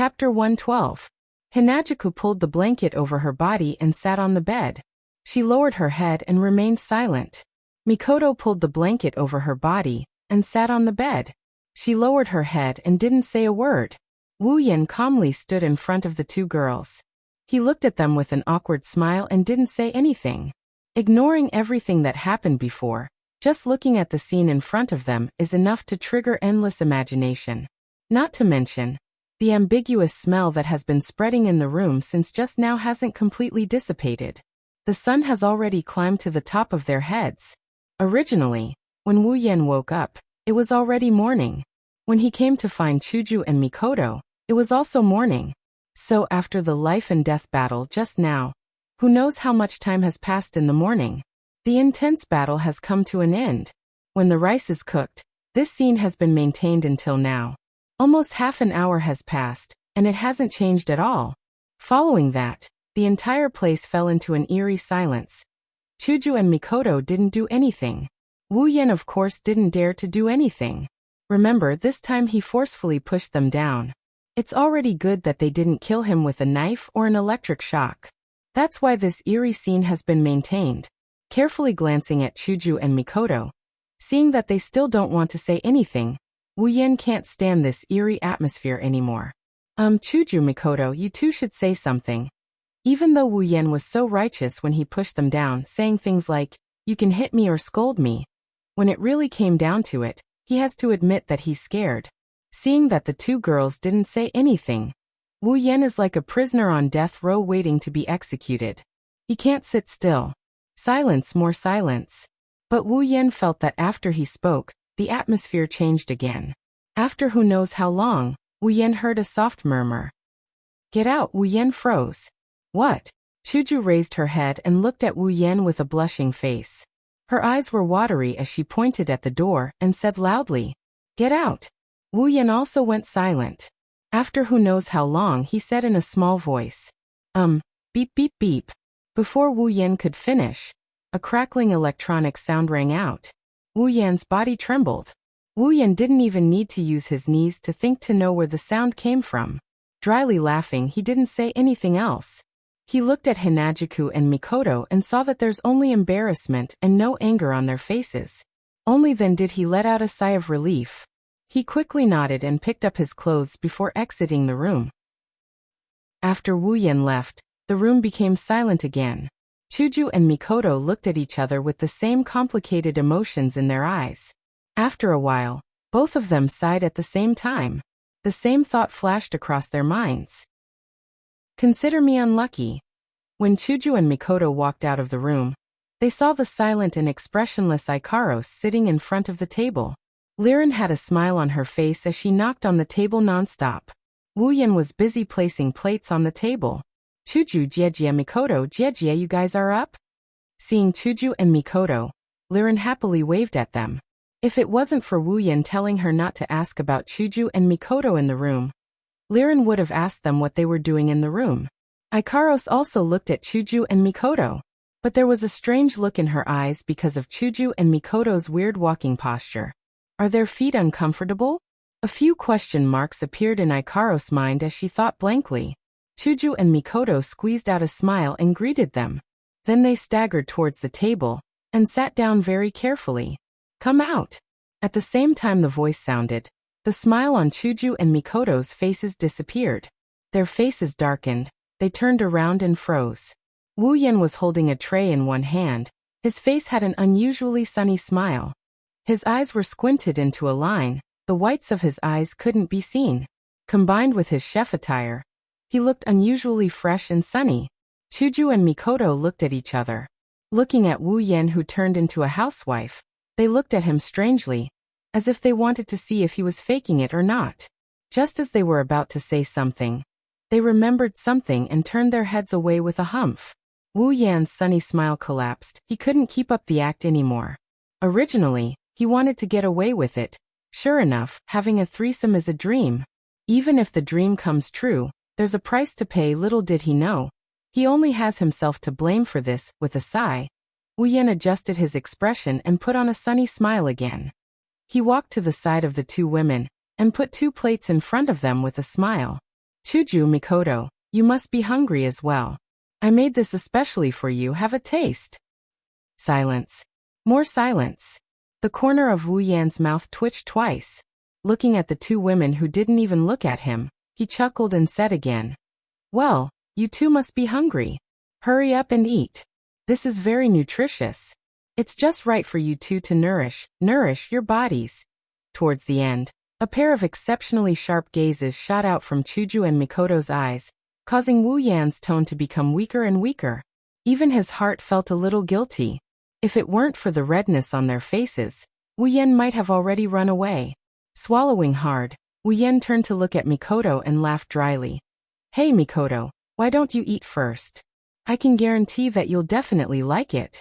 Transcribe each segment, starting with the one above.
Chapter 112. Hinajuku pulled the blanket over her body and sat on the bed. She lowered her head and remained silent. Mikoto pulled the blanket over her body and sat on the bed. She lowered her head and didn't say a word. Wu Yan calmly stood in front of the two girls. He looked at them with an awkward smile and didn't say anything. Ignoring everything that happened before, just looking at the scene in front of them is enough to trigger endless imagination. Not to mention, the ambiguous smell that has been spreading in the room since just now hasn't completely dissipated. The sun has already climbed to the top of their heads. Originally, when Wu Yan woke up, it was already morning. When he came to find Chuju and Mikoto, it was also morning. So after the life and death battle just now, who knows how much time has passed in the morning? The intense battle has come to an end. When the rice is cooked, this scene has been maintained until now. Almost half an hour has passed, and it hasn't changed at all. Following that, the entire place fell into an eerie silence. Chuju and Mikoto didn't do anything. Wu Yan of course didn't dare to do anything. Remember, this time he forcefully pushed them down. It's already good that they didn't kill him with a knife or an electric shock. That's why this eerie scene has been maintained. Carefully glancing at Chuju and Mikoto, seeing that they still don't want to say anything, Wu Yan can't stand this eerie atmosphere anymore. Chuju, Mikoto, you two should say something. Even though Wu Yan was so righteous when he pushed them down, saying things like, "You can hit me or scold me," when it really came down to it, he has to admit that he's scared. Seeing that the two girls didn't say anything, Wu Yan is like a prisoner on death row waiting to be executed. He can't sit still. Silence, more silence. But Wu Yan felt that after he spoke, the atmosphere changed again. After who knows how long, Wu Yan heard a soft murmur. "Get out!" Wu Yan froze. "What?" Chuju raised her head and looked at Wu Yan with a blushing face. Her eyes were watery as she pointed at the door and said loudly, "Get out!" Wu Yan also went silent. After who knows how long, he said in a small voice, Beep beep beep." Before Wu Yan could finish, a crackling electronic sound rang out. Wu Yan's body trembled. Wu Yan didn't even need to use his knees to think to know where the sound came from. Dryly laughing, he didn't say anything else. He looked at Hinajuku and Mikoto and saw that there's only embarrassment and no anger on their faces. Only then did he let out a sigh of relief. He quickly nodded and picked up his clothes before exiting the room. After Wu Yan left, the room became silent again. Chuju and Mikoto looked at each other with the same complicated emotions in their eyes. After a while, both of them sighed at the same time. The same thought flashed across their minds. Consider me unlucky. When Chuju and Mikoto walked out of the room, they saw the silent and expressionless Ikaros sitting in front of the table. Liren had a smile on her face as she knocked on the table non-stop. Wu Yan was busy placing plates on the table. "Chuju, Jiejie, Mikoto, Jiejie, you guys are up?" Seeing Chuju and Mikoto, Liren happily waved at them. If it wasn't for Wu Yan telling her not to ask about Chuju and Mikoto in the room, Liren would have asked them what they were doing in the room. Ikaros also looked at Chuju and Mikoto, but there was a strange look in her eyes because of Chuju and Mikoto's weird walking posture. Are their feet uncomfortable? A few question marks appeared in Ikaros' mind as she thought blankly. Chuju and Mikoto squeezed out a smile and greeted them. Then they staggered towards the table and sat down very carefully. "Come out." At the same time the voice sounded, the smile on Chuju and Mikoto's faces disappeared. Their faces darkened, they turned around and froze. Wu Yan was holding a tray in one hand. His face had an unusually sunny smile. His eyes were squinted into a line, the whites of his eyes couldn't be seen. Combined with his chef attire, he looked unusually fresh and sunny. Chuju and Mikoto looked at each other. Looking at Wu Yan, who turned into a housewife, they looked at him strangely, as if they wanted to see if he was faking it or not. Just as they were about to say something, they remembered something and turned their heads away with a humph. Wu Yan's sunny smile collapsed. He couldn't keep up the act anymore. Originally, he wanted to get away with it. Sure enough, having a threesome is a dream. Even if the dream comes true, there's a price to pay. Little did he know, he only has himself to blame for this. With a sigh, Wu Yan adjusted his expression and put on a sunny smile again. He walked to the side of the two women and put two plates in front of them with a smile. Chuju, Mikoto, you must be hungry as well. I made this especially for you, have a taste. Silence. More silence. The corner of Wu Yan's mouth twitched twice. Looking at the two women who didn't even look at him, he chuckled and said again, well, you two must be hungry. Hurry up and eat. This is very nutritious. It's just right for you two to nourish your bodies. Towards the end, a pair of exceptionally sharp gazes shot out from Chuju and Mikoto's eyes, causing Wu Yan's tone to become weaker and weaker. Even his heart felt a little guilty. If it weren't for the redness on their faces, Wu Yan might have already run away. Swallowing hard, Wu Yan turned to look at Mikoto and laughed dryly. Hey Mikoto, why don't you eat first? I can guarantee that you'll definitely like it.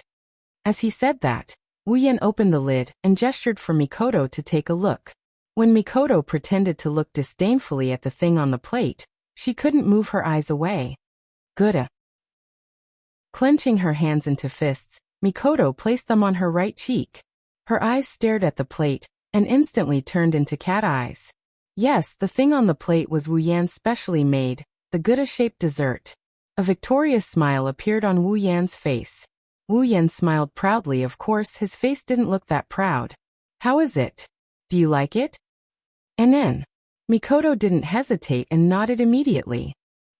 As he said that, Wu Yan opened the lid and gestured for Mikoto to take a look. When Mikoto pretended to look disdainfully at the thing on the plate, she couldn't move her eyes away. Good. Clenching her hands into fists, Mikoto placed them on her right cheek. Her eyes stared at the plate and instantly turned into cat eyes. Yes, the thing on the plate was Wu Yan's specially made, the Gouda-shaped dessert. A victorious smile appeared on Wu Yan's face. Wu Yan smiled proudly. Of course, his face didn't look that proud. How is it? Do you like it? And Mikoto didn't hesitate and nodded immediately.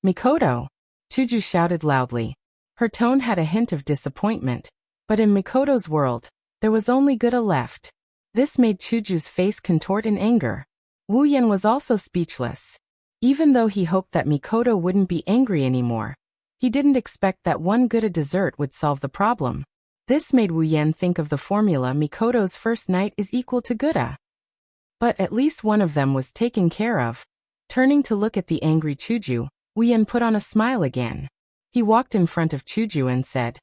Mikoto! Chuju shouted loudly. Her tone had a hint of disappointment, but in Mikoto's world, there was only Gouda left. This made Chuju's face contort in anger. Wu Yan was also speechless. Even though he hoped that Mikoto wouldn't be angry anymore, he didn't expect that one Gouda dessert would solve the problem. This made Wu Yan think of the formula Mikoto's first night is equal to Gouda. But at least one of them was taken care of. Turning to look at the angry Chuju, Wu Yan put on a smile again. He walked in front of Chuju and said,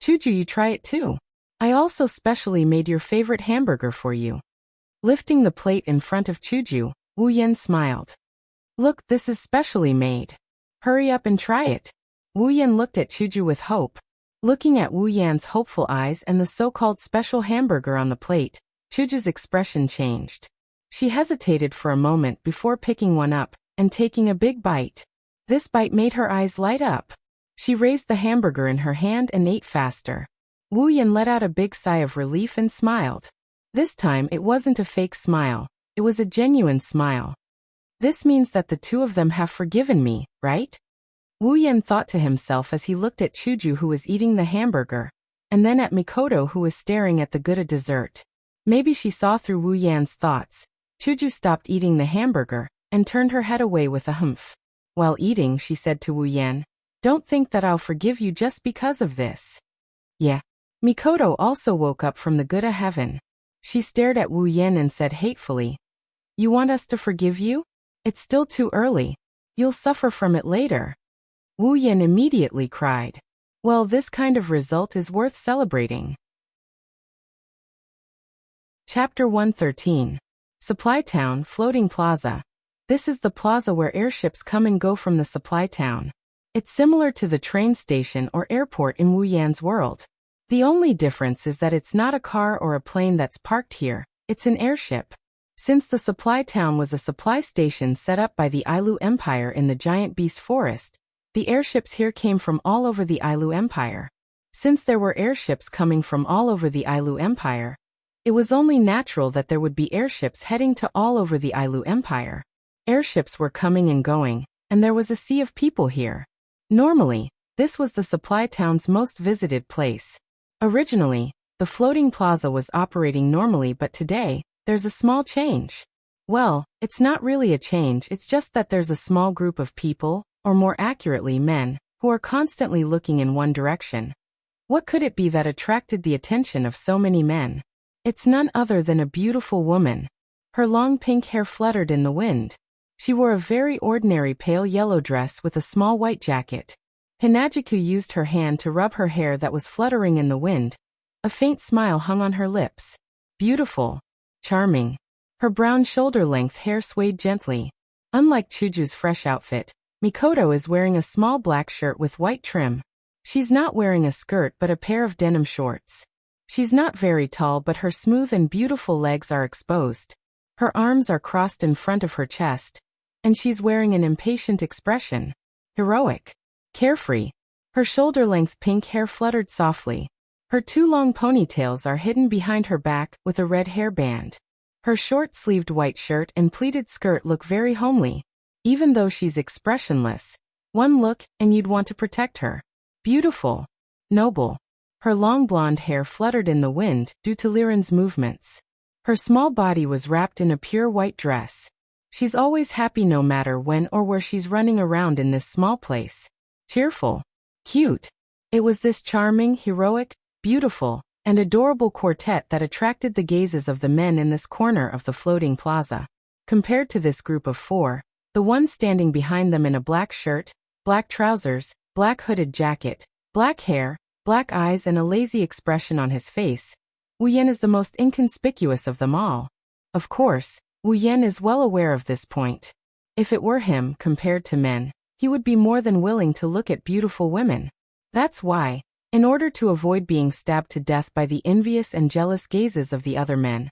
Chuju, you try it too. I also specially made your favorite hamburger for you. Lifting the plate in front of Chuju, Wu Yan smiled. Look, this is specially made. Hurry up and try it. Wu Yan looked at Chuju with hope. Looking at Wu Yan's hopeful eyes and the so-called special hamburger on the plate, Chuju's expression changed. She hesitated for a moment before picking one up and taking a big bite. This bite made her eyes light up. She raised the hamburger in her hand and ate faster. Wu Yan let out a big sigh of relief and smiled. This time it wasn't a fake smile, it was a genuine smile. This means that the two of them have forgiven me, right? Wu Yan thought to himself as he looked at Chuju, who was eating the hamburger, and then at Mikoto, who was staring at the Gouda dessert. Maybe she saw through Wu Yan's thoughts. Chuju stopped eating the hamburger and turned her head away with a humph. While eating, she said to Wu Yan, Don't think that I'll forgive you just because of this. Yeah. Mikoto also woke up from the Gouda heaven. She stared at Wu Yan and said hatefully, You want us to forgive you? It's still too early. You'll suffer from it later. Wu Yan immediately cried. Well, this kind of result is worth celebrating. Chapter 113. Supply Town, Floating Plaza. This is the plaza where airships come and go from the supply town. It's similar to the train station or airport in Wu Yan's world. The only difference is that it's not a car or a plane that's parked here, it's an airship. Since the supply town was a supply station set up by the Ailu Empire in the giant beast forest, the airships here came from all over the Ailu Empire. Since there were airships coming from all over the Ailu Empire, it was only natural that there would be airships heading to all over the Ailu Empire. Airships were coming and going, and there was a sea of people here. Normally, this was the supply town's most visited place. Originally, the floating plaza was operating normally, but today, there's a small change. Well, it's not really a change, it's just that there's a small group of people, or more accurately men, who are constantly looking in one direction. What could it be that attracted the attention of so many men? It's none other than a beautiful woman. Her long pink hair fluttered in the wind. She wore a very ordinary pale yellow dress with a small white jacket. Hinajiku used her hand to rub her hair that was fluttering in the wind. A faint smile hung on her lips. Beautiful. Charming. Her brown shoulder-length hair swayed gently. Unlike Chuju's fresh outfit, Mikoto is wearing a small black shirt with white trim. She's not wearing a skirt but a pair of denim shorts. She's not very tall, but her smooth and beautiful legs are exposed. Her arms are crossed in front of her chest. and she's wearing an impatient expression. Heroic. Carefree. Her shoulder-length pink hair fluttered softly. Her 2 long ponytails are hidden behind her back with a red hairband. Her short-sleeved white shirt and pleated skirt look very homely. Even though she's expressionless, one look and you'd want to protect her. Beautiful. Noble. Her long blonde hair fluttered in the wind due to Liren's movements. Her small body was wrapped in a pure white dress. She's always happy no matter when or where she's running around in this small place. Cheerful. Cute. It was this charming, heroic, beautiful, and adorable quartet that attracted the gazes of the men in this corner of the floating plaza. Compared to this group of 4, the one standing behind them in a black shirt, black trousers, black hooded jacket, black hair, black eyes and a lazy expression on his face, Wu Yan is the most inconspicuous of them all. Of course, Wu Yan is well aware of this point. If it were him compared to men, he would be more than willing to look at beautiful women. That's why, in order to avoid being stabbed to death by the envious and jealous gazes of the other men,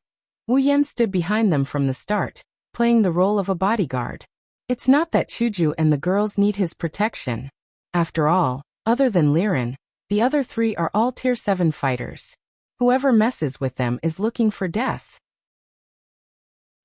Wu Yan stood behind them from the start, playing the role of a bodyguard. It's not that Chuju and the girls need his protection. After all, other than Liren, the other 3 are all Tier 7 fighters. Whoever messes with them is looking for death.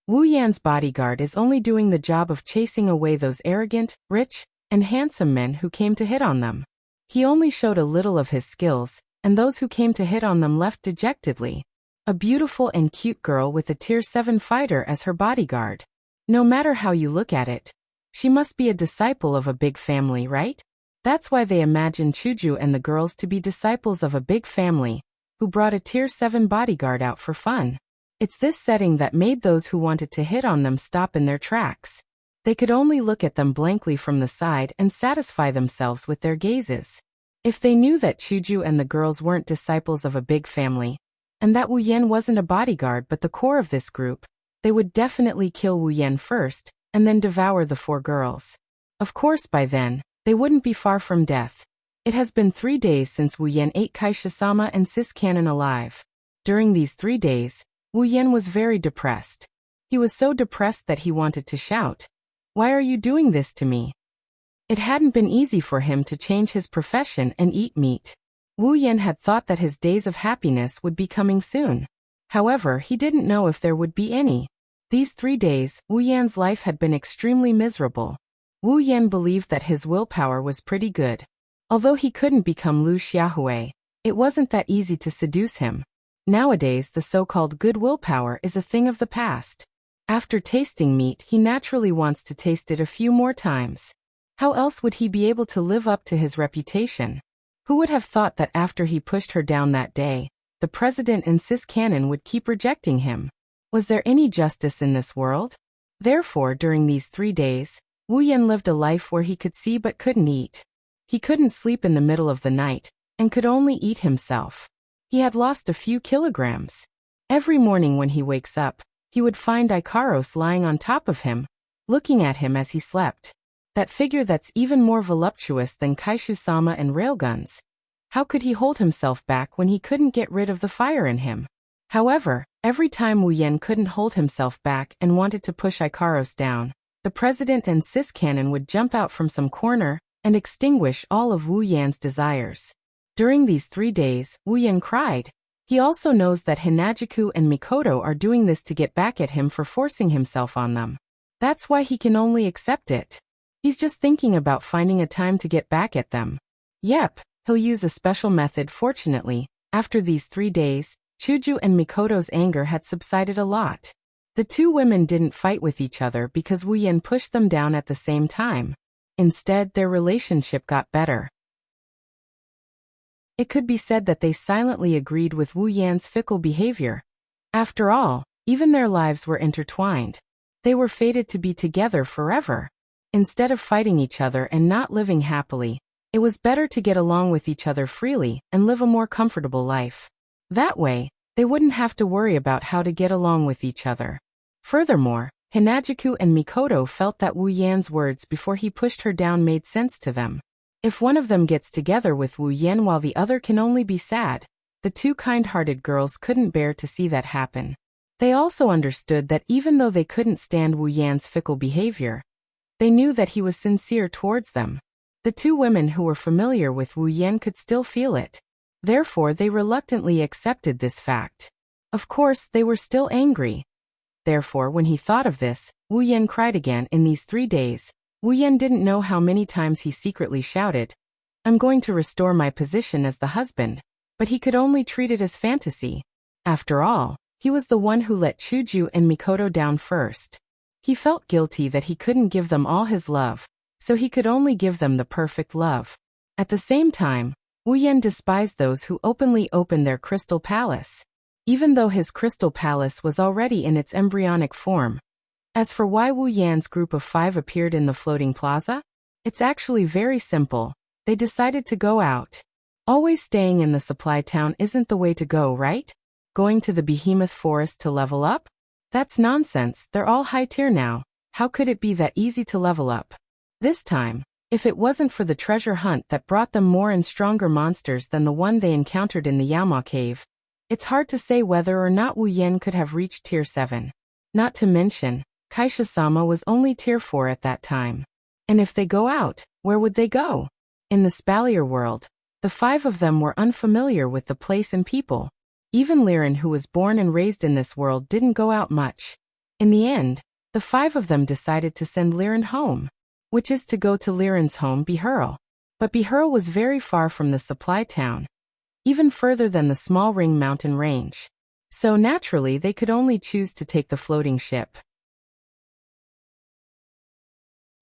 Wu Yan's bodyguard is only doing the job of chasing away those arrogant, rich, and handsome men who came to hit on them. He only showed a little of his skills, and those who came to hit on them left dejectedly. A beautiful and cute girl with a Tier 7 fighter as her bodyguard. No matter how you look at it, she must be a disciple of a big family, right? That's why they imagine Chuju and the girls to be disciples of a big family, who brought a Tier 7 bodyguard out for fun. It's this setting that made those who wanted to hit on them stop in their tracks. They could only look at them blankly from the side and satisfy themselves with their gazes. If they knew that Chuju and the girls weren't disciples of a big family, and that Wu Yan wasn't a bodyguard but the core of this group, they would definitely kill Wu Yan first, and then devour the 4 girls. Of course by then, they wouldn't be far from death. It has been 3 days since Wu Yan ate Kaisha-sama and Sis Cannon alive. During these 3 days, Wu Yan was very depressed. He was so depressed that he wanted to shout, "Why are you doing this to me?" It hadn't been easy for him to change his profession and eat meat. Wu Yan had thought that his days of happiness would be coming soon. However, he didn't know if there would be any. These 3 days, Wu Yan's life had been extremely miserable. Wu Yan believed that his willpower was pretty good. Although he couldn't become Lu Xiaohui, it wasn't that easy to seduce him. Nowadays the so-called good willpower is a thing of the past. After tasting meat he naturally wants to taste it a few more times. How else would he be able to live up to his reputation? Who would have thought that after he pushed her down that day, the president and Sis Cannon would keep rejecting him? Was there any justice in this world? Therefore, during these 3 days, Wu Yan lived a life where he could see but couldn't eat. He couldn't sleep in the middle of the night, and could only eat himself. He had lost a few kilograms. Every morning when he wakes up, he would find Ikaros lying on top of him, looking at him as he slept. That figure that's even more voluptuous than Kaishu-sama and railguns. How could he hold himself back when he couldn't get rid of the fire in him? However, every time Wu Yan couldn't hold himself back and wanted to push Ikaros down, the president and Sis Cannon would jump out from some corner and extinguish all of Wu Yan's desires. During these 3 days, Wu Yan cried. He also knows that Hinajiku and Mikoto are doing this to get back at him for forcing himself on them. That's why he can only accept it. He's just thinking about finding a time to get back at them. Yep, he'll use a special method. Fortunately, after these 3 days, Chuju and Mikoto's anger had subsided a lot. The 2 women didn't fight with each other because Wu Yan pushed them down at the same time. Instead, their relationship got better. It could be said that they silently agreed with Wu Yan's fickle behavior. After all, even their lives were intertwined. They were fated to be together forever. Instead of fighting each other and not living happily, it was better to get along with each other freely and live a more comfortable life. That way, they wouldn't have to worry about how to get along with each other. Furthermore, Hinajiku and Mikoto felt that Wu Yan's words before he pushed her down made sense to them. If one of them gets together with Wu Yan while the other can only be sad, the 2 kind-hearted girls couldn't bear to see that happen. They also understood that even though they couldn't stand Wu Yan's fickle behavior, They knew that he was sincere towards them. The two women who were familiar with Wu Yan could still feel it. Therefore, they reluctantly accepted this fact. Of course, they were still angry. Therefore, when he thought of this, Wu Yan cried again. In these 3 days, Wu Yan didn't know how many times he secretly shouted, "I'm going to restore my position as the husband," but he could only treat it as fantasy. After all, he was the one who let Chuju and Mikoto down first. He felt guilty that he couldn't give them all his love, so he could only give them the perfect love. At the same time, Wu Yan despised those who openly opened their crystal palace, even though his crystal palace was already in its embryonic form. As for why Wu Yan's group of 5 appeared in the floating plaza, it's actually very simple. They decided to go out. Always staying in the supply town isn't the way to go, right? Going to the behemoth forest to level up? That's nonsense. They're all high tier now. How could it be that easy to level up? This time, if it wasn't for the treasure hunt that brought them more and stronger monsters than the one they encountered in the Yama cave, it's hard to say whether or not Wu Yan could have reached tier 7. Not to mention, Kaisha-sama was only tier 4 at that time. And if they go out, where would they go? In the Spalier world, the 5 of them were unfamiliar with the place and people. Even Liren, who was born and raised in this world, didn't go out much. In the end, the 5 of them decided to send Liren home, which is to go to Liren's home, Bihurl. But Bihurl was very far from the supply town, even further than the small ring mountain range. So naturally they could only choose to take the floating ship.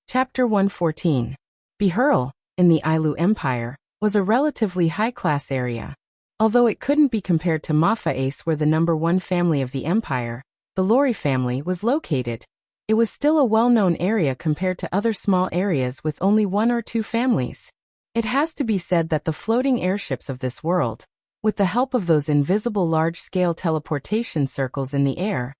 Chapter 114. Bihurl, in the Ailu Empire, was a relatively high-class area. Although it couldn't be compared to Mafa-Ace, where the #1 family of the empire, the Lori family, was located, it was still a well-known area compared to other small areas with only 1 or 2 families. It has to be said that the floating airships of this world, with the help of those invisible large-scale teleportation circles in the air,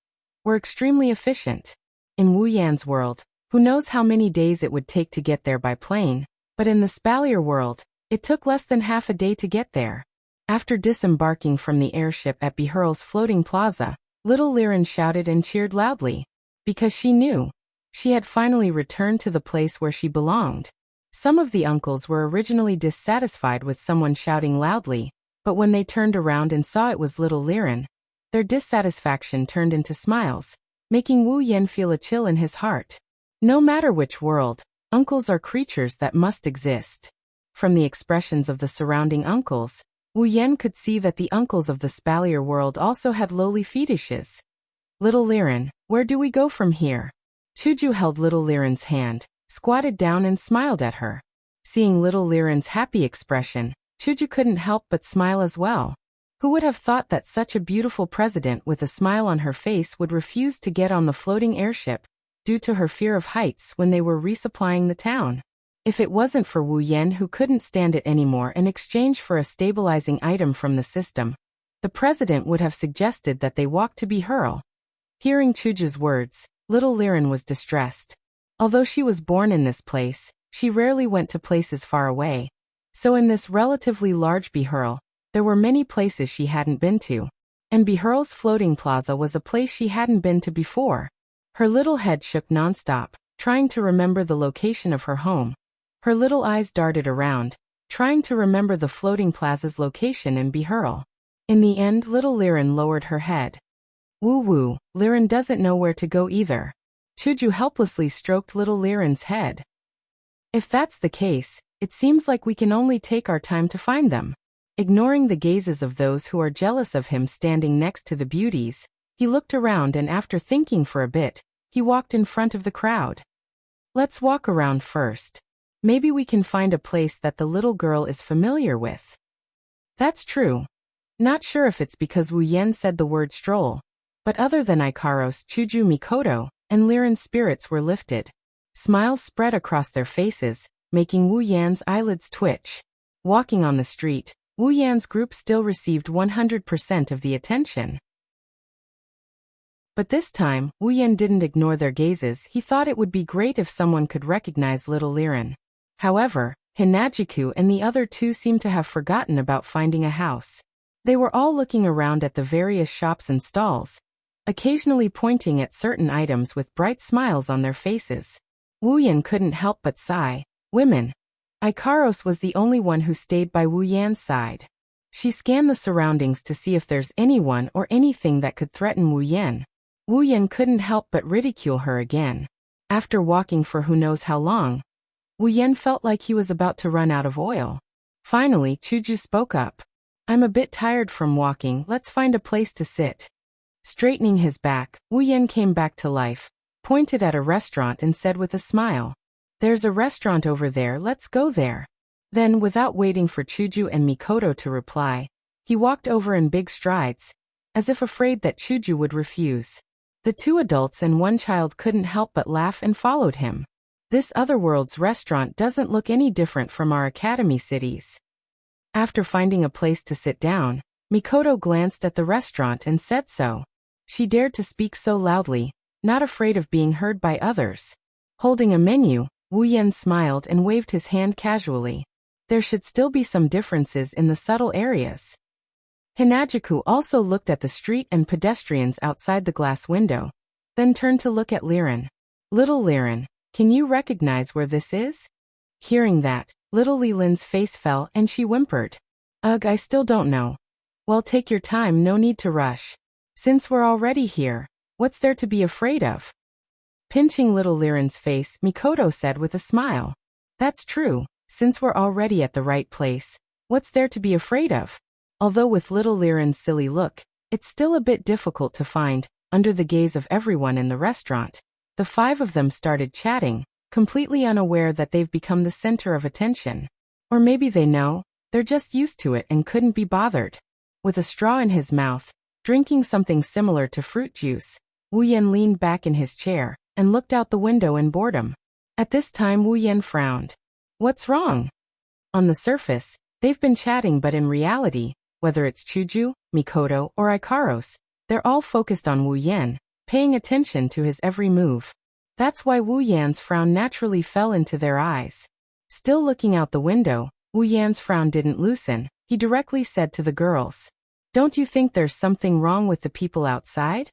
were extremely efficient. In Wu Yan's world, who knows how many days it would take to get there by plane, but in the Spalier world, it took less than half a day to get there. After disembarking from the airship at Bihurl's floating plaza, little Liren shouted and cheered loudly, because she knew she had finally returned to the place where she belonged. Some of the uncles were originally dissatisfied with someone shouting loudly, but when they turned around and saw it was little Liren, their dissatisfaction turned into smiles, making Wu Yan feel a chill in his heart. No matter which world, uncles are creatures that must exist. From the expressions of the surrounding uncles, Wu Yan could see that the uncles of the Spalier world also had lowly fetishes. "Little Liren, where do we go from here?" Chuju held little Liren's hand, squatted down and smiled at her. Seeing little Liren's happy expression, Chuju couldn't help but smile as well. Who would have thought that such a beautiful president with a smile on her face would refuse to get on the floating airship due to her fear of heights when they were resupplying the town? If it wasn't for Wu Yan, who couldn't stand it anymore, in exchange for a stabilizing item from the system, the president would have suggested that they walk to Bihurl. Hearing Chuju's words, little Liren was distressed. Although she was born in this place, she rarely went to places far away. So in this relatively large Bihurl, there were many places she hadn't been to. And Bihurl's floating plaza was a place she hadn't been to before. Her little head shook nonstop, trying to remember the location of her home. Her little eyes darted around, trying to remember the floating plaza's location in Bihurl. In the end, little Liren lowered her head. Woo-woo, Liren doesn't know where to go either. Chuju helplessly stroked little Liren's head. If that's the case, it seems like we can only take our time to find them. Ignoring the gazes of those who are jealous of him standing next to the beauties, he looked around and after thinking for a bit, he walked in front of the crowd. Let's walk around first. Maybe we can find a place that the little girl is familiar with. That's true. Not sure if it's because Wu Yan said the word stroll, but other than Ikaros, Chuju, Mikoto, and Liren's spirits were lifted. Smiles spread across their faces, making Wu Yan's eyelids twitch. Walking on the street, Wu Yan's group still received 100% of the attention. But this time, Wu Yan didn't ignore their gazes. He thought it would be great if someone could recognize little Liren. However, Hinajiku and the other 2 seemed to have forgotten about finding a house. They were all looking around at the various shops and stalls, occasionally pointing at certain items with bright smiles on their faces. Wu Yan couldn't help but sigh. Women. Ikaros was the only one who stayed by Wu Yan's side. She scanned the surroundings to see if there's anyone or anything that could threaten Wu Yan. Wu Yan couldn't help but ridicule her again. After walking for who knows how long, Wu Yan felt like he was about to run out of oil. Finally, Chuju spoke up. I'm a bit tired from walking, let's find a place to sit. Straightening his back, Wu Yan came back to life, pointed at a restaurant and said with a smile, there's a restaurant over there, let's go there. Then, without waiting for Chuju and Mikoto to reply, he walked over in big strides, as if afraid that Chuju would refuse. The 2 adults and 1 child couldn't help but laugh and followed him. This otherworld's restaurant doesn't look any different from our academy cities. After finding a place to sit down, Mikoto glanced at the restaurant and said so. She dared to speak so loudly, not afraid of being heard by others. Holding a menu, Wu Yan smiled and waved his hand casually. There should still be some differences in the subtle areas. Hinajuku also looked at the street and pedestrians outside the glass window, then turned to look at Liren. Little Liren, can you recognize where this is? Hearing that, little Lilin's face fell and she whimpered. Ugh, I still don't know. Well, take your time, no need to rush. Since we're already here, what's there to be afraid of? Pinching little Liren's face, Mikoto said with a smile. That's true, since we're already at the right place, what's there to be afraid of? Although with little Liren's silly look, it's still a bit difficult to find, under the gaze of everyone in the restaurant. The 5 of them started chatting, completely unaware that they've become the center of attention. Or maybe they know, they're just used to it and couldn't be bothered. With a straw in his mouth, drinking something similar to fruit juice, Wu Yan leaned back in his chair and looked out the window in boredom. At this time Wu Yan frowned. What's wrong? On the surface, they've been chatting, but in reality, whether it's Chuju, Mikoto, or Ikaros, they're all focused on Wu Yan, paying attention to his every move. That's why Wu Yan's frown naturally fell into their eyes. Still looking out the window, Wu Yan's frown didn't loosen. He directly said to the girls, don't you think there's something wrong with the people outside?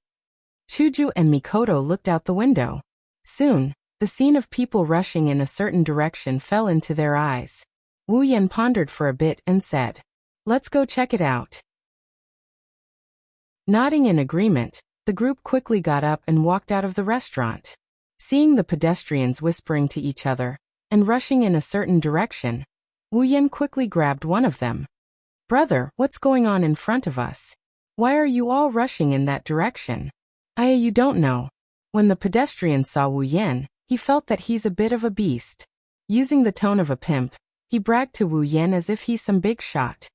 Chuju and Mikoto looked out the window. Soon, the scene of people rushing in a certain direction fell into their eyes. Wu Yan pondered for a bit and said, let's go check it out. Nodding in agreement, the group quickly got up and walked out of the restaurant. Seeing the pedestrians whispering to each other and rushing in a certain direction, Wu Yan quickly grabbed one of them. Brother, what's going on in front of us? Why are you all rushing in that direction? You don't know. When the pedestrian saw Wu Yan, he felt that he's a bit of a beast. Using the tone of a pimp, he bragged to Wu Yan as if he's some big shot.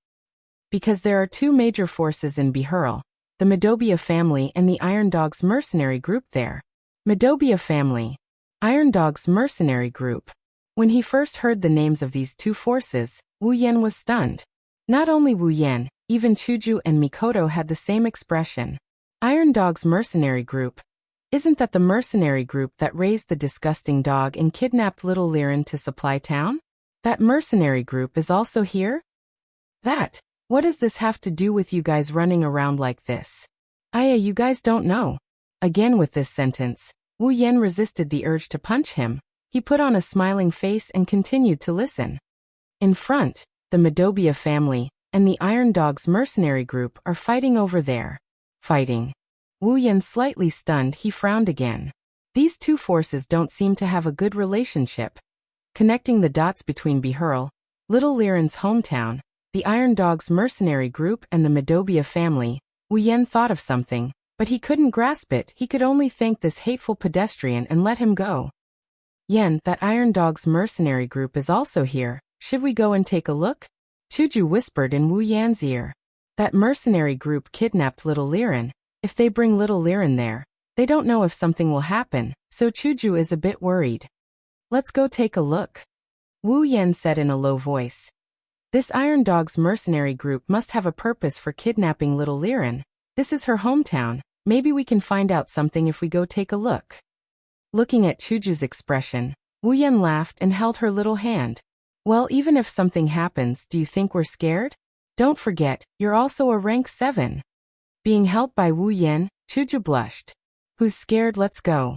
Because there are 2 major forces in Bihurl, the Midobia family and the Iron Dog's mercenary group there. Midobia family, Iron Dog's mercenary group. When he first heard the names of these 2 forces, Wu Yan was stunned. Not only Wu Yan, even Chuju and Mikoto had the same expression. Iron Dog's mercenary group. Isn't that the mercenary group that raised the disgusting dog and kidnapped little Liren to Supply Town? That mercenary group is also here? What does this have to do with you guys running around like this? You guys don't know. Again with this sentence, Wu Yan resisted the urge to punch him. He put on a smiling face and continued to listen. In front, the Midobia family and the Iron Dog's mercenary group are fighting over there. Fighting. Wu Yan slightly stunned, he frowned again. These 2 forces don't seem to have a good relationship. Connecting the dots between Bihurl, little Liren's hometown, the Iron Dog's mercenary group and the Midobia family, Wu Yan thought of something, but he couldn't grasp it. He could only thank this hateful pedestrian and let him go. Yan, that Iron Dog's mercenary group is also here. Should we go and take a look? Chuju whispered in Wu Yan's ear. That mercenary group kidnapped little Liren. If they bring little Liren there, they don't know if something will happen, so Chuju is a bit worried. Let's go take a look. Wu Yan said in a low voice. This Iron Dog's mercenary group must have a purpose for kidnapping little Liren. This is her hometown. Maybe we can find out something if we go take a look. Looking at Chuju's expression, Wu Yan laughed and held her little hand. Well, even if something happens, do you think we're scared? Don't forget, you're also a rank 7. Being held by Wu Yan, Chuju blushed. Who's scared? Let's go.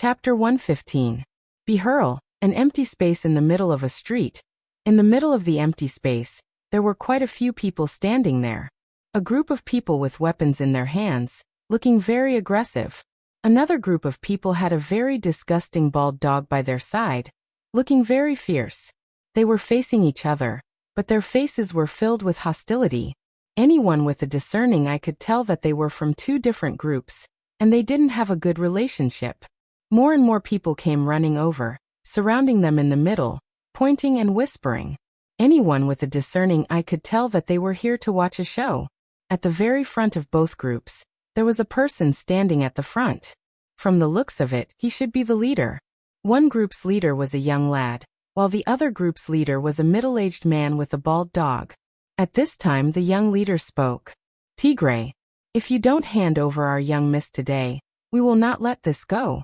Chapter 115. Behurl, an empty space in the middle of a street. In the middle of the empty space, there were quite a few people standing there. A group of people with weapons in their hands, looking very aggressive. Another group of people had a very disgusting bald dog by their side, looking very fierce. They were facing each other, but their faces were filled with hostility. Anyone with a discerning eye could tell that they were from two different groups, and they didn't have a good relationship. More and more people came running over, surrounding them in the middle, pointing and whispering. Anyone with a discerning eye could tell that they were here to watch a show. At the very front of both groups, there was a person standing at the front. From the looks of it, he should be the leader. One group's leader was a young lad, while the other group's leader was a middle-aged man with a bald dog. At this time the young leader spoke. "Tigray, if you don't hand over our young miss today, we will not let this go."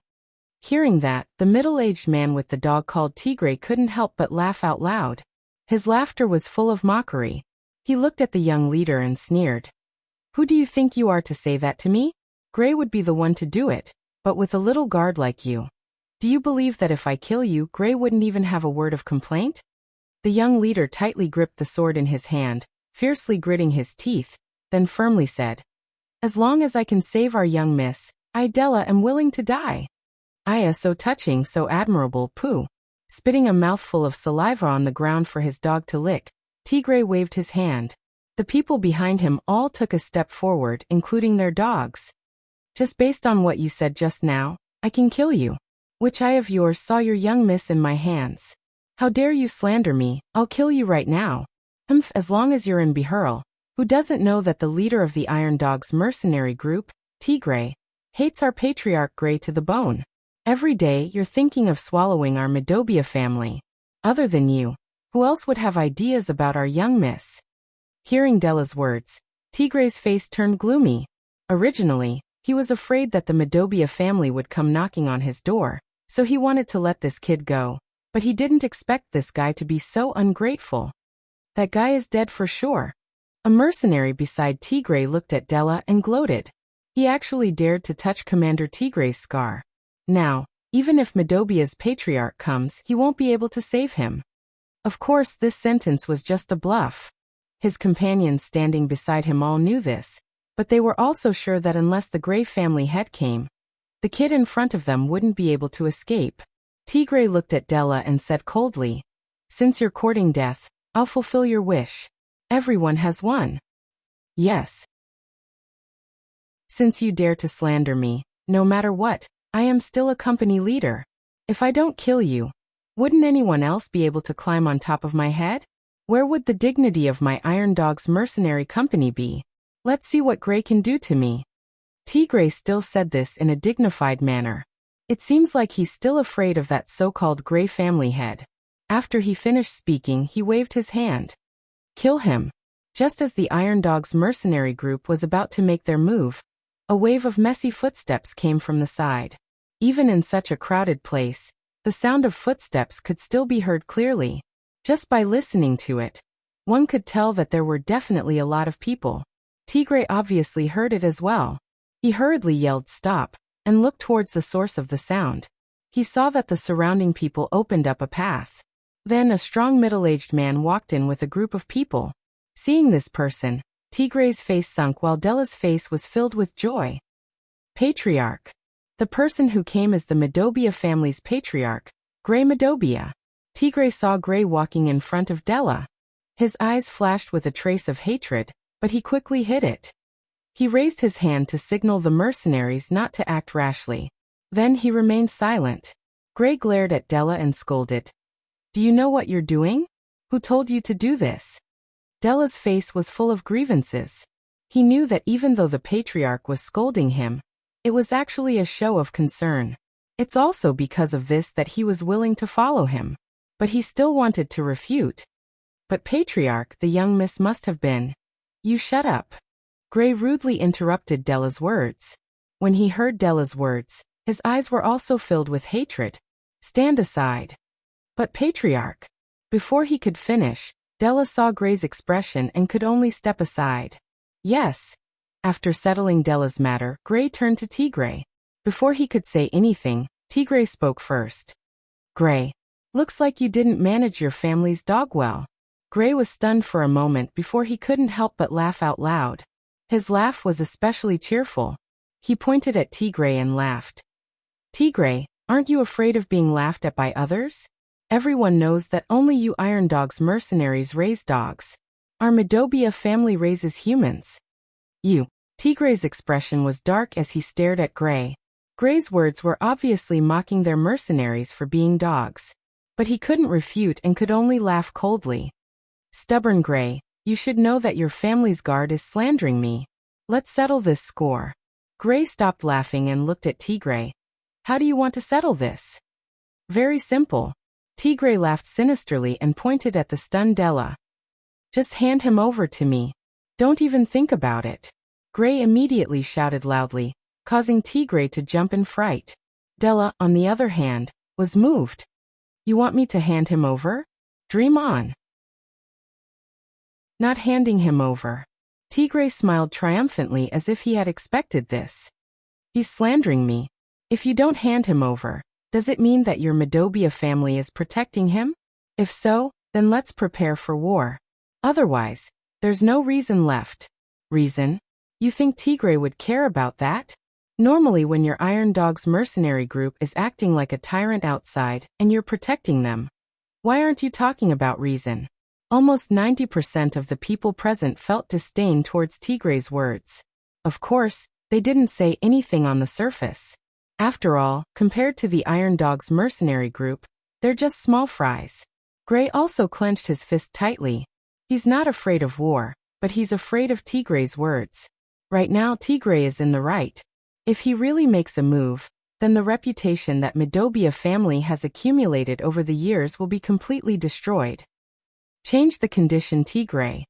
Hearing that, the middle-aged man with the dog called Tigray couldn't help but laugh out loud. His laughter was full of mockery. He looked at the young leader and sneered. "Who do you think you are to say that to me? Gray would be the one to do it, but with a little guard like you. Do you believe that if I kill you, Gray wouldn't even have a word of complaint?" The young leader tightly gripped the sword in his hand, fiercely gritting his teeth, then firmly said, "As long as I can save our young miss, I, Della, am willing to die." "Aya, so touching, so admirable, pooh." Spitting a mouthful of saliva on the ground for his dog to lick, Tigray waved his hand. The people behind him all took a step forward, including their dogs. "Just based on what you said just now, I can kill you. Which eye of yours saw your young miss in my hands? How dare you slander me? I'll kill you right now." As long as you're in Behurl, who doesn't know that the leader of the Iron Dog's mercenary group, Tigray, hates our patriarch Gray to the bone. Every day you're thinking of swallowing our Medobia family. Other than you, who else would have ideas about our young miss? Hearing Della's words, Tigray's face turned gloomy. Originally, he was afraid that the Medobia family would come knocking on his door, so he wanted to let this kid go, but he didn't expect this guy to be so ungrateful. That guy is dead for sure. A mercenary beside Tigray looked at Della and gloated. He actually dared to touch Commander Tigray's scar. Now, even if Medobia's patriarch comes, he won't be able to save him. Of course, this sentence was just a bluff. His companions standing beside him all knew this, but they were also sure that unless the Gray family head came, the kid in front of them wouldn't be able to escape. Tigray looked at Della and said coldly, "Since you're courting death, I'll fulfill your wish. Everyone has one." "Yes. Since you dare to slander me, no matter what, I am still a company leader. If I don't kill you, wouldn't anyone else be able to climb on top of my head? Where would the dignity of my Iron Dog's mercenary company be? Let's see what Gray can do to me." Tigray still said this in a dignified manner. It seems like he's still afraid of that so-called Gray family head. After he finished speaking, he waved his hand. "Kill him." Just as the Iron Dog's mercenary group was about to make their move, a wave of messy footsteps came from the side. Even in such a crowded place, the sound of footsteps could still be heard clearly. Just by listening to it, one could tell that there were definitely a lot of people. Tigray obviously heard it as well. He hurriedly yelled "Stop," and looked towards the source of the sound. He saw that the surrounding people opened up a path. Then a strong middle-aged man walked in with a group of people. Seeing this person, Tigray's face sunk while Della's face was filled with joy. Patriarch. The person who came as the Medobia family's patriarch, Gray Medobia. Tigray saw Gray walking in front of Della. His eyes flashed with a trace of hatred, but he quickly hid it. He raised his hand to signal the mercenaries not to act rashly. Then he remained silent. Gray glared at Della and scolded. "Do you know what you're doing? Who told you to do this?" Della's face was full of grievances. He knew that even though the patriarch was scolding him, it was actually a show of concern. It's also because of this that he was willing to follow him. But he still wanted to refute. "But patriarch, the young miss must have been." "You shut up." Gray rudely interrupted Della's words. When he heard Della's words, his eyes were also filled with hatred. "Stand aside." "But patriarch." Before he could finish, Della saw Gray's expression and could only step aside. "Yes." After settling Della's matter, Gray turned to Tigray. Before he could say anything, Tigray spoke first. Gray. Looks like you didn't manage your family's dog well. Gray was stunned for a moment before he couldn't help but laugh out loud. His laugh was especially cheerful. He pointed at Tigray and laughed. Tigray, aren't you afraid of being laughed at by others? Everyone knows that only you Iron Dog's mercenaries raise dogs. Our Midobia family raises humans. You. Tigray's expression was dark as he stared at Gray. Gray's words were obviously mocking their mercenaries for being dogs. But he couldn't refute and could only laugh coldly. Stubborn Gray, you should know that your family's guard is slandering me. Let's settle this score. Gray stopped laughing and looked at Tigray. How do you want to settle this? Very simple. Tigray laughed sinisterly and pointed at the stunned Della. Just hand him over to me. Don't even think about it. Gray immediately shouted loudly, causing Tigray to jump in fright. Della, on the other hand, was moved. You want me to hand him over? Dream on. Not handing him over. Tigray smiled triumphantly as if he had expected this. He's slandering me. If you don't hand him over, does it mean that your Midobia family is protecting him? If so, then let's prepare for war. Otherwise, there's no reason left. Reason? You think Tigray would care about that? Normally when your Iron Dog's mercenary group is acting like a tyrant outside and you're protecting them, why aren't you talking about reason? Almost 90% of the people present felt disdain towards Tigray's words. Of course, they didn't say anything on the surface. After all, compared to the Iron Dog's mercenary group, they're just small fries. Gray also clenched his fist tightly. He's not afraid of war, but he's afraid of Tigray's words. Right now Tigray is in the right. If he really makes a move, then the reputation that Midobia family has accumulated over the years will be completely destroyed. Change the condition, Tigray.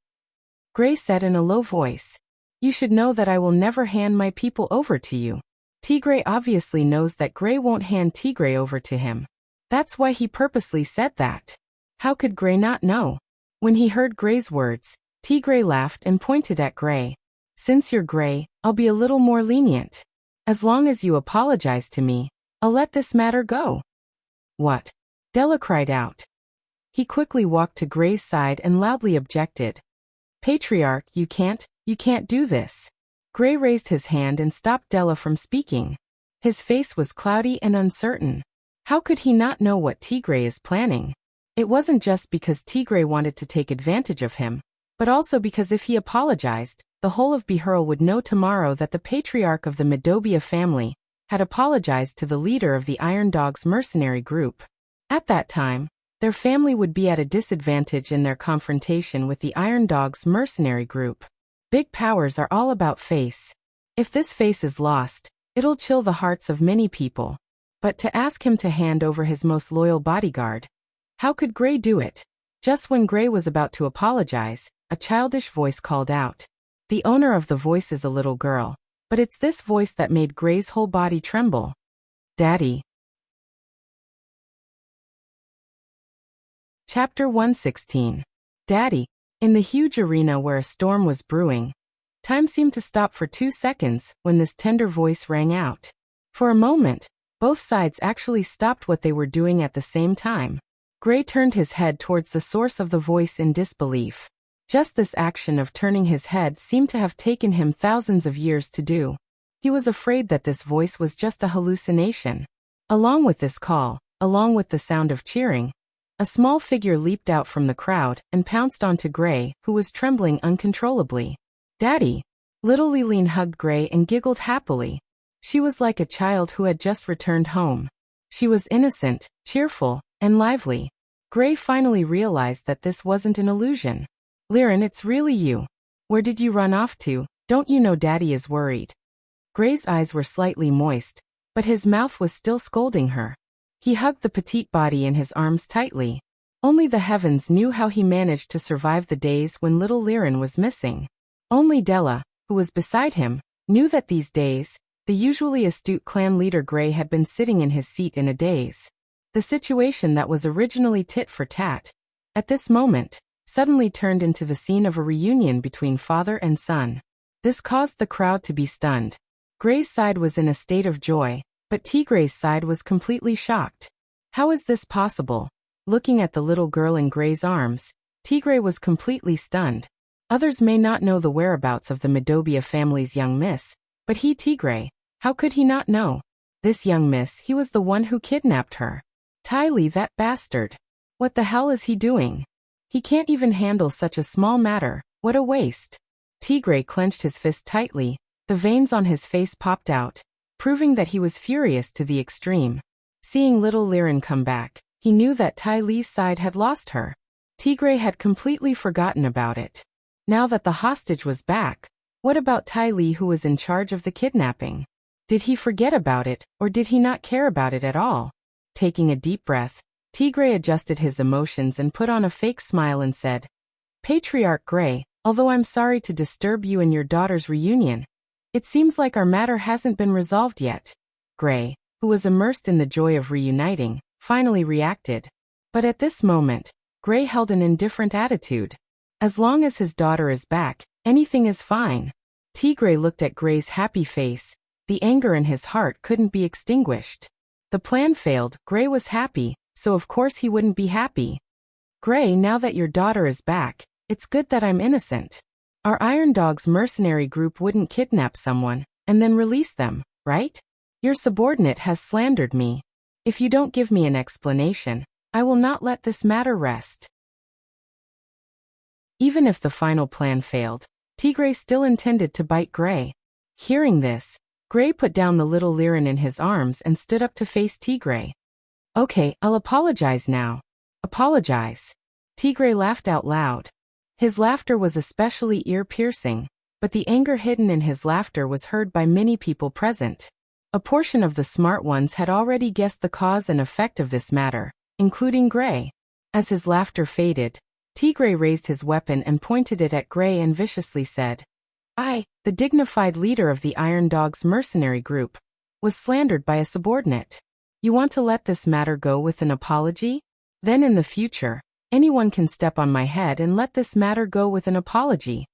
Gray said in a low voice. You should know that I will never hand my people over to you. Tigray obviously knows that Gray won't hand Tigray over to him. That's why he purposely said that. How could Gray not know? When he heard Gray's words, Tigray laughed and pointed at Gray. Since you're Gray, I'll be a little more lenient. As long as you apologize to me, I'll let this matter go. What? Della cried out. He quickly walked to Gray's side and loudly objected. Patriarch, you can't do this. Gray raised his hand and stopped Della from speaking. His face was cloudy and uncertain. How could he not know what Tigray is planning? It wasn't just because Tigray wanted to take advantage of him, but also because if he apologized, the whole of Bihurl would know tomorrow that the patriarch of the Midobia family had apologized to the leader of the Iron Dog's mercenary group. At that time, their family would be at a disadvantage in their confrontation with the Iron Dog's mercenary group. Big powers are all about face. If this face is lost, it'll chill the hearts of many people. But to ask him to hand over his most loyal bodyguard, how could Gray do it? Just when Gray was about to apologize, a childish voice called out. The owner of the voice is a little girl, but it's this voice that made Gray's whole body tremble. Daddy. Chapter 116. Daddy. In the huge arena where a storm was brewing, time seemed to stop for 2 seconds when this tender voice rang out. For a moment, both sides actually stopped what they were doing at the same time. Gray turned his head towards the source of the voice in disbelief. Just this action of turning his head seemed to have taken him thousands of years to do. He was afraid that this voice was just a hallucination. Along with this call, along with the sound of cheering, a small figure leaped out from the crowd and pounced onto Gray, who was trembling uncontrollably. Daddy! Little Liline hugged Gray and giggled happily. She was like a child who had just returned home. She was innocent, cheerful, and lively. Gray finally realized that this wasn't an illusion. Lirin, it's really you. Where did you run off to? Don't you know Daddy is worried? Gray's eyes were slightly moist, but his mouth was still scolding her. He hugged the petite body in his arms tightly. Only the heavens knew how he managed to survive the days when little Lirin was missing. Only Della, who was beside him, knew that these days, the usually astute clan leader Gray had been sitting in his seat in a daze. The situation that was originally tit for tat, at this moment, suddenly turned into the scene of a reunion between father and son. This caused the crowd to be stunned. Gray's side was in a state of joy, But Tigre's side was completely shocked. How is this possible? Looking at the little girl in Gray's arms, Tigre was completely stunned. Others may not know the whereabouts of the Midobia family's young miss, but he, Tigre, how could he not know? This young miss, he was the one who kidnapped her. Ty Lee, that bastard. What the hell is he doing? He can't even handle such a small matter. What a waste. Tigre clenched his fist tightly. The veins on his face popped out, proving that he was furious to the extreme. Seeing little Liren come back, he knew that Ty Lee's side had lost her. Tigre had completely forgotten about it. Now that the hostage was back, what about Ty Lee, who was in charge of the kidnapping? Did he forget about it, or did he not care about it at all? Taking a deep breath, Tigre adjusted his emotions and put on a fake smile and said, Patriarch Gray, although I'm sorry to disturb you and your daughter's reunion, it seems like our matter hasn't been resolved yet. Gray, who was immersed in the joy of reuniting, finally reacted. But at this moment, Gray held an indifferent attitude. As long as his daughter is back, anything is fine. Tigre looked at Gray's happy face. The anger in his heart couldn't be extinguished. The plan failed. Gray was happy, so of course he wouldn't be happy. Gray, now that your daughter is back, it's good that I'm innocent. Our Iron Dog's mercenary group wouldn't kidnap someone and then release them, right? Your subordinate has slandered me. If you don't give me an explanation, I will not let this matter rest. Even if the final plan failed, Tigre still intended to bite Gray. Hearing this, Gray put down the little Liren in his arms and stood up to face Tigre. Okay, I'll apologize now. Apologize. Tigre laughed out loud. His laughter was especially ear-piercing, but the anger hidden in his laughter was heard by many people present. A portion of the smart ones had already guessed the cause and effect of this matter, including Gray. As his laughter faded, Tigre raised his weapon and pointed it at Gray and viciously said, I, the dignified leader of the Iron Dog's mercenary group, was slandered by a subordinate. You want to let this matter go with an apology? Then in the future, anyone can step on my head and let this matter go with an apology.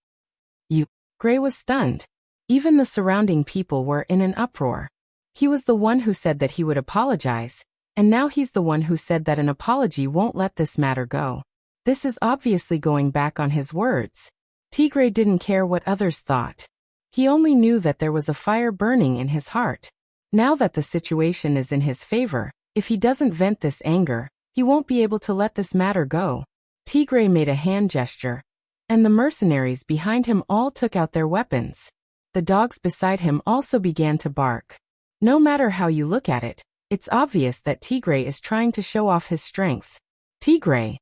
You. Gray was stunned. Even the surrounding people were in an uproar. He was the one who said that he would apologize, and now he's the one who said that an apology won't let this matter go. This is obviously going back on his words. Tigre didn't care what others thought. He only knew that there was a fire burning in his heart. Now that the situation is in his favor, if he doesn't vent this anger, he won't be able to let this matter go. Tigre made a hand gesture, and the mercenaries behind him all took out their weapons. The dogs beside him also began to bark. No matter how you look at it, it's obvious that Tigre is trying to show off his strength. Tigre!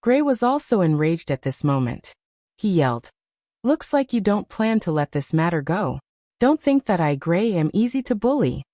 Gray was also enraged at this moment. He yelled, Looks like you don't plan to let this matter go. Don't think that I, Gray, am easy to bully.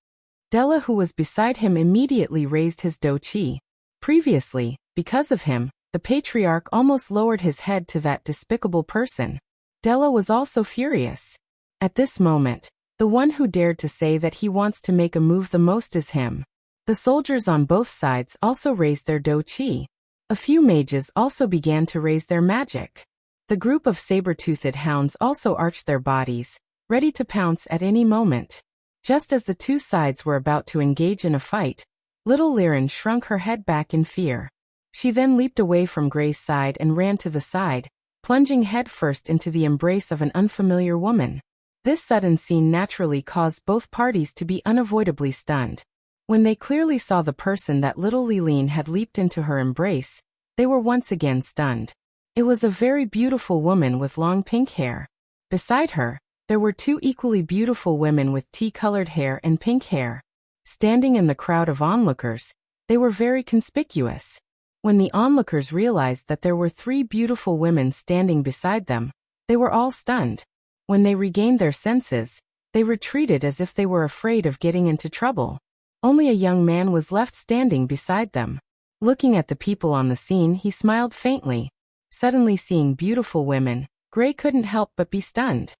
Della, who was beside him, immediately raised his dochi. Previously, because of him, the patriarch almost lowered his head to that despicable person. Della was also furious. At this moment, the one who dared to say that he wants to make a move the most is him. The soldiers on both sides also raised their dochi. A few mages also began to raise their magic. The group of saber-toothed hounds also arched their bodies, ready to pounce at any moment. Just as the two sides were about to engage in a fight, little Liren shrunk her head back in fear. She then leaped away from Gray's side and ran to the side, plunging headfirst into the embrace of an unfamiliar woman. This sudden scene naturally caused both parties to be unavoidably stunned. When they clearly saw the person that little Liline had leaped into her embrace, they were once again stunned. It was a very beautiful woman with long pink hair. Beside her, there were two equally beautiful women with tea-colored hair and pink hair. Standing in the crowd of onlookers, they were very conspicuous. When the onlookers realized that there were three beautiful women standing beside them, they were all stunned. When they regained their senses, they retreated as if they were afraid of getting into trouble. Only a young man was left standing beside them. Looking at the people on the scene, he smiled faintly. Suddenly seeing beautiful women, Gray couldn't help but be stunned.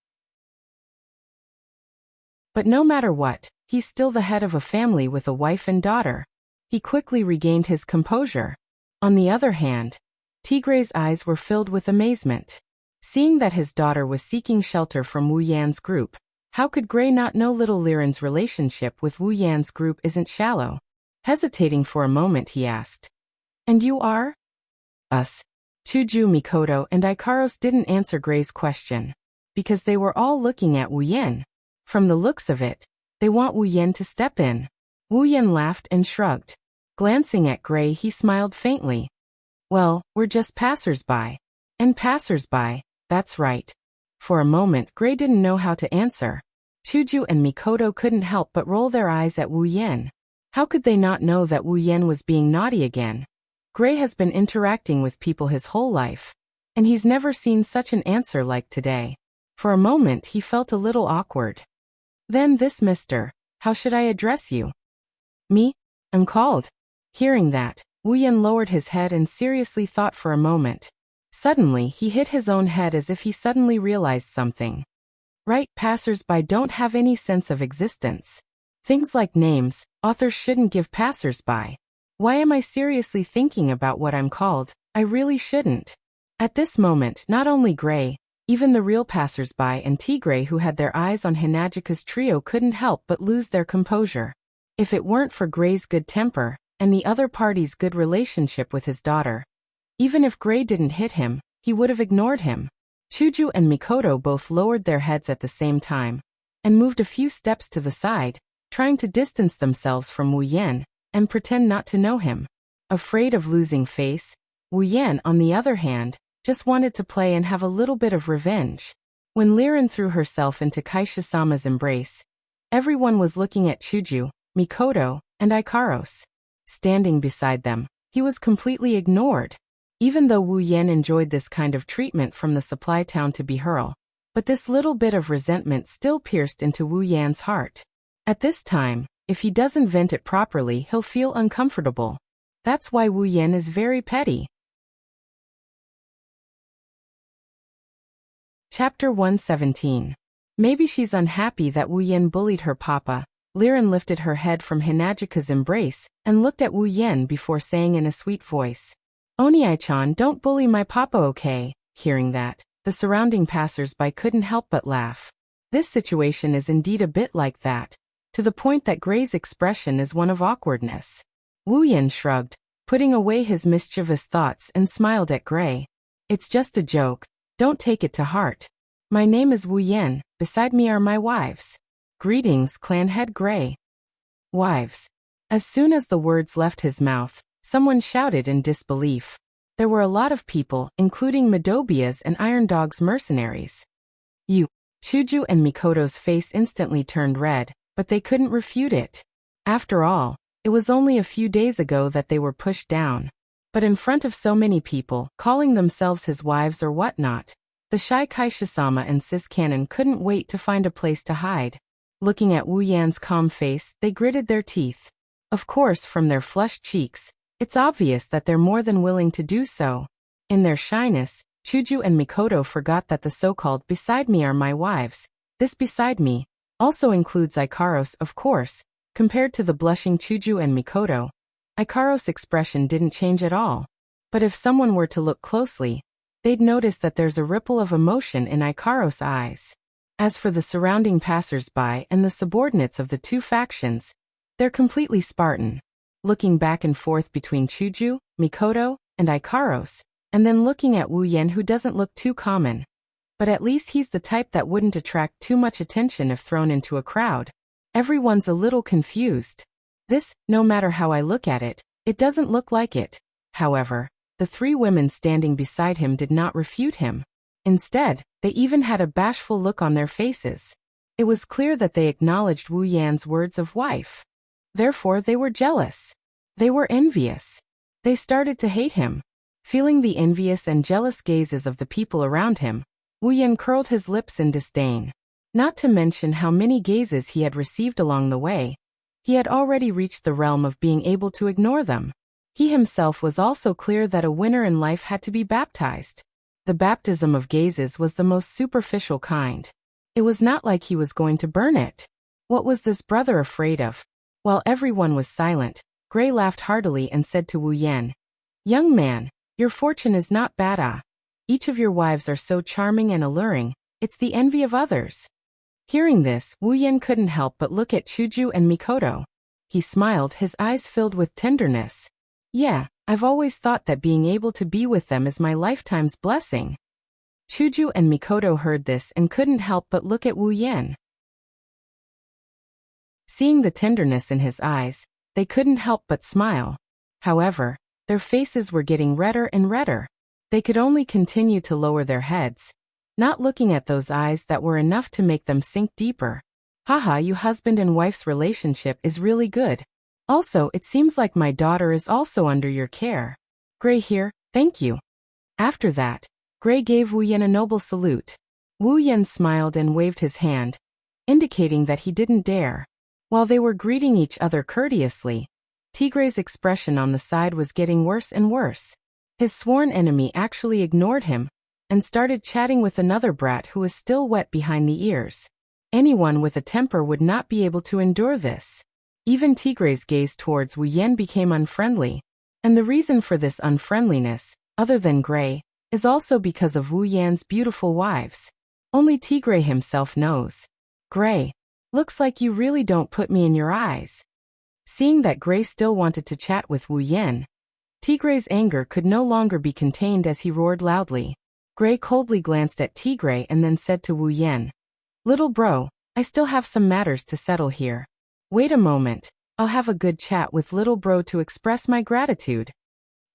But no matter what, he's still the head of a family with a wife and daughter. He quickly regained his composure. On the other hand, Tigre's eyes were filled with amazement. Seeing that his daughter was seeking shelter from Wu Yan's group, How could Gray not know little Liren's relationship with Wu Yan's group isn't shallow? Hesitating for a moment, he asked. And you are? Us. Chuju, Mikoto, and Ikaros didn't answer Gray's question, because they were all looking at Wu Yan. From the looks of it, they want Wu Yan to step in. Wu Yan laughed and shrugged. Glancing at Gray, he smiled faintly. Well, we're just passers-by. And passers-by, that's right. For a moment, Gray didn't know how to answer. Chuju and Mikoto couldn't help but roll their eyes at Wu Yan. How could they not know that Wu Yan was being naughty again? Gray has been interacting with people his whole life, and he's never seen such an answer like today. For a moment, he felt a little awkward. Then this mister, how should I address you? Me? I'm called. Hearing that, Wu Yan lowered his head and seriously thought for a moment. Suddenly, he hit his own head as if he suddenly realized something. Right, passers-by don't have any sense of existence. Things like names, authors shouldn't give passers-by. Why am I seriously thinking about what I'm called? I really shouldn't. At this moment, not only Gray, even the real passers-by and Tigray who had their eyes on Hinajika's trio couldn't help but lose their composure. If it weren't for Gray's good temper, and the other party's good relationship with his daughter, even if Gray didn't hit him, he would have ignored him. Chuju and Mikoto both lowered their heads at the same time, and moved a few steps to the side, trying to distance themselves from Wu Yan, and pretend not to know him. Afraid of losing face, Wu Yan, on the other hand, just wanted to play and have a little bit of revenge. When Liren threw herself into Kaisha-sama's embrace, everyone was looking at Chuju, Mikoto, and Ikaros. Standing beside them, he was completely ignored. Even though Wu Yan enjoyed this kind of treatment from the supply town to Behurl, but this little bit of resentment still pierced into Wu Yan's heart. At this time, if he doesn't vent it properly, he'll feel uncomfortable. That's why Wu Yan is very petty. Chapter 117. Maybe she's unhappy that Wu Yan bullied her papa. Liren lifted her head from Hinajika's embrace and looked at Wu Yan before saying in a sweet voice, Oniai-chan, don't bully my papa, okay? Hearing that, the surrounding passers-by couldn't help but laugh. This situation is indeed a bit like that, to the point that Gray's expression is one of awkwardness. Wu Yan shrugged, putting away his mischievous thoughts and smiled at Gray. It's just a joke, don't take it to heart. My name is Wu Yan, beside me are my wives. Greetings, clan head Gray. Wives. As soon as the words left his mouth, someone shouted in disbelief. There were a lot of people, including Madobia's and Iron Dog's mercenaries. You. Chuju and Mikoto's face instantly turned red, but they couldn't refute it. After all, it was only a few days ago that they were pushed down. But in front of so many people, calling themselves his wives or whatnot, the shy Kaisha-sama and Sis Cannon couldn't wait to find a place to hide. Looking at Wu Yan's calm face, they gritted their teeth. Of course, from their flushed cheeks, it's obvious that they're more than willing to do so. In their shyness, Chuju and Mikoto forgot that the so-called beside me are my wives. This beside me also includes Ikaros, of course. Compared to the blushing Chuju and Mikoto, Ikaros' expression didn't change at all. But if someone were to look closely, they'd notice that there's a ripple of emotion in Ikaros' eyes. As for the surrounding passers-by and the subordinates of the two factions, they're completely Spartan. Looking back and forth between Chuju, Mikoto, and Ikaros, and then looking at Wu Yan, who doesn't look too common. But at least he's the type that wouldn't attract too much attention if thrown into a crowd. Everyone's a little confused. This, no matter how I look at it, it doesn't look like it. However, the three women standing beside him did not refute him. Instead, they even had a bashful look on their faces. It was clear that they acknowledged Wu Yan's words of wife. Therefore, they were jealous. They were envious. They started to hate him. Feeling the envious and jealous gazes of the people around him, Wu Yan curled his lips in disdain. Not to mention how many gazes he had received along the way, he had already reached the realm of being able to ignore them. He himself was also clear that a winner in life had to be baptized. The baptism of gazes was the most superficial kind. It was not like he was going to burn it. What was this brother afraid of? While everyone was silent, Gray laughed heartily and said to Wu Yan, "Young man, your fortune is not bad. Each of your wives are so charming and alluring, it's the envy of others." Hearing this, Wu Yan couldn't help but look at Chuju and Mikoto. He smiled, his eyes filled with tenderness. Yeah, I've always thought that being able to be with them is my lifetime's blessing. Chuju and Mikoto heard this and couldn't help but look at Wu Yan. Seeing the tenderness in his eyes, they couldn't help but smile. However, their faces were getting redder and redder. They could only continue to lower their heads, not looking at those eyes that were enough to make them sink deeper. Haha, you husband and wife's relationship is really good. Also, it seems like my daughter is also under your care. Gray here, thank you. After that, Gray gave Wu Yan a noble salute. Wu Yan smiled and waved his hand, indicating that he didn't dare. While they were greeting each other courteously, Tigre's expression on the side was getting worse and worse. His sworn enemy actually ignored him and started chatting with another brat who was still wet behind the ears. Anyone with a temper would not be able to endure this. Even Tigre's gaze towards Wu Yan became unfriendly, and the reason for this unfriendliness, other than Gray, is also because of Wu Yan's beautiful wives. Only Tigre himself knows. Gray, looks like you really don't put me in your eyes. Seeing that Gray still wanted to chat with Wu Yan, Tigre's anger could no longer be contained as he roared loudly. Gray coldly glanced at Tigre and then said to Wu Yan, "Little bro, I still have some matters to settle here. Wait a moment, I'll have a good chat with little bro to express my gratitude."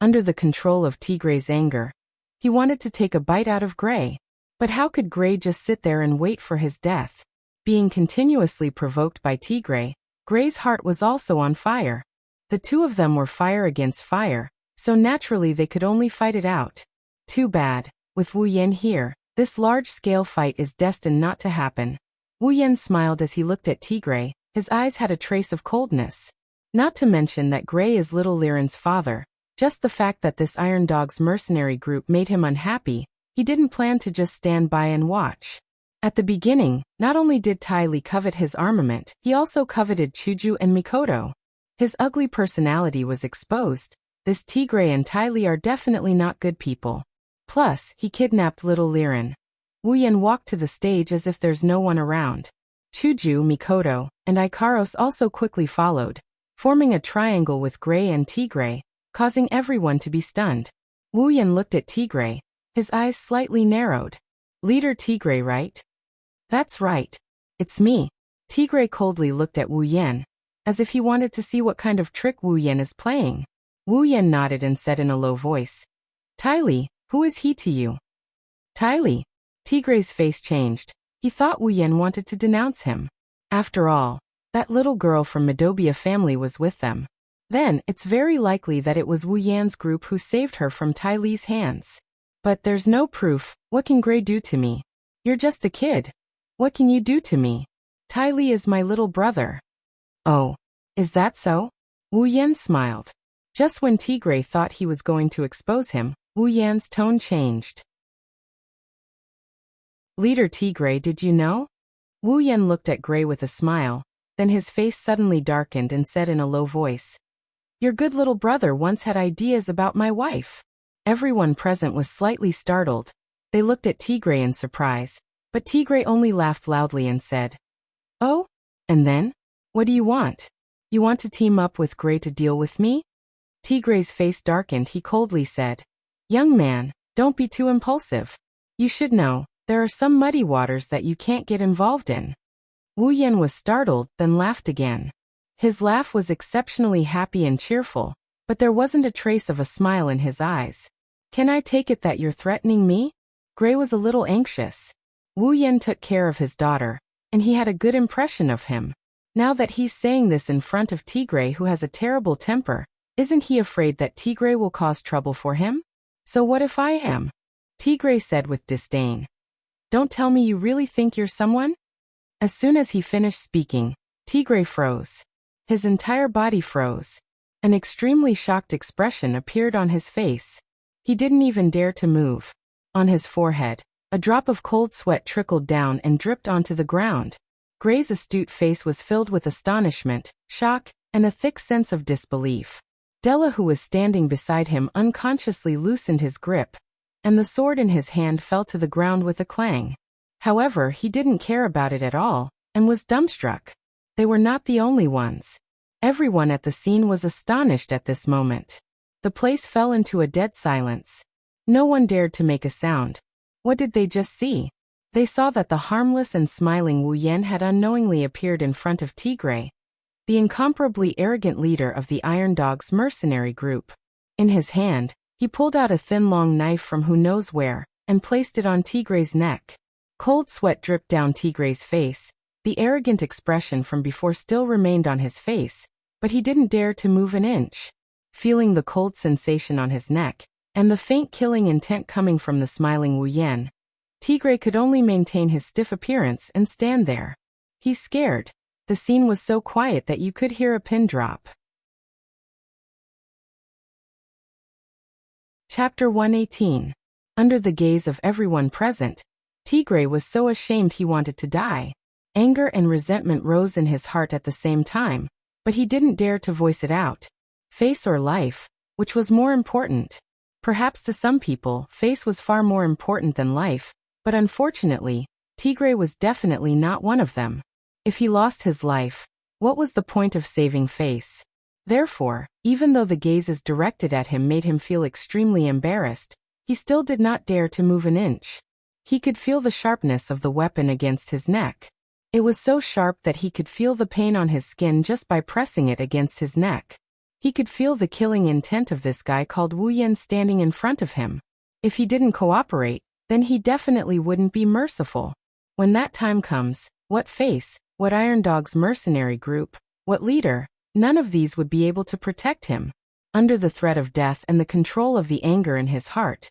Under the control of Tigre's anger, he wanted to take a bite out of Gray. But how could Gray just sit there and wait for his death? Being continuously provoked by Tigre, Gray's heart was also on fire. The two of them were fire against fire, so naturally they could only fight it out. Too bad, with Wu Yan here, this large-scale fight is destined not to happen. Wu Yan smiled as he looked at Tigre, his eyes had a trace of coldness. Not to mention that Gray is little Liren's father, just the fact that this Iron Dog's mercenary group made him unhappy, he didn't plan to just stand by and watch. At the beginning, not only did Tai Li covet his armament, he also coveted Chuju and Mikoto. His ugly personality was exposed. This Tigre and Tai Li are definitely not good people. Plus, he kidnapped little Liren. Wu Yan walked to the stage as if there's no one around. Chuju, Mikoto, and Ikaros also quickly followed, forming a triangle with Gray and Tigre, causing everyone to be stunned. Wu Yan looked at Tigre, his eyes slightly narrowed. "Leader Tigre, right?" "That's right. It's me." Tigre coldly looked at Wu Yan, as if he wanted to see what kind of trick Wu Yan is playing. Wu Yan nodded and said in a low voice, "Tai Li, who is he to you?" "Tai Li." Tigre's face changed. He thought Wu Yan wanted to denounce him. After all, that little girl from Midobia family was with them. Then, it's very likely that it was Wu Yan's group who saved her from Tai Li's hands. But there's no proof. What can Gray do to me? You're just a kid. What can you do to me? Tai Li is my little brother. Oh, is that so? Wu Yan smiled. Just when Tigre thought he was going to expose him, Wu Yan's tone changed. "Leader Tigre, did you know?" Wu Yan looked at Gray with a smile, then his face suddenly darkened and said in a low voice, "Your good little brother once had ideas about my wife." Everyone present was slightly startled. They looked at Tigre in surprise, but Tigre only laughed loudly and said, "Oh? And then? What do you want? You want to team up with Gray to deal with me?" Tigre's face darkened. He coldly said, "Young man, don't be too impulsive. You should know, there are some muddy waters that you can't get involved in." Wu Yan was startled, then laughed again. His laugh was exceptionally happy and cheerful, but there wasn't a trace of a smile in his eyes. "Can I take it that you're threatening me?" Gray was a little anxious. Wu Yan took care of his daughter, and he had a good impression of him. Now that he's saying this in front of Tigre, who has a terrible temper, isn't he afraid that Tigre will cause trouble for him? "So what if I am?" Tigre said with disdain. "Don't tell me you really think you're someone?" As soon as he finished speaking, Tigre froze. His entire body froze. An extremely shocked expression appeared on his face. He didn't even dare to move. On his forehead, a drop of cold sweat trickled down and dripped onto the ground. Gray's astute face was filled with astonishment, shock, and a thick sense of disbelief. Della, who was standing beside him, unconsciously loosened his grip, and the sword in his hand fell to the ground with a clang. However, he didn't care about it at all, and was dumbstruck. They were not the only ones. Everyone at the scene was astonished at this moment. The place fell into a dead silence. No one dared to make a sound. What did they just see? They saw that the harmless and smiling Wu Yan had unknowingly appeared in front of Tigray, the incomparably arrogant leader of the Iron Dog's mercenary group. In his hand, he pulled out a thin long knife from who knows where, and placed it on Tigray's neck. Cold sweat dripped down Tigray's face. The arrogant expression from before still remained on his face, but he didn't dare to move an inch. Feeling the cold sensation on his neck, and the faint killing intent coming from the smiling Wu Yan, Tigray could only maintain his stiff appearance and stand there. He's scared. The scene was so quiet that you could hear a pin drop. Chapter 118. Under the gaze of everyone present, Tigray was so ashamed he wanted to die. Anger and resentment rose in his heart at the same time, but he didn't dare to voice it out. Face or life, which was more important? Perhaps to some people, face was far more important than life, but unfortunately, Tigray was definitely not one of them. If he lost his life, what was the point of saving face? Therefore, even though the gazes directed at him made him feel extremely embarrassed, he still did not dare to move an inch. He could feel the sharpness of the weapon against his neck. It was so sharp that he could feel the pain on his skin just by pressing it against his neck. He could feel the killing intent of this guy called Wu Yan standing in front of him. If he didn't cooperate, then he definitely wouldn't be merciful. When that time comes, what face, what Iron Dog's mercenary group, what leader, none of these would be able to protect him. Under the threat of death and the control of the anger in his heart,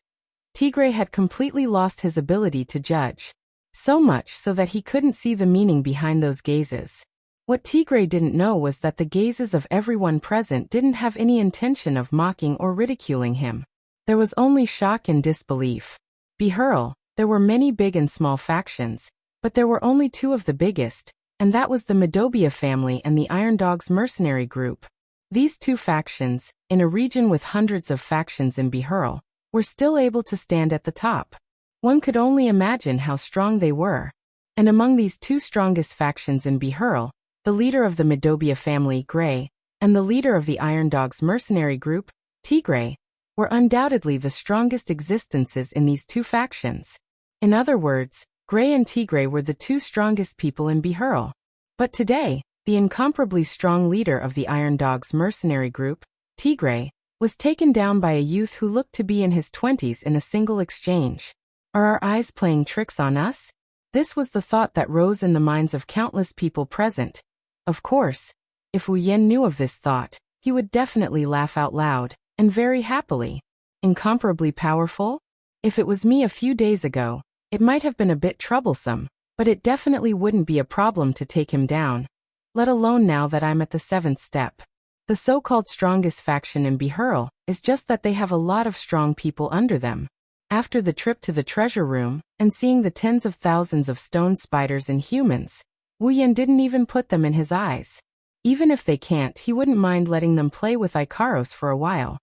Tigray had completely lost his ability to judge. So much so that he couldn't see the meaning behind those gazes. What Tigray didn't know was that the gazes of everyone present didn't have any intention of mocking or ridiculing him. There was only shock and disbelief. Behurl, there were many big and small factions, but there were only two of the biggest, and that was the Medobia family and the Iron Dog's mercenary group. These two factions, in a region with hundreds of factions in Behurl, were still able to stand at the top. One could only imagine how strong they were. And among these two strongest factions in Behurl, the leader of the Medobia family, Gray, and the leader of the Iron Dog's mercenary group, Tigray, were undoubtedly the strongest existences in these two factions. In other words, Gray and Tigray were the two strongest people in Behurl. But today, the incomparably strong leader of the Iron Dog's mercenary group, Tigray, was taken down by a youth who looked to be in his 20s in a single exchange. Are our eyes playing tricks on us? This was the thought that rose in the minds of countless people present. Of course, if Wu Yan knew of this thought, he would definitely laugh out loud, and very happily. Incomparably powerful? If it was me a few days ago, it might have been a bit troublesome, but it definitely wouldn't be a problem to take him down. Let alone now that I'm at the 7th step. The so-called strongest faction in Behurl is just that they have a lot of strong people under them. After the trip to the treasure room, and seeing the tens of thousands of stone spiders and humans, Wu Yan didn't even put them in his eyes. Even if they can't, he wouldn't mind letting them play with Ikaros for a while.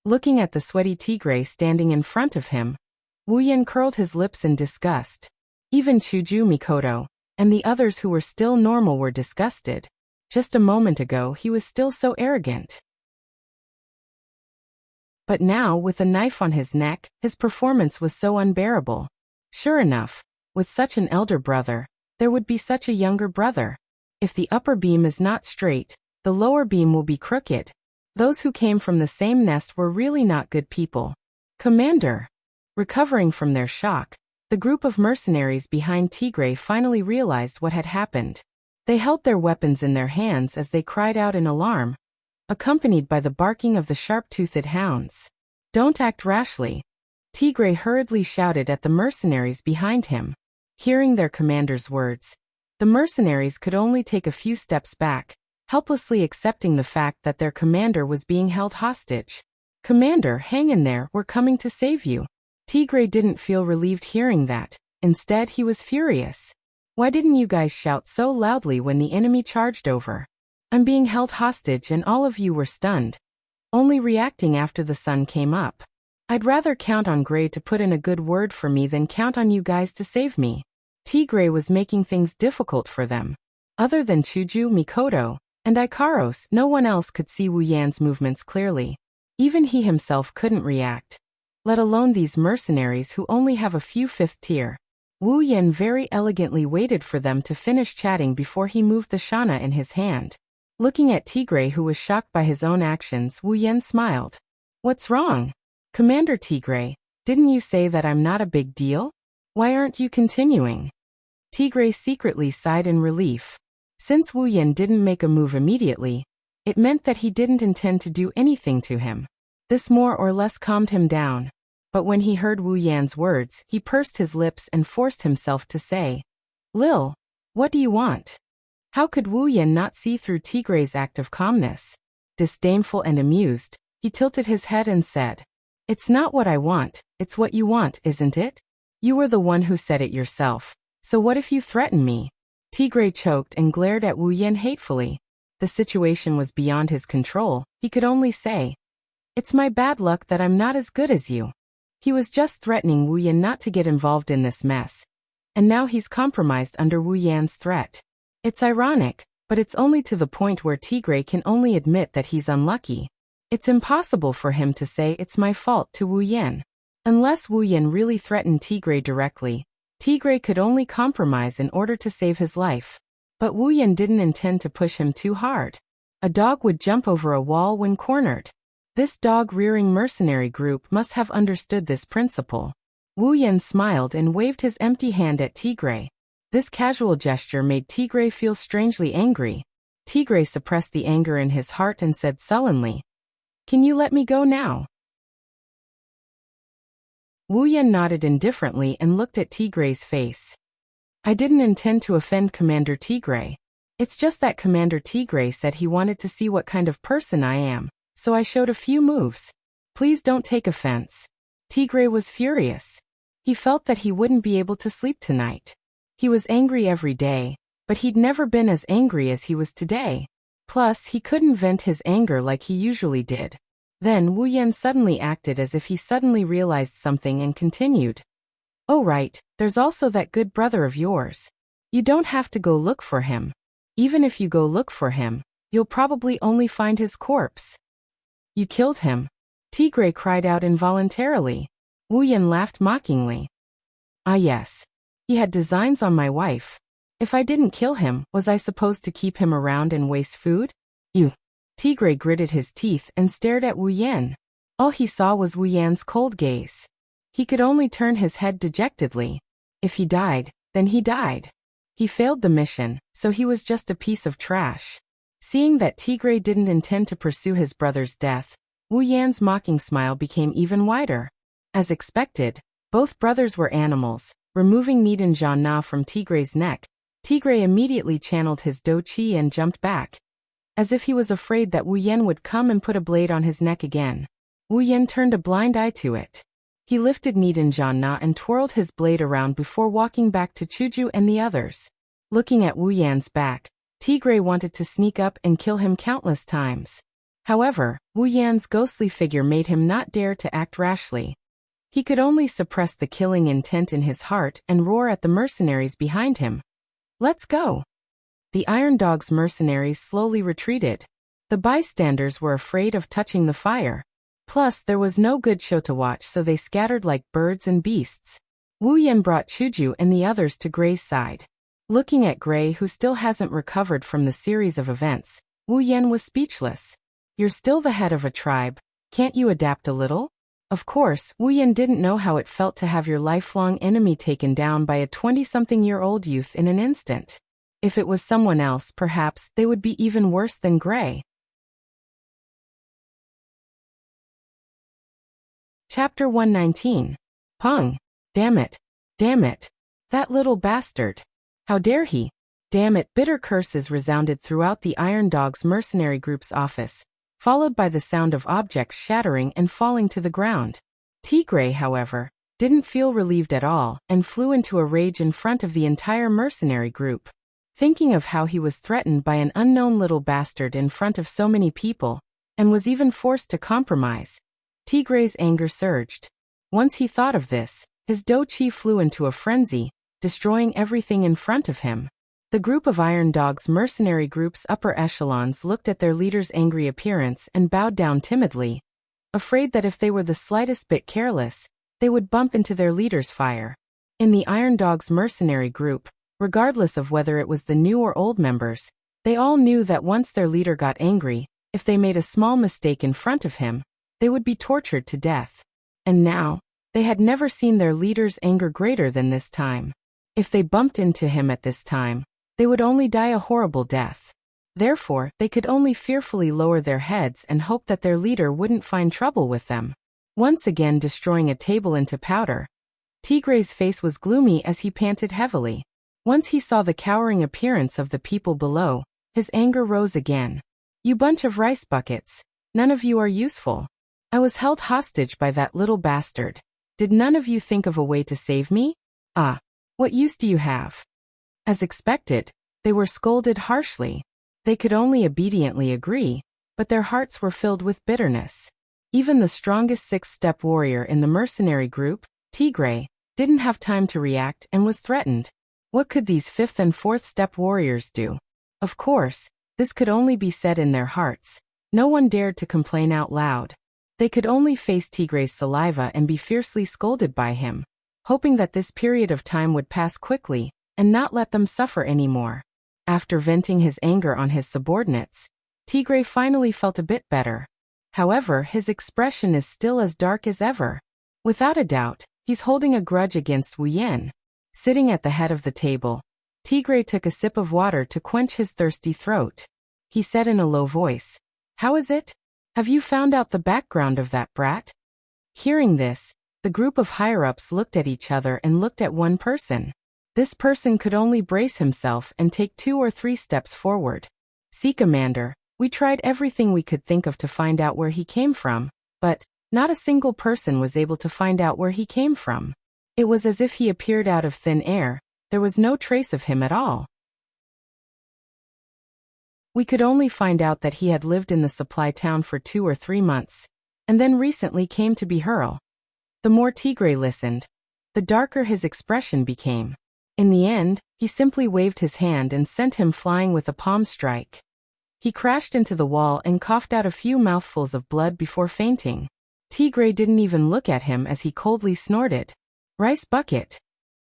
Looking at the sweaty Tigray standing in front of him, Wu Yan curled his lips in disgust. Even Chuju Mikoto, and the others who were still normal were disgusted. Just a moment ago he was still so arrogant. But now, with a knife on his neck, his performance was so unbearable. Sure enough, with such an elder brother, there would be such a younger brother. If the upper beam is not straight, the lower beam will be crooked. Those who came from the same nest were really not good people. Commander! Recovering from their shock, the group of mercenaries behind Tigray finally realized what had happened. They held their weapons in their hands as they cried out in alarm, accompanied by the barking of the sharp-toothed hounds. Don't act rashly. Tigray hurriedly shouted at the mercenaries behind him. Hearing their commander's words, the mercenaries could only take a few steps back, helplessly accepting the fact that their commander was being held hostage. Commander, hang in there, we're coming to save you. Tigray didn't feel relieved hearing that. Instead, he was furious. Why didn't you guys shout so loudly when the enemy charged over? I'm being held hostage and all of you were stunned, only reacting after the sun came up. I'd rather count on Gray to put in a good word for me than count on you guys to save me. Tigray was making things difficult for them. Other than Chuju, Mikoto, and Ikaros, no one else could see Wu Yan's movements clearly. Even he himself couldn't react, let alone these mercenaries who only have a few fifth tier. Wu Yan very elegantly waited for them to finish chatting before he moved the shana in his hand. Looking at Tigray, who was shocked by his own actions, Wu Yan smiled. What's wrong? Commander Tigray, didn't you say that I'm not a big deal? Why aren't you continuing? Tigray secretly sighed in relief. Since Wu Yan didn't make a move immediately, it meant that he didn't intend to do anything to him. This more or less calmed him down. But when he heard Wu Yan's words, he pursed his lips and forced himself to say, Lil, what do you want? How could Wu Yan not see through Tigray's act of calmness? Disdainful and amused, he tilted his head and said, It's not what I want, it's what you want, isn't it? You were the one who said it yourself. So what if you threaten me? Tigray choked and glared at Wu Yan hatefully. The situation was beyond his control. He could only say, It's my bad luck that I'm not as good as you. He was just threatening Wu Yan not to get involved in this mess. And now he's compromised under Wu Yan's threat. It's ironic, but it's only to the point where Tigray can only admit that he's unlucky. It's impossible for him to say it's my fault to Wu Yan. Unless Wu Yan really threatened Tigray directly, Tigray could only compromise in order to save his life. But Wu Yan didn't intend to push him too hard. A dog would jump over a wall when cornered. This dog-rearing mercenary group must have understood this principle. Wu Yan smiled and waved his empty hand at Tigray. This casual gesture made Tigray feel strangely angry. Tigray suppressed the anger in his heart and said sullenly, Can you let me go now? Wu Yan nodded indifferently and looked at Tigray's face. I didn't intend to offend Commander Tigray. It's just that Commander Tigray said he wanted to see what kind of person I am, so I showed a few moves. Please don't take offense. Tigray was furious. He felt that he wouldn't be able to sleep tonight. He was angry every day, but he'd never been as angry as he was today. Plus, he couldn't vent his anger like he usually did. Then Wu Yan suddenly acted as if he suddenly realized something and continued. Oh right, there's also that good brother of yours. You don't have to go look for him. Even if you go look for him, you'll probably only find his corpse. You killed him? Tigray cried out involuntarily. Wu Yan laughed mockingly. Ah yes. He had designs on my wife. If I didn't kill him, was I supposed to keep him around and waste food? You. Tigray gritted his teeth and stared at Wu Yan. All he saw was Wu Yan's cold gaze. He could only turn his head dejectedly. If he died, then he died. He failed the mission, so he was just a piece of trash. Seeing that Tigray didn't intend to pursue his brother's death, Wu Yan's mocking smile became even wider. As expected, both brothers were animals. Removing Nidan Janna from Tigray's neck, Tigray immediately channeled his Do Chi and jumped back, as if he was afraid that Wu Yan would come and put a blade on his neck again. Wu Yan turned a blind eye to it. He lifted Nidan Janna and twirled his blade around before walking back to Chuju and the others. Looking at Wu Yan's back, Tigray wanted to sneak up and kill him countless times. However, Wu Yan's ghostly figure made him not dare to act rashly. He could only suppress the killing intent in his heart and roar at the mercenaries behind him. Let's go! The Iron Dog's mercenaries slowly retreated. The bystanders were afraid of touching the fire. Plus, there was no good show to watch, so they scattered like birds and beasts. Wu Yan brought Chuju and the others to Gray's side. Looking at Gray, who still hasn't recovered from the series of events, Wu Yan was speechless. You're still the head of a tribe. Can't you adapt a little? Of course, Wu Yan didn't know how it felt to have your lifelong enemy taken down by a 20-something-year-old youth in an instant. If it was someone else, perhaps they would be even worse than Gray. Chapter 119. Pung. Damn it. Damn it. That little bastard. How dare he? Damn it. Bitter curses resounded throughout the Iron Dog's mercenary group's office, followed by the sound of objects shattering and falling to the ground. Tigray, however, didn't feel relieved at all and flew into a rage in front of the entire mercenary group. Thinking of how he was threatened by an unknown little bastard in front of so many people, and was even forced to compromise, Tigray's anger surged. Once he thought of this, his Do Chi flew into a frenzy, destroying everything in front of him. The group of Iron Dog's mercenary group's upper echelons looked at their leader's angry appearance and bowed down timidly, afraid that if they were the slightest bit careless, they would bump into their leader's fire. In the Iron Dog's mercenary group, regardless of whether it was the new or old members, they all knew that once their leader got angry, if they made a small mistake in front of him, they would be tortured to death. And now, they had never seen their leader's anger greater than this time. If they bumped into him at this time, they would only die a horrible death. Therefore, they could only fearfully lower their heads and hope that their leader wouldn't find trouble with them. Once again destroying a table into powder, Tigre's face was gloomy as he panted heavily. Once he saw the cowering appearance of the people below, his anger rose again. "You bunch of rice buckets. None of you are useful. I was held hostage by that little bastard. Did none of you think of a way to save me? Ah, what use do you have?" As expected, they were scolded harshly. They could only obediently agree, but their hearts were filled with bitterness. Even the strongest sixth-step warrior in the mercenary group, Tigre, didn't have time to react and was threatened. What could these fifth and fourth-step warriors do? Of course, this could only be said in their hearts. No one dared to complain out loud. They could only face Tigre's saliva and be fiercely scolded by him, hoping that this period of time would pass quickly and not let them suffer anymore. After venting his anger on his subordinates, Tigre finally felt a bit better. However, his expression is still as dark as ever. Without a doubt, he's holding a grudge against Wuxian. Sitting at the head of the table, Tigre took a sip of water to quench his thirsty throat. He said in a low voice, "How is it? Have you found out the background of that brat?" Hearing this, the group of higher-ups looked at each other and looked at one person. This person could only brace himself and take 2 or 3 steps forward. "See, Commander, we tried everything we could think of to find out where he came from, but not a single person was able to find out where he came from. It was as if he appeared out of thin air. There was no trace of him at all. We could only find out that he had lived in the supply town for 2 or 3 months, and then recently came to be Hurl." The more Tigre listened, the darker his expression became. In the end, he simply waved his hand and sent him flying with a palm strike. He crashed into the wall and coughed out a few mouthfuls of blood before fainting. Tigre didn't even look at him as he coldly snorted, "Rice bucket."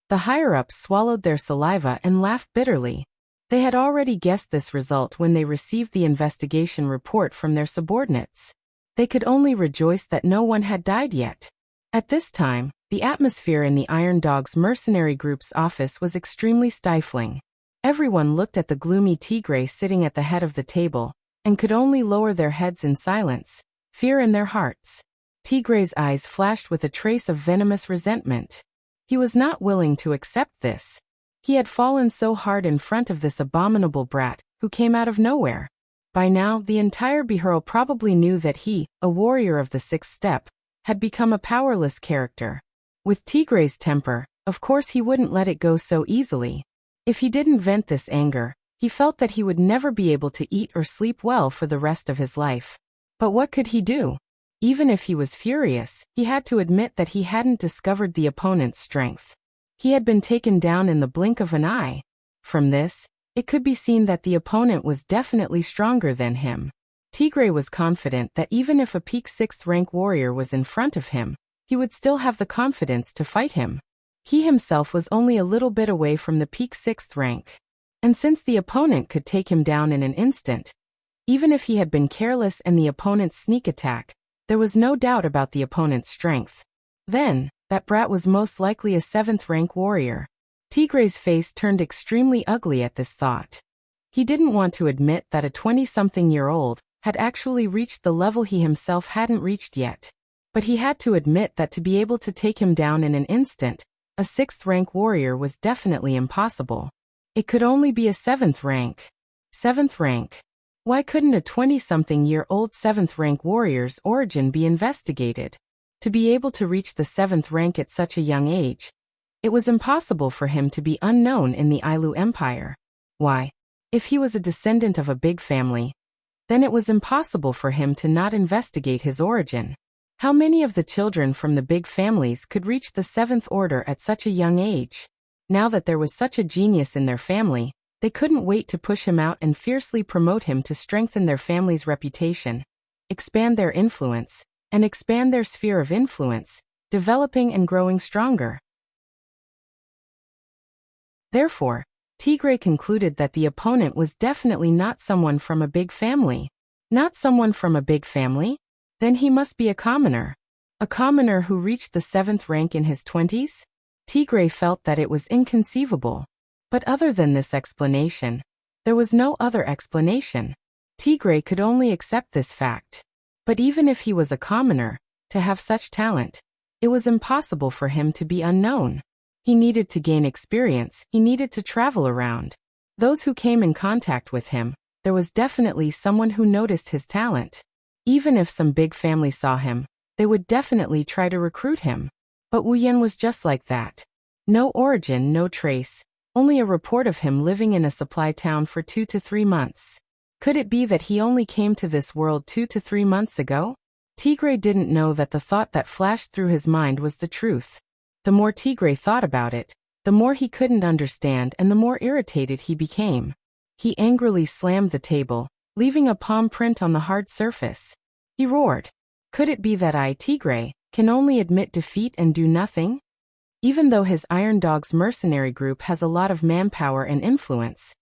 The higher-ups swallowed their saliva and laughed bitterly. They had already guessed this result when they received the investigation report from their subordinates. They could only rejoice that no one had died yet. At this time, the atmosphere in the Iron Dog's mercenary group's office was extremely stifling. Everyone looked at the gloomy Tigre sitting at the head of the table, and could only lower their heads in silence, fear in their hearts. Tigre's eyes flashed with a trace of venomous resentment. He was not willing to accept this. He had fallen so hard in front of this abominable brat, who came out of nowhere. By now, the entire Behurl probably knew that he, a warrior of the 6th step, had become a powerless character. With Tigre's temper, of course he wouldn't let it go so easily. If he didn't vent this anger, he felt that he would never be able to eat or sleep well for the rest of his life. But what could he do? Even if he was furious, he had to admit that he hadn't discovered the opponent's strength. He had been taken down in the blink of an eye. From this, it could be seen that the opponent was definitely stronger than him. Tigre was confident that even if a peak 6th rank warrior was in front of him, he would still have the confidence to fight him. He himself was only a little bit away from the peak 6th rank. And since the opponent could take him down in an instant, even if he had been careless in the opponent's sneak attack, there was no doubt about the opponent's strength. Then, that brat was most likely a 7th rank warrior. Tigre's face turned extremely ugly at this thought. He didn't want to admit that a 20-something-year-old had actually reached the level he himself hadn't reached yet. But he had to admit that to be able to take him down in an instant, a 6th rank warrior was definitely impossible. It could only be a 7th rank. 7th rank. Why couldn't a 20-something-year-old 7th rank warrior's origin be investigated? To be able to reach the 7th rank at such a young age, it was impossible for him to be unknown in the Ailu Empire. Why? If he was a descendant of a big family, then it was impossible for him to not investigate his origin. How many of the children from the big families could reach the 7th order at such a young age? Now that there was such a genius in their family, they couldn't wait to push him out and fiercely promote him to strengthen their family's reputation, expand their influence, and expand their sphere of influence, developing and growing stronger. Therefore, Tigray concluded that the opponent was definitely not someone from a big family. Not someone from a big family? Then he must be a commoner. A commoner who reached the 7th rank in his 20s? Tigray felt that it was inconceivable. But other than this explanation, there was no other explanation. Tigray could only accept this fact. But even if he was a commoner, to have such talent, it was impossible for him to be unknown. He needed to gain experience, he needed to travel around. Those who came in contact with him, there was definitely someone who noticed his talent. Even if some big family saw him, they would definitely try to recruit him. But Wu Yan was just like that. No origin, no trace, only a report of him living in a supply town for 2 to 3 months. Could it be that he only came to this world 2 to 3 months ago? Tigray didn't know that the thought that flashed through his mind was the truth. The more Tigray thought about it, the more he couldn't understand and the more irritated he became. He angrily slammed the table, leaving a palm print on the hard surface. He roared. Could it be that I, Tigray, can only admit defeat and do nothing? Even though his Iron Dog's mercenary group has a lot of manpower and influence,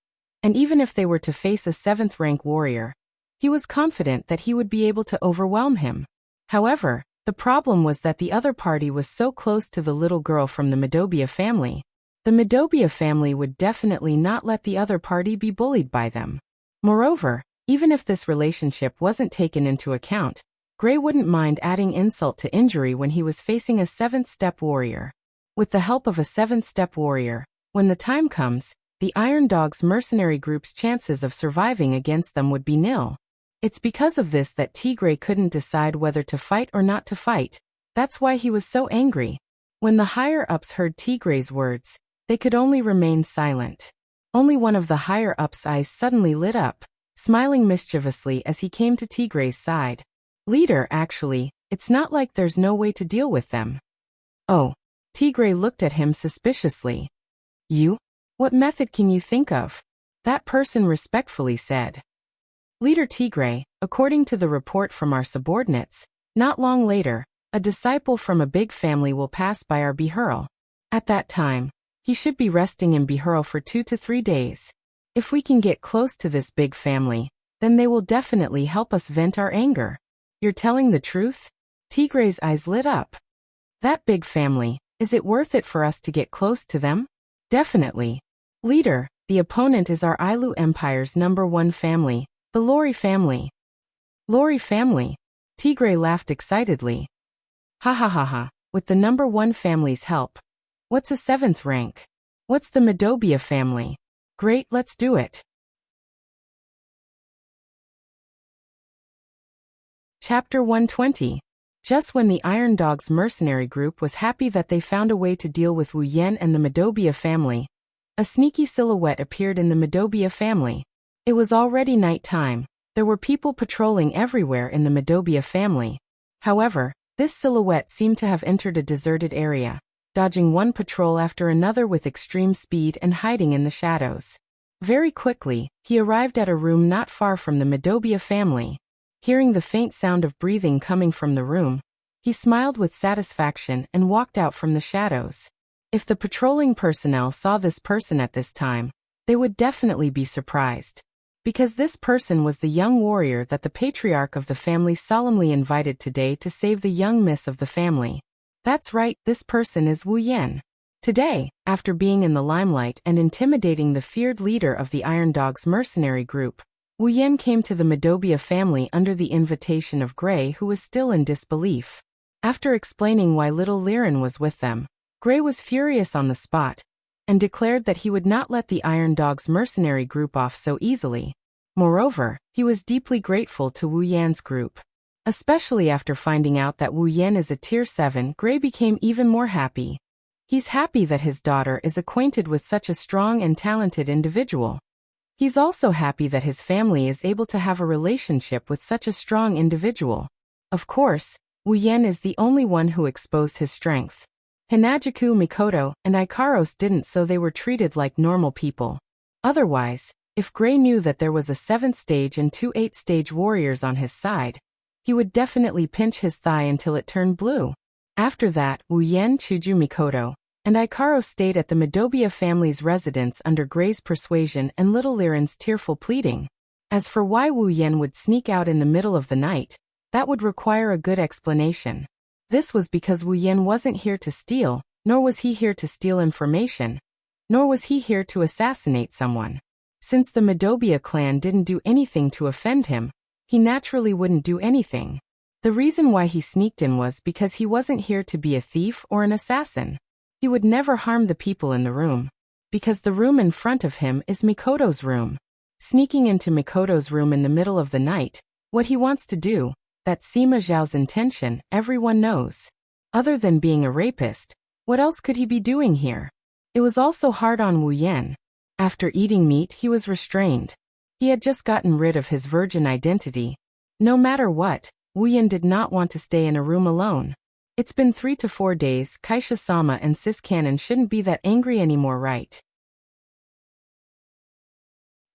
and even if they were to face a 7th rank warrior, he was confident that he would be able to overwhelm him. However, the problem was that the other party was so close to the little girl from the Midobia family. The Midobia family would definitely not let the other party be bullied by them. Moreover, even if this relationship wasn't taken into account, Gray wouldn't mind adding insult to injury when he was facing a 7th step warrior. With the help of a 7th step warrior, when the time comes, the Iron Dog's mercenary group's chances of surviving against them would be nil. It's because of this that Tigray couldn't decide whether to fight or not to fight. That's why he was so angry. When the higher-ups heard Tigray's words, they could only remain silent. Only one of the higher-ups' eyes suddenly lit up, smiling mischievously as he came to Tigray's side. Leader, actually, it's not like there's no way to deal with them. Oh. Tigray looked at him suspiciously. You? What method can you think of? That person respectfully said. Leader Tigray, according to the report from our subordinates, not long later, a disciple from a big family will pass by our Bihurl. At that time, he should be resting in Bihurl for 2 to 3 days. If we can get close to this big family, then they will definitely help us vent our anger. You're telling the truth? Tigray's eyes lit up. That big family, is it worth it for us to get close to them? Definitely. Leader, the opponent is our Ailu Empire's #1 family, the Lori family. Lori family? Tigray laughed excitedly. Ha ha ha ha, with the #1 family's help. What's a 7th rank? What's the Midobia family? Great, let's do it. Chapter 120. Just when the Iron Dog's mercenary group was happy that they found a way to deal with Wu Yan and the Midobia family, a sneaky silhouette appeared in the Midobia family. It was already night time. There were people patrolling everywhere in the Midobia family. However, this silhouette seemed to have entered a deserted area, dodging one patrol after another with extreme speed and hiding in the shadows. Very quickly, he arrived at a room not far from the Midobia family. Hearing the faint sound of breathing coming from the room, he smiled with satisfaction and walked out from the shadows. If the patrolling personnel saw this person at this time, they would definitely be surprised. Because this person was the young warrior that the patriarch of the family solemnly invited today to save the young miss of the family. That's right, this person is Wu Yan. Today, after being in the limelight and intimidating the feared leader of the Iron Dog's mercenary group, Wu Yan came to the Midobia family under the invitation of Gray, who was still in disbelief. After explaining why little Liren was with them, Gray was furious on the spot, and declared that he would not let the Iron Dog's mercenary group off so easily. Moreover, he was deeply grateful to Wu Yan's group. Especially after finding out that Wu Yan is a Tier 7, Gray became even more happy. He's happy that his daughter is acquainted with such a strong and talented individual. He's also happy that his family is able to have a relationship with such a strong individual. Of course, Wu Yan is the only one who exposed his strength. Hinajuku, Mikoto, and Ikaros didn't, so they were treated like normal people. Otherwise, if Gray knew that there was a 7th stage and 2 8th-stage warriors on his side, he would definitely pinch his thigh until it turned blue. After that, Wuyen, Chuju, Mikoto, and Ikaros stayed at the Midobia family's residence under Gray's persuasion and Little Liren's tearful pleading. As for why Wuyen would sneak out in the middle of the night, that would require a good explanation. This was because Wuyen wasn't here to steal, nor was he here to steal information, nor was he here to assassinate someone. Since the Midobia clan didn't do anything to offend him, he naturally wouldn't do anything. The reason why he sneaked in was because he wasn't here to be a thief or an assassin. He would never harm the people in the room, because the room in front of him is Mikoto's room. Sneaking into Mikoto's room in the middle of the night, what he wants to do, that's Sima Zhao's intention, everyone knows. Other than being a rapist, what else could he be doing here? It was also hard on Wuyen. After eating meat, he was restrained. He had just gotten rid of his virgin identity. No matter what, Wuyen did not want to stay in a room alone. It's been 3 to 4 days, Kaisha-sama and Sis Cannon shouldn't be that angry anymore, right?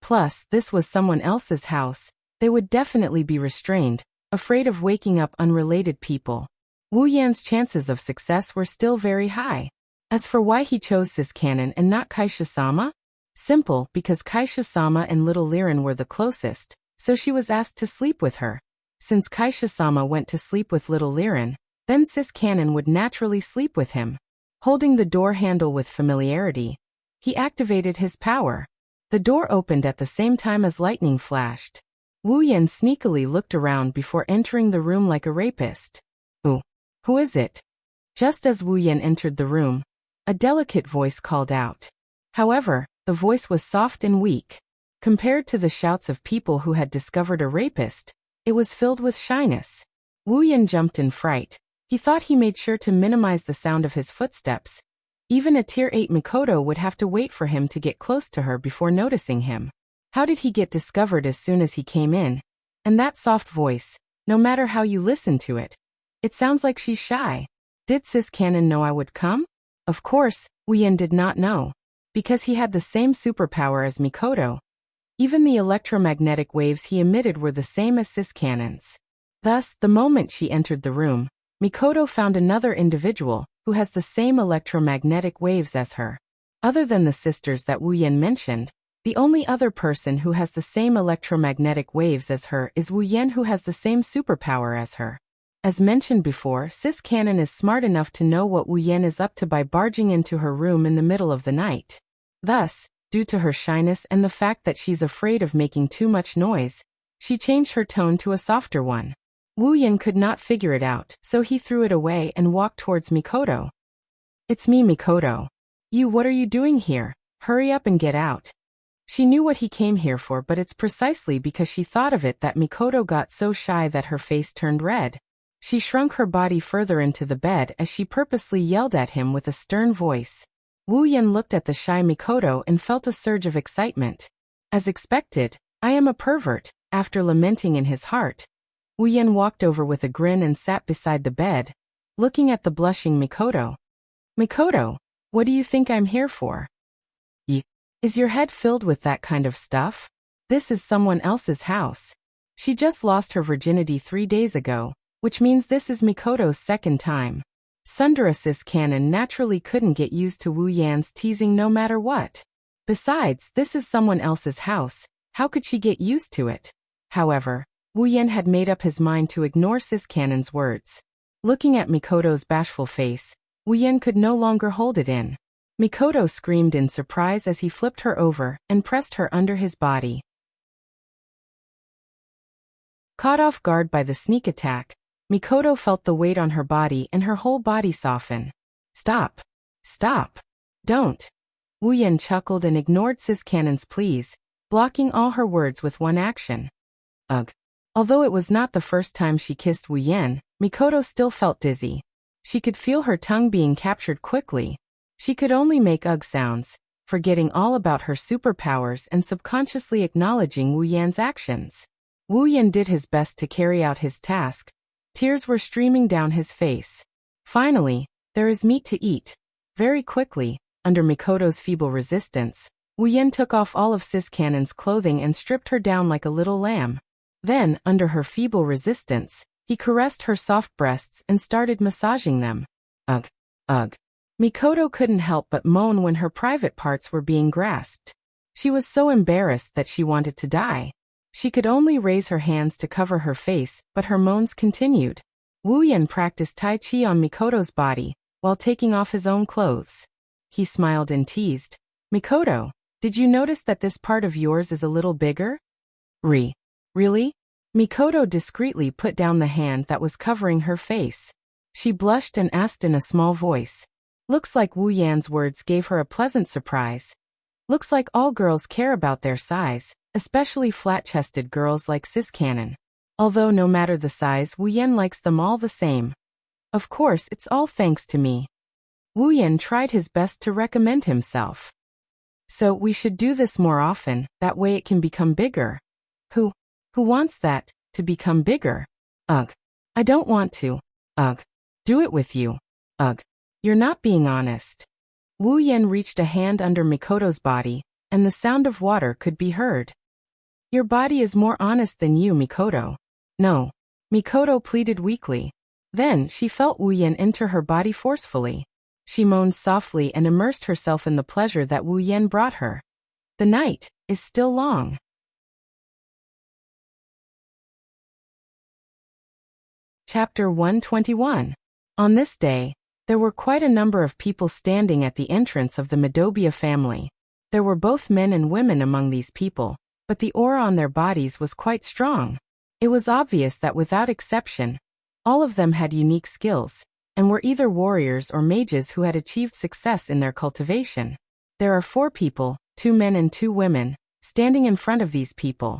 Plus, this was someone else's house. They would definitely be restrained, afraid of waking up unrelated people. Wuyen's chances of success were still very high. As for why he chose Sis Cannon and not Kaisha-sama? Simple, because Kaisha-sama and Little Liren were the closest, so she was asked to sleep with her. Since Kaisha-sama went to sleep with Little Liren, then Sis Cannon would naturally sleep with him. Holding the door handle with familiarity, he activated his power. The door opened at the same time as lightning flashed. Wuyen sneakily looked around before entering the room like a rapist. "Ooh, who is it?" Just as Wuyen entered the room, a delicate voice called out. However, the voice was soft and weak. Compared to the shouts of people who had discovered a rapist, it was filled with shyness. Wuyen jumped in fright. He thought he made sure to minimize the sound of his footsteps. Even a Tier 8 Mikoto would have to wait for him to get close to her before noticing him. How did he get discovered as soon as he came in? And that soft voice, no matter how you listen to it, it sounds like she's shy. Did Sis Cannon know I would come? Of course, Wuyen did not know. Because he had the same superpower as Mikoto. Even the electromagnetic waves he emitted were the same as Sis Cannon's. Thus, the moment she entered the room, Mikoto found another individual who has the same electromagnetic waves as her. Other than the sisters that Wuyen mentioned, the only other person who has the same electromagnetic waves as her is Wuyen, who has the same superpower as her. As mentioned before, Sis Cannon is smart enough to know what Wuyen is up to by barging into her room in the middle of the night. Thus, due to her shyness and the fact that she's afraid of making too much noise, she changed her tone to a softer one. Wuyen could not figure it out, so he threw it away and walked towards Mikoto. "It's me, Mikoto. What are you doing here? Hurry up and get out." She knew what he came here for, but it's precisely because she thought of it that Mikoto got so shy that her face turned red. She shrunk her body further into the bed as she purposely yelled at him with a stern voice. Wuyen looked at the shy Mikoto and felt a surge of excitement. As expected, "I am a pervert," after lamenting in his heart. Wuyen walked over with a grin and sat beside the bed, looking at the blushing Mikoto. "Mikoto, what do you think I'm here for? Is your head filled with that kind of stuff? This is someone else's house. She just lost her virginity 3 days ago, which means this is Mikoto's second time." Sundara Sis Cannon naturally couldn't get used to Wuyen's teasing no matter what. Besides, this is someone else's house. How could she get used to it? However, Wuyen had made up his mind to ignore Sis Cannon's words. Looking at Mikoto's bashful face, Wuyen could no longer hold it in. Mikoto screamed in surprise as he flipped her over and pressed her under his body. Caught off guard by the sneak attack, Mikoto felt the weight on her body and her whole body soften. "Stop! Stop! Don't!" Wuyen chuckled and ignored Sis Cannon's pleas, blocking all her words with one action. Ugh. Although it was not the first time she kissed Wuyen, Mikoto still felt dizzy. She could feel her tongue being captured quickly. She could only make ugh sounds, forgetting all about her superpowers and subconsciously acknowledging Wuyen's actions. Wuyen did his best to carry out his task. Tears were streaming down his face. Finally, There is meat to eat. Very quickly, under Mikoto's feeble resistance, Wuyan took off all of Sis Cannon's clothing and stripped her down like a little lamb. Then, under her feeble resistance, he caressed her soft breasts and started massaging them. Ugh, ugh. Mikoto couldn't help but moan when her private parts were being grasped. She was so embarrassed that she wanted to die. She could only raise her hands to cover her face, but her moans continued. Wuyan practiced Tai Chi on Mikoto's body, while taking off his own clothes. He smiled and teased. Mikoto, did you notice that this part of yours is a little bigger? Really? Mikoto discreetly put down the hand that was covering her face. She blushed and asked in a small voice. Looks like Wu Yan's words gave her a pleasant surprise. Looks like all girls care about their size, especially flat-chested girls like Sis Cannon. Although no matter the size, Wu Yan likes them all the same. Of course, it's all thanks to me. Wu Yan tried his best to recommend himself. So we should do this more often, that way it can become bigger. Who wants that, to become bigger? Ugh. I don't want to. Ugh. Do it with you. Ugh. You're not being honest. Wu Yan reached a hand under Mikoto's body, and the sound of water could be heard. Your body is more honest than you, Mikoto. No. Mikoto pleaded weakly. Then she felt Wu Yan enter her body forcefully. She moaned softly and immersed herself in the pleasure that Wu Yan brought her. The night is still long. Chapter 121. On this day, there were quite a number of people standing at the entrance of the Midobia family. There were both men and women among these people, but the aura on their bodies was quite strong. It was obvious that without exception, all of them had unique skills, and were either warriors or mages who had achieved success in their cultivation. There are 4 people, 2 men and 2 women, standing in front of these people.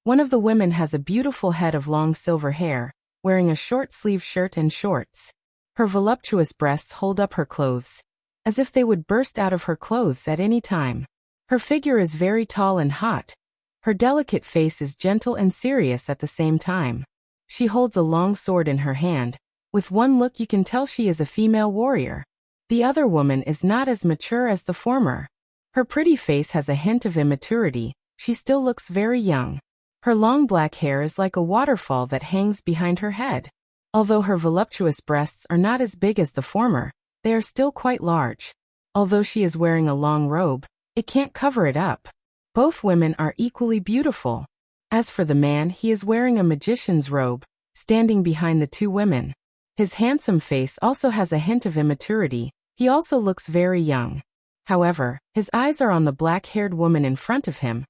One of the women has a beautiful head of long silver hair, wearing a short-sleeved shirt and shorts. Her voluptuous breasts hold up her clothes, as if they would burst out of her clothes at any time. Her figure is very tall and hot. Her delicate face is gentle and serious at the same time. She holds a long sword in her hand. With one look you can tell she is a female warrior. The other woman is not as mature as the former. Her pretty face has a hint of immaturity. She still looks very young. Her long black hair is like a waterfall that hangs behind her head. Although her voluptuous breasts are not as big as the former, they are still quite large. Although she is wearing a long robe, it can't cover it up. Both women are equally beautiful. As for the man, he is wearing a magician's robe, standing behind the 2 women. His handsome face also has a hint of immaturity. He also looks very young. However, his eyes are on the black-haired woman in front of him.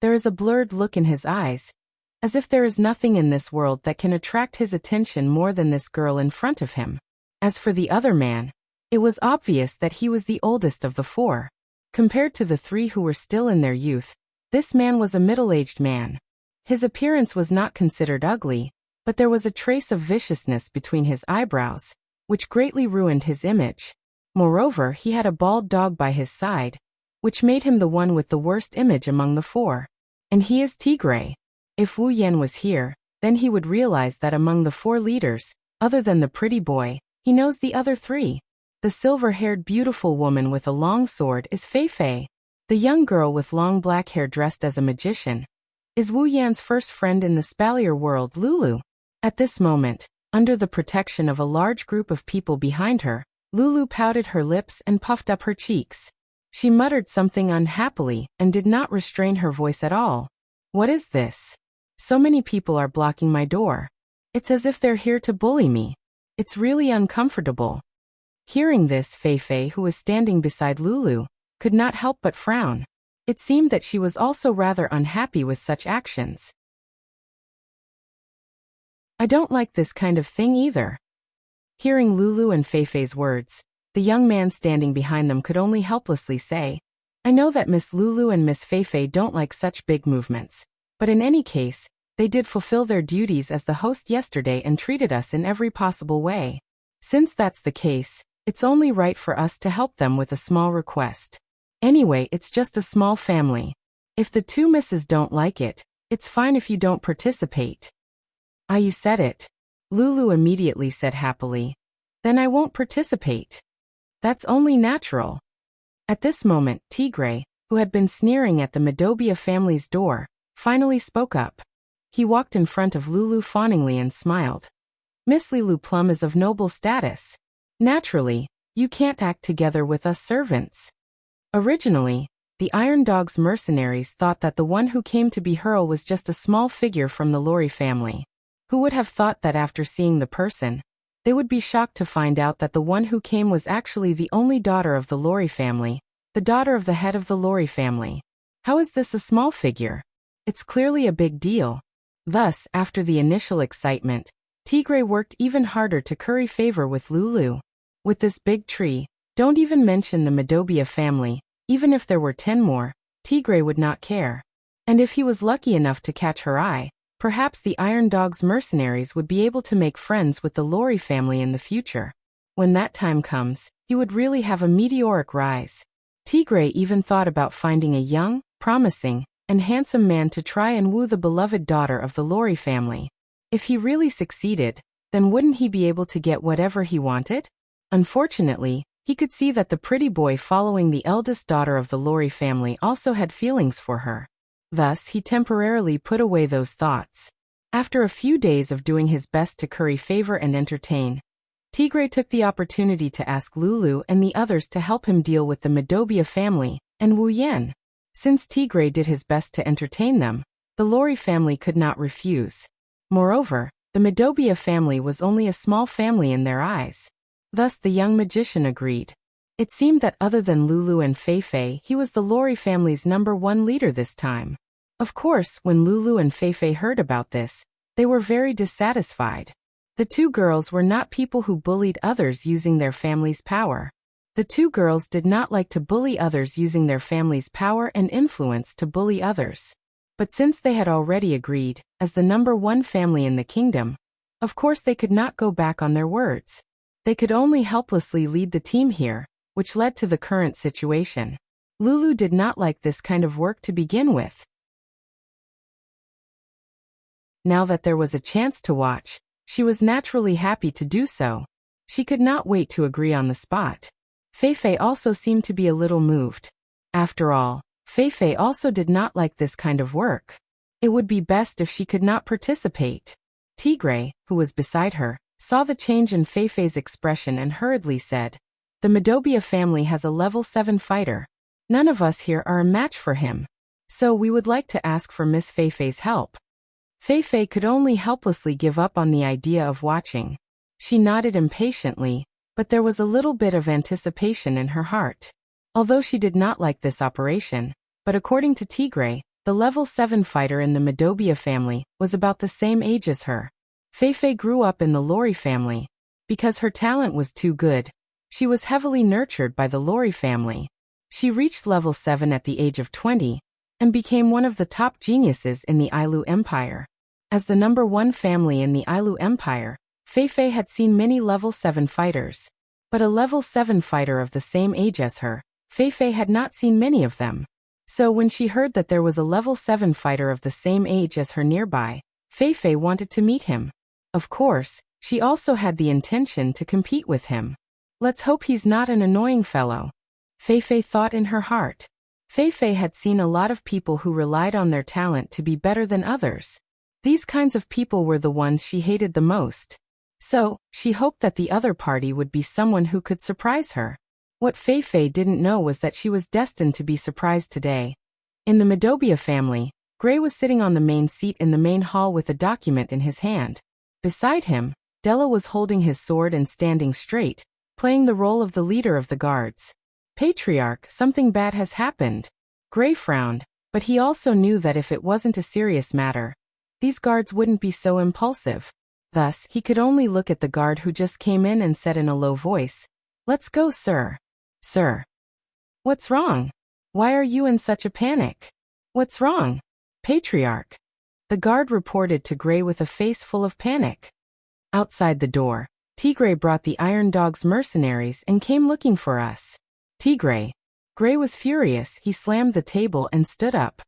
There is a blurred look in his eyes, as if there is nothing in this world that can attract his attention more than this girl in front of him. As for the other man, it was obvious that he was the oldest of the 4. Compared to the 3 who were still in their youth, this man was a middle-aged man. His appearance was not considered ugly, but there was a trace of viciousness between his eyebrows, which greatly ruined his image. Moreover, he had a bald dog by his side, which made him the one with the worst image among the 4. And he is Tigray. If Wu Yan was here, then he would realize that among the 4 leaders, other than the pretty boy, he knows the other 3. The silver-haired beautiful woman with a long sword is Fei Fei. The young girl with long black hair dressed as a magician is Wu Yan's first friend in the Spalier world, Lulu. At this moment, under the protection of a large group of people behind her, Lulu pouted her lips and puffed up her cheeks. She muttered something unhappily and did not restrain her voice at all. What is this? So many people are blocking my door. It's as if they're here to bully me. It's really uncomfortable. Hearing this, Fei Fei, who was standing beside Lulu, could not help but frown. It seemed that she was also rather unhappy with such actions. I don't like this kind of thing either. Hearing Lulu and Fei Fei's words, the young man standing behind them could only helplessly say, I know that Miss Lulu and Miss Fei Fei don't like such big movements, but in any case, they did fulfill their duties as the host yesterday and treated us in every possible way. Since that's the case, it's only right for us to help them with a small request. Anyway, it's just a small family. If the 2 misses don't like it, it's fine if you don't participate. Ah, you said it. Lulu immediately said happily. Then I won't participate. That's only natural. At this moment, Tigray, who had been sneering at the Madobia family's door, finally spoke up. He walked in front of Lulu fawningly and smiled. Miss Lulu Plum is of noble status. Naturally, you can't act together with us servants. Originally, the Iron Dog's mercenaries thought that the one who came to be Hurl was just a small figure from the Lori family. Who would have thought that after seeing the person, they would be shocked to find out that the one who came was actually the only daughter of the Lori family, the daughter of the head of the Lori family. How is this a small figure? It's clearly a big deal. Thus, after the initial excitement, Tigray worked even harder to curry favor with Lulu. With this big tree, don't even mention the Madobia family, even if there were 10 more, Tigray would not care. And if he was lucky enough to catch her eye, perhaps the Iron Dog's mercenaries would be able to make friends with the Lori family in the future. When that time comes, he would really have a meteoric rise. Tigray even thought about finding a young, promising, and handsome man to try and woo the beloved daughter of the Lori family. If he really succeeded, then wouldn't he be able to get whatever he wanted? Unfortunately, he could see that the pretty boy following the eldest daughter of the Lori family also had feelings for her. Thus, he temporarily put away those thoughts. After a few days of doing his best to curry favor and entertain, Tigray took the opportunity to ask Lulu and the others to help him deal with the Madobia family and Wu Yan. Since Tigray did his best to entertain them, the Lori family could not refuse. Moreover, the Madobia family was only a small family in their eyes. Thus the young magician agreed. It seemed that other than Lulu and Feifei, he was the Lori family's #1 leader this time. Of course, when Lulu and Feifei heard about this, they were very dissatisfied. The two girls were not people who bullied others using their family's power. The two girls did not like to bully others using their family's power and influence to bully others. But since they had already agreed, as the #1 family in the kingdom, of course they could not go back on their words. They could only helplessly lead the team here, which led to the current situation. Lulu did not like this kind of work to begin with. Now that there was a chance to watch, she was naturally happy to do so. She could not wait to agree on the spot. Feifei also seemed to be a little moved. After all, Feifei also did not like this kind of work. It would be best if she could not participate. Tigray, who was beside her, saw the change in Feifei's expression and hurriedly said, "The Madobia family has a level 7 fighter. None of us here are a match for him. So we would like to ask for Miss Feifei's help." Feifei could only helplessly give up on the idea of watching. She nodded impatiently, but there was a little bit of anticipation in her heart. Although she did not like this operation, but according to Tigray, the level 7 fighter in the Madobia family was about the same age as her. Feifei grew up in the Lori family. Because her talent was too good, she was heavily nurtured by the Lori family. She reached level 7 at the age of 20, and became one of the top geniuses in the Ailu Empire. As the #1 family in the Ailu Empire, Feifei had seen many level 7 fighters. But a level 7 fighter of the same age as her, Feifei had not seen many of them. So when she heard that there was a level 7 fighter of the same age as her nearby, Feifei wanted to meet him. Of course, she also had the intention to compete with him. Let's hope he's not an annoying fellow, Feifei thought in her heart. Feifei had seen a lot of people who relied on their talent to be better than others. These kinds of people were the ones she hated the most. So, she hoped that the other party would be someone who could surprise her. What Feifei didn't know was that she was destined to be surprised today. In the Madobia family, Gray was sitting on the main seat in the main hall with a document in his hand. Beside him, Della was holding his sword and standing straight, playing the role of the leader of the guards. "Patriarch, something bad has happened." Gray frowned, but he also knew that if it wasn't a serious matter, these guards wouldn't be so impulsive. Thus, he could only look at the guard who just came in and said in a low voice, "Let's go, sir." "Sir. What's wrong? Why are you in such a panic?" "What's wrong, Patriarch?" the guard reported to Gray with a face full of panic. Outside the door, Tigray brought the Iron Dog's mercenaries and came looking for us. Tigray. Gray was furious. He slammed the table and stood up.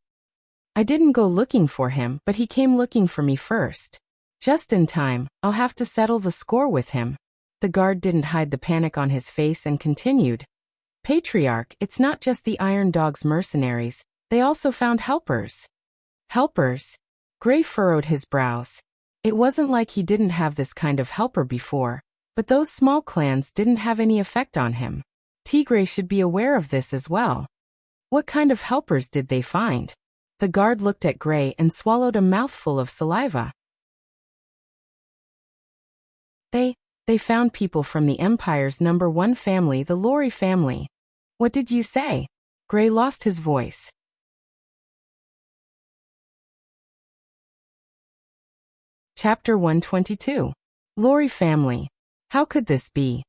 "I didn't go looking for him, but he came looking for me first. Just in time, I'll have to settle the score with him." The guard didn't hide the panic on his face and continued. Patriarch, it's not just the Iron Dog's mercenaries, they also found helpers. Helpers? Gray furrowed his brows. It wasn't like he didn't have this kind of helper before, but those small clans didn't have any effect on him. Tigray should be aware of this as well. What kind of helpers did they find? The guard looked at Gray and swallowed a mouthful of saliva. They found people from the Empire's #1 family, the Lori family. What did you say? Gray lost his voice. Chapter 122. Lori family. How could this be?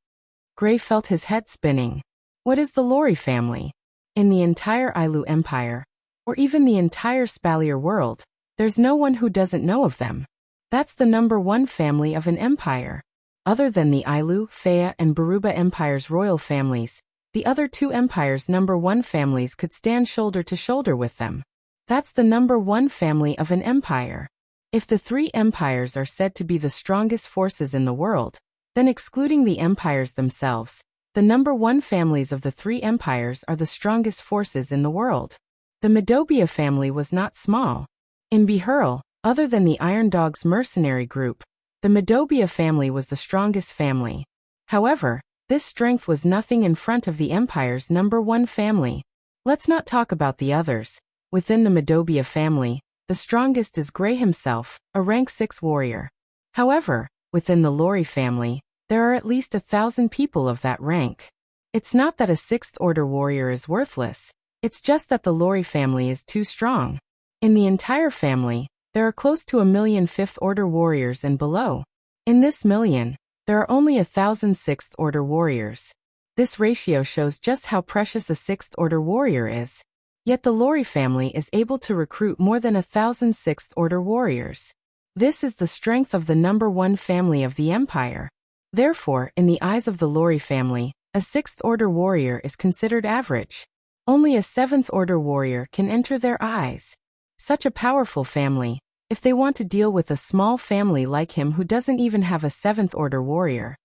Gray felt his head spinning. What is the Lori family? In the entire Ailu Empire, or even the entire Spalier world, there's no one who doesn't know of them. That's the #1 family of an empire. Other than the Ailu, Fea, and Baruba Empire's royal families, the other two empires' #1 families could stand shoulder to shoulder with them. That's the #1 family of an empire. If the three empires are said to be the strongest forces in the world, then excluding the empires themselves, the #1 families of the three empires are the strongest forces in the world. The Medobia family was not small. In Bihurl, other than the Iron Dog's mercenary group, the Medobia family was the strongest family. However, this strength was nothing in front of the Empire's #1 family. Let's not talk about the others. Within the Medobia family, the strongest is Gray himself, a rank 6 warrior. However, within the Lori family, there are at least 1,000 people of that rank. It's not that a 6th order warrior is worthless, it's just that the Lori family is too strong. In the entire family, there are close to 1,000,000 5th order warriors and below. In this million, there are only 1,000 6th order warriors. This ratio shows just how precious a 6th order warrior is. Yet the Lori family is able to recruit more than 1,000 6th order warriors. This is the strength of the #1 family of the empire. Therefore, in the eyes of the Lori family, a 6th order warrior is considered average. Only a 7th order warrior can enter their eyes. Such a powerful family, if they want to deal with a small family like him who doesn't even have a 7th order warrior,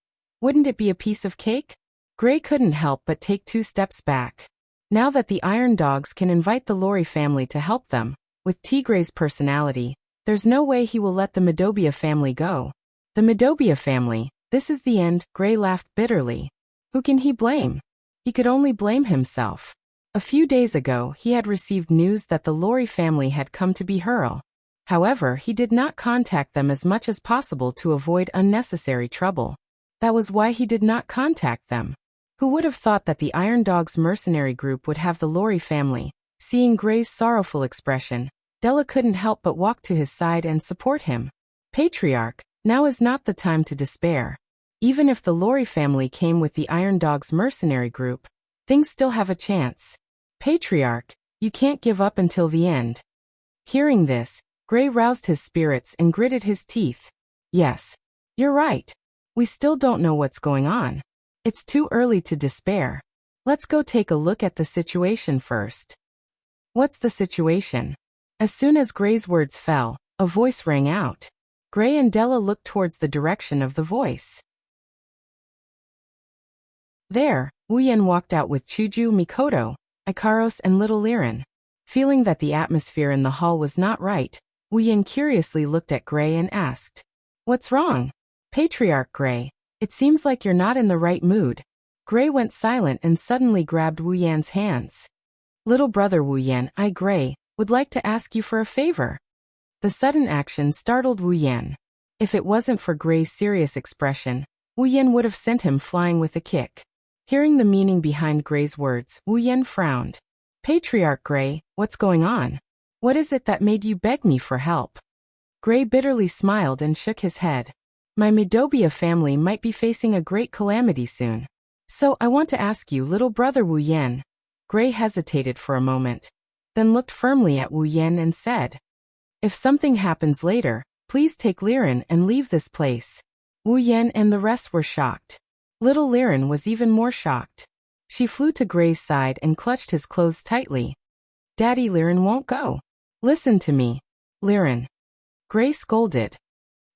wouldn't it be a piece of cake? Gray couldn't help but take 2 steps back. Now that the Iron Dogs can invite the Lori family to help them, with Tigray's personality, there's no way he will let the Medobia family go. The Medobia family, this is the end, Gray laughed bitterly. Who can he blame? He could only blame himself. A few days ago, he had received news that the Lori family had come to Bihurl. However, he did not contact them as much as possible to avoid unnecessary trouble. That was why he did not contact them. Who would have thought that the Iron Dog's mercenary group would have the Lori family? Seeing Gray's sorrowful expression, Della couldn't help but walk to his side and support him. Patriarch, now is not the time to despair. Even if the Lori family came with the Iron Dog's mercenary group, things still have a chance. Patriarch, you can't give up until the end. Hearing this, Gray roused his spirits and gritted his teeth. Yes, you're right. We still don't know what's going on. It's too early to despair. Let's go take a look at the situation first. What's the situation? As soon as Gray's words fell, a voice rang out. Gray and Della looked towards the direction of the voice. There, Wuyan walked out with Chuju, Mikoto, Ikaros, and little Liren. Feeling that the atmosphere in the hall was not right, Wuyan curiously looked at Gray and asked, "What's wrong? Patriarch Gray, it seems like you're not in the right mood." Gray went silent and suddenly grabbed Wuyan's hands. "Little brother Wuyan, I, Gray, would like to ask you for a favor." The sudden action startled Wuyan. If it wasn't for Gray's serious expression, Wuyan would have sent him flying with a kick. Hearing the meaning behind Gray's words, Wuyan frowned. "Patriarch Gray, what's going on? What is it that made you beg me for help?" Gray bitterly smiled and shook his head. "My Medobia family might be facing a great calamity soon. So I want to ask you, little brother Wuyan." Gray hesitated for a moment, then looked firmly at Wuyan and said, "If something happens later, please take Liren and leave this place." Wuyan and the rest were shocked. Little Liren was even more shocked. She flew to Gray's side and clutched his clothes tightly. "Daddy, Liren won't go. Listen to me. Liren." Gray scolded.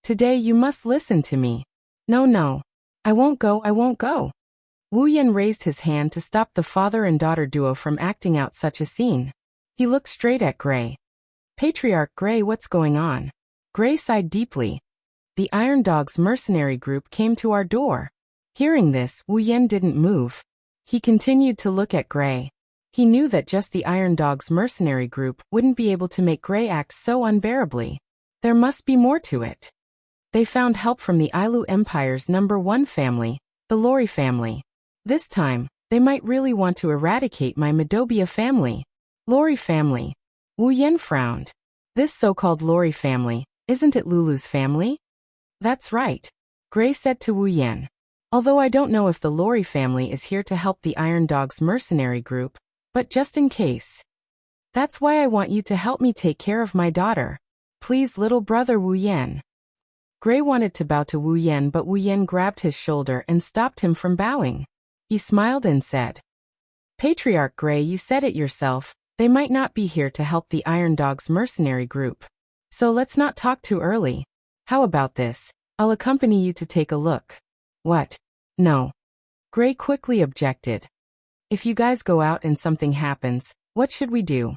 "Today you must listen to me." No, I won't go, I won't go. Wu Yan raised his hand to stop the father and daughter duo from acting out such a scene. He looked straight at Gray. Patriarch Gray, what's going on? Gray sighed deeply. The Iron Dog's mercenary group came to our door. Hearing this, Wu Yan didn't move. He continued to look at Gray. He knew that just the Iron Dog's mercenary group wouldn't be able to make Gray act so unbearably. There must be more to it. They found help from the Ailu Empire's #1 family, the Lori family. This time, they might really want to eradicate my Medobia family. Lori family. Wu Yan frowned. This so-called Lori family, isn't it Lulu's family? That's right. Gray said to Wu Yan. Although I don't know if the Lori family is here to help the Iron Dog's mercenary group, but just in case. That's why I want you to help me take care of my daughter. Please, little brother Wu Yan. Gray wanted to bow to Wu Yan, but Wu Yan grabbed his shoulder and stopped him from bowing. He smiled and said, Patriarch Gray, you said it yourself, they might not be here to help the Iron Dog's mercenary group. So let's not talk too early. How about this? I'll accompany you to take a look. What? No. Gray quickly objected. If you guys go out and something happens, what should we do?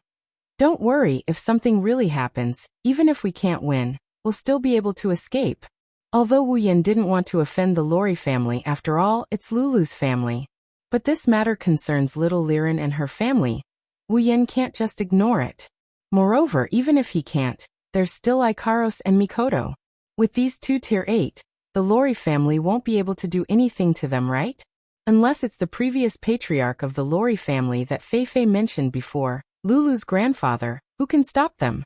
Don't worry, if something really happens, even if we can't win, we'll still be able to escape. Although Wu Yan didn't want to offend the Lori family, after all, it's Lulu's family. But this matter concerns little Liren and her family. Wu Yan can't just ignore it. Moreover, even if he can't, there's still Ikaros and Mikoto. With these two tier 8, the Lori family won't be able to do anything to them, right? Unless it's the previous patriarch of the Lori family that Fei mentioned before, Lulu's grandfather, who can stop them.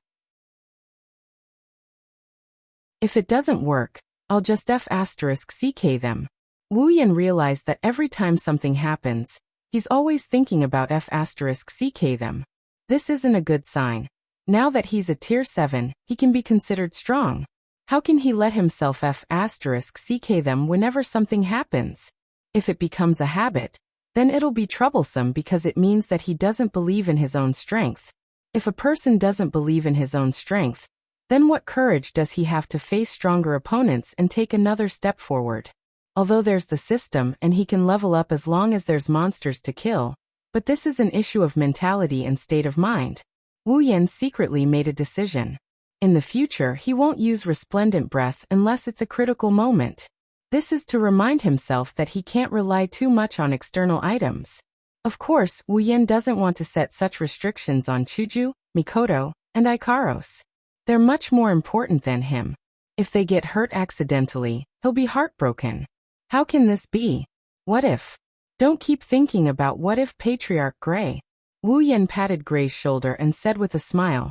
If it doesn't work, I'll just F***CK them. Wu Yan realized that every time something happens, he's always thinking about F***CK them. This isn't a good sign. Now that he's a tier 7, he can be considered strong. How can he let himself F***CK them whenever something happens? If it becomes a habit, then it'll be troublesome because it means that he doesn't believe in his own strength. If a person doesn't believe in his own strength, then what courage does he have to face stronger opponents and take another step forward? Although there's the system and he can level up as long as there's monsters to kill, but this is an issue of mentality and state of mind. Wu Yan secretly made a decision. In the future, he won't use Resplendent Breath unless it's a critical moment. This is to remind himself that he can't rely too much on external items. Of course, Wu Yan doesn't want to set such restrictions on Chuju, Mikoto, and Ikaros. They're much more important than him. If they get hurt accidentally, he'll be heartbroken. How can this be? What if? Don't keep thinking about what if, Patriarch Gray. Wu Yan patted Gray's shoulder and said with a smile.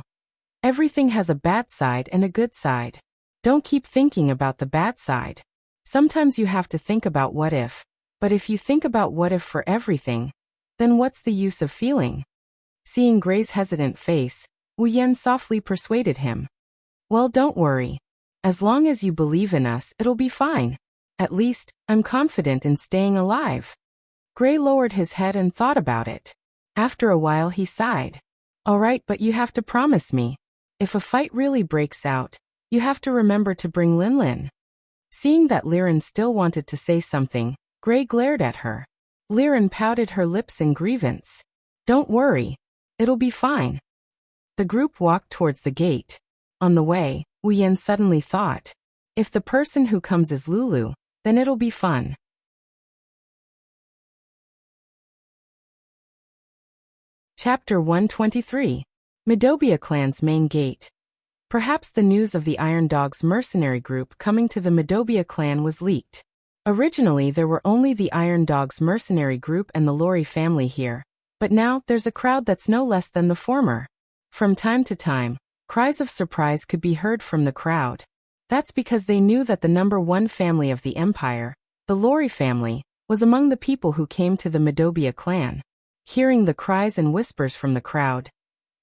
Everything has a bad side and a good side. Don't keep thinking about the bad side. Sometimes you have to think about what if, but if you think about what if for everything, then what's the use of feeling? Seeing Gray's hesitant face, Wu Yan softly persuaded him. Well, don't worry. As long as you believe in us, it'll be fine. At least, I'm confident in staying alive. Gray lowered his head and thought about it. After a while he sighed. All right, but you have to promise me. If a fight really breaks out, you have to remember to bring Lin. Seeing that Liren still wanted to say something, Gray glared at her. Liren pouted her lips in grievance. Don't worry. It'll be fine. The group walked towards the gate. On the way, Wu Yan suddenly thought, if the person who comes is Lulu, then it'll be fun. Chapter 123. Medobia Clan's Main Gate. Perhaps the news of the Iron Dog's mercenary group coming to the Medobia clan was leaked. Originally there were only the Iron Dog's mercenary group and the Lori family here, but now there's a crowd that's no less than the former. From time to time, cries of surprise could be heard from the crowd. That's because they knew that the #1 family of the empire, the Lori family, was among the people who came to the Medobia clan. Hearing the cries and whispers from the crowd,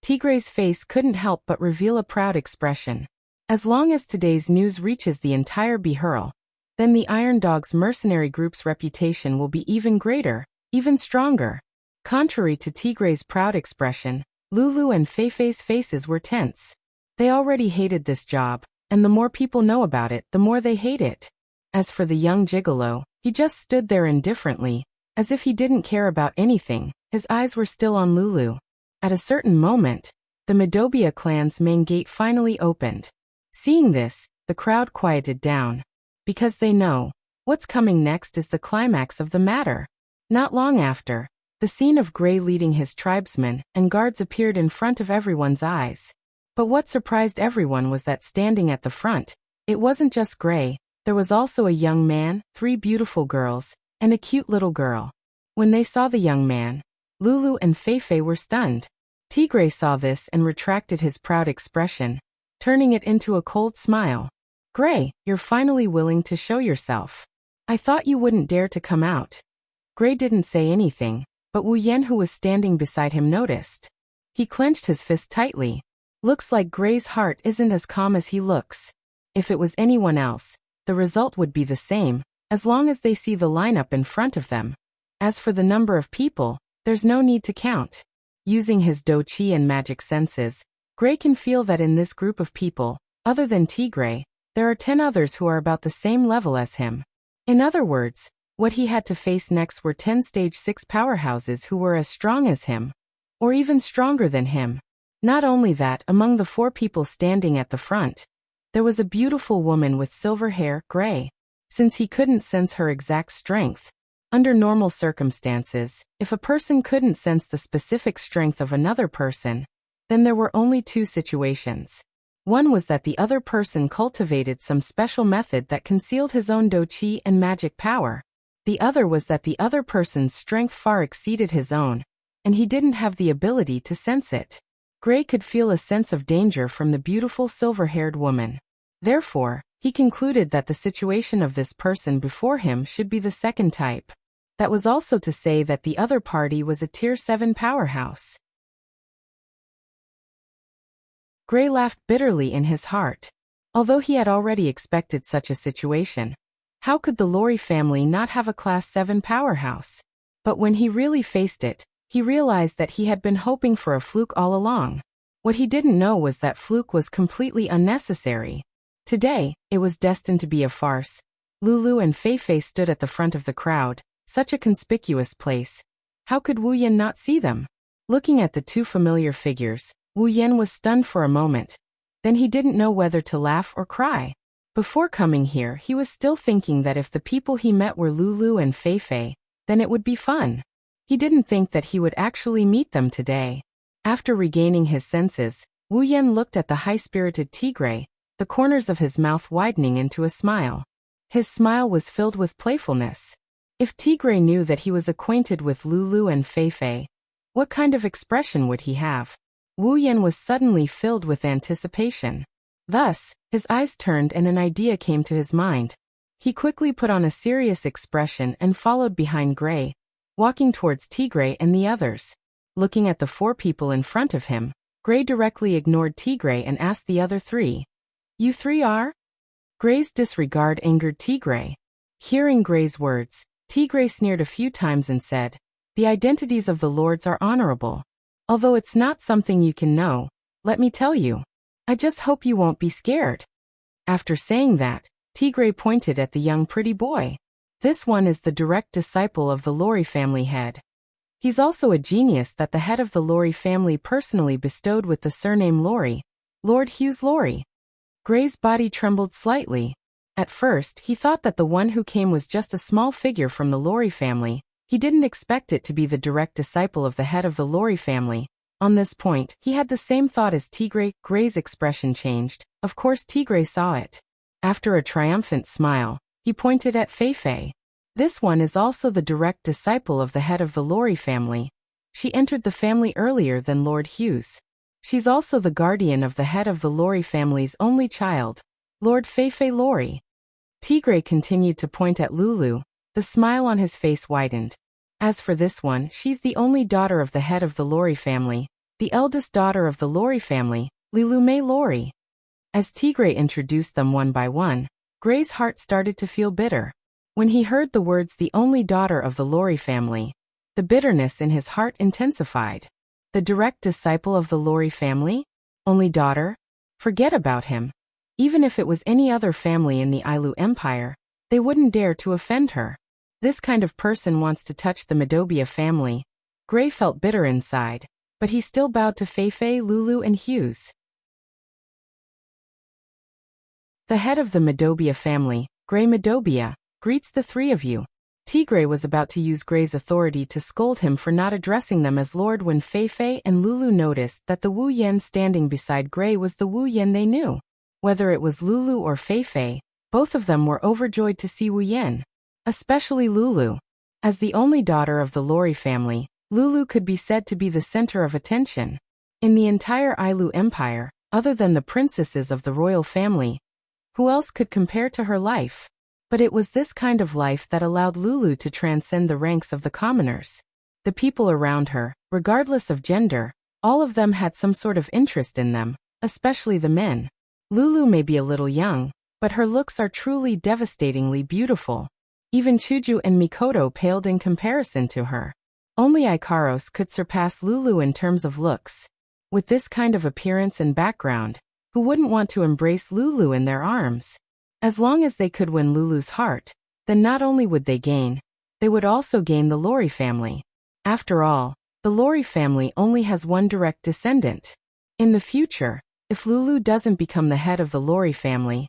Tigray's face couldn't help but reveal a proud expression. As long as today's news reaches the entire Bihurl, then the Iron Dog's mercenary group's reputation will be even greater, even stronger. Contrary to Tigray's proud expression, Lulu and Feifei's faces were tense. They already hated this job, and the more people know about it, the more they hate it. As for the young gigolo, He just stood there indifferently, as if he didn't care about anything. His eyes were still on Lulu. At a certain moment, the Medobia clan's main gate finally opened. Seeing this, the crowd quieted down. Because they know, what's coming next is the climax of the matter. Not long after, the scene of Gray leading his tribesmen and guards appeared in front of everyone's eyes. But what surprised everyone was that standing at the front, it wasn't just Gray, there was also a young man, 3 beautiful girls, and a cute little girl. When they saw the young man, Lulu and Feifei were stunned. Tigray saw this and retracted his proud expression, turning it into a cold smile. Gray, you're finally willing to show yourself. I thought you wouldn't dare to come out. Gray didn't say anything, but Wu Yan, who was standing beside him, noticed. He clenched his fist tightly. Looks like Gray's heart isn't as calm as he looks. If it was anyone else, the result would be the same, as long as they see the lineup in front of them. As for the number of people, there's no need to count. Using his Do Chi and magic senses, Gray can feel that in this group of people, other than Tigray, there are 10 others who are about the same level as him. In other words, what he had to face next were 10 stage 6 powerhouses who were as strong as him, or even stronger than him. Not only that, among the 4 people standing at the front, there was a beautiful woman with silver hair, Gray. Since he couldn't sense her exact strength, under normal circumstances, if a person couldn't sense the specific strength of another person, then there were only 2 situations. One was that the other person cultivated some special method that concealed his own Do Chi and magic power. The other was that the other person's strength far exceeded his own, and he didn't have the ability to sense it. Gray could feel a sense of danger from the beautiful silver-haired woman. Therefore, he concluded that the situation of this person before him should be the second type. That was also to say that the other party was a Tier 7 powerhouse. Gray laughed bitterly in his heart. Although he had already expected such a situation, how could the Lori family not have a Class 7 powerhouse? But when he really faced it, he realized that he had been hoping for a fluke all along. What he didn't know was that fluke was completely unnecessary. Today, it was destined to be a farce. Lulu and Feifei stood at the front of the crowd, such a conspicuous place. How could Wu Yan not see them? Looking at the 2 familiar figures, Wu Yan was stunned for a moment. Then he didn't know whether to laugh or cry. Before coming here, he was still thinking that if the people he met were Lulu and Feifei, then it would be fun. He didn't think that he would actually meet them today. After regaining his senses, Wu Yan looked at the high-spirited Tigray, the corners of his mouth widening into a smile. His smile was filled with playfulness. If Tigray knew that he was acquainted with Lulu and Feifei, what kind of expression would he have? Wu Yan was suddenly filled with anticipation. Thus, his eyes turned and an idea came to his mind. He quickly put on a serious expression and followed behind Gray, walking towards Tigray and the others. Looking at the 4 people in front of him, Gray directly ignored Tigray and asked the other 3. You 3 are? Gray's disregard angered Tigray. Hearing Gray's words, Tigray sneered a few times and said, The identities of the lords are honorable. Although it's not something you can know, let me tell you. I just hope you won't be scared. After saying that, Tigray pointed at the young pretty boy. This one is the direct disciple of the Lori family head. He's also a genius that the head of the Lori family personally bestowed with the surname Lori, Lord Hughes Lori. Gray's body trembled slightly. At first, he thought that the one who came was just a small figure from the Lori family. He didn't expect it to be the direct disciple of the head of the Lori family. On this point, he had the same thought as Tigray. Gray's expression changed. Of course Tigray saw it. After a triumphant smile, he pointed at Feifei. This one is also the direct disciple of the head of the Lori family. She entered the family earlier than Lord Hughes. She's also the guardian of the head of the Lori family's only child, Lord Feifei Lori. Tigray continued to point at Lulu. The smile on his face widened. As for this one, she's the only daughter of the head of the Lori family, the eldest daughter of the Lori family, Lilume Lori. As Tigray introduced them one by one, Gray's heart started to feel bitter. When he heard the words the only daughter of the Lori family, the bitterness in his heart intensified. The direct disciple of the Lori family? Only daughter? Forget about him. Even if it was any other family in the Ailu Empire, they wouldn't dare to offend her. This kind of person wants to touch the Madobia family. Gray felt bitter inside, but he still bowed to Feifei, Lulu and Hughes. The head of the Madobia family, Gray Madobia, greets the three of you. Tigray was about to use Gray's authority to scold him for not addressing them as Lord when Feifei and Lulu noticed that the Wu Yan standing beside Gray was the Wu Yan they knew. Whether it was Lulu or Feifei, both of them were overjoyed to see Wu Yan. Especially Lulu. As the only daughter of the Lori family, Lulu could be said to be the center of attention. In the entire Ailu Empire, other than the princesses of the royal family, who else could compare to her life? But it was this kind of life that allowed Lulu to transcend the ranks of the commoners. The people around her, regardless of gender, all of them had some sort of interest in them, especially the men. Lulu may be a little young, but her looks are truly devastatingly beautiful. Even Chuju and Mikoto paled in comparison to her. Only Ikaros could surpass Lulu in terms of looks. With this kind of appearance and background, who wouldn't want to embrace Lulu in their arms? As long as they could win Lulu's heart, then not only would they gain, they would also gain the Lori family. After all, the Lori family only has one direct descendant. In the future, if Lulu doesn't become the head of the Lori family,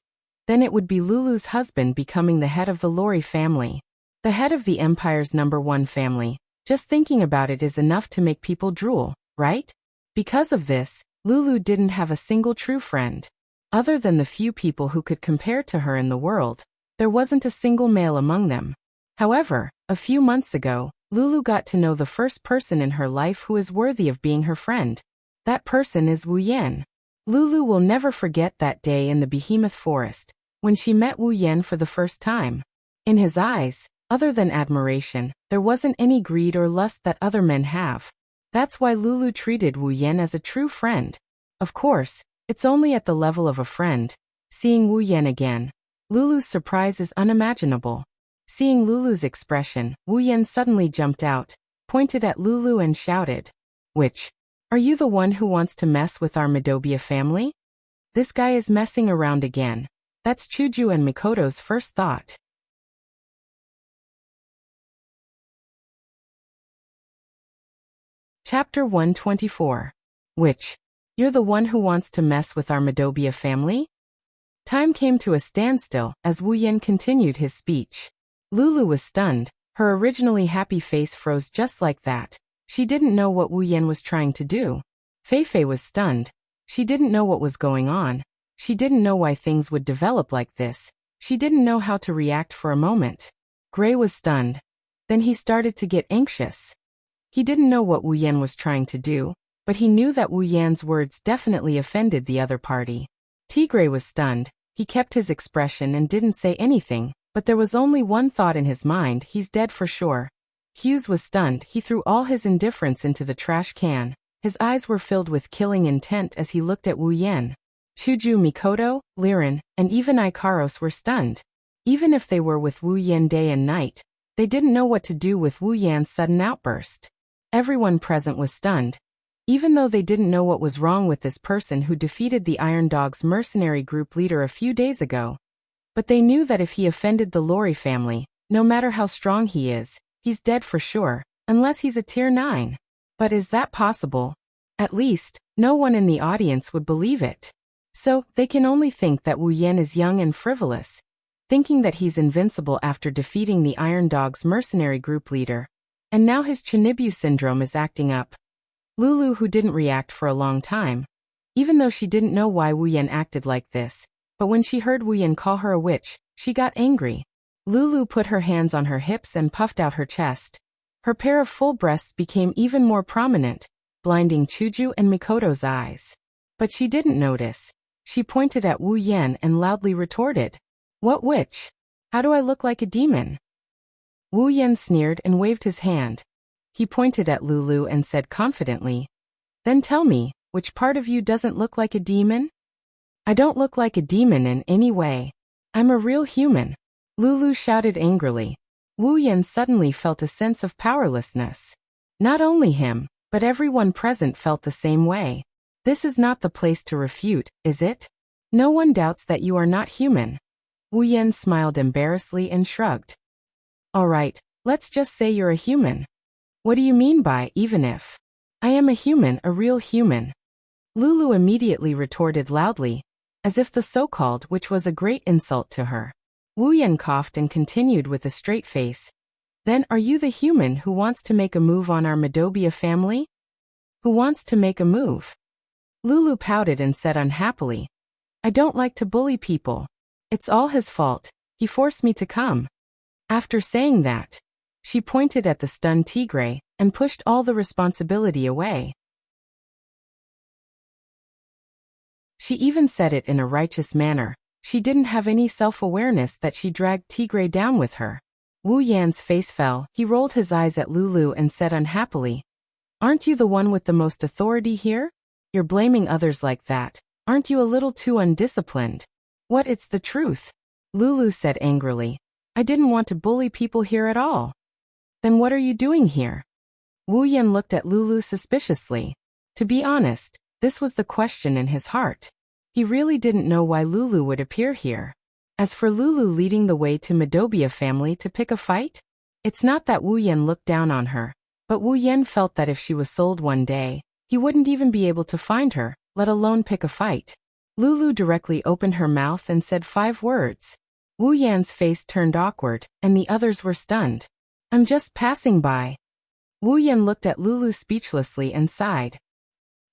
then it would be Lulu's husband becoming the head of the Lori family. The head of the Empire's #1 family. Just thinking about it is enough to make people drool, right? Because of this, Lulu didn't have a single true friend. Other than the few people who could compare to her in the world, there wasn't a single male among them. However, a few months ago, Lulu got to know the first person in her life who is worthy of being her friend. That person is Wu Yan. Lulu will never forget that day in the Behemoth Forest, when she met Wu Yan for the first time. In his eyes, other than admiration, there wasn't any greed or lust that other men have. That's why Lulu treated Wu Yan as a true friend. Of course, it's only at the level of a friend. Seeing Wu Yan again, Lulu's surprise is unimaginable. Seeing Lulu's expression, Wu Yan suddenly jumped out, pointed at Lulu and shouted, "Which? Are you the one who wants to mess with our Madobia family?" This guy is messing around again. That's Chuju and Mikoto's first thought. Chapter 124. Which? You're the one who wants to mess with our Madobia family? Time came to a standstill as Wu Yan continued his speech. Lulu was stunned. Her originally happy face froze just like that. She didn't know what Wu Yan was trying to do. Feifei was stunned. She didn't know what was going on. She didn't know why things would develop like this. She didn't know how to react for a moment. Gray was stunned. Then he started to get anxious. He didn't know what Wu Yan was trying to do, but he knew that Wu Yan's words definitely offended the other party. Tigray was stunned. He kept his expression and didn't say anything, but there was only one thought in his mind: he's dead for sure. Hughes was stunned. He threw all his indifference into the trash can. His eyes were filled with killing intent as he looked at Wu Yan. Chuju, Mikoto, Liren, and even Ikaros were stunned. Even if they were with Wu Yan day and night, they didn't know what to do with Wu Yan's sudden outburst. Everyone present was stunned. Even though they didn't know what was wrong with this person who defeated the Iron Dog's mercenary group leader a few days ago. But they knew that if he offended the Lori family, no matter how strong he is, he's dead for sure, unless he's a tier 9. But is that possible? At least, no one in the audience would believe it. So, they can only think that Wu Yan is young and frivolous, thinking that he's invincible after defeating the Iron Dog's mercenary group leader. And now his Chinibu syndrome is acting up. Lulu, who didn't react for a long time, even though she didn't know why Wu Yan acted like this, but when she heard Wu Yan call her a witch, she got angry. Lulu put her hands on her hips and puffed out her chest. Her pair of full breasts became even more prominent, blinding Chuju and Mikoto's eyes. But she didn't notice. She pointed at Wu Yan and loudly retorted, "What witch? How do I look like a demon?" Wu Yan sneered and waved his hand. He pointed at Lulu and said confidently, "Then tell me, which part of you doesn't look like a demon?" "I don't look like a demon in any way. I'm a real human," Lulu shouted angrily. Wu Yan suddenly felt a sense of powerlessness. Not only him, but everyone present felt the same way. This is not the place to refute, is it? No one doubts that you are not human. Wu Yan smiled embarrassedly and shrugged. Alright, let's just say you're a human. What do you mean by even if? I am a human, a real human. Lulu immediately retorted loudly, as if the so-called which was a great insult to her. Wu Yan coughed and continued with a straight face. Then are you the human who wants to make a move on our Madobia family? Who wants to make a move? Lulu pouted and said unhappily, I don't like to bully people. It's all his fault. He forced me to come. After saying that, she pointed at the stunned tigre and pushed all the responsibility away. She even said it in a righteous manner. She didn't have any self-awareness that she dragged Tigre down with her. Wu Yan's face fell. He rolled his eyes at Lulu and said unhappily, Aren't you the one with the most authority here? You're blaming others like that. Aren't you a little too undisciplined? What, it's the truth. Lulu said angrily. I didn't want to bully people here at all. Then what are you doing here? Wu Yan looked at Lulu suspiciously. To be honest, this was the question in his heart. He really didn't know why Lulu would appear here. As for Lulu leading the way to Madobia family to pick a fight, it's not that Wu Yan looked down on her, but Wu Yan felt that if she was sold one day, he wouldn't even be able to find her, let alone pick a fight. Lulu directly opened her mouth and said 5 words. Wu Yan's face turned awkward, and the others were stunned. I'm just passing by. Wu Yan looked at Lulu speechlessly and sighed.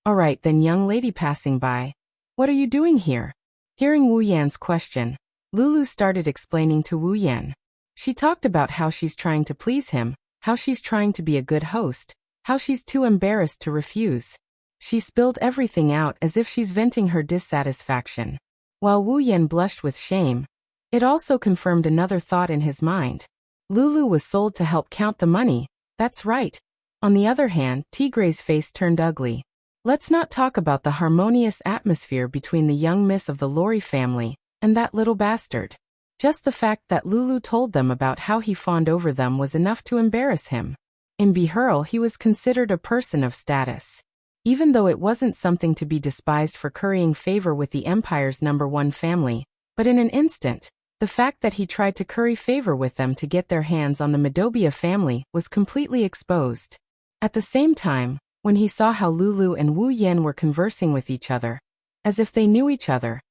Alright then, young lady passing by. What are you doing here? Hearing Wu Yan's question, Lulu started explaining to Wu Yan. She talked about how she's trying to please him, how she's trying to be a good host, how she's too embarrassed to refuse. She spilled everything out as if she's venting her dissatisfaction. While Wu Yan blushed with shame, it also confirmed another thought in his mind. Lulu was sold to help count the money, that's right. On the other hand, Tigre's face turned ugly. Let's not talk about the harmonious atmosphere between the young miss of the Lori family and that little bastard. Just the fact that Lulu told them about how he fawned over them was enough to embarrass him. In Bihurl, he was considered a person of status. Even though it wasn't something to be despised for currying favor with the empire's #1 family, but in an instant, the fact that he tried to curry favor with them to get their hands on the Madobia family was completely exposed. At the same time, when he saw how Lulu and Wu Yan were conversing with each other, as if they knew each other,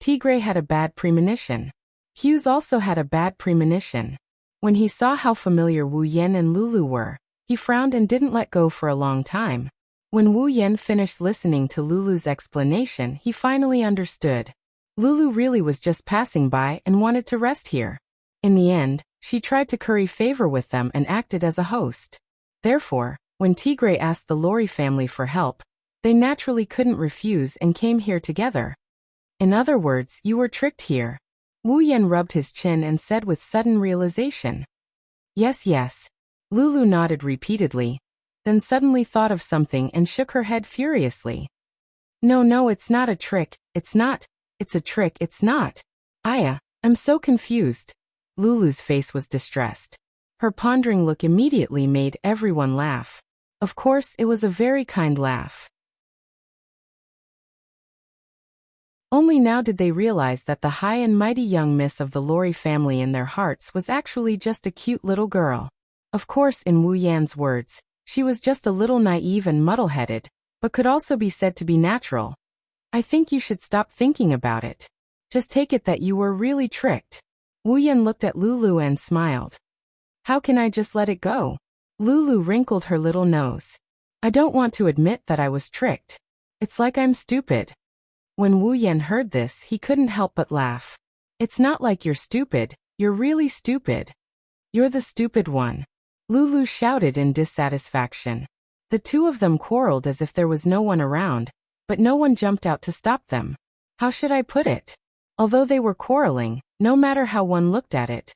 Tigre had a bad premonition. Hughes also had a bad premonition. When he saw how familiar Wu Yan and Lulu were, he frowned and didn't let go for a long time. When Wu Yan finished listening to Lulu's explanation, he finally understood. Lulu really was just passing by and wanted to rest here. In the end, she tried to curry favor with them and acted as a host. Therefore, when Tigre asked the Lori family for help, they naturally couldn't refuse and came here together. In other words, you were tricked here. Wu Yan rubbed his chin and said with sudden realization. Yes, yes. Lulu nodded repeatedly, then suddenly thought of something and shook her head furiously. No, it's not a trick, it's not. It's a trick, it's not. I'm so confused. Lulu's face was distressed. Her pondering look immediately made everyone laugh. Of course, it was a very kind laugh. Only now did they realize that the high and mighty young miss of the Lori family in their hearts was actually just a cute little girl. Of course, in Wu Yan's words, she was just a little naive and muddle-headed, but could also be said to be natural. I think you should stop thinking about it. Just take it that you were really tricked. Wu Yan looked at Lulu and smiled. How can I just let it go? Lulu wrinkled her little nose. I don't want to admit that I was tricked. It's like I'm stupid. When Wu Yan heard this, he couldn't help but laugh. It's not like you're stupid, you're really stupid. You're the stupid one. Lulu shouted in dissatisfaction. The two of them quarreled as if there was no one around, but no one jumped out to stop them. How should I put it? Although they were quarreling, no matter how one looked at it,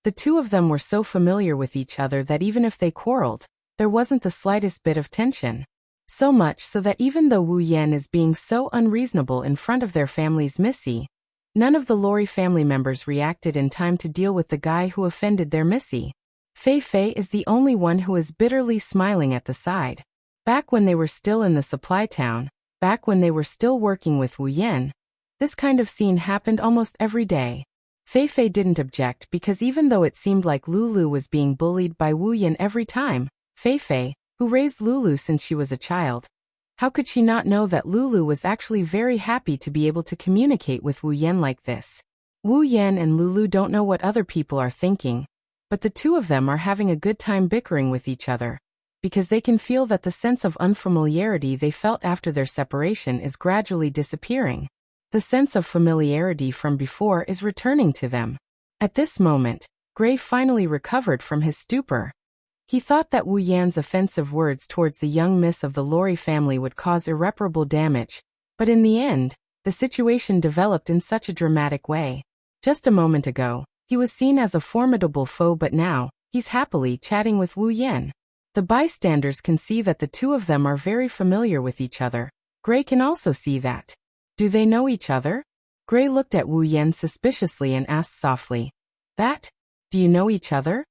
the two of them were so familiar with each other that even if they quarreled, there wasn't the slightest bit of tension. So much so that even though Wu Yan is being so unreasonable in front of their family's Missy, none of the Lori family members reacted in time to deal with the guy who offended their Missy. Fei Fei is the only one who is bitterly smiling at the side. Back when they were still in the supply town, back when they were still working with Wu Yan, this kind of scene happened almost every day. Fei didn't object because even though it seemed like Lulu was being bullied by Wu Yan every time, Fei, who raised Lulu since she was a child, how could she not know that Lulu was actually very happy to be able to communicate with Wu Yan like this? Wu Yan and Lulu don't know what other people are thinking, but the two of them are having a good time bickering with each other, because they can feel that the sense of unfamiliarity they felt after their separation is gradually disappearing. The sense of familiarity from before is returning to them. At this moment, Gray finally recovered from his stupor. He thought that Wu Yan's offensive words towards the young miss of the Lorry family would cause irreparable damage, but in the end, the situation developed in such a dramatic way. Just a moment ago, he was seen as a formidable foe, but now, he's happily chatting with Wu Yan. The bystanders can see that the two of them are very familiar with each other. Gray can also see that. Do they know each other? Gray looked at Wu Yan suspiciously and asked softly, do you know each other?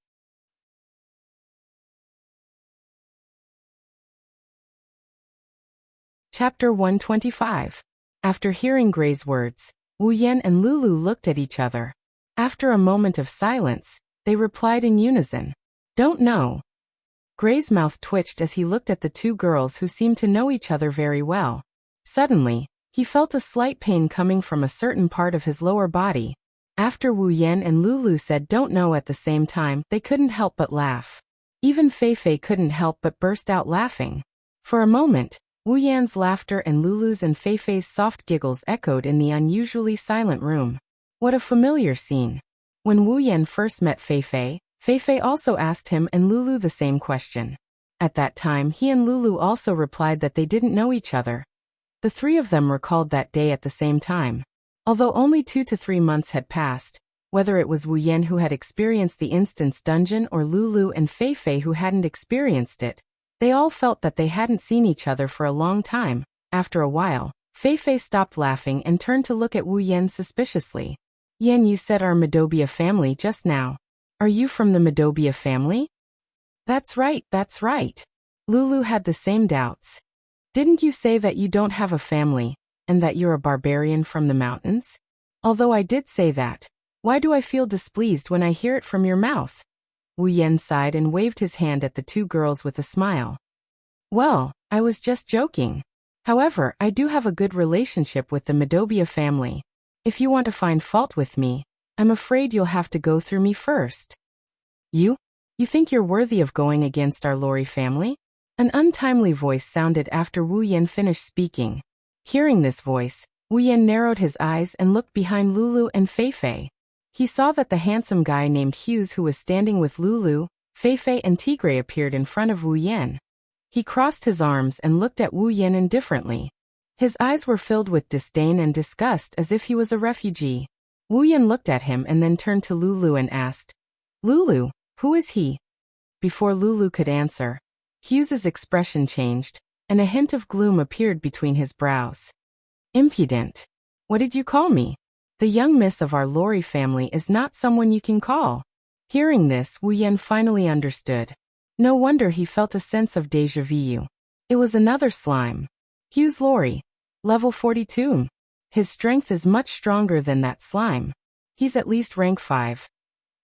Chapter 125. After hearing Gray's words, Wu Yan and Lulu looked at each other. After a moment of silence, they replied in unison, "Don't know." Gray's mouth twitched as he looked at the two girls who seemed to know each other very well. Suddenly, he felt a slight pain coming from a certain part of his lower body. After Wu Yan and Lulu said "don't know" at the same time, they couldn't help but laugh. Even Fei couldn't help but burst out laughing. For a moment, Wu Yan's laughter and Lulu's and Fei's soft giggles echoed in the unusually silent room. What a familiar scene. When Wu Yan first met Fei also asked him and Lulu the same question. At that time, he and Lulu also replied that they didn't know each other. The three of them recalled that day at the same time. Although only 2 to 3 months had passed, whether it was Wu Yan who had experienced the instance dungeon or Lulu and Fei who hadn't experienced it, they all felt that they hadn't seen each other for a long time. After a while, Fei stopped laughing and turned to look at Wu Yan suspiciously. "Yan, you said our Madobia family just now. Are you from the Madobia family?" That's right. Lulu had the same doubts. "Didn't you say that you don't have a family, and that you're a barbarian from the mountains?" "Although I did say that, why do I feel displeased when I hear it from your mouth?" Wu Yan sighed and waved his hand at the two girls with a smile. "Well, I was just joking. However, I do have a good relationship with the Madobia family. If you want to find fault with me, I'm afraid you'll have to go through me first." You think you're worthy of going against our Lorry family?" An untimely voice sounded after Wu Yan finished speaking. Hearing this voice, Wu Yan narrowed his eyes and looked behind Lulu and Fei. He saw that the handsome guy named Hughes who was standing with Lulu, Fei and Tigray appeared in front of Wu Yan. He crossed his arms and looked at Wu Yan indifferently. His eyes were filled with disdain and disgust as if he was a refugee. Wu Yan looked at him and then turned to Lulu and asked, "Lulu, who is he?" Before Lulu could answer, Hughes's expression changed, and a hint of gloom appeared between his brows. "Impudent. What did you call me? The young miss of our Lorry family is not someone you can call." Hearing this, Wu Yan finally understood. No wonder he felt a sense of déjà vu. It was another slime. Hughes Lorry. Level 42. His strength is much stronger than that slime. He's at least rank 5.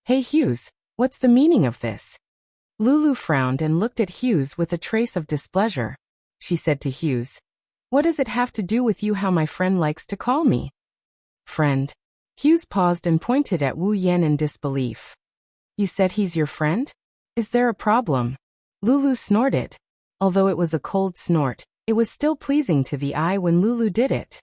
"Hey Hughes, what's the meaning of this?" Lulu frowned and looked at Hughes with a trace of displeasure. She said to Hughes, "What does it have to do with you how my friend likes to call me?" "Friend?" Hughes paused and pointed at Wu Yan in disbelief. "You said he's your friend? Is there a problem?" Lulu snorted. Although it was a cold snort, it was still pleasing to the eye when Lulu did it.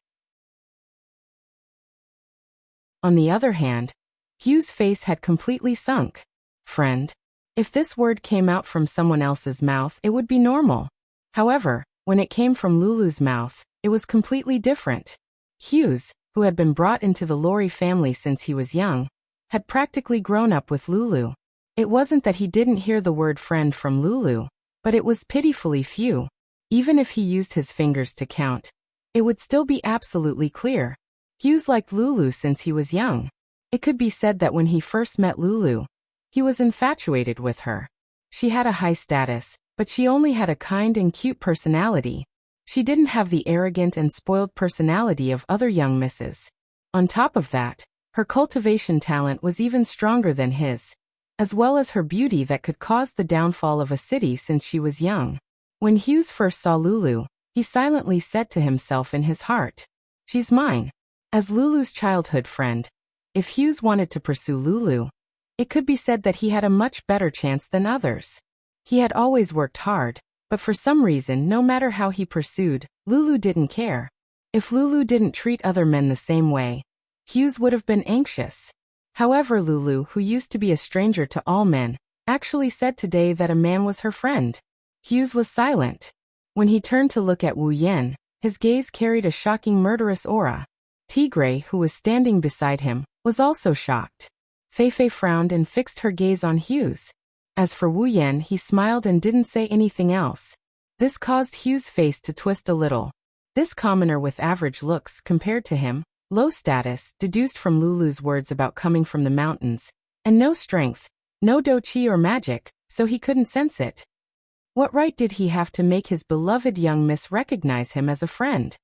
On the other hand, Hughes' face had completely sunk. Friend. If this word came out from someone else's mouth, it would be normal. However, when it came from Lulu's mouth, it was completely different. Hughes, who had been brought into the Lorry family since he was young, had practically grown up with Lulu. It wasn't that he didn't hear the word friend from Lulu, but it was pitifully few. Even if he used his fingers to count, it would still be absolutely clear. Hughes liked Lulu since he was young. It could be said that when he first met Lulu, he was infatuated with her. She had a high status, but she only had a kind and cute personality. She didn't have the arrogant and spoiled personality of other young misses. On top of that, Her cultivation talent was even stronger than his, as well as her beauty that could cause the downfall of a city since she was young. When Hughes first saw Lulu, he silently said to himself in his heart, "She's mine." As Lulu's childhood friend, if Hughes wanted to pursue Lulu, it could be said that he had a much better chance than others. He had always worked hard, but for some reason, no matter how he pursued, Lulu didn't care. If Lulu didn't treat other men the same way, Hughes would have been anxious. However, Lulu, who used to be a stranger to all men, actually said today that a man was her friend. Hughes was silent. When he turned to look at Wu Yan, his gaze carried a shocking murderous aura. Tigray, who was standing beside him, was also shocked. Feifei frowned and fixed her gaze on Hughes. As for Wu Yan, he smiled and didn't say anything else. This caused Hughes' face to twist a little. This commoner with average looks compared to him, low status, deduced from Lulu's words about coming from the mountains, and no strength, no doqi or magic, so he couldn't sense it. What right did he have to make his beloved young miss recognize him as a friend?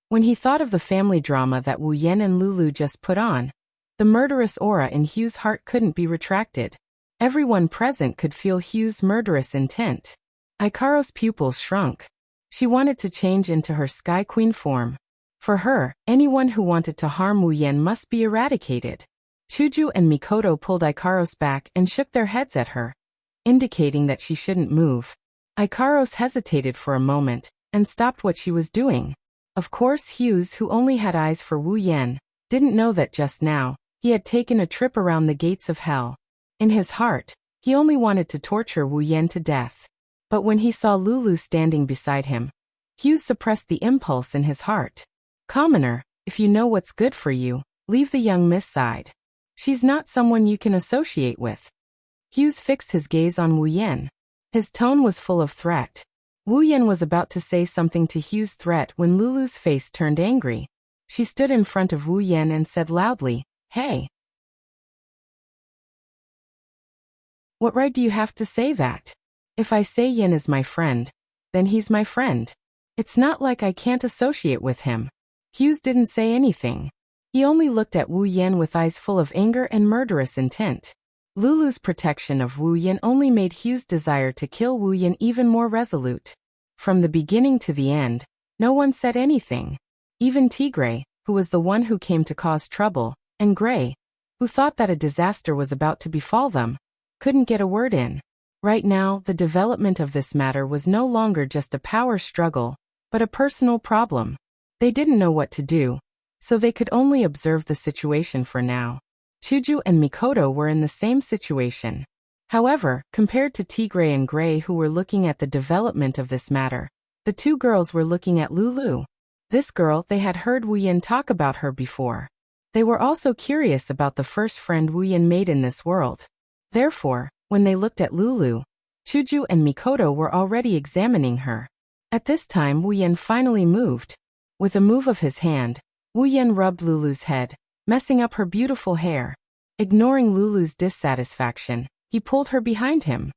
When he thought of the family drama that Wu Yan and Lulu just put on, the murderous aura in Hughes' heart couldn't be retracted. Everyone present could feel Hughes' murderous intent. Ikaro's pupils shrunk. She wanted to change into her Sky Queen form. For her, anyone who wanted to harm Wu Yan must be eradicated. Chuju and Mikoto pulled Ikaros back and shook their heads at her, indicating that she shouldn't move. Ikaros hesitated for a moment and stopped what she was doing. Of course, Hughes, who only had eyes for Wu Yan, didn't know that just now, he had taken a trip around the gates of hell. In his heart, he only wanted to torture Wu Yan to death. But when he saw Lulu standing beside him, Hughes suppressed the impulse in his heart. "Commoner, if you know what's good for you, leave the young miss side. She's not someone you can associate with." Hughes fixed his gaze on Wu Yan. His tone was full of threat. Wu Yan was about to say something to Hughes' threat when Lulu's face turned angry. She stood in front of Wu Yan and said loudly, "Hey! What right do you have to say that? If I say Yan is my friend, then he's my friend. It's not like I can't associate with him." Hughes didn't say anything. He only looked at Wu Yan with eyes full of anger and murderous intent. Lulu's protection of Wu Yan only made Hughes' desire to kill Wu Yan even more resolute. From the beginning to the end, no one said anything. Even Tigray, who was the one who came to cause trouble, and Gray, who thought that a disaster was about to befall them, couldn't get a word in. Right now, the development of this matter was no longer just a power struggle, but a personal problem. They didn't know what to do, so they could only observe the situation for now. Chuju and Mikoto were in the same situation. However, compared to Tigray and Gray, who were looking at the development of this matter, the two girls were looking at Lulu. This girl, they had heard Wu Yan talk about her before. They were also curious about the first friend Wu Yan made in this world. Therefore, when they looked at Lulu, Chuju and Mikoto were already examining her. At this time, Wu Yan finally moved. With a move of his hand, Wu Yan rubbed Lulu's head, messing up her beautiful hair. Ignoring Lulu's dissatisfaction, he pulled her behind him.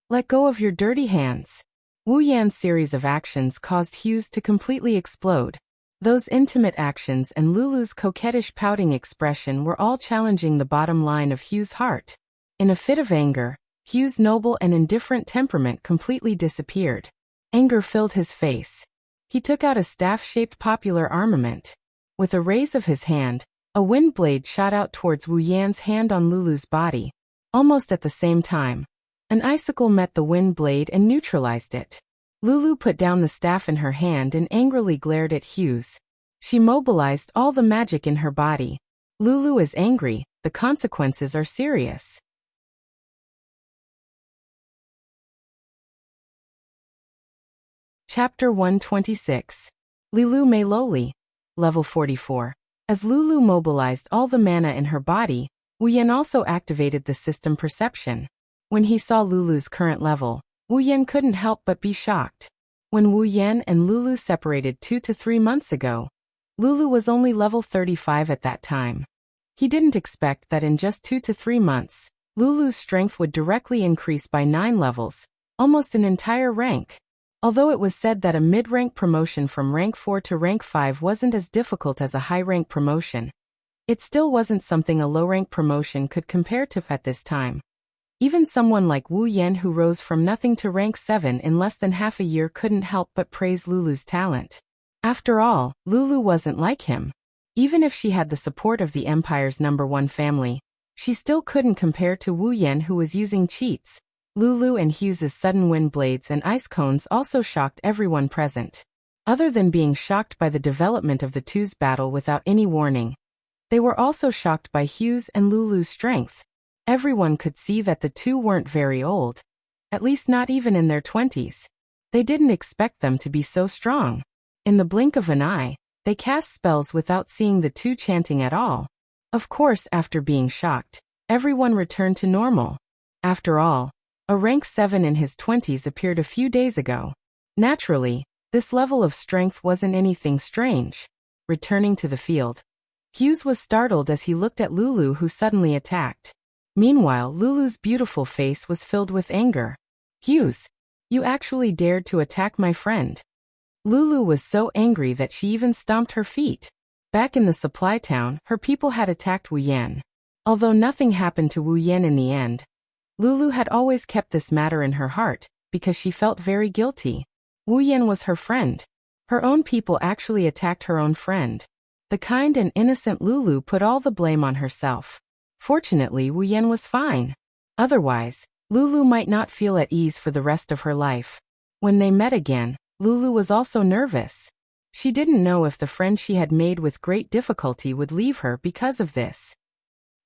"Let go of your dirty hands." Wu Yan's series of actions caused Hughes to completely explode. Those intimate actions and Lulu's coquettish pouting expression were all challenging the bottom line of Hughes' heart. In a fit of anger, Hughes' noble and indifferent temperament completely disappeared. Anger filled his face. He took out a staff-shaped popular armament. With a raise of his hand, a wind blade shot out towards Wu Yan's hand on Lulu's body. Almost at the same time, an icicle met the wind blade and neutralized it. Lulu put down the staff in her hand and angrily glared at Hughes. She mobilized all the magic in her body. Lulu is angry, the consequences are serious. Chapter 126. Lilu Meiloli. Level 44. As Lulu mobilized all the mana in her body, Wu Yan also activated the system perception. When he saw Lulu's current level, Wu Yan couldn't help but be shocked. When Wu Yan and Lulu separated 2 to 3 months ago, Lulu was only level 35 at that time. He didn't expect that in just 2 to 3 months, Lulu's strength would directly increase by 9 levels, almost an entire rank. Although it was said that a mid-rank promotion from rank 4 to rank 5 wasn't as difficult as a high-rank promotion, It still wasn't something a low-rank promotion could compare to at this time. Even someone like Wu Yan, who rose from nothing to rank 7 in less than half a year, couldn't help but praise Lulu's talent. After all, Lulu wasn't like him. Even if she had the support of the Empire's #1 family, she still couldn't compare to Wu Yan, who was using cheats. Lulu and Hughes's sudden wind blades and ice cones also shocked everyone present. Other than being shocked by the development of the two's battle without any warning, they were also shocked by Hughes and Lulu's strength. Everyone could see that the two weren't very old, at least not even in their 20s. They didn't expect them to be so strong. In the blink of an eye, they cast spells without seeing the two chanting at all. Of course, after being shocked, everyone returned to normal. After all, a rank 7 in his 20s appeared a few days ago. Naturally, this level of strength wasn't anything strange. Returning to the field, Hughes was startled as he looked at Lulu, who suddenly attacked. Meanwhile, Lulu's beautiful face was filled with anger. "Hughes, you actually dared to attack my friend." Lulu was so angry that she even stomped her feet. Back in the supply town, her people had attacked Wu Yan. Although nothing happened to Wu Yan in the end, Lulu had always kept this matter in her heart, because she felt very guilty. Wu Yan was her friend. Her own people actually attacked her own friend. The kind and innocent Lulu put all the blame on herself. Fortunately, Wu Yan was fine. Otherwise, Lulu might not feel at ease for the rest of her life. When they met again, Lulu was also nervous. She didn't know if the friend she had made with great difficulty would leave her because of this.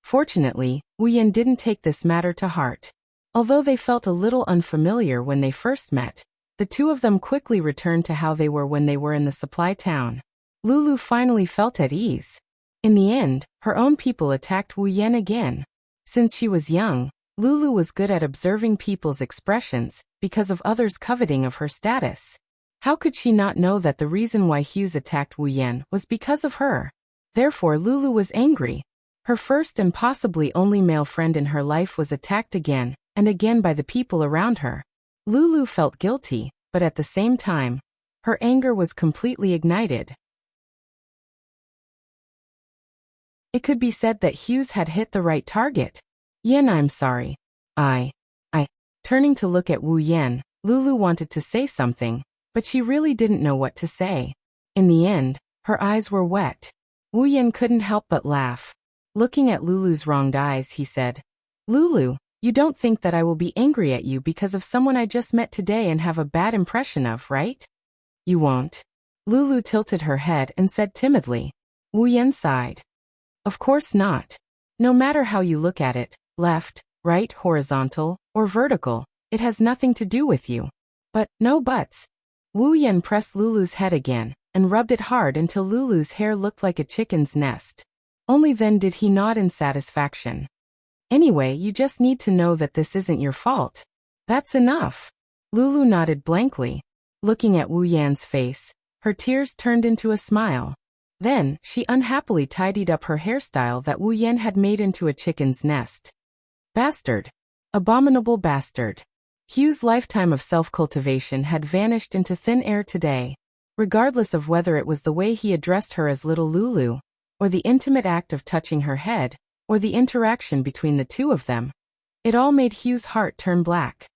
Fortunately, Wu Yan didn't take this matter to heart. Although they felt a little unfamiliar when they first met, the two of them quickly returned to how they were when they were in the supply town. Lulu finally felt at ease. In the end, her own people attacked Wu Yan again. Since she was young, Lulu was good at observing people's expressions because of others' coveting of her status. How could she not know that the reason why Hughes attacked Wu Yan was because of her? Therefore, Lulu was angry. Her first and possibly only male friend in her life was attacked again and again by the people around her. Lulu felt guilty, but at the same time, her anger was completely ignited. It could be said that Hughes had hit the right target. "Yan, I'm sorry. I. Turning to look at Wu Yan, Lulu wanted to say something, but she really didn't know what to say. In the end, her eyes were wet. Wu Yan couldn't help but laugh. Looking at Lulu's wronged eyes, he said, "Lulu, you don't think that I will be angry at you because of someone I just met today and have a bad impression of, right?" "You won't." Lulu tilted her head and said timidly. Wu Yan sighed. "Of course not. No matter how you look at it, left, right, horizontal, or vertical, it has nothing to do with you." "But, no buts." Wu Yan pressed Lulu's head again and rubbed it hard until Lulu's hair looked like a chicken's nest. Only then did he nod in satisfaction. "Anyway, you just need to know that this isn't your fault. That's enough." Lulu nodded blankly. Looking at Wu Yan's face, her tears turned into a smile. Then, she unhappily tidied up her hairstyle that Wu Yan had made into a chicken's nest. Bastard. Abominable bastard. Hugh's lifetime of self-cultivation had vanished into thin air today. Regardless of whether it was the way he addressed her as little Lulu, or the intimate act of touching her head, or the interaction between the two of them, it all made Hugh's heart turn black.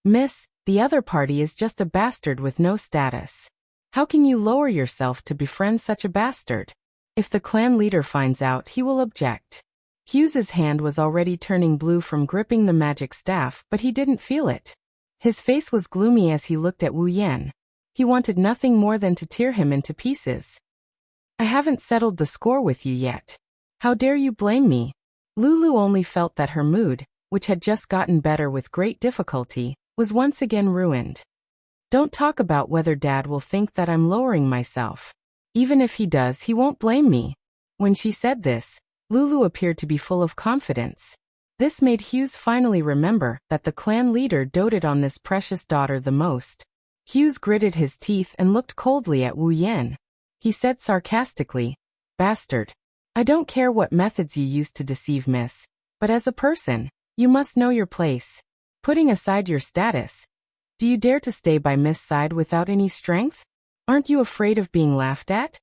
"Miss, the other party is just a bastard with no status. How can you lower yourself to befriend such a bastard? If the clan leader finds out, he will object." Hughes's hand was already turning blue from gripping the magic staff, but he didn't feel it. His face was gloomy as he looked at Wu Yan. He wanted nothing more than to tear him into pieces. "I haven't settled the score with you yet. How dare you blame me?" Lulu only felt that her mood, which had just gotten better with great difficulty, was once again ruined. "Don't talk about whether Dad will think that I'm lowering myself. Even if he does, he won't blame me." When she said this, Lulu appeared to be full of confidence. This made Hughes finally remember that the clan leader doted on this precious daughter the most. Hughes gritted his teeth and looked coldly at Wu Yan. He said sarcastically, "Bastard. I don't care what methods you use to deceive Miss, but as a person, you must know your place. Putting aside your status, do you dare to stay by Miss' side without any strength? Aren't you afraid of being laughed at?"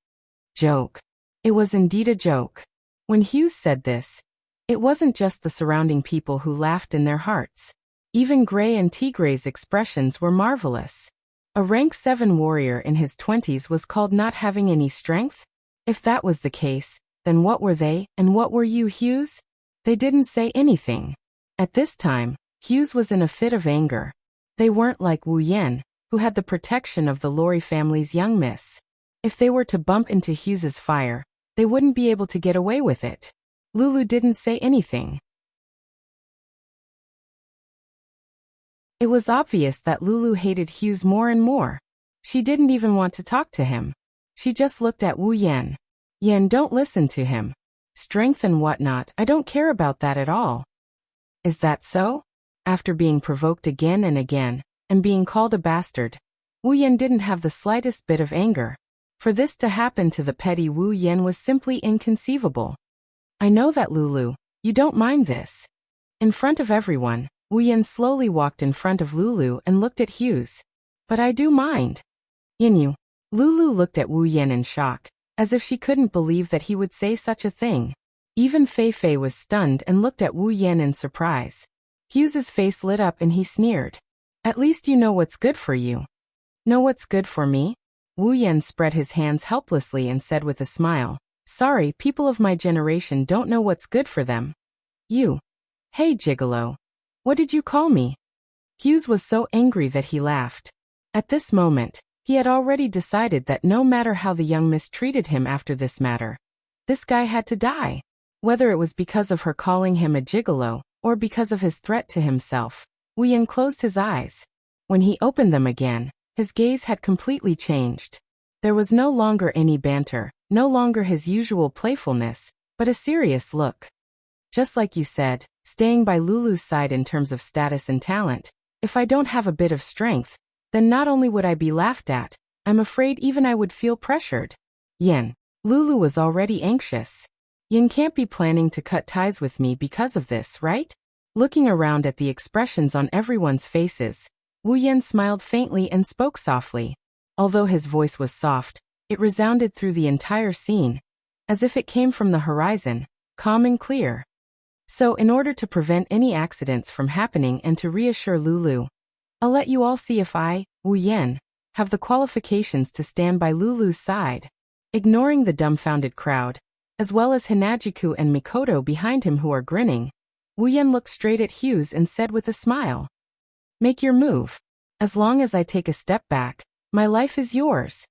Joke. It was indeed a joke. When Hughes said this, it wasn't just the surrounding people who laughed in their hearts. Even Gray and Tigray's expressions were marvelous. A rank 7 warrior in his 20s was called not having any strength? If that was the case, then what were they, and what were you, Hughes? They didn't say anything. At this time, Hughes was in a fit of anger. They weren't like Wu Yan, who had the protection of the Lorry family's young miss. If they were to bump into Hughes's fire, they wouldn't be able to get away with it. Lulu didn't say anything. It was obvious that Lulu hated Hughes more and more. She didn't even want to talk to him. She just looked at Wu Yan. Yan, don't listen to him. Strength and whatnot, I don't care about that at all. Is that so? After being provoked again and again, and being called a bastard, Wu Yan didn't have the slightest bit of anger. For this to happen to the petty Wu Yan was simply inconceivable. I know that, Lulu, you don't mind this. In front of everyone, Wu Yan slowly walked in front of Lulu and looked at Hughes. But I do mind. Yinyu. Lulu looked at Wu Yan in shock, as if she couldn't believe that he would say such a thing. Even Fei Fei was stunned and looked at Wu Yan in surprise. Hughes's face lit up and he sneered. At least you know what's good for you. Know what's good for me? Wu Yan spread his hands helplessly and said with a smile, sorry, people of my generation don't know what's good for them. You. Hey, Gigolo. What did you call me? Hughes was so angry that he laughed. At this moment, he had already decided that no matter how the young miss treated him after this matter, this guy had to die. Whether it was because of her calling him a gigolo, or because of his threat to himself, Wu Yan closed his eyes. When he opened them again, his gaze had completely changed. There was no longer any banter, no longer his usual playfulness, but a serious look. Just like you said, staying by Lulu's side in terms of status and talent, if I don't have a bit of strength, then not only would I be laughed at, I'm afraid even I would feel pressured. Yin. Lulu was already anxious. Yin can't be planning to cut ties with me because of this, right? Looking around at the expressions on everyone's faces, Wu Yan smiled faintly and spoke softly. Although his voice was soft, it resounded through the entire scene, as if it came from the horizon, calm and clear. So in order to prevent any accidents from happening and to reassure Lulu, I'll let you all see if I, Wu Yan, have the qualifications to stand by Lulu's side. Ignoring the dumbfounded crowd, as well as Hanajiku and Mikoto behind him who are grinning, Wu Yan looked straight at Hughes and said with a smile, make your move. As long as I take a step back, my life is yours.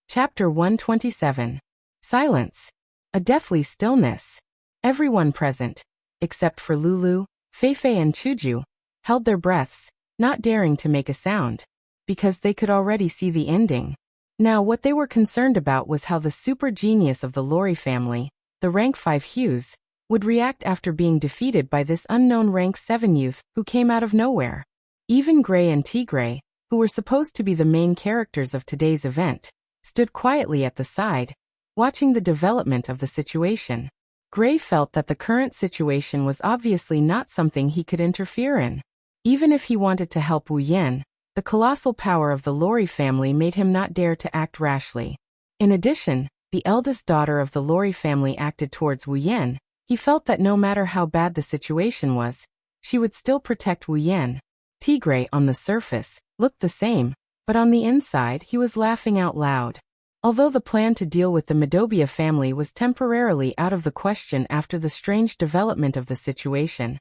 Chapter 127. Silence. A deathly stillness. Everyone present, except for Lulu, Fei Fei and Chuju, held their breaths, not daring to make a sound, because they could already see the ending. Now what they were concerned about was how the super genius of the Lorry family, the rank 5 Hughes, would react after being defeated by this unknown rank 7 youth who came out of nowhere. Even Gray and Tigray, who were supposed to be the main characters of today's event, stood quietly at the side, watching the development of the situation. Gray felt that the current situation was obviously not something he could interfere in. Even if he wanted to help Wu Yan, the colossal power of the Lorry family made him not dare to act rashly. In addition, the eldest daughter of the Lorry family acted towards Wu Yan. He felt that no matter how bad the situation was, she would still protect Wu Yan. Tigray, on the surface, looked the same, but on the inside he was laughing out loud. Although the plan to deal with the Midobia family was temporarily out of the question after the strange development of the situation,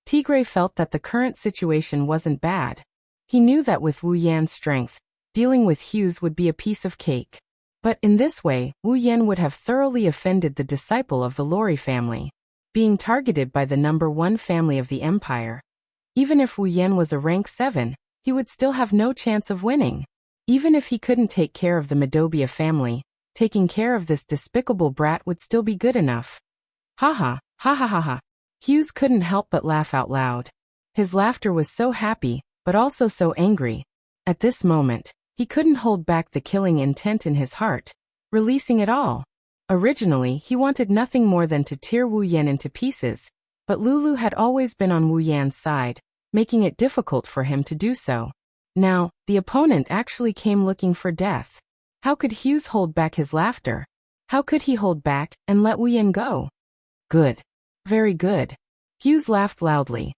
Tigray felt that the current situation wasn't bad. He knew that with Wu Yan's strength, dealing with Hughes would be a piece of cake. But in this way, Wu Yan would have thoroughly offended the disciple of the Lorry family, being targeted by the number 1 family of the empire. Even if Wu Yan was a rank 7, he would still have no chance of winning. Even if he couldn't take care of the Midobia family, taking care of this despicable brat would still be good enough. Ha ha, ha ha ha ha. Hughes couldn't help but laugh out loud. His laughter was so happy, but also so angry. At this moment, he couldn't hold back the killing intent in his heart, releasing it all. Originally, he wanted nothing more than to tear Wu Yan into pieces, but Lulu had always been on Wu Yan's side, making it difficult for him to do so. Now, the opponent actually came looking for death. How could Hughes hold back his laughter? How could he hold back and let Wu Yan go? Good. Very good. Hughes laughed loudly.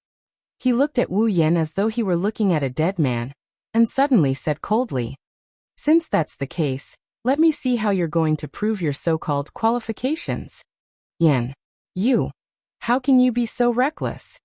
He looked at Wu Yan as though he were looking at a dead man, and suddenly said coldly, "Since that's the case, let me see how you're going to prove your so-called qualifications." Yan. You. How can you be so reckless?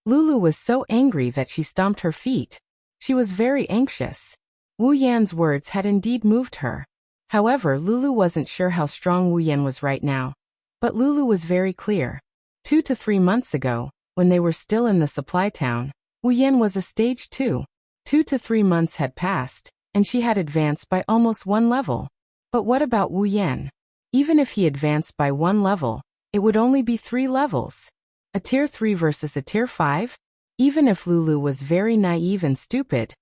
Lulu was so angry that she stomped her feet. She was very anxious. Wu Yan's words had indeed moved her. However, Lulu wasn't sure how strong Wu Yan was right now. But Lulu was very clear. 2 to 3 months ago, when they were still in the supply town, Wu Yan was a stage 2. 2 to 3 months had passed, and she had advanced by almost 1 level. But what about Wu Yan? Even if he advanced by 1 level, it would only be 3 levels. A tier 3 versus a tier 5? Even if Lulu was very naive and stupid,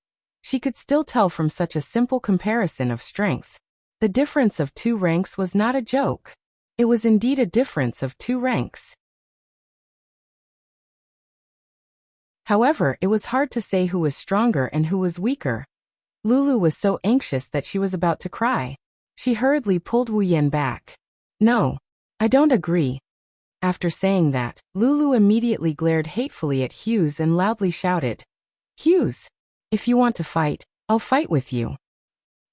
she could still tell from such a simple comparison of strength. The difference of 2 ranks was not a joke. It was indeed a difference of 2 ranks. However, it was hard to say who was stronger and who was weaker. Lulu was so anxious that she was about to cry. She hurriedly pulled Wu Yan back. "No, I don't agree." After saying that, Lulu immediately glared hatefully at Hughes and loudly shouted, "Hughes, if you want to fight, I'll fight with you."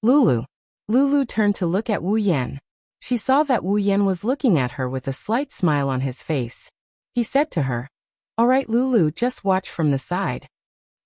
Lulu. Lulu turned to look at Wu Yan. She saw that Wu Yan was looking at her with a slight smile on his face. He said to her, "All right, Lulu, just watch from the side."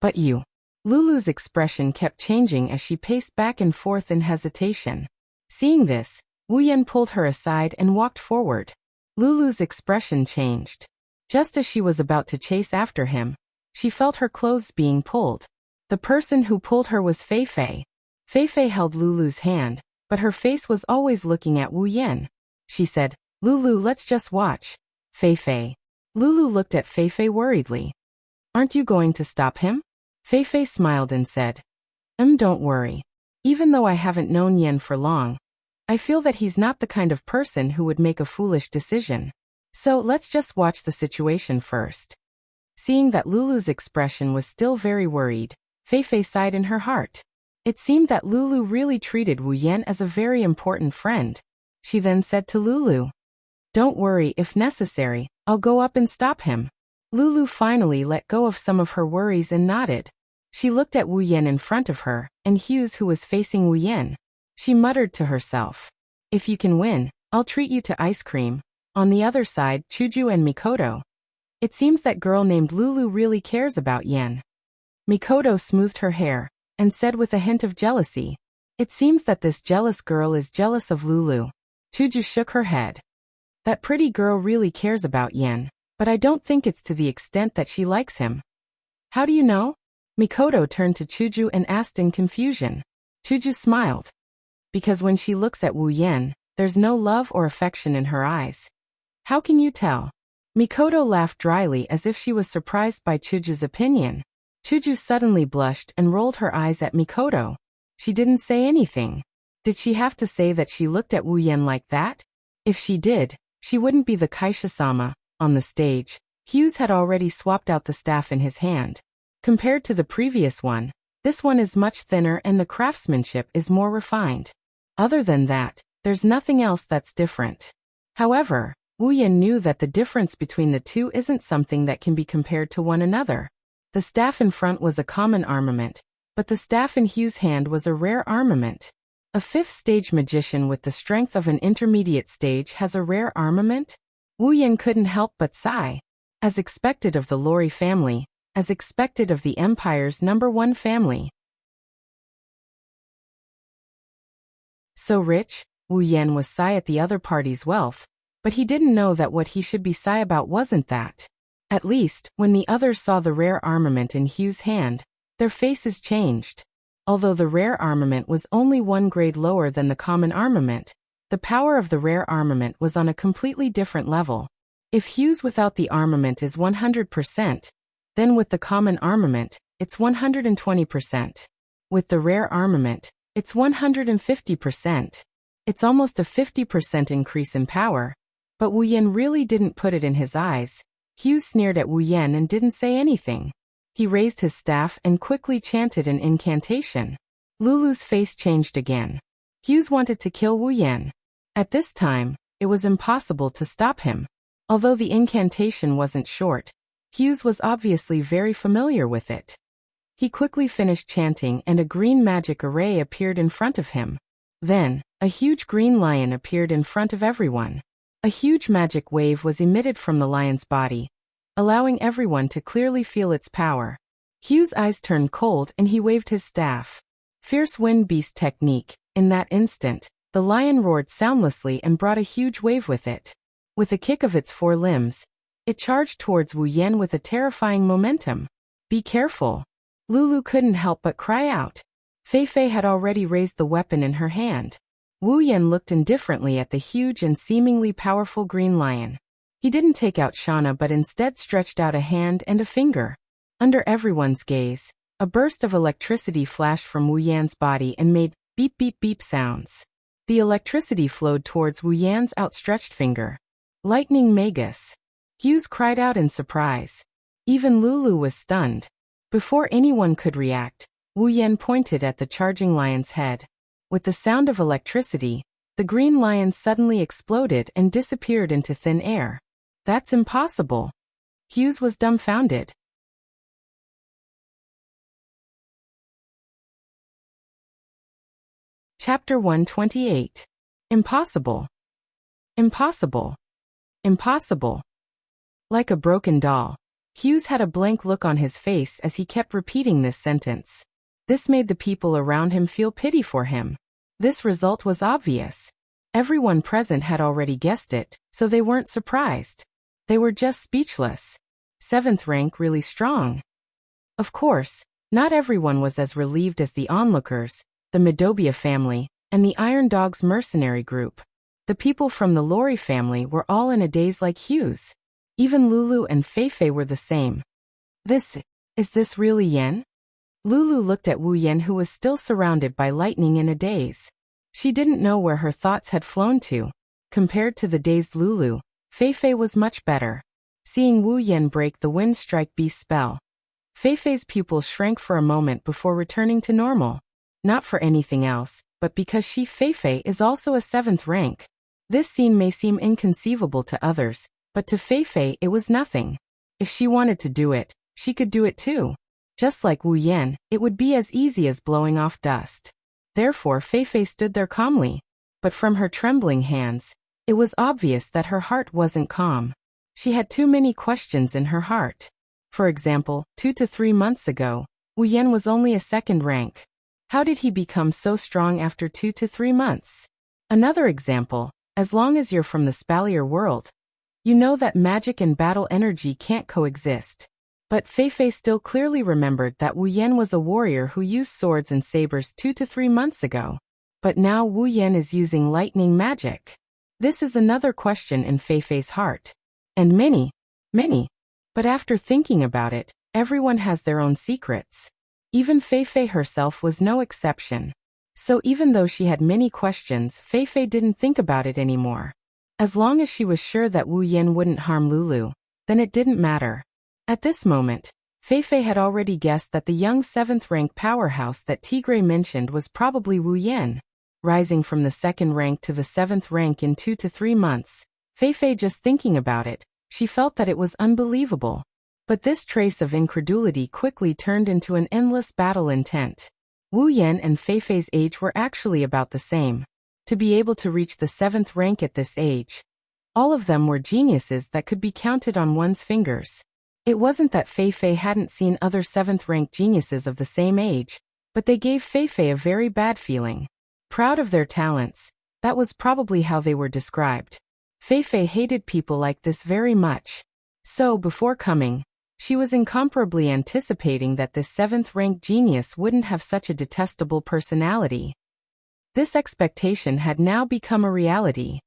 "But you." Lulu's expression kept changing as she paced back and forth in hesitation. Seeing this, Wu Yan pulled her aside and walked forward. Lulu's expression changed. Just as she was about to chase after him, she felt her clothes being pulled. The person who pulled her was Fei Fei. Fei Fei held Lulu's hand, but her face was always looking at Wu Yan. She said, "Lulu, let's just watch." Fei Fei. Lulu looked at Fei Fei worriedly. "Aren't you going to stop him?" Fei Fei smiled and said, Don't worry. Even though I haven't known Yan for long, I feel that he's not the kind of person who would make a foolish decision. So let's just watch the situation first." Seeing that Lulu's expression was still very worried, Fei Fei sighed in her heart. It seemed that Lulu really treated Wu Yan as a very important friend. She then said to Lulu, "Don't worry, if necessary, I'll go up and stop him." Lulu finally let go of some of her worries and nodded. She looked at Wu Yan in front of her, and Hughes who was facing Wu Yan. She muttered to herself, "If you can win, I'll treat you to ice cream." On the other side, Chuju and Mikoto. It seems that girl named Lulu really cares about Yan. Mikoto smoothed her hair, and said with a hint of jealousy, "It seems that this jealous girl is jealous of Lulu." Chuju shook her head. "That pretty girl really cares about Yan, but I don't think it's to the extent that she likes him." "How do you know?" Mikoto turned to Chuju and asked in confusion. Chuju smiled. "Because when she looks at Wu Yan, there's no love or affection in her eyes." "How can you tell?" Mikoto laughed dryly as if she was surprised by Chuju's opinion. Chuju suddenly blushed and rolled her eyes at Mikoto. She didn't say anything. Did she have to say that she looked at Wu Yan like that? If she did, she wouldn't be the Kaisha-sama. On the stage, Hughes had already swapped out the staff in his hand. Compared to the previous one, this one is much thinner and the craftsmanship is more refined. Other than that, there's nothing else that's different. However, Wu Yan knew that the difference between the two isn't something that can be compared to one another. The staff in front was a common armament, but the staff in Hughes' hand was a rare armament. A 5th stage magician with the strength of an intermediate stage has a rare armament? Wu Yan couldn't help but sigh. As expected of the Lori family, as expected of the Empire's #1 family. So rich, Wu Yan was sigh at the other party's wealth, but he didn't know that what he should be sigh about wasn't that. At least, when the others saw the rare armament in Hughes' hand, their faces changed. Although the rare armament was only 1 grade lower than the common armament, the power of the rare armament was on a completely different level. If Hughes without the armament is 100%, then with the common armament, it's 120%. With the rare armament, it's 150%. It's almost a 50% increase in power. But Wu Yan really didn't put it in his eyes. Hughes sneered at Wu Yan and didn't say anything. He raised his staff and quickly chanted an incantation. Lulu's face changed again. Hughes wanted to kill Wu Yan. At this time, it was impossible to stop him. Although the incantation wasn't short, Hughes was obviously very familiar with it. He quickly finished chanting and a green magic array appeared in front of him. Then, a huge green lion appeared in front of everyone. A huge magic wave was emitted from the lion's body, allowing everyone to clearly feel its power. Hughes' eyes turned cold and he waved his staff. Fierce wind beast technique. In that instant, the lion roared soundlessly and brought a huge wave with it. With a kick of its 4 limbs, it charged towards Wu Yan with a terrifying momentum. Be careful. Lulu couldn't help but cry out. Fei Fei had already raised the weapon in her hand. Wu Yan looked indifferently at the huge and seemingly powerful green lion. He didn't take out Shauna but instead stretched out a hand and a finger. Under everyone's gaze, a burst of electricity flashed from Wu Yan's body and made beep beep beep sounds. The electricity flowed towards Wu Yan's outstretched finger. Lightning Magus. Hughes cried out in surprise. Even Lulu was stunned. Before anyone could react, Wu Yan pointed at the charging lion's head. With the sound of electricity, the green lion suddenly exploded and disappeared into thin air. That's impossible. Hughes was dumbfounded. Chapter 128. Impossible. Impossible. Impossible. Like a broken doll, Hughes had a blank look on his face as he kept repeating this sentence. This made the people around him feel pity for him. This result was obvious. Everyone present had already guessed it, so they weren't surprised. They were just speechless. 7th rank really strong. Of course, not everyone was as relieved as the onlookers, the Midobia family, and the Iron Dogs mercenary group. The people from the Lori family were all in a daze like Hughes. Even Lulu and Fei Fei were the same. Is this really Yen? Lulu looked at Wu Yan, who was still surrounded by lightning, in a daze. She didn't know where her thoughts had flown to. Compared to the dazed Lulu, Fei Fei was much better. Seeing Wu Yan break the Wind Strike Beast spell, Fei Fei's pupils shrank for a moment before returning to normal. Not for anything else, but because Fei Fei is also a 7th rank. This scene may seem inconceivable to others, but to Fei Fei it was nothing. If she wanted to do it, she could do it too. Just like Wu Yan, it would be as easy as blowing off dust. Therefore Fei Fei stood there calmly. But from her trembling hands, it was obvious that her heart wasn't calm. She had too many questions in her heart. For example, 2 to 3 months ago, Wu Yan was only a 2nd rank. How did he become so strong after 2 to 3 months? Another example, as long as you're from the Spalier world, you know that magic and battle energy can't coexist. But Fei Fei still clearly remembered that Wu Yan was a warrior who used swords and sabers 2 to 3 months ago. But now Wu Yan is using lightning magic. This is another question in Fei Fei's heart. And many. But after thinking about it, everyone has their own secrets. Even Fei Fei herself was no exception. So even though she had many questions, Fei Fei didn't think about it anymore. As long as she was sure that Wu Yan wouldn't harm Lulu, then it didn't matter. At this moment, Fei Fei had already guessed that the young 7th rank powerhouse that Tigray mentioned was probably Wu Yan. Rising from the 2nd rank to the 7th rank in 2 to 3 months, Fei Fei, just thinking about it, she felt that it was unbelievable. But this trace of incredulity quickly turned into an endless battle intent. Wu Yan and Fei Fei's age were actually about the same. To be able to reach the 7th rank at this age, all of them were geniuses that could be counted on one's fingers. It wasn't that Fei Fei hadn't seen other 7th rank geniuses of the same age, but they gave Fei Fei a very bad feeling. Proud of their talents, that was probably how they were described. Fei Fei hated people like this very much. So before coming, she was incomparably anticipating that this 7th rank genius wouldn't have such a detestable personality. This expectation had now become a reality.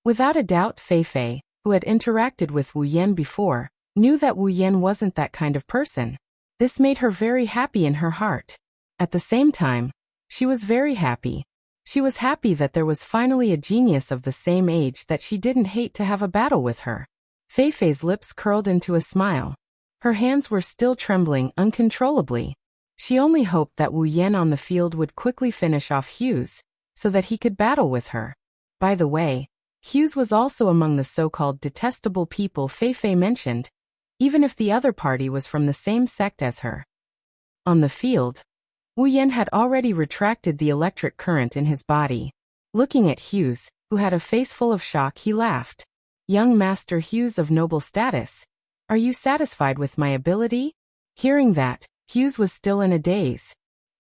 Without a doubt, Fei Fei, who had interacted with Wu Yan before, knew that Wu Yan wasn't that kind of person. This made her very happy in her heart. At the same time, she was very happy. She was happy that there was finally a genius of the same age that she didn't hate to have a battle with her. Feifei's lips curled into a smile. Her hands were still trembling uncontrollably. She only hoped that Wu Yan on the field would quickly finish off Hughes, so that he could battle with her. By the way, Hughes was also among the so-called detestable people Feifei mentioned, even if the other party was from the same sect as her. On the field, Wu Yan had already retracted the electric current in his body. Looking at Hughes, who had a face full of shock, he laughed. "Young Master Hughes of noble status, are you satisfied with my ability?" Hearing that, Hughes was still in a daze.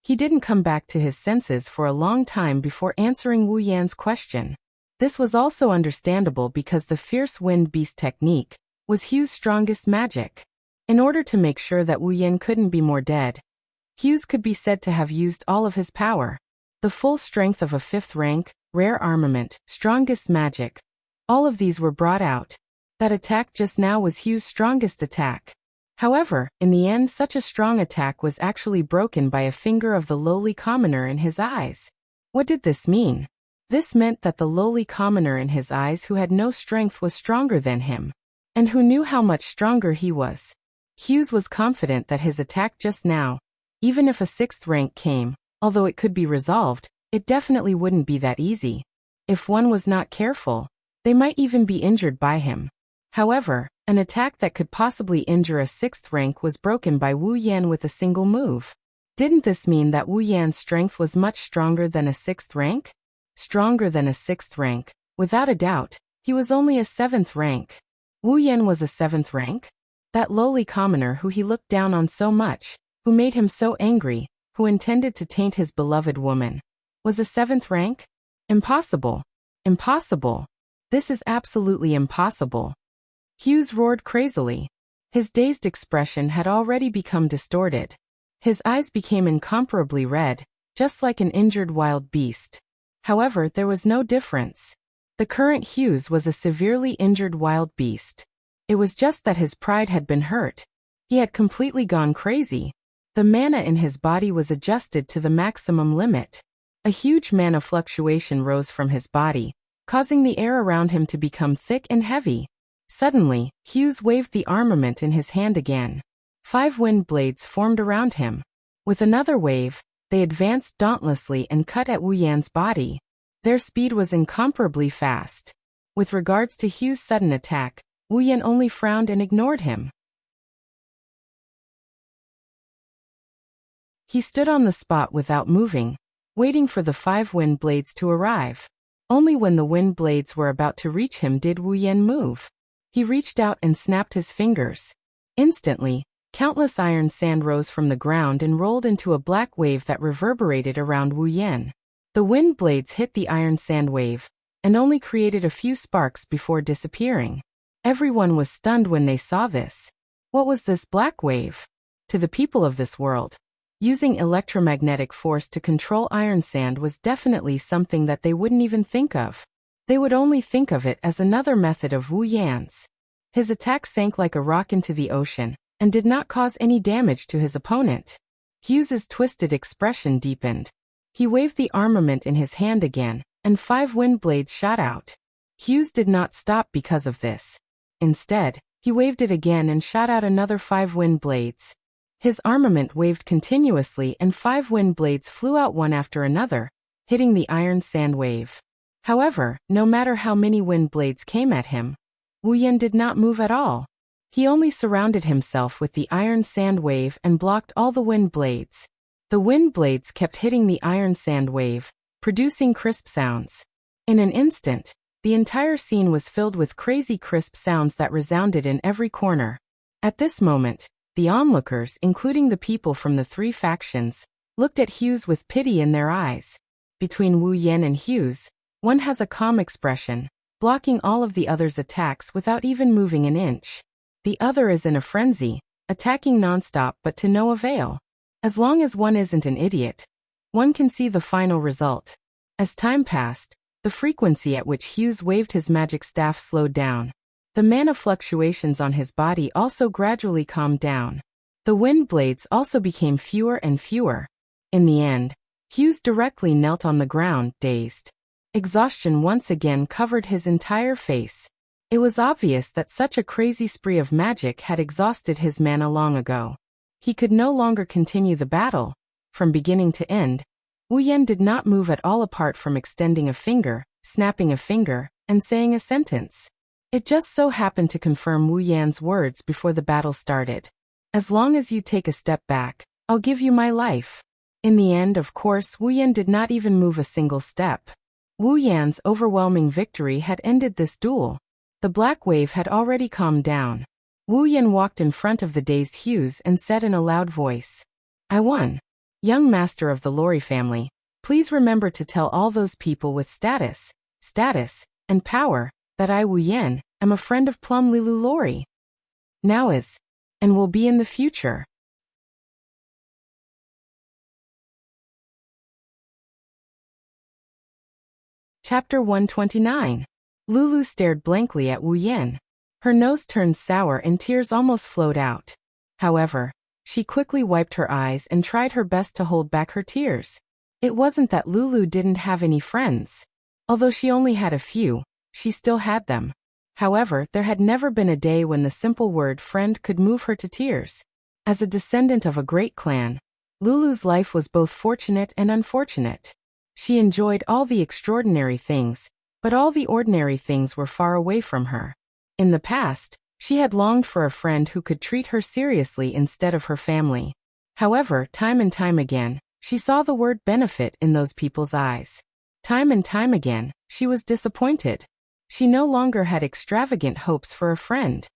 He didn't come back to his senses for a long time before answering Wu Yan's question. This was also understandable because the fierce wind beast technique was Hughes' strongest magic. In order to make sure that Wu Yan couldn't be more dead, Hughes could be said to have used all of his power. The full strength of a 5th rank, rare armament, strongest magic. All of these were brought out. That attack just now was Hughes' strongest attack. However, in the end, such a strong attack was actually broken by a finger of the lowly commoner in his eyes. What did this mean? This meant that the lowly commoner in his eyes who had no strength was stronger than him, and who knew how much stronger he was. Hughes was confident that his attack just now, even if a 6th rank came, although it could be resolved, it definitely wouldn't be that easy. If one was not careful, they might even be injured by him. However, an attack that could possibly injure a 6th rank was broken by Wu Yan with a single move. Didn't this mean that Wu Yan's strength was much stronger than a 6th rank? Stronger than a 6th rank, without a doubt. He was only a 7th rank. Wu Yan was a 7th rank? That lowly commoner who he looked down on so much, who made him so angry, who intended to taint his beloved woman, was a 7th rank? Impossible. Impossible. This is absolutely impossible. Hughes roared crazily. His dazed expression had already become distorted. His eyes became incomparably red, just like an injured wild beast. However, there was no difference. The current Hughes was a severely injured wild beast. It was just that his pride had been hurt. He had completely gone crazy. The mana in his body was adjusted to the maximum limit. A huge mana fluctuation rose from his body, causing the air around him to become thick and heavy. Suddenly, Hughes waved the armament in his hand again. 5 wind blades formed around him. With another wave, they advanced dauntlessly and cut at Wu Yan's body. Their speed was incomparably fast. With regards to Hughes' sudden attack, Wu Yan only frowned and ignored him. He stood on the spot without moving, waiting for the 5 wind blades to arrive. Only when the wind blades were about to reach him did Wu Yan move. He reached out and snapped his fingers. Instantly, countless iron sand rose from the ground and rolled into a black wave that reverberated around Wu Yan. The wind blades hit the iron sand wave, and only created a few sparks before disappearing. Everyone was stunned when they saw this. What was this black wave? To the people of this world, using electromagnetic force to control iron sand was definitely something that they wouldn't even think of. They would only think of it as another method of Wu Yan's. His attack sank like a rock into the ocean, and did not cause any damage to his opponent. Hughes's twisted expression deepened. He waved the armament in his hand again, and 5 wind blades shot out. Hughes did not stop because of this. Instead, he waved it again and shot out another 5 wind blades. His armament waved continuously and 5 wind blades flew out one after another, hitting the iron sand wave. However, no matter how many wind blades came at him, Wu Yan did not move at all. He only surrounded himself with the iron sand wave and blocked all the wind blades. The wind blades kept hitting the iron sand wave, producing crisp sounds. In an instant, the entire scene was filled with crazy crisp sounds that resounded in every corner. At this moment, the onlookers, including the people from the 3 factions, looked at Hughes with pity in their eyes. Between Wu Yan and Hughes, one has a calm expression, blocking all of the other's attacks without even moving an inch. The other is in a frenzy, attacking nonstop but to no avail. As long as one isn't an idiot, one can see the final result. As time passed, the frequency at which Hughes waved his magic staff slowed down. The mana fluctuations on his body also gradually calmed down. The wind blades also became fewer and fewer. In the end, Hughes directly knelt on the ground, dazed. Exhaustion once again covered his entire face. It was obvious that such a crazy spree of magic had exhausted his mana long ago. He could no longer continue the battle. From beginning to end, Wu Yan did not move at all apart from extending a finger, snapping a finger, and saying a sentence. It just so happened to confirm Wu Yan's words before the battle started. As long as you take a step back, I'll give you my life. In the end, of course, Wu Yan did not even move a single step. Wu Yan's overwhelming victory had ended this duel. The black wave had already calmed down. Wu Yan walked in front of the dazed Hughes and said in a loud voice, I won. Young master of the Lori family, please remember to tell all those people with status, and power, that I, Wu Yan, am a friend of Plum Lilu Lori. Now is, and will be in the future. Chapter 129. Lulu stared blankly at Wu Yan. Her nose turned sour and tears almost flowed out. However, she quickly wiped her eyes and tried her best to hold back her tears. It wasn't that Lulu didn't have any friends. Although she only had a few, she still had them. However, there had never been a day when the simple word friend could move her to tears. As a descendant of a great clan, Lulu's life was both fortunate and unfortunate. She enjoyed all the extraordinary things, but all the ordinary things were far away from her. In the past, she had longed for a friend who could treat her seriously instead of her family. However, time and time again, she saw the word benefit in those people's eyes. Time and time again, she was disappointed. She no longer had extravagant hopes for a friend.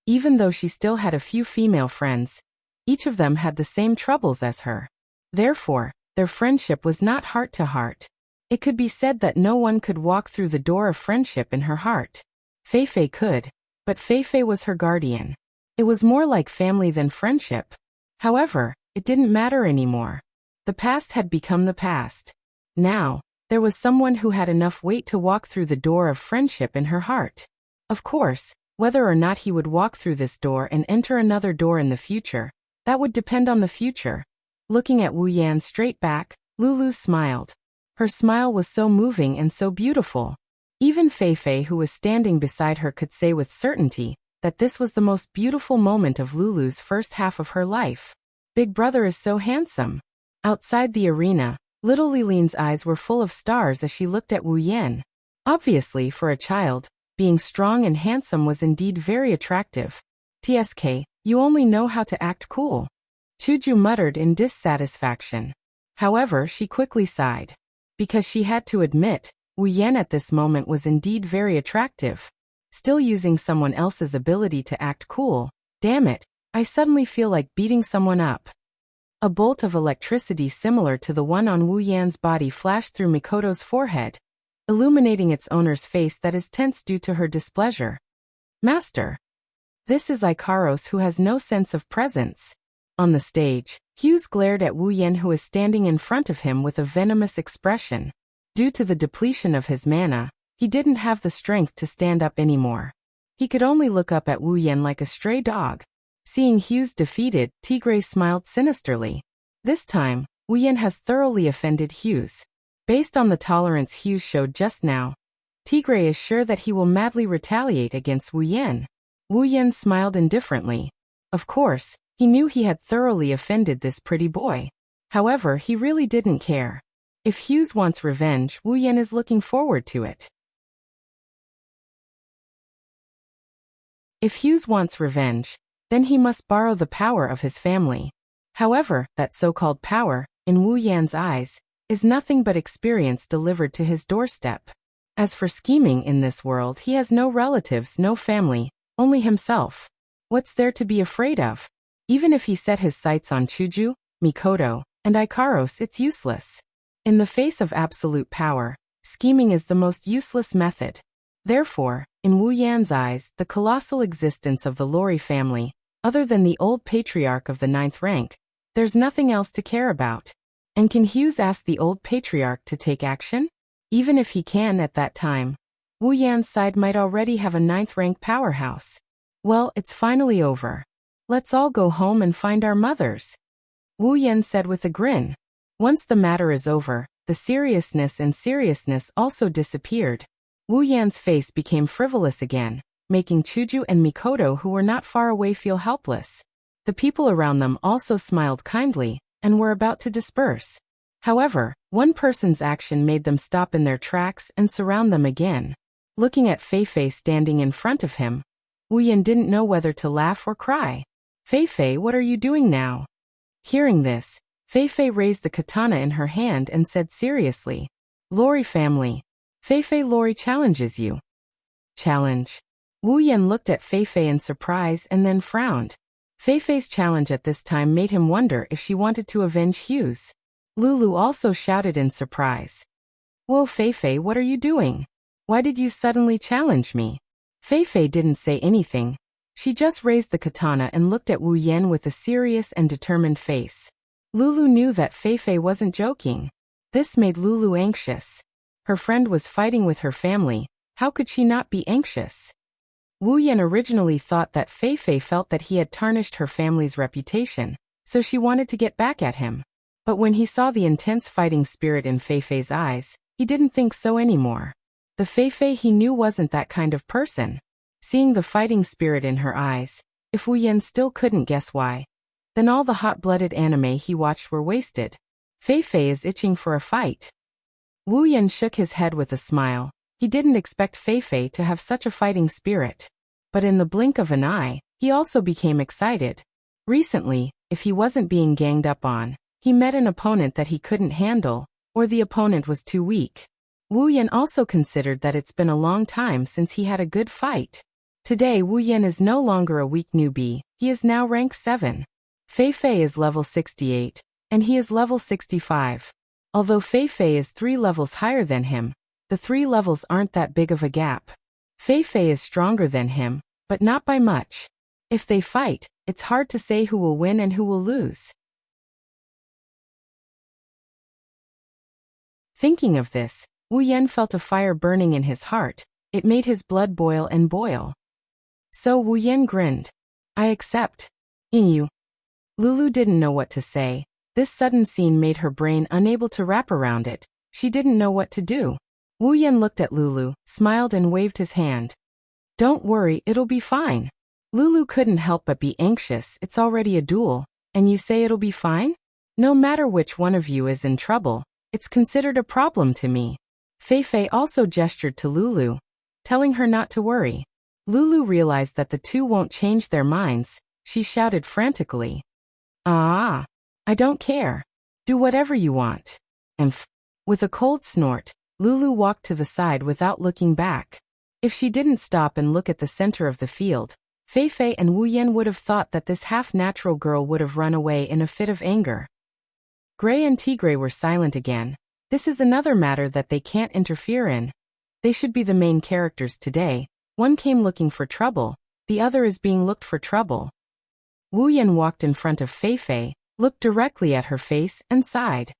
Even though she still had a few female friends, each of them had the same troubles as her. Therefore, their friendship was not heart to heart. It could be said that no one could walk through the door of friendship in her heart. Feifei could, but Feifei was her guardian. It was more like family than friendship. However, it didn't matter anymore. The past had become the past. Now, there was someone who had enough weight to walk through the door of friendship in her heart. Of course, whether or not he would walk through this door and enter another door in the future, that would depend on the future. Looking at Wu Yan straight back, Lulu smiled. Her smile was so moving and so beautiful. Even Feifei, who was standing beside her, could say with certainty that this was the most beautiful moment of Lulu's first half of her life. Big brother is so handsome. Outside the arena, little Lilin's eyes were full of stars as she looked at Wu Yan. Obviously, for a child, being strong and handsome was indeed very attractive. TSK, you only know how to act cool. Chuju muttered in dissatisfaction. However, she quickly sighed. Because she had to admit, Wu Yan at this moment was indeed very attractive. Still using someone else's ability to act cool. Damn it, I suddenly feel like beating someone up. A bolt of electricity similar to the one on Wu Yan's body flashed through Mikoto's forehead, illuminating its owner's face that is tense due to her displeasure. Master. This is Ikaros, who has no sense of presence. On the stage, Hughes glared at Wu Yan, who was standing in front of him with a venomous expression. Due to the depletion of his mana, he didn't have the strength to stand up anymore. He could only look up at Wu Yan like a stray dog. Seeing Hughes defeated, Tigray smiled sinisterly. This time, Wu Yan has thoroughly offended Hughes. Based on the tolerance Hughes showed just now, Tigray is sure that he will madly retaliate against Wu Yan. Wu Yan smiled indifferently. Of course, he knew he had thoroughly offended this pretty boy. However, he really didn't care. If Hughes wants revenge, Wu Yan is looking forward to it. If Hughes wants revenge, then he must borrow the power of his family. However, that so-called power, in Wu Yan's eyes, is nothing but experience delivered to his doorstep. As for scheming in this world, he has no relatives, no family, only himself. What's there to be afraid of? Even if he set his sights on Chuju, Mikoto, and Ikaros, it's useless. In the face of absolute power, scheming is the most useless method. Therefore, in Wu Yan's eyes, the colossal existence of the Lori family, other than the old patriarch of the 9th rank, there's nothing else to care about. And can Hughes ask the old patriarch to take action? Even if he can at that time, Wu Yan's side might already have a 9th rank powerhouse. Well, it's finally over. Let's all go home and find our mothers. Wu Yan said with a grin. Once the matter is over, the seriousness also disappeared. Wu Yan's face became frivolous again, making Chuju and Mikoto, who were not far away, feel helpless. The people around them also smiled kindly, and were about to disperse. However, one person's action made them stop in their tracks and surround them again. Looking at Fei Fei standing in front of him, Wu Yan didn't know whether to laugh or cry. "Fei Fei, what are you doing now?" Hearing this, Fei Fei raised the katana in her hand and said seriously, "Lori family. Fei Fei, Lori challenges you." Challenge. Wu Yan looked at Fei Fei in surprise and then frowned. Fei Fei's challenge at this time made him wonder if she wanted to avenge Hughes. Lulu also shouted in surprise. "Whoa, Fei Fei, what are you doing? Why did you suddenly challenge me?" Fei Fei didn't say anything. She just raised the katana and looked at Wu Yan with a serious and determined face. Lulu knew that Fei Fei wasn't joking. This made Lulu anxious. Her friend was fighting with her family. How could she not be anxious? Wu Yan originally thought that Fei Fei felt that he had tarnished her family's reputation, so she wanted to get back at him. But when he saw the intense fighting spirit in Fei Fei's eyes, he didn't think so anymore. The Fei Fei he knew wasn't that kind of person. Seeing the fighting spirit in her eyes, if Wu Yan still couldn't guess why, then all the hot-blooded anime he watched were wasted. Fei Fei is itching for a fight. Wu Yan shook his head with a smile. He didn't expect Fei Fei to have such a fighting spirit. But in the blink of an eye, he also became excited. Recently, if he wasn't being ganged up on, he met an opponent that he couldn't handle, or the opponent was too weak. Wu Yan also considered that it's been a long time since he had a good fight. Today Wu Yan is no longer a weak newbie, he is now rank 7. Fei Fei is level 68, and he is level 65. Although Fei Fei is 3 levels higher than him, the 3 levels aren't that big of a gap. Fei Fei is stronger than him, but not by much. If they fight, it's hard to say who will win and who will lose. Thinking of this, Wu Yan felt a fire burning in his heart. It made his blood boil and boil. So Wu Yan grinned. "I accept. Inu." Lulu didn't know what to say. This sudden scene made her brain unable to wrap around it. She didn't know what to do. Wu Yan looked at Lulu, smiled and waved his hand. "Don't worry, it'll be fine." Lulu couldn't help but be anxious. It's already a duel, and you say it'll be fine? No matter which one of you is in trouble, it's considered a problem to me. Fei Fei also gestured to Lulu, telling her not to worry. Lulu realized that the two won't change their minds. She shouted frantically, "Ah! I don't care. Do whatever you want." With a cold snort, Lulu walked to the side without looking back. If she didn't stop and look at the center of the field, Fei Fei and Wu Yan would have thought that this half-natural girl would have run away in a fit of anger. Gray and Tigray were silent again. This is another matter that they can't interfere in. They should be the main characters today. One came looking for trouble, the other is being looked for trouble. Wu Yan walked in front of Fei Fei, looked directly at her face and sighed.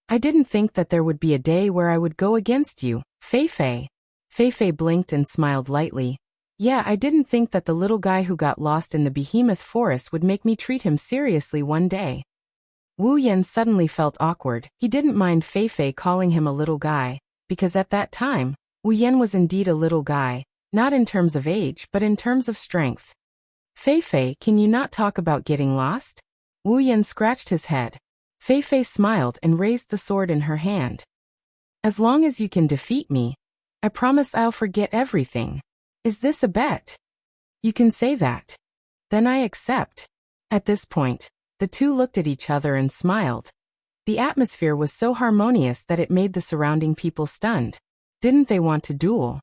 "I didn't think that there would be a day where I would go against you, Fei Fei." Fei Fei blinked and smiled lightly. "Yeah, I didn't think that the little guy who got lost in the behemoth forest would make me treat him seriously one day." Wu Yan suddenly felt awkward. He didn't mind Fei Fei calling him a little guy, because at that time, Wu Yan was indeed a little guy, not in terms of age but in terms of strength. "Fei Fei, can you not talk about getting lost?" Wu Yan scratched his head. Fei Fei smiled and raised the sword in her hand. "As long as you can defeat me, I promise I'll forget everything. Is this a bet?" "You can say that. Then I accept." At this point, the two looked at each other and smiled. The atmosphere was so harmonious that it made the surrounding people stunned. Didn't they want to duel?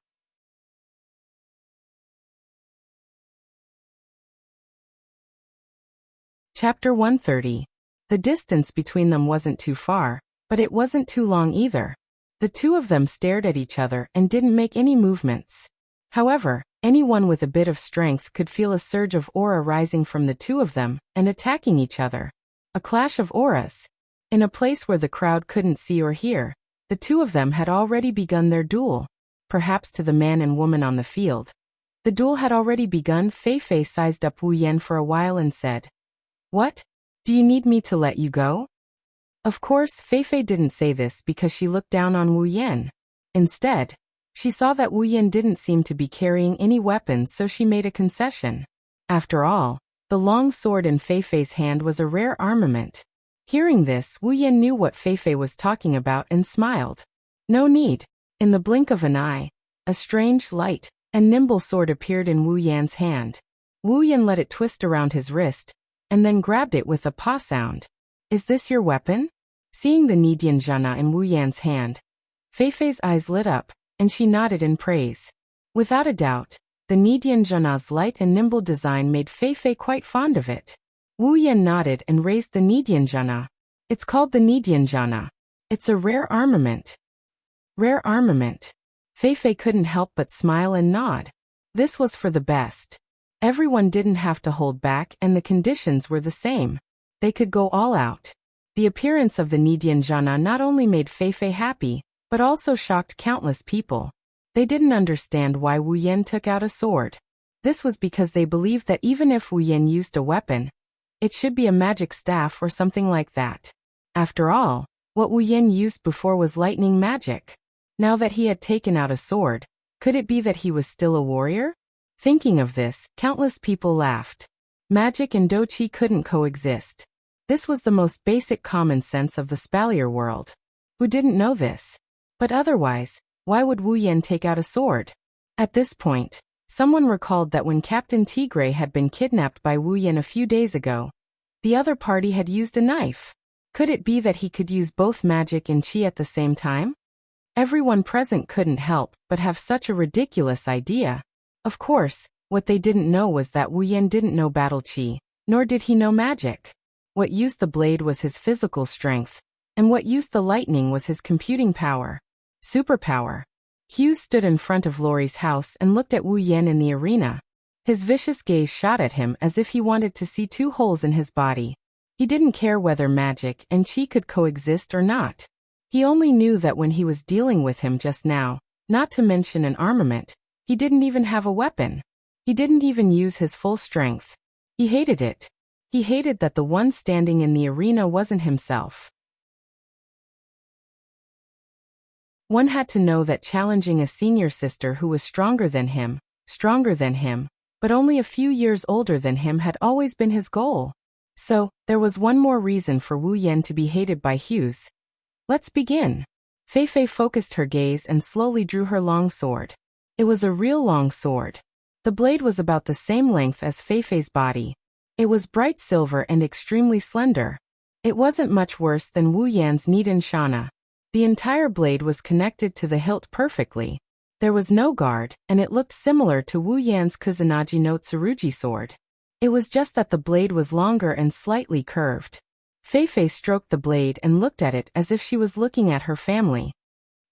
Chapter 130. The distance between them wasn't too far, but it wasn't too long either. The two of them stared at each other and didn't make any movements. However, anyone with a bit of strength could feel a surge of aura rising from the two of them and attacking each other. A clash of auras. In a place where the crowd couldn't see or hear, the two of them had already begun their duel. Perhaps to the man and woman on the field. The duel had already begun. Fei Fei sized up Wu Yan for a while and said, "What? Do you need me to let you go?" Of course, Fei Fei didn't say this because she looked down on Wu Yan. Instead, She saw that Wu Yan didn't seem to be carrying any weapons, so she made a concession. After all, the long sword in Feifei's hand was a rare armament. Hearing this, Wu Yan knew what Feifei was talking about and smiled. No need. In the blink of an eye, a strange, light, and nimble sword appeared in Wu Yan's hand. Wu Yan let it twist around his wrist, and then grabbed it with a paw sound. Is this your weapon? Seeing the Nidianjana in Wu Yan's hand, Feifei's eyes lit up, and she nodded in praise. Without a doubt, the Nidianjana's light and nimble design made Feifei quite fond of it. Wu Yan nodded and raised the Nidianjana. It's called the Nidianjana. It's a rare armament. Rare armament. Feifei couldn't help but smile and nod. This was for the best. Everyone didn't have to hold back, and the conditions were the same. They could go all out. The appearance of the Nidianjana not only made Feifei happy, but also shocked countless people. They didn't understand why Wu Yan took out a sword. This was because they believed that even if Wu Yan used a weapon, it should be a magic staff or something like that. After all, what Wu Yan used before was lightning magic. Now that he had taken out a sword, could it be that he was still a warrior? Thinking of this, countless people laughed. Magic and doqi couldn't coexist. This was the most basic common sense of the Spalier world. Who didn't know this? But otherwise, why would Wu Yan take out a sword? At this point, someone recalled that when Captain Tigray had been kidnapped by Wu Yan a few days ago, the other party had used a knife. Could it be that he could use both magic and qi at the same time? Everyone present couldn't help but have such a ridiculous idea. Of course, what they didn't know was that Wu Yan didn't know battle qi, nor did he know magic. What used the blade was his physical strength, and what used the lightning was his computing power. Superpower. Hughes stood in front of Laurie's house and looked at Wu Yan in the arena. His vicious gaze shot at him as if he wanted to see two holes in his body. He didn't care whether magic and qi could coexist or not. He only knew that when he was dealing with him just now, not to mention an armament, he didn't even have a weapon. He didn't even use his full strength. He hated it. He hated that the one standing in the arena wasn't himself. One had to know that challenging a senior sister who was stronger than him, but only a few years older than him had always been his goal. So, there was one more reason for Wu Yan to be hated by Hughes. Let's begin. Feifei focused her gaze and slowly drew her long sword. It was a real long sword. The blade was about the same length as Feifei's body. It was bright silver and extremely slender. It wasn't much worse than Wu Yan's Nidan. The entire blade was connected to the hilt perfectly. There was no guard, and it looked similar to Wu Yan's Kusanagi no Tsurugi sword. It was just that the blade was longer and slightly curved. Feifei stroked the blade and looked at it as if she was looking at her family.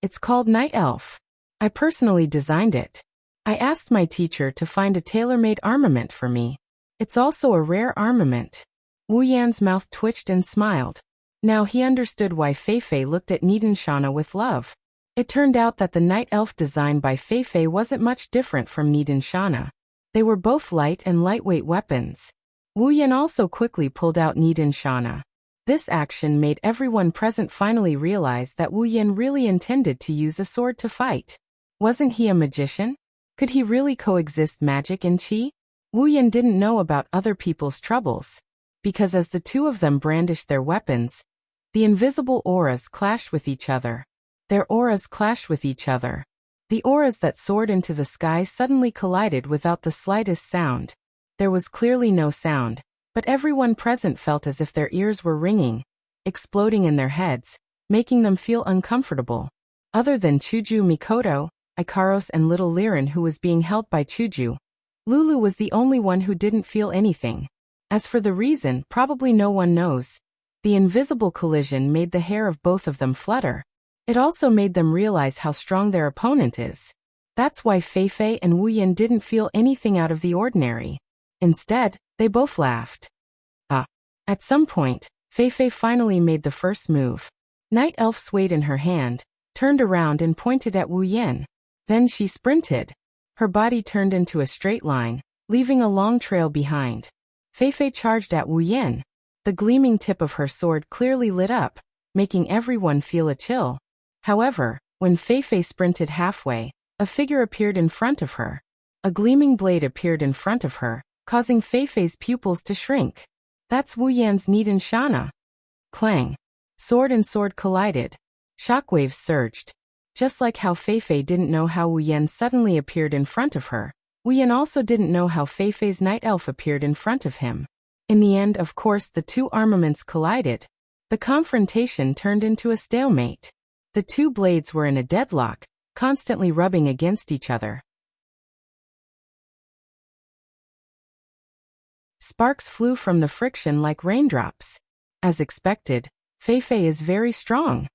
It's called Night Elf. I personally designed it. I asked my teacher to find a tailor-made armament for me. It's also a rare armament. Wu Yan's mouth twitched and smiled. Now he understood why Feifei looked at Nidanshana with love. It turned out that the night elf design by Feifei wasn't much different from Nidanshana. They were both light and lightweight weapons. Wu Yan also quickly pulled out Nidanshana. This action made everyone present finally realize that Wu Yan really intended to use a sword to fight. Wasn't he a magician? Could he really coexist magic and qi? Wu Yan didn't know about other people's troubles, because as the two of them brandished their weapons, the invisible auras clashed with each other. Their auras clashed with each other. The auras that soared into the sky suddenly collided without the slightest sound. There was clearly no sound, but everyone present felt as if their ears were ringing, exploding in their heads, making them feel uncomfortable. Other than Chuju, Mikoto, Ikaros and little Liren, who was being held by Chuju, Lulu was the only one who didn't feel anything. As for the reason, probably no one knows. The invisible collision made the hair of both of them flutter. It also made them realize how strong their opponent is. That's why Feifei and Wu Yan didn't feel anything out of the ordinary. Instead, they both laughed. At some point, Feifei finally made the first move. Night Elf swayed in her hand, turned around and pointed at Wu Yan. Then she sprinted. Her body turned into a straight line, leaving a long trail behind. Feifei charged at Wu Yan. The gleaming tip of her sword clearly lit up, making everyone feel a chill. However, when Feifei sprinted halfway, A figure appeared in front of her. A gleaming blade appeared in front of her, causing Feifei's pupils to shrink. That's Wu Yan's Nidan Shana. Clang. Sword and sword collided. Shockwaves surged. Just like how Feifei didn't know how Wu Yan suddenly appeared in front of her, Wu Yan also didn't know how Feifei's night elf appeared in front of him. In the end, of course, the two armaments collided. The confrontation turned into a stalemate. The two blades were in a deadlock, constantly rubbing against each other. Sparks flew from the friction like raindrops. As expected, Feifei is very strong.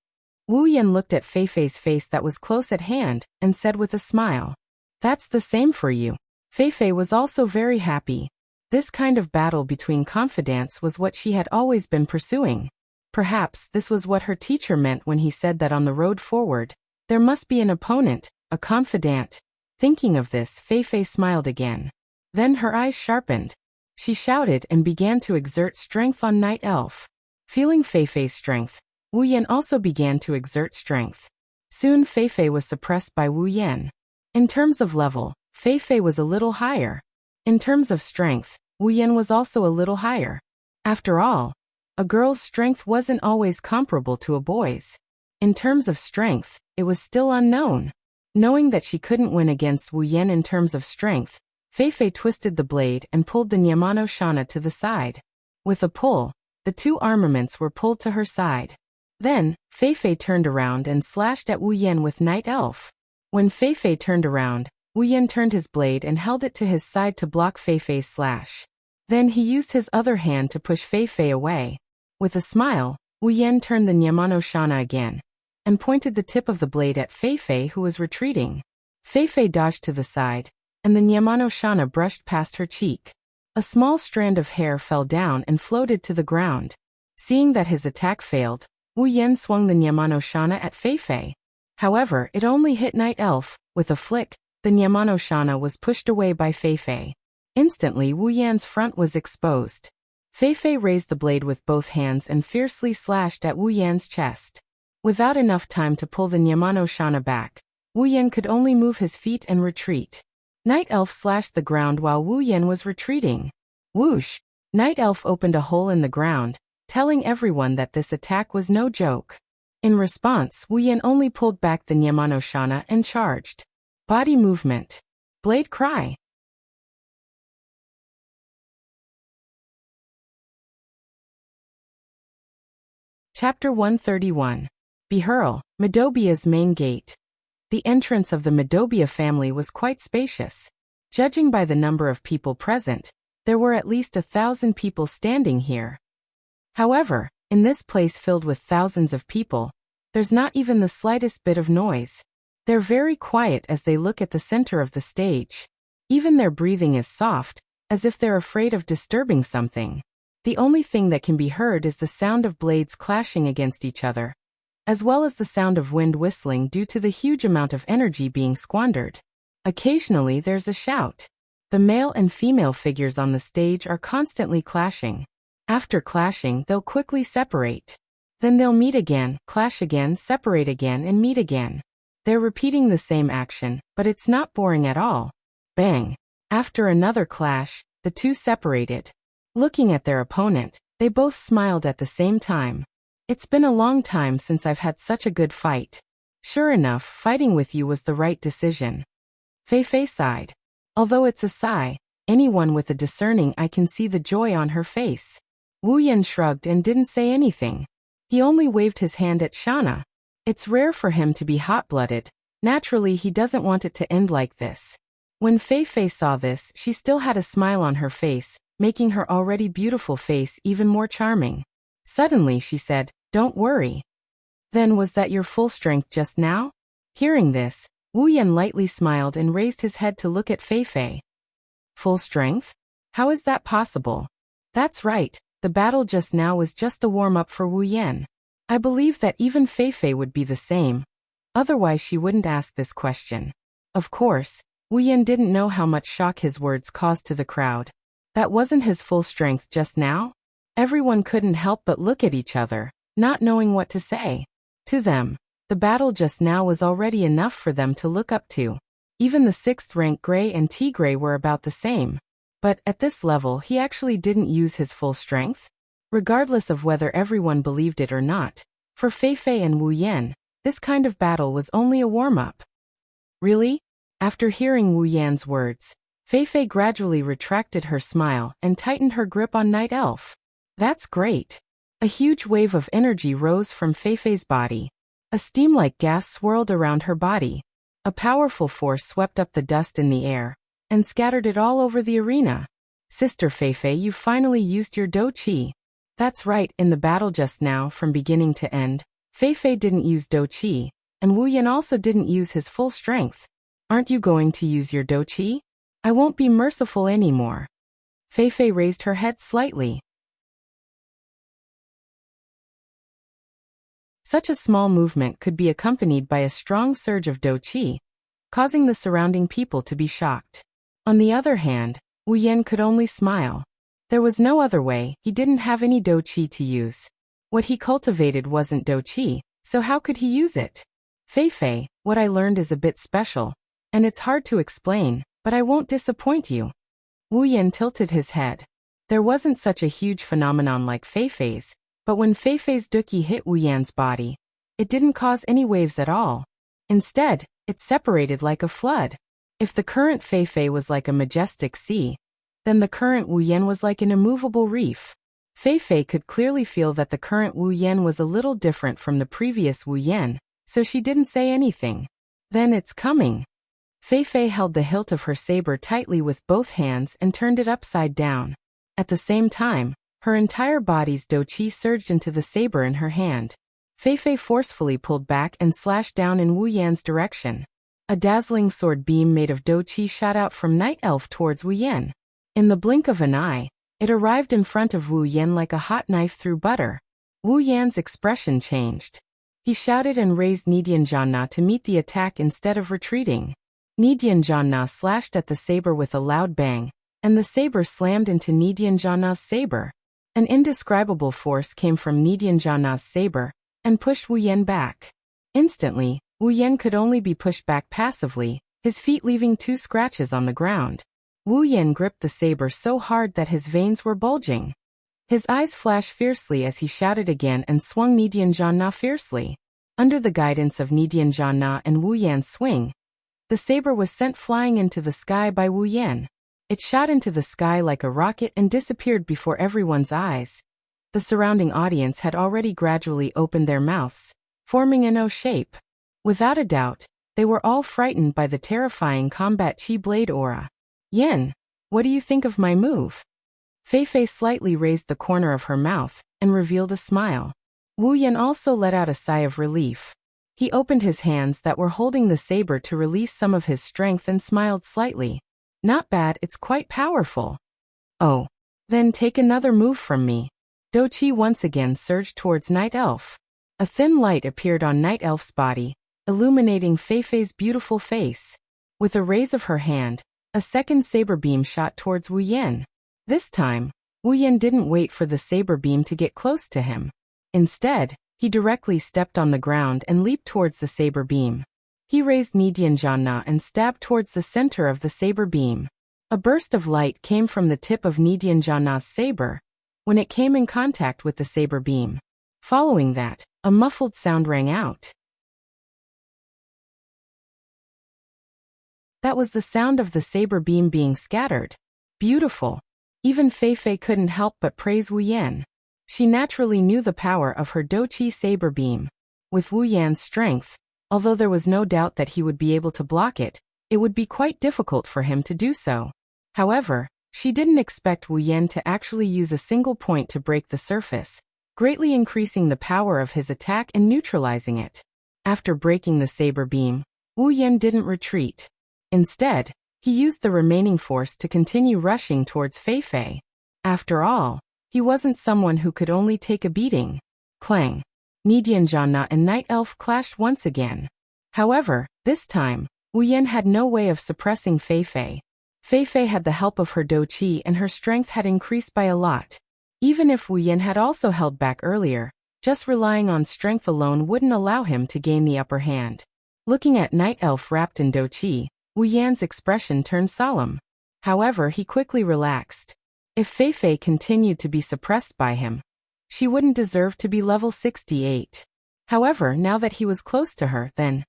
Wu Yan looked at Feifei's face that was close at hand, and said with a smile, "That's the same for you." Feifei was also very happy. This kind of battle between confidants was what she had always been pursuing. Perhaps this was what her teacher meant when he said that on the road forward, there must be an opponent, a confidant. Thinking of this, Feifei smiled again. Then her eyes sharpened. She shouted and began to exert strength on Night Elf. Feeling Feifei's strength, Wu Yan also began to exert strength. Soon Feifei was suppressed by Wu Yan. In terms of level, Feifei was a little higher. In terms of strength, Wu Yan was also a little higher. After all, a girl's strength wasn't always comparable to a boy's. In terms of strength, it was still unknown. Knowing that she couldn't win against Wu Yan in terms of strength, Feifei twisted the blade and pulled the Nyamano Shana to the side. With a pull, the two armaments were pulled to her side. Then, Feifei turned around and slashed at Wu Yan with Night Elf. When Feifei turned around, Wu Yan turned his blade and held it to his side to block Feifei's slash. Then he used his other hand to push Feifei away. With a smile, Wu Yan turned the Nyamano Shana again, and pointed the tip of the blade at Feifei, who was retreating. Feifei dodged to the side, and the Nyamano Shana brushed past her cheek. A small strand of hair fell down and floated to the ground. Seeing that his attack failed, Wu Yan swung the Nyamano Shana at Feifei. However, it only hit Night Elf. With a flick, the Nyamano Shana was pushed away by Feifei. Instantly, Wu Yan's front was exposed. Feifei raised the blade with both hands and fiercely slashed at Wu Yan's chest. Without enough time to pull the Nyamano Shana back, Wu Yan could only move his feet and retreat. Night Elf slashed the ground while Wu Yan was retreating. Whoosh! Night Elf opened a hole in the ground, telling everyone that this attack was no joke. In response, Wu Yan only pulled back the Nyamano Shana and charged. Body movement. Blade cry. Chapter 131. Behurl, Medobia's main gate. The entrance of the Medobia family was quite spacious. Judging by the number of people present, there were at least 1,000 people standing here. However, in this place filled with thousands of people, there's not even the slightest bit of noise. They're very quiet as they look at the center of the stage. Even their breathing is soft, as if they're afraid of disturbing something. The only thing that can be heard is the sound of blades clashing against each other, as well as the sound of wind whistling due to the huge amount of energy being squandered. Occasionally there's a shout. The male and female figures on the stage are constantly clashing. After clashing, they'll quickly separate. Then they'll meet again, clash again, separate again, and meet again. They're repeating the same action, but it's not boring at all. Bang! After another clash, the two separated. Looking at their opponent, they both smiled at the same time. It's been a long time since I've had such a good fight. Sure enough, fighting with you was the right decision. Feifei sighed. Although it's a sigh, anyone with a discerning eye can see the joy on her face. Wu Yan shrugged and didn't say anything. He only waved his hand at Shana. It's rare for him to be hot-blooded. Naturally, he doesn't want it to end like this. When Feifei saw this, she still had a smile on her face, making her already beautiful face even more charming. Suddenly she said, "Don't worry." "Then was that your full strength just now?" Hearing this, Wu Yan lightly smiled and raised his head to look at Feifei. "Full strength? How is that possible?" "That's right, the battle just now was just a warm-up for Wu Yan. I believe that even Feifei would be the same. Otherwise she wouldn't ask this question." Of course, Wu Yan didn't know how much shock his words caused to the crowd. That wasn't his full strength just now? Everyone couldn't help but look at each other, not knowing what to say. To them, the battle just now was already enough for them to look up to. Even the 6th rank Gray and T-Gray were about the same. But at this level he actually didn't use his full strength. Regardless of whether everyone believed it or not, for Fei Fei and Wu Yan, this kind of battle was only a warm-up. Really? After hearing Wu Yan's words, Fei Fei gradually retracted her smile and tightened her grip on Night Elf. That's great. A huge wave of energy rose from Fei Fei's body. A steam-like gas swirled around her body. A powerful force swept up the dust in the air and scattered it all over the arena. Sister Fei Fei, you finally used your Do Qi. That's right, in the battle just now, from beginning to end, Fei Fei didn't use Do Qi, and Wu Yan also didn't use his full strength. Aren't you going to use your Do Qi? I won't be merciful anymore. Fei Fei raised her head slightly. Such a small movement could be accompanied by a strong surge of Do Qi, causing the surrounding people to be shocked. On the other hand, Wu Yan could only smile. There was no other way, he didn't have any Do Qi to use. What he cultivated wasn't Do Qi, so how could he use it? Fei Fei, what I learned is a bit special, and it's hard to explain, but I won't disappoint you. Wu Yan tilted his head. There wasn't such a huge phenomenon like Fei Fei's, but when Fei Fei's Duqi hit Wu Yan's body, it didn't cause any waves at all. Instead, it separated like a flood. If the current Fei Fei was like a majestic sea, then the current Wu Yan was like an immovable reef. Fei Fei could clearly feel that the current Wu Yan was a little different from the previous Wu Yan, so she didn't say anything. Then it's coming. Fei Fei held the hilt of her saber tightly with both hands and turned it upside down. At the same time, her entire body's Do Qi surged into the saber in her hand. Fei Fei forcefully pulled back and slashed down in Wu Yan's direction. A dazzling sword beam made of Do Qi shot out from Night Elf towards Wu Yan. In the blink of an eye, it arrived in front of Wu Yan like a hot knife through butter. Wu Yan's expression changed. He shouted and raised Nidian Janna to meet the attack instead of retreating. Nidian Janna slashed at the saber with a loud bang, and the saber slammed into Nidian Janna's saber. An indescribable force came from Nidian Janna's saber and pushed Wu Yan back. Instantly, Wu Yan could only be pushed back passively, his feet leaving 2 scratches on the ground. Wu Yan gripped the saber so hard that his veins were bulging. His eyes flashed fiercely as he shouted again and swung Nidian Janna fiercely. Under the guidance of Nidian Janna and Wu Yan's swing, the saber was sent flying into the sky by Wu Yan. It shot into the sky like a rocket and disappeared before everyone's eyes. The surrounding audience had already gradually opened their mouths, forming an O shape. Without a doubt, they were all frightened by the terrifying combat Qi blade aura. Yan, what do you think of my move? Fei Fei slightly raised the corner of her mouth and revealed a smile. Wu Yan also let out a sigh of relief. He opened his hands that were holding the saber to release some of his strength and smiled slightly. Not bad, it's quite powerful. Oh. Then take another move from me. Do Qi once again surged towards Night Elf. A thin light appeared on Night Elf's body, illuminating Fei Fei's beautiful face. With a raise of her hand, a second saber beam shot towards Wu Yan. This time, Wu Yan didn't wait for the saber beam to get close to him. Instead, he directly stepped on the ground and leaped towards the saber beam. He raised Nidian Janna and stabbed towards the center of the saber beam. A burst of light came from the tip of Nidian Janna's saber when it came in contact with the saber beam. Following that, a muffled sound rang out. That was the sound of the saber beam being scattered. Beautiful. Even Fei Fei couldn't help but praise Wu Yan. She naturally knew the power of her Do Qi saber beam. With Wu Yan's strength, although there was no doubt that he would be able to block it, it would be quite difficult for him to do so. However, she didn't expect Wu Yan to actually use a single point to break the surface, greatly increasing the power of his attack and neutralizing it. After breaking the saber beam, Wu Yan didn't retreat. Instead, he used the remaining force to continue rushing towards Fei Fei. After all, he wasn't someone who could only take a beating. Clang. Nidian Janna and Night Elf clashed once again. However, this time, Wu Yan had no way of suppressing Fei Fei. Fei Fei had the help of her Do Qi and her strength had increased by a lot. Even if Wu Yan had also held back earlier, just relying on strength alone wouldn't allow him to gain the upper hand. Looking at Night Elf wrapped in Do Qi, Wu Yan's expression turned solemn. However, he quickly relaxed. If Fei Fei continued to be suppressed by him, she wouldn't deserve to be level 68. However, now that he was close to her, then...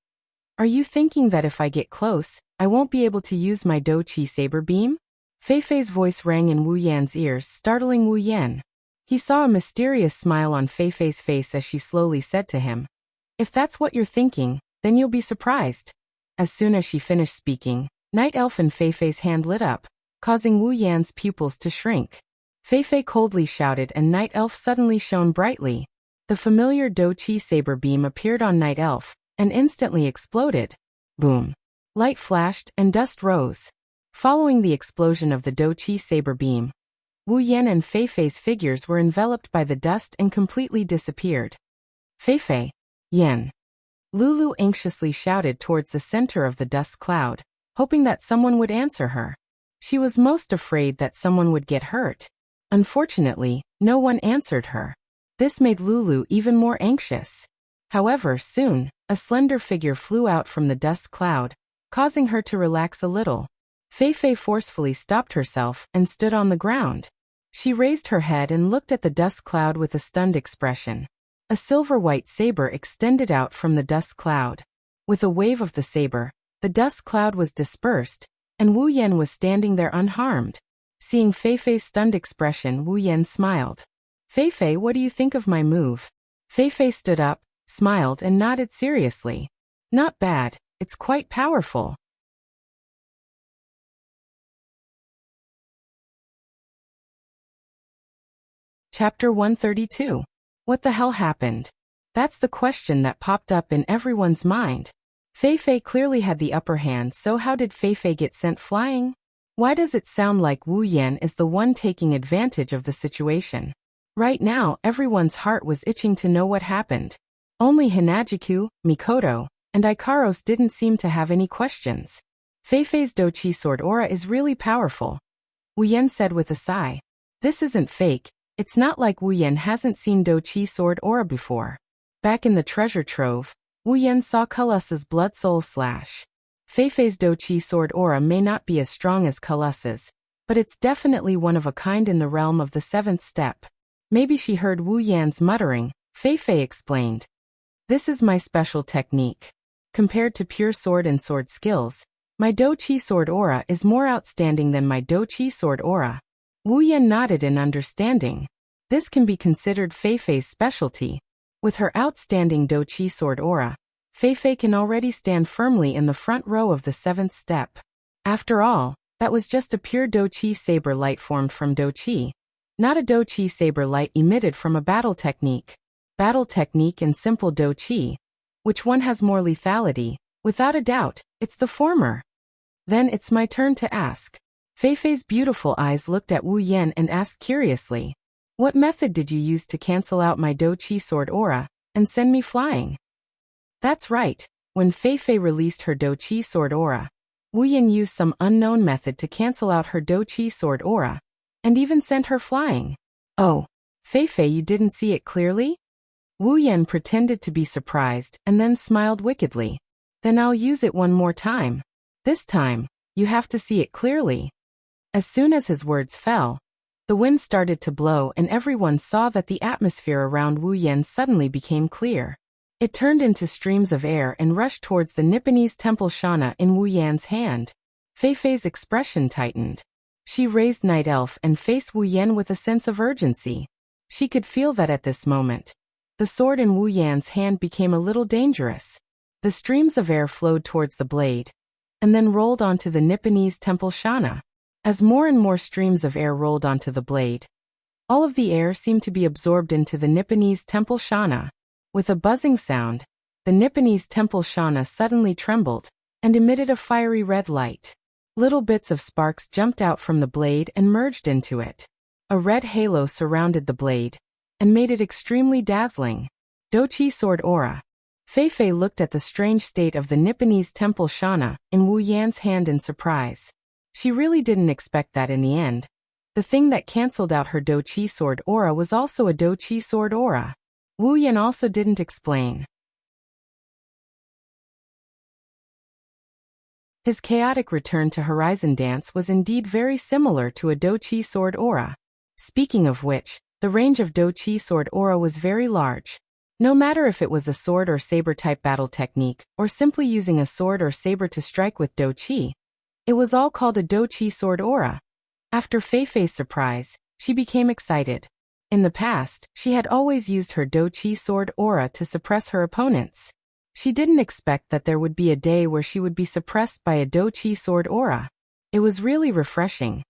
Are you thinking that if I get close, I won't be able to use my Do-Chi saber beam? Fei Fei's voice rang in Wu Yan's ears, startling Wu Yan. He saw a mysterious smile on Fei Fei's face as she slowly said to him, "If that's what you're thinking, then you'll be surprised." As soon as she finished speaking, Night Elf in Fei Fei's hand lit up, causing Wu Yan's pupils to shrink. Fei Fei coldly shouted and Night Elf suddenly shone brightly. The familiar Do-Chi saber beam appeared on Night Elf, and instantly exploded. Boom. Light flashed and dust rose. Following the explosion of the Do-Chi saber beam, Wu Yan and Fei Fei's figures were enveloped by the dust and completely disappeared. Fei Fei, Yan. Lulu anxiously shouted towards the center of the dust cloud, hoping that someone would answer her. She was most afraid that someone would get hurt. Unfortunately, no one answered her. This made Lulu even more anxious. However, soon, a slender figure flew out from the dust cloud, causing her to relax a little. Fei Fei forcefully stopped herself and stood on the ground. She raised her head and looked at the dust cloud with a stunned expression. A silver-white saber extended out from the dust cloud. With a wave of the saber, the dust cloud was dispersed, and Wu Yan was standing there unharmed. Seeing Fei Fei's stunned expression, Wu Yan smiled. "Fei Fei, what do you think of my move?" Fei Fei stood up, smiled and nodded seriously. "Not bad, it's quite powerful." Chapter 132. What the hell happened? That's the question that popped up in everyone's mind. Fei Fei clearly had the upper hand, so how did Fei Fei get sent flying? Why does it sound like Wu Yan is the one taking advantage of the situation? Right now, everyone's heart was itching to know what happened. Only Hinajiku, Mikoto, and Ikaros didn't seem to have any questions. Fei Fei's Do-Chi sword aura is really powerful, Wu Yan said with a sigh. This isn't fake, it's not like Wu Yan hasn't seen Do-Chi sword aura before. Back in the treasure trove, Wu Yan saw Kalus's blood soul slash. Fei Fei's Do-Chi sword aura may not be as strong as Kalus's, but it's definitely one of a kind in the realm of the seventh step. Maybe she heard Wu Yan's muttering, Fei Fei explained. This is my special technique. Compared to pure sword and sword skills, my Do-Chi sword aura is more outstanding than my Do-Chi sword aura. Wu Yan nodded in understanding. This can be considered Fei Fei's specialty. With her outstanding Do-Chi sword aura, Fei Fei can already stand firmly in the front row of the seventh step. After all, that was just a pure Do-Chi saber light formed from Do-Chi, not a Do-Chi saber light emitted from a battle technique. Battle technique and simple Do-Chi. Which one has more lethality? Without a doubt, it's the former. Then it's my turn to ask. Fei Fei's beautiful eyes looked at Wu Yan and asked curiously, "What method did you use to cancel out my Do-Chi sword aura and send me flying?" That's right, when Fei Fei released her Do-Chi sword aura, Wu Yan used some unknown method to cancel out her Do-Chi sword aura, and even sent her flying. Oh, Fei Fei, you didn't see it clearly? Wu Yan pretended to be surprised and then smiled wickedly. Then I'll use it one more time. This time, you have to see it clearly. As soon as his words fell, the wind started to blow and everyone saw that the atmosphere around Wu Yan suddenly became clear. It turned into streams of air and rushed towards the Nipponese temple Shana in Wu Yan's hand. Fei Fei's expression tightened. She raised Night Elf and faced Wu Yan with a sense of urgency. She could feel that at this moment, the sword in Wu Yan's hand became a little dangerous. The streams of air flowed towards the blade, and then rolled onto the Nipponese temple Shana. As more and more streams of air rolled onto the blade, all of the air seemed to be absorbed into the Nipponese temple Shana. With a buzzing sound, the Nipponese temple Shana suddenly trembled and emitted a fiery red light. Little bits of sparks jumped out from the blade and merged into it. A red halo surrounded the blade and made it extremely dazzling. Do-Chi sword aura. Fei Fei looked at the strange state of the Nipponese temple Shana in Wu Yan's hand in surprise. She really didn't expect that in the end. The thing that cancelled out her Do-Chi sword aura was also a Do-Chi sword aura. Wu Yan also didn't explain. His chaotic return to Horizon Dance was indeed very similar to a Dochi sword aura. Speaking of which, the range of Dochi sword aura was very large. No matter if it was a sword or saber type battle technique, or simply using a sword or saber to strike with Dochi, it was all called a Dochi sword aura. After Feifei's surprise, she became excited. In the past, she had always used her Dochi sword aura to suppress her opponents. She didn't expect that there would be a day where she would be suppressed by a Dochi sword aura. It was really refreshing.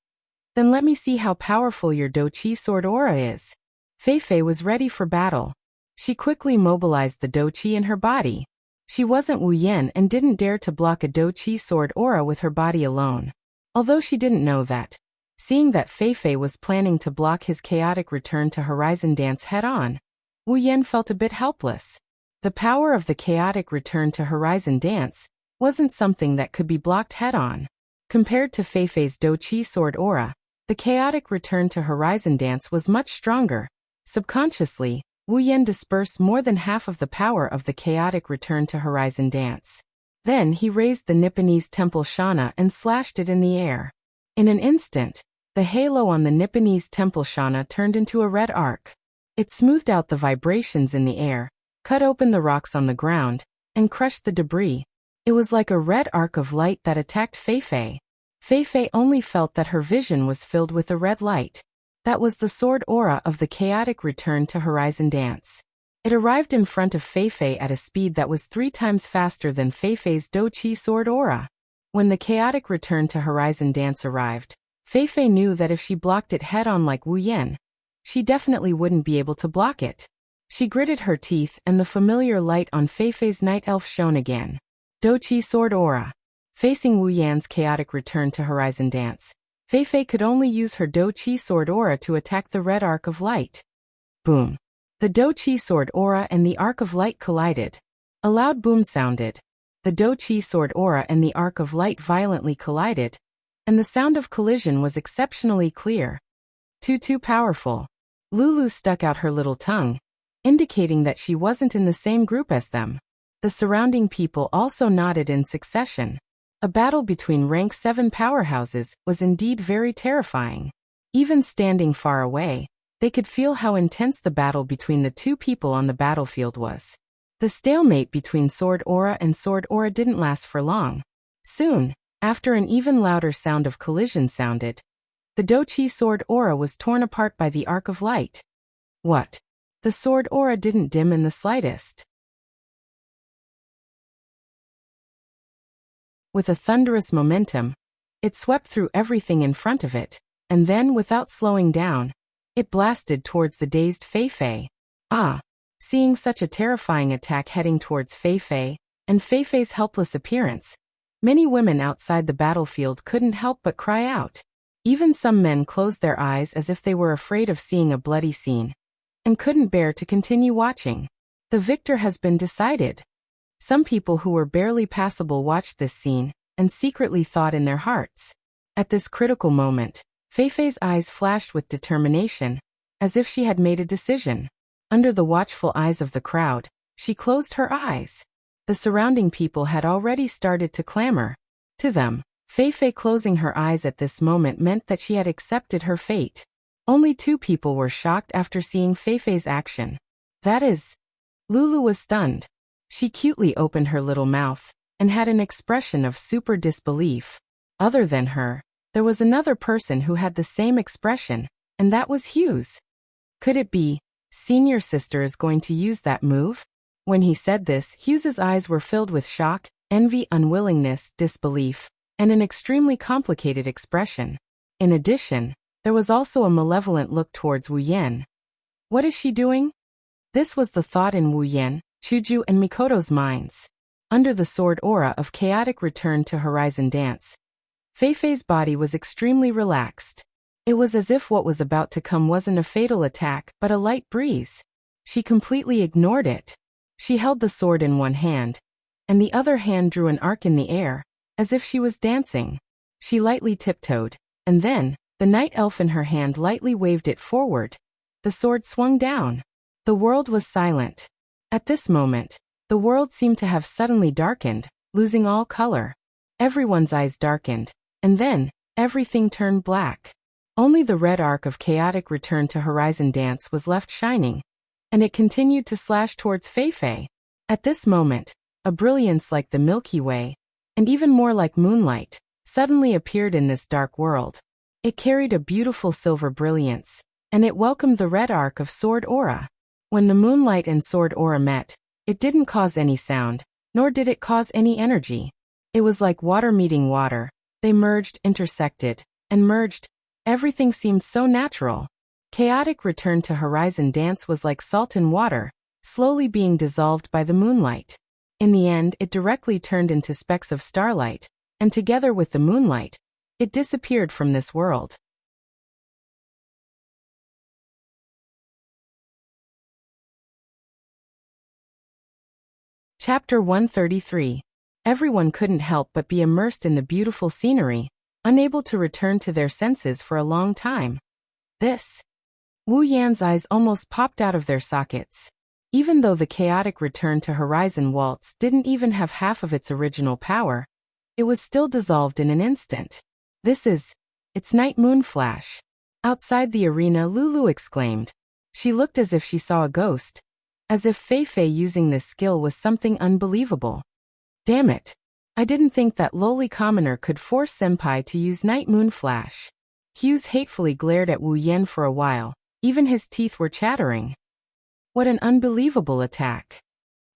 Then let me see how powerful your Dochi sword aura is. Feifei was ready for battle. She quickly mobilized the Dochi in her body. She wasn't Wu Yan and didn't dare to block a Dochi sword aura with her body alone. Although she didn't know that. Seeing that Feifei was planning to block his chaotic return to Horizon Dance head-on, Wu Yan felt a bit helpless. The power of the chaotic return to Horizon Dance wasn't something that could be blocked head-on. Compared to Feifei's Dochi sword aura, the chaotic return to Horizon Dance was much stronger. Subconsciously, Wu Yan dispersed more than half of the power of the chaotic return to Horizon Dance. Then he raised the Nipponese Temple Shana and slashed it in the air. In an instant, the halo on the Nipponese Temple Shana turned into a red arc. It smoothed out the vibrations in the air, cut open the rocks on the ground, and crushed the debris. It was like a red arc of light that attacked Feifei. Feifei only felt that her vision was filled with a red light. That was the sword aura of the chaotic return to Horizon Dance. It arrived in front of Feifei at a speed that was 3 times faster than Feifei's Dochi sword aura. When the chaotic return to Horizon Dance arrived, Feifei knew that if she blocked it head-on like Wu Yan, she definitely wouldn't be able to block it. She gritted her teeth and the familiar light on Feifei's night elf shone again. Dochi sword aura. Facing Wu Yan's chaotic return to Horizon Dance, Feifei could only use her Dochi sword aura to attack the red arc of light. Boom. The Dochi sword aura and the arc of light collided. A loud boom sounded. The Dochi sword aura and the arc of light violently collided, and the sound of collision was exceptionally clear. Too powerful. Lulu stuck out her little tongue, indicating that she wasn't in the same group as them. The surrounding people also nodded in succession. A battle between rank 7 powerhouses was indeed very terrifying. Even standing far away, they could feel how intense the battle between the two people on the battlefield was. The stalemate between sword aura and sword aura didn't last for long. Soon, after an even louder sound of collision sounded, the Dochi sword aura was torn apart by the arc of light. What? The sword aura didn't dim in the slightest. With a thunderous momentum, it swept through everything in front of it, and then, without slowing down, it blasted towards the dazed Feifei. Seeing such a terrifying attack heading towards Feifei, and Feifei's helpless appearance, many women outside the battlefield couldn't help but cry out. Even some men closed their eyes as if they were afraid of seeing a bloody scene, and couldn't bear to continue watching. The victor has been decided. Some people who were barely passable watched this scene, and secretly thought in their hearts. At this critical moment, Feifei's eyes flashed with determination, as if she had made a decision. Under the watchful eyes of the crowd, she closed her eyes. The surrounding people had already started to clamor. To them, Feifei closing her eyes at this moment meant that she had accepted her fate. Only 2 people were shocked after seeing Feifei's action. That is, Lulu was stunned. She cutely opened her little mouth, and had an expression of super disbelief. Other than her, there was another person who had the same expression, and that was Hughes. Could it be, Senior Sister is going to use that move? When he said this, Hughes's eyes were filled with shock, envy, unwillingness, disbelief, and an extremely complicated expression. In addition, there was also a malevolent look towards Wu Yan. What is she doing? This was the thought in Wu Yan, Chuju and Mikoto's minds. Under the sword aura of chaotic return to Horizon Dance, Feifei's body was extremely relaxed. It was as if what was about to come wasn't a fatal attack but a light breeze. She completely ignored it. She held the sword in one hand, and the other hand drew an arc in the air, as if she was dancing. She lightly tiptoed, and then, the night elf in her hand lightly waved it forward. The sword swung down. The world was silent. At this moment, the world seemed to have suddenly darkened, losing all color. Everyone's eyes darkened, and then, everything turned black. Only the red arc of chaotic return to horizon dance was left shining, and it continued to slash towards Fei. At this moment, a brilliance like the Milky Way, and even more like moonlight, suddenly appeared in this dark world. It carried a beautiful silver brilliance, and it welcomed the red arc of sword aura. When the moonlight and sword aura met, it didn't cause any sound, nor did it cause any energy. It was like water meeting water. They merged, intersected, and merged. Everything seemed so natural. Chaotic return to horizon dance was like salt in water, slowly being dissolved by the moonlight. In the end, it directly turned into specks of starlight, and together with the moonlight, it disappeared from this world. Chapter 133. Everyone couldn't help but be immersed in the beautiful scenery, unable to return to their senses for a long time. Wu Yan's eyes almost popped out of their sockets. Even though the chaotic return to horizon waltz didn't even have half of its original power, it was still dissolved in an instant. It's night moon flash. Outside the arena, Lulu exclaimed. She looked as if she saw a ghost, as if Fei using this skill was something unbelievable. Damn it. I didn't think that lowly commoner could force Senpai to use night moon flash. Hughes hatefully glared at Wu Yan for a while. Even his teeth were chattering. What an unbelievable attack.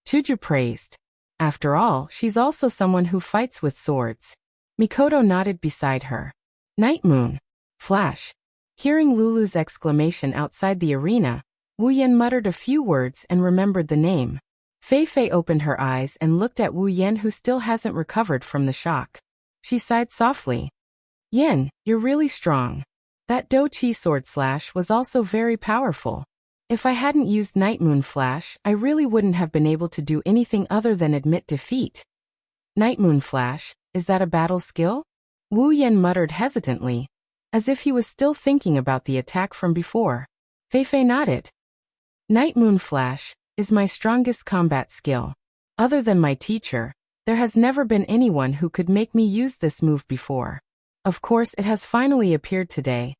Chuju praised. After all, she's also someone who fights with swords. Mikoto nodded beside her. Night moon. Flash. Hearing Lulu's exclamation outside the arena, Wu Yan muttered a few words and remembered the name. Fei opened her eyes and looked at Wu Yan, who still hasn't recovered from the shock. She sighed softly. Yan, you're really strong. That Do Chi sword slash was also very powerful. If I hadn't used Night Moon Flash, I really wouldn't have been able to do anything other than admit defeat. Night Moon Flash, is that a battle skill? Wu Yan muttered hesitantly, as if he was still thinking about the attack from before. Fei nodded. Night Moon Flash is my strongest combat skill. Other than my teacher, there has never been anyone who could make me use this move before. Of course, it has finally appeared today.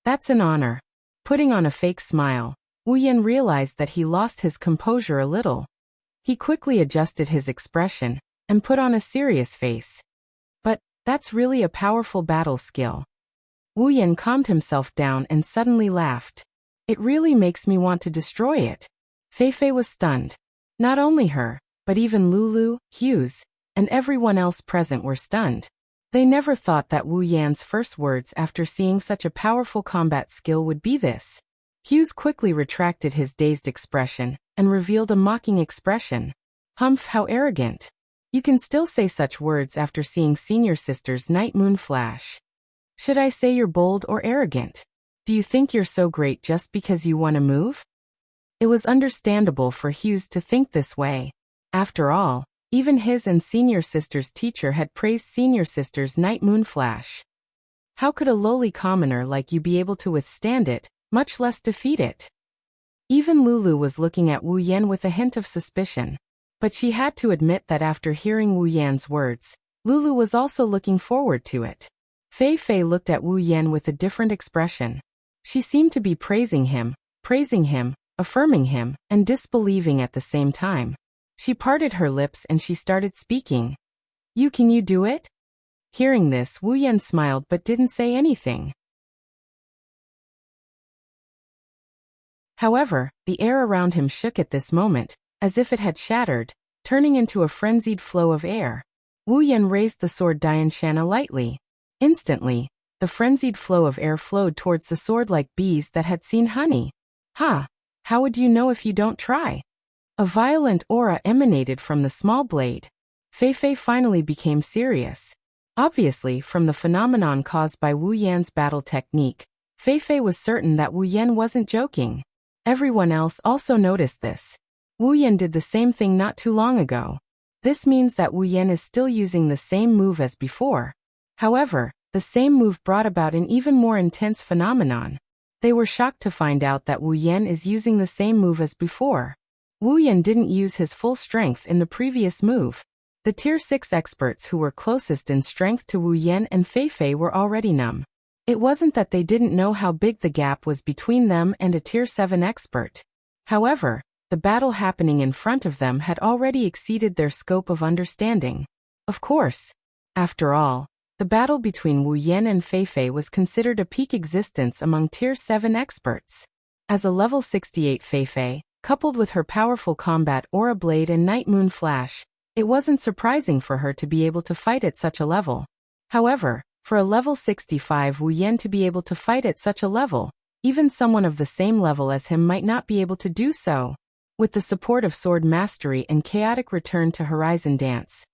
That's an honor. Putting on a fake smile, Wu Yan realized that he lost his composure a little. He quickly adjusted his expression and put on a serious face. But that's really a powerful battle skill. Wu Yan calmed himself down and suddenly laughed. It really makes me want to destroy it. Fei was stunned. Not only her, but even Lulu, Hughes, and everyone else present were stunned. They never thought that Wu Yan's first words after seeing such a powerful combat skill would be this. Hughes quickly retracted his dazed expression and revealed a mocking expression. Humph, how arrogant. You can still say such words after seeing senior sister's Night Moon Flash. Should I say you're bold or arrogant? Do you think you're so great just because you won a move? It was understandable for Hughes to think this way. After all, even his and senior sister's teacher had praised senior sister's Night Moon Flash. How could a lowly commoner like you be able to withstand it, much less defeat it? Even Lulu was looking at Wu Yan with a hint of suspicion. But she had to admit that after hearing Wu Yan's words, Lulu was also looking forward to it. Fei looked at Wu Yan with a different expression. She seemed to be praising him, affirming him, and disbelieving at the same time. She parted her lips and she started speaking. Can you do it? Hearing this, Wu Yan smiled but didn't say anything. However, the air around him shook at this moment, as if it had shattered, turning into a frenzied flow of air. Wu Yan raised the sword Dianshana lightly. Instantly, the frenzied flow of air flowed towards the sword like bees that had seen honey. Ha! How would you know if you don't try? A violent aura emanated from the small blade. Fei finally became serious. Obviously, from the phenomenon caused by Wu Yan's battle technique, Fei was certain that Wu Yan wasn't joking. Everyone else also noticed this. Wu Yan did the same thing not too long ago. This means that Wu Yan is still using the same move as before. However, the same move brought about an even more intense phenomenon. They were shocked to find out that Wu Yan is using the same move as before. Wu Yan didn't use his full strength in the previous move. The Tier 6 experts who were closest in strength to Wu Yan and Fei Fei were already numb. It wasn't that they didn't know how big the gap was between them and a Tier 7 expert. However, the battle happening in front of them had already exceeded their scope of understanding. Of course. After all, the battle between Wu Yan and Fei Fei was considered a peak existence among Tier 7 experts. As a level 68 Fei Fei, coupled with her powerful combat Aura Blade and Night Moon Flash, it wasn't surprising for her to be able to fight at such a level. However, for a level 65 Wu Yan to be able to fight at such a level, even someone of the same level as him might not be able to do so. With the support of Sword Mastery and Chaotic Return to Horizon Dance,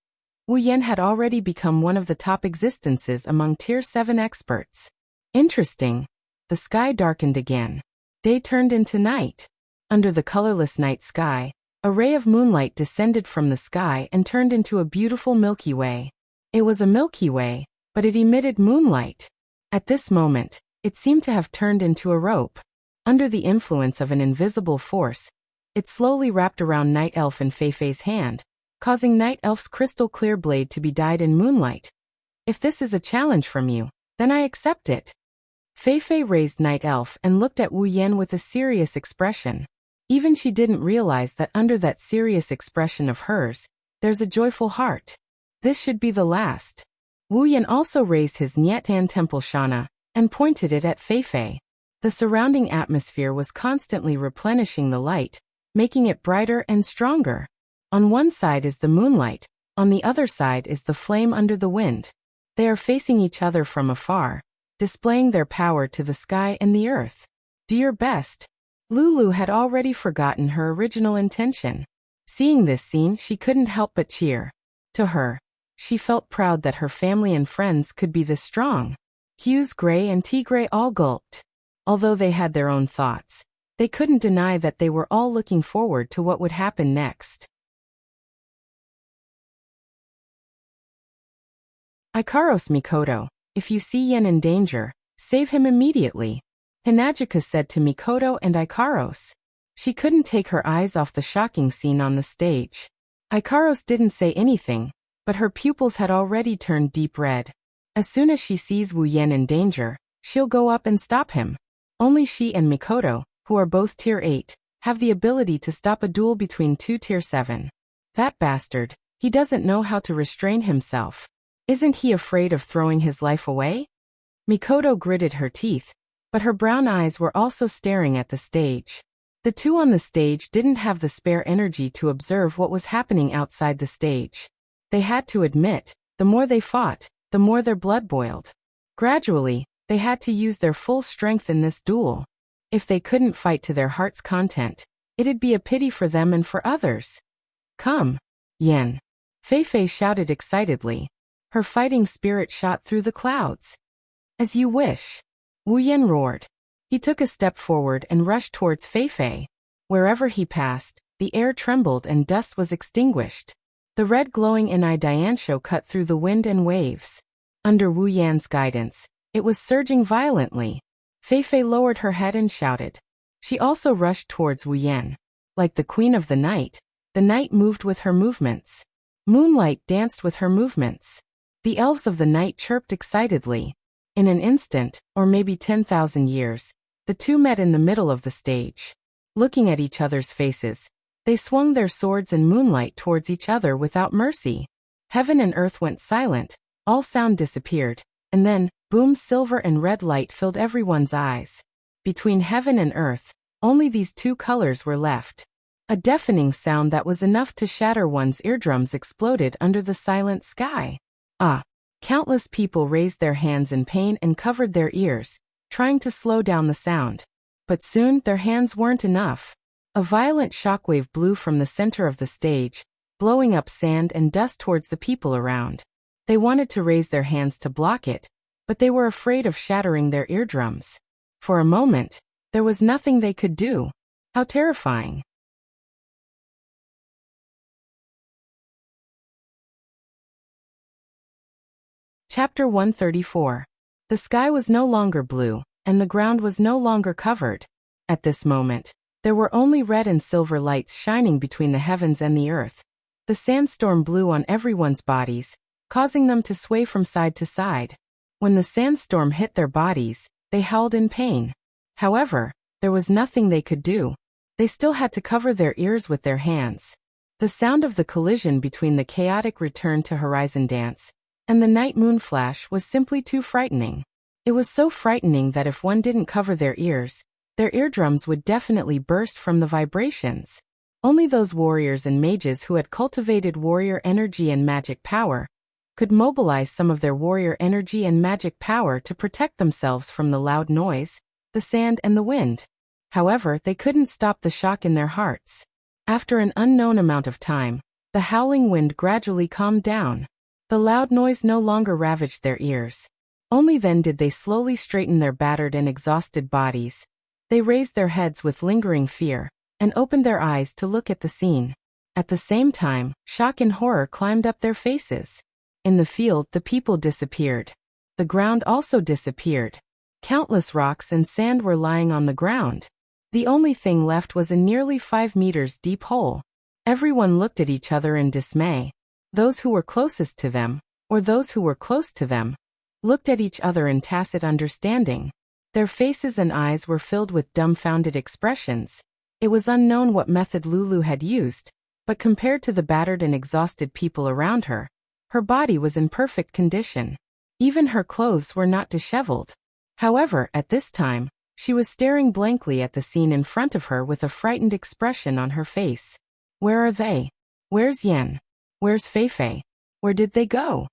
Wu Yan had already become one of the top existences among Tier 7 experts. Interesting. The sky darkened again. Day turned into night. Under the colorless night sky, a ray of moonlight descended from the sky and turned into a beautiful Milky Way. It was a Milky Way, but it emitted moonlight. At this moment, it seemed to have turned into a rope. Under the influence of an invisible force, it slowly wrapped around Night Elf and Fei Fei's hand, causing Night Elf's crystal-clear blade to be dyed in moonlight. If this is a challenge from you, then I accept it. Fei Fei raised Night Elf and looked at Wu Yan with a serious expression. Even she didn't realize that under that serious expression of hers, there's a joyful heart. This should be the last. Wu Yan also raised his Nyatan Temple Shana and pointed it at Fei Fei. The surrounding atmosphere was constantly replenishing the light, making it brighter and stronger. On one side is the moonlight, on the other side is the flame under the wind. They are facing each other from afar, displaying their power to the sky and the earth. Do your best. Lulu had already forgotten her original intention. Seeing this scene, she couldn't help but cheer. To her, she felt proud that her family and friends could be this strong. Hughes Gray and Tigray all gulped. Although they had their own thoughts, they couldn't deny that they were all looking forward to what would happen next. Ikaros Mikoto, if you see Yen in danger, save him immediately, Hinajika said to Mikoto and Ikaros. She couldn't take her eyes off the shocking scene on the stage. Ikaros didn't say anything, but her pupils had already turned deep red. As soon as she sees Wu Yan in danger, she'll go up and stop him. Only she and Mikoto, who are both Tier 8, have the ability to stop a duel between two Tier 7. That bastard, he doesn't know how to restrain himself. Isn't he afraid of throwing his life away? Mikoto gritted her teeth, but her brown eyes were also staring at the stage. The two on the stage didn't have the spare energy to observe what was happening outside the stage. They had to admit, the more they fought, the more their blood boiled. Gradually, they had to use their full strength in this duel. If they couldn't fight to their heart's content, it'd be a pity for them and for others. Come, Yen. Fei Fei shouted excitedly. Her fighting spirit shot through the clouds. As you wish. Wu Yan roared. He took a step forward and rushed towards Fei Fei. Wherever he passed, the air trembled and dust was extinguished. The red glowing Inai Diansho cut through the wind and waves. Under Wu Yan's guidance, it was surging violently. Fei Fei lowered her head and shouted. She also rushed towards Wu Yan. Like the queen of the night moved with her movements. Moonlight danced with her movements. The elves of the night chirped excitedly. In an instant, or maybe 10,000 years, the two met in the middle of the stage. Looking at each other's faces, they swung their swords in moonlight towards each other without mercy. Heaven and earth went silent, all sound disappeared, and then, boom, silver and red light filled everyone's eyes. Between heaven and earth, only these two colors were left. A deafening sound that was enough to shatter one's eardrums exploded under the silent sky. Ah! Countless people raised their hands in pain and covered their ears, trying to slow down the sound. But soon their hands weren't enough. A violent shockwave blew from the center of the stage, blowing up sand and dust towards the people around. They wanted to raise their hands to block it, but they were afraid of shattering their eardrums. For a moment, there was nothing they could do. How terrifying. Chapter 134. The sky was no longer blue, and the ground was no longer covered. At this moment, there were only red and silver lights shining between the heavens and the earth. The sandstorm blew on everyone's bodies, causing them to sway from side to side. When the sandstorm hit their bodies, they howled in pain. However, there was nothing they could do. They still had to cover their ears with their hands. The sound of the collision between the chaotic return to Horizon Dance and the night moon flash was simply too frightening. It was so frightening that if one didn't cover their ears, their eardrums would definitely burst from the vibrations. Only those warriors and mages who had cultivated warrior energy and magic power could mobilize some of their warrior energy and magic power to protect themselves from the loud noise, the sand and the wind. However, they couldn't stop the shock in their hearts. After an unknown amount of time, the howling wind gradually calmed down. The loud noise no longer ravaged their ears. Only then did they slowly straighten their battered and exhausted bodies. They raised their heads with lingering fear and opened their eyes to look at the scene. At the same time, shock and horror climbed up their faces. In the field, the people disappeared. The ground also disappeared. Countless rocks and sand were lying on the ground. The only thing left was a nearly 5 meters deep hole. Everyone looked at each other in dismay. Those who were closest to them, or those who were close to them, looked at each other in tacit understanding. Their faces and eyes were filled with dumbfounded expressions. It was unknown what method Lulu had used, but compared to the battered and exhausted people around her, her body was in perfect condition. Even her clothes were not disheveled. However, at this time, she was staring blankly at the scene in front of her with a frightened expression on her face. Where are they? Where's Yen? Where's Feifei? Where did they go?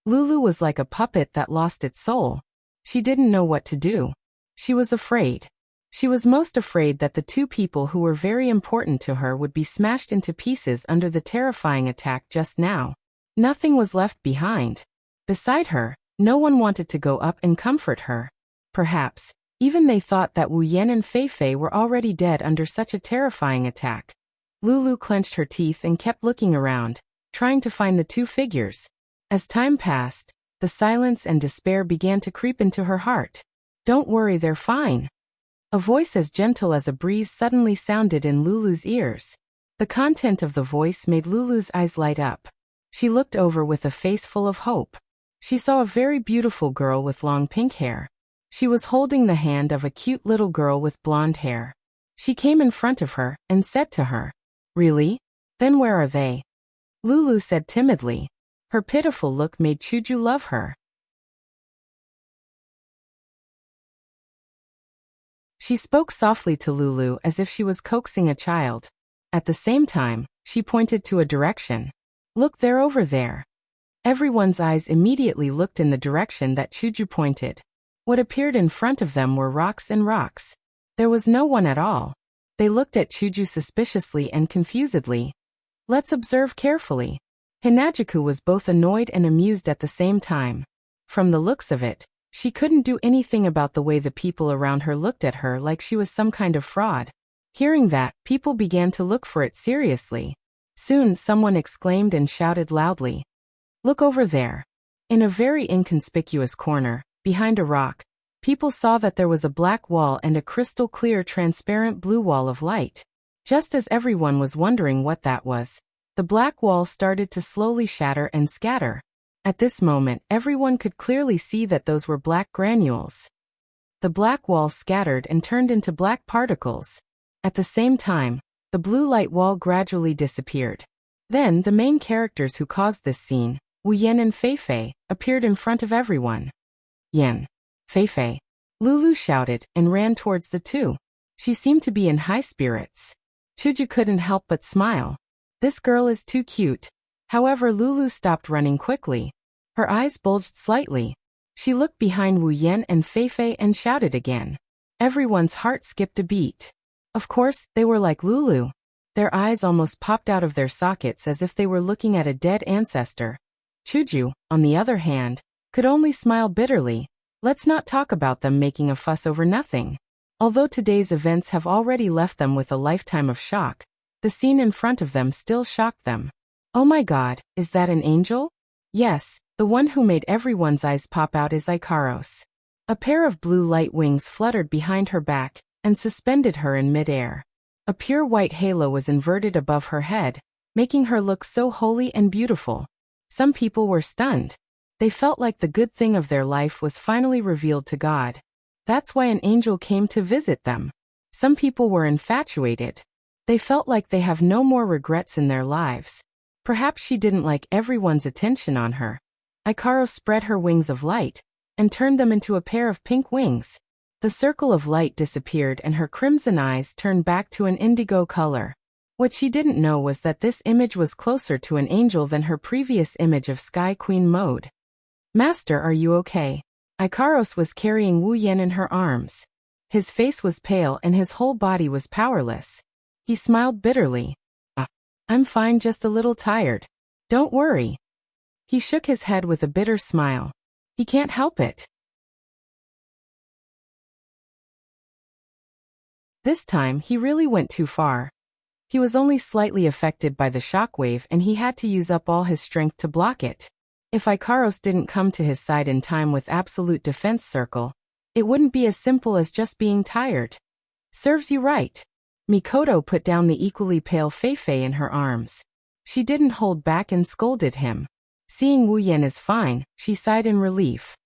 Lulu was like a puppet that lost its soul. She didn't know what to do. She was afraid. She was most afraid that the two people who were very important to her would be smashed into pieces under the terrifying attack just now. Nothing was left behind. Beside her, no one wanted to go up and comfort her. Perhaps, even they thought that Wu Yan and Feifei were already dead under such a terrifying attack. Lulu clenched her teeth and kept looking around, trying to find the two figures. As time passed, the silence and despair began to creep into her heart. Don't worry, they're fine. A voice as gentle as a breeze suddenly sounded in Lulu's ears. The content of the voice made Lulu's eyes light up. She looked over with a face full of hope. She saw a very beautiful girl with long pink hair. She was holding the hand of a cute little girl with blonde hair. She came in front of her and said to her, "Really? Then where are they?" Lulu said timidly. Her pitiful look made Chuju love her. She spoke softly to Lulu as if she was coaxing a child. At the same time, she pointed to a direction. "Look, they're over there." Everyone's eyes immediately looked in the direction that Chuju pointed. What appeared in front of them were rocks and rocks. There was no one at all. They looked at Chuju suspiciously and confusedly. Let's observe carefully. Hinajuku was both annoyed and amused at the same time. From the looks of it, she couldn't do anything about the way the people around her looked at her like she was some kind of fraud. Hearing that, people began to look for it seriously. Soon someone exclaimed and shouted loudly, "Look over there." In a very inconspicuous corner, behind a rock, people saw that there was a black wall and a crystal-clear transparent blue wall of light. Just as everyone was wondering what that was, the black wall started to slowly shatter and scatter. At this moment, everyone could clearly see that those were black granules. The black wall scattered and turned into black particles. At the same time, the blue light wall gradually disappeared. Then the main characters who caused this scene, Wu Yan and Feifei, appeared in front of everyone. "Yan, Feifei," Lulu shouted and ran towards the two. She seemed to be in high spirits. Chuju couldn't help but smile. This girl is too cute. However, Lulu stopped running quickly. Her eyes bulged slightly. She looked behind Wu Yan and Feifei and shouted again. Everyone's heart skipped a beat. Of course, they were like Lulu. Their eyes almost popped out of their sockets as if they were looking at a dead ancestor. Chuju, on the other hand, could only smile bitterly. Let's not talk about them making a fuss over nothing. Although today's events have already left them with a lifetime of shock, the scene in front of them still shocked them. Oh my God, is that an angel? Yes, the one who made everyone's eyes pop out is Ikaros. A pair of blue light wings fluttered behind her back and suspended her in midair. A pure white halo was inverted above her head, making her look so holy and beautiful. Some people were stunned. They felt like the good thing of their life was finally revealed to God. That's why an angel came to visit them. Some people were infatuated. They felt like they have no more regrets in their lives. Perhaps she didn't like everyone's attention on her. Ikaros spread her wings of light and turned them into a pair of pink wings. The circle of light disappeared and her crimson eyes turned back to an indigo color. What she didn't know was that this image was closer to an angel than her previous image of Sky Queen mode. Master, are you okay? Ikaros was carrying Wu Yan in her arms. His face was pale and his whole body was powerless. He smiled bitterly. I'm fine, just a little tired. Don't worry. He shook his head with a bitter smile. He can't help it. This time, he really went too far. He was only slightly affected by the shockwave and he had to use up all his strength to block it. If Ikaros didn't come to his side in time with absolute defense circle, it wouldn't be as simple as just being tired. Serves you right. Mikoto put down the equally pale Feifei in her arms. She didn't hold back and scolded him. Seeing Wu Yan is fine, she sighed in relief.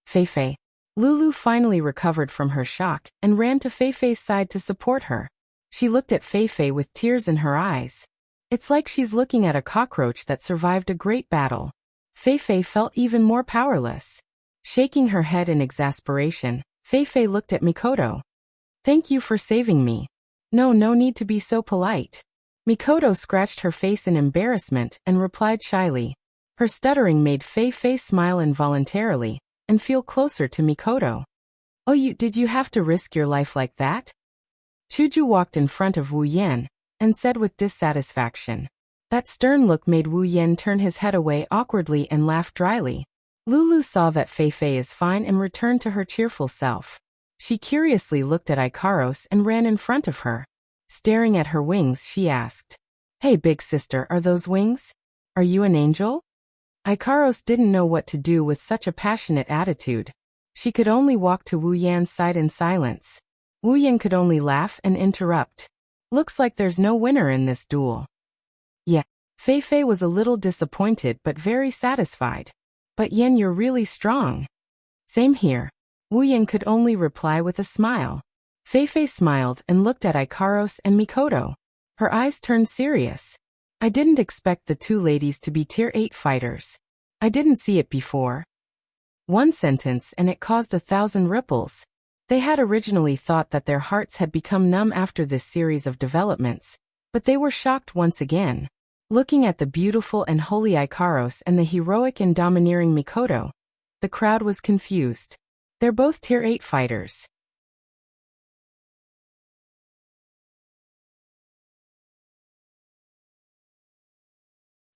Feifei. Lulu finally recovered from her shock and ran to Feifei's side to support her. She looked at Feifei with tears in her eyes. It's like she's looking at a cockroach that survived a great battle. Feifei felt even more powerless. Shaking her head in exasperation, Feifei looked at Mikoto. Thank you for saving me. No need to be so polite. Mikoto scratched her face in embarrassment and replied shyly. Her stuttering made Feifei smile involuntarily and feel closer to Mikoto. Oh, did you have to risk your life like that? Chuju walked in front of Wu Yan and said with dissatisfaction. That stern look made Wu Yan turn his head away awkwardly and laugh dryly. Lulu saw that Feifei is fine and returned to her cheerful self. She curiously looked at Ikaros and ran in front of her. Staring at her wings, she asked, Hey big sister, are those wings? Are you an angel? Ikaros didn't know what to do with such a passionate attitude. She could only walk to Wu Yan's side in silence. Wu Yan could only laugh and interrupt. Looks like there's no winner in this duel. Yeah. Feifei was a little disappointed but very satisfied. But Yan, you're really strong. Same here. Wu Yan could only reply with a smile. Feifei smiled and looked at Ikaros and Mikoto. Her eyes turned serious. I didn't expect the two ladies to be Tier 8 fighters. I didn't see it before. One sentence and it caused 1,000 ripples. They had originally thought that their hearts had become numb after this series of developments, but they were shocked once again. Looking at the beautiful and holy Ikaros and the heroic and domineering Mikoto, the crowd was confused. They're both Tier 8 fighters.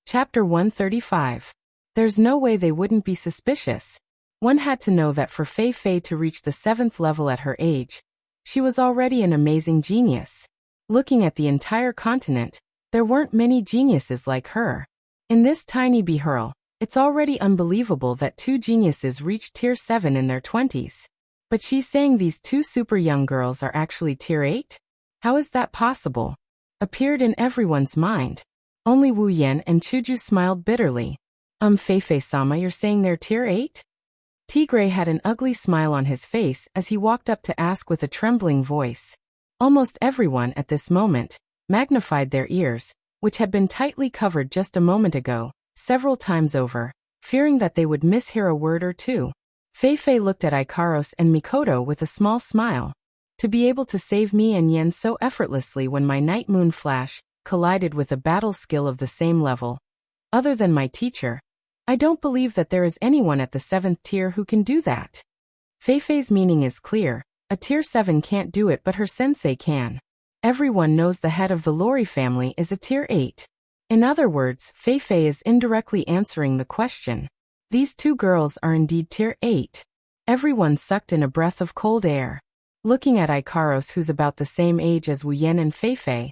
Chapter 135. There's no way they wouldn't be suspicious. One had to know that for Feifei to reach the 7th level at her age, she was already an amazing genius. Looking at the entire continent, there weren't many geniuses like her. In this tiny Bihurl, it's already unbelievable that two geniuses reached Tier 7 in their 20s. But she's saying these two super young girls are actually Tier 8? How is that possible? Appeared in everyone's mind. Only Wu Yan and Chuju smiled bitterly. Feifei-sama, you're saying they're Tier 8? Tigray had an ugly smile on his face as he walked up to ask with a trembling voice. Almost everyone at this moment magnified their ears, which had been tightly covered just a moment ago, several times over, fearing that they would mishear a word or two. Feifei looked at Ikaros and Mikoto with a small smile. To be able to save me and Yen so effortlessly when my night moon flash collided with a battle skill of the same level. Other than my teacher, I don't believe that there is anyone at the 7th tier who can do that. Feifei's meaning is clear. A Tier 7 can't do it but her sensei can. Everyone knows the head of the Lori family is a Tier 8. In other words, Feifei is indirectly answering the question. These two girls are indeed Tier 8. Everyone sucked in a breath of cold air. Looking at Ikaros, who's about the same age as Wu Yan and Feifei,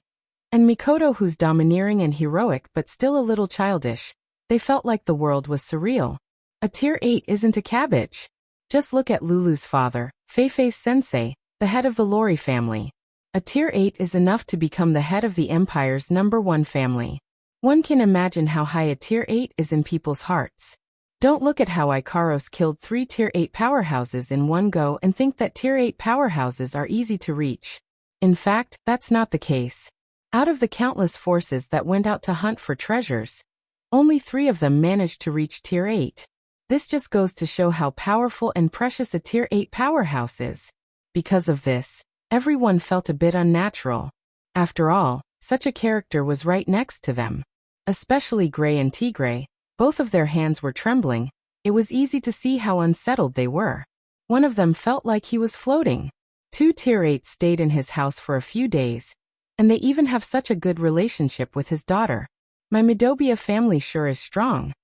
and Mikoto, who's domineering and heroic but still a little childish, they felt like the world was surreal. A Tier 8 isn't a cabbage. Just look at Lulu's father, Feifei's sensei, the head of the Lori family. A Tier 8 is enough to become the head of the Empire's #1 family. One can imagine how high a tier 8 is in people's hearts. Don't look at how Ikaros killed 3 tier 8 powerhouses in one go and think that tier 8 powerhouses are easy to reach. In fact, that's not the case. Out of the countless forces that went out to hunt for treasures, only 3 of them managed to reach tier 8. This just goes to show how powerful and precious a tier 8 powerhouse is. Because of this, everyone felt a bit unnatural. After all, such a character was right next to them. Especially Gray and Tigray, both of their hands were trembling. It was easy to see how unsettled they were. One of them felt like he was floating. 2 tier 8s stayed in his house for a few days, and they even have such a good relationship with his daughter. My Midobia family sure is strong.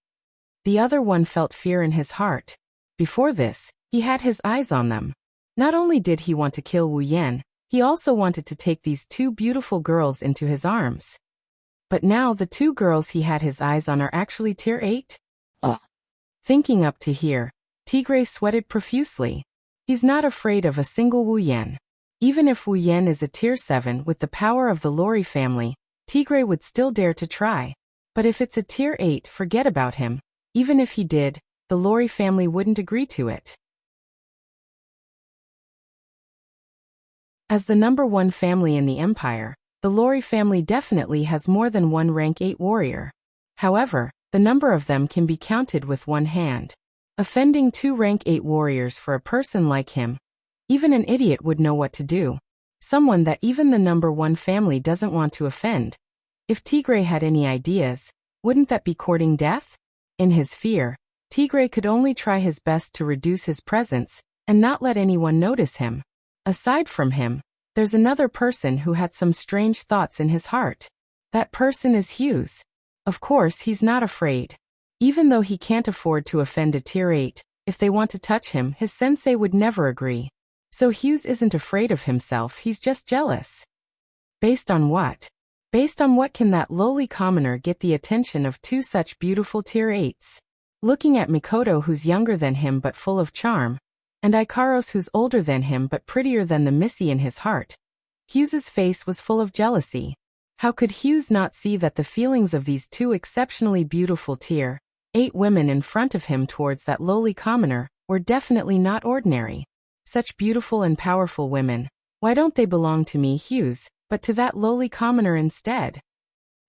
The other one felt fear in his heart. Before this, he had his eyes on them. Not only did he want to kill Wu Yan, he also wanted to take these 2 beautiful girls into his arms. But now the 2 girls he had his eyes on are actually tier 8? Thinking up to here, Tigray sweated profusely. He's not afraid of a single Wu Yan. Even if Wu Yan is a tier 7 with the power of the Lori family, Tigray would still dare to try. But if it's a tier 8, forget about him. Even if he did, the Lori family wouldn't agree to it. As the number 1 family in the empire, the Lori family definitely has more than one rank 8 warrior. However, the number of them can be counted with one hand. Offending 2 rank 8 warriors for a person like him, even an idiot would know what to do. Someone that even the number 1 family doesn't want to offend. If Tigray had any ideas, wouldn't that be courting death? In his fear, Tigray could only try his best to reduce his presence and not let anyone notice him. Aside from him, there's another person who had some strange thoughts in his heart. That person is Hughes. Of course, he's not afraid. Even though he can't afford to offend a tier 8, if they want to touch him, his sensei would never agree. So Hughes isn't afraid of himself, he's just jealous. Based on what? Based on what can that lowly commoner get the attention of 2 such beautiful tier 8s? Looking at Mikoto, who's younger than him but full of charm, and Ikaros, who's older than him but prettier than the Missy in his heart, Hughes's face was full of jealousy. How could Hughes not see that the feelings of these 2 exceptionally beautiful tier 8 women in front of him towards that lowly commoner were definitely not ordinary? Such beautiful and powerful women, why don't they belong to me, Hughes, but to that lowly commoner instead?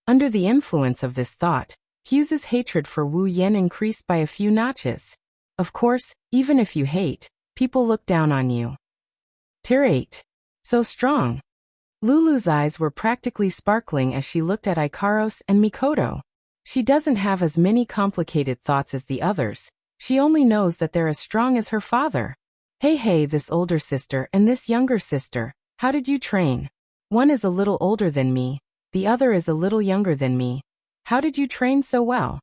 Under the influence of this thought, Hughes's hatred for Wu Yan increased by a few notches. Of course, even if you hate, people look down on you. Tier 8. So strong. Lulu's eyes were practically sparkling as she looked at Ikaros and Mikoto. She doesn't have as many complicated thoughts as the others. She only knows that they're as strong as her father. Hey, this older sister and this younger sister, how did you train? One is a little older than me, the other is a little younger than me. How did you train so well?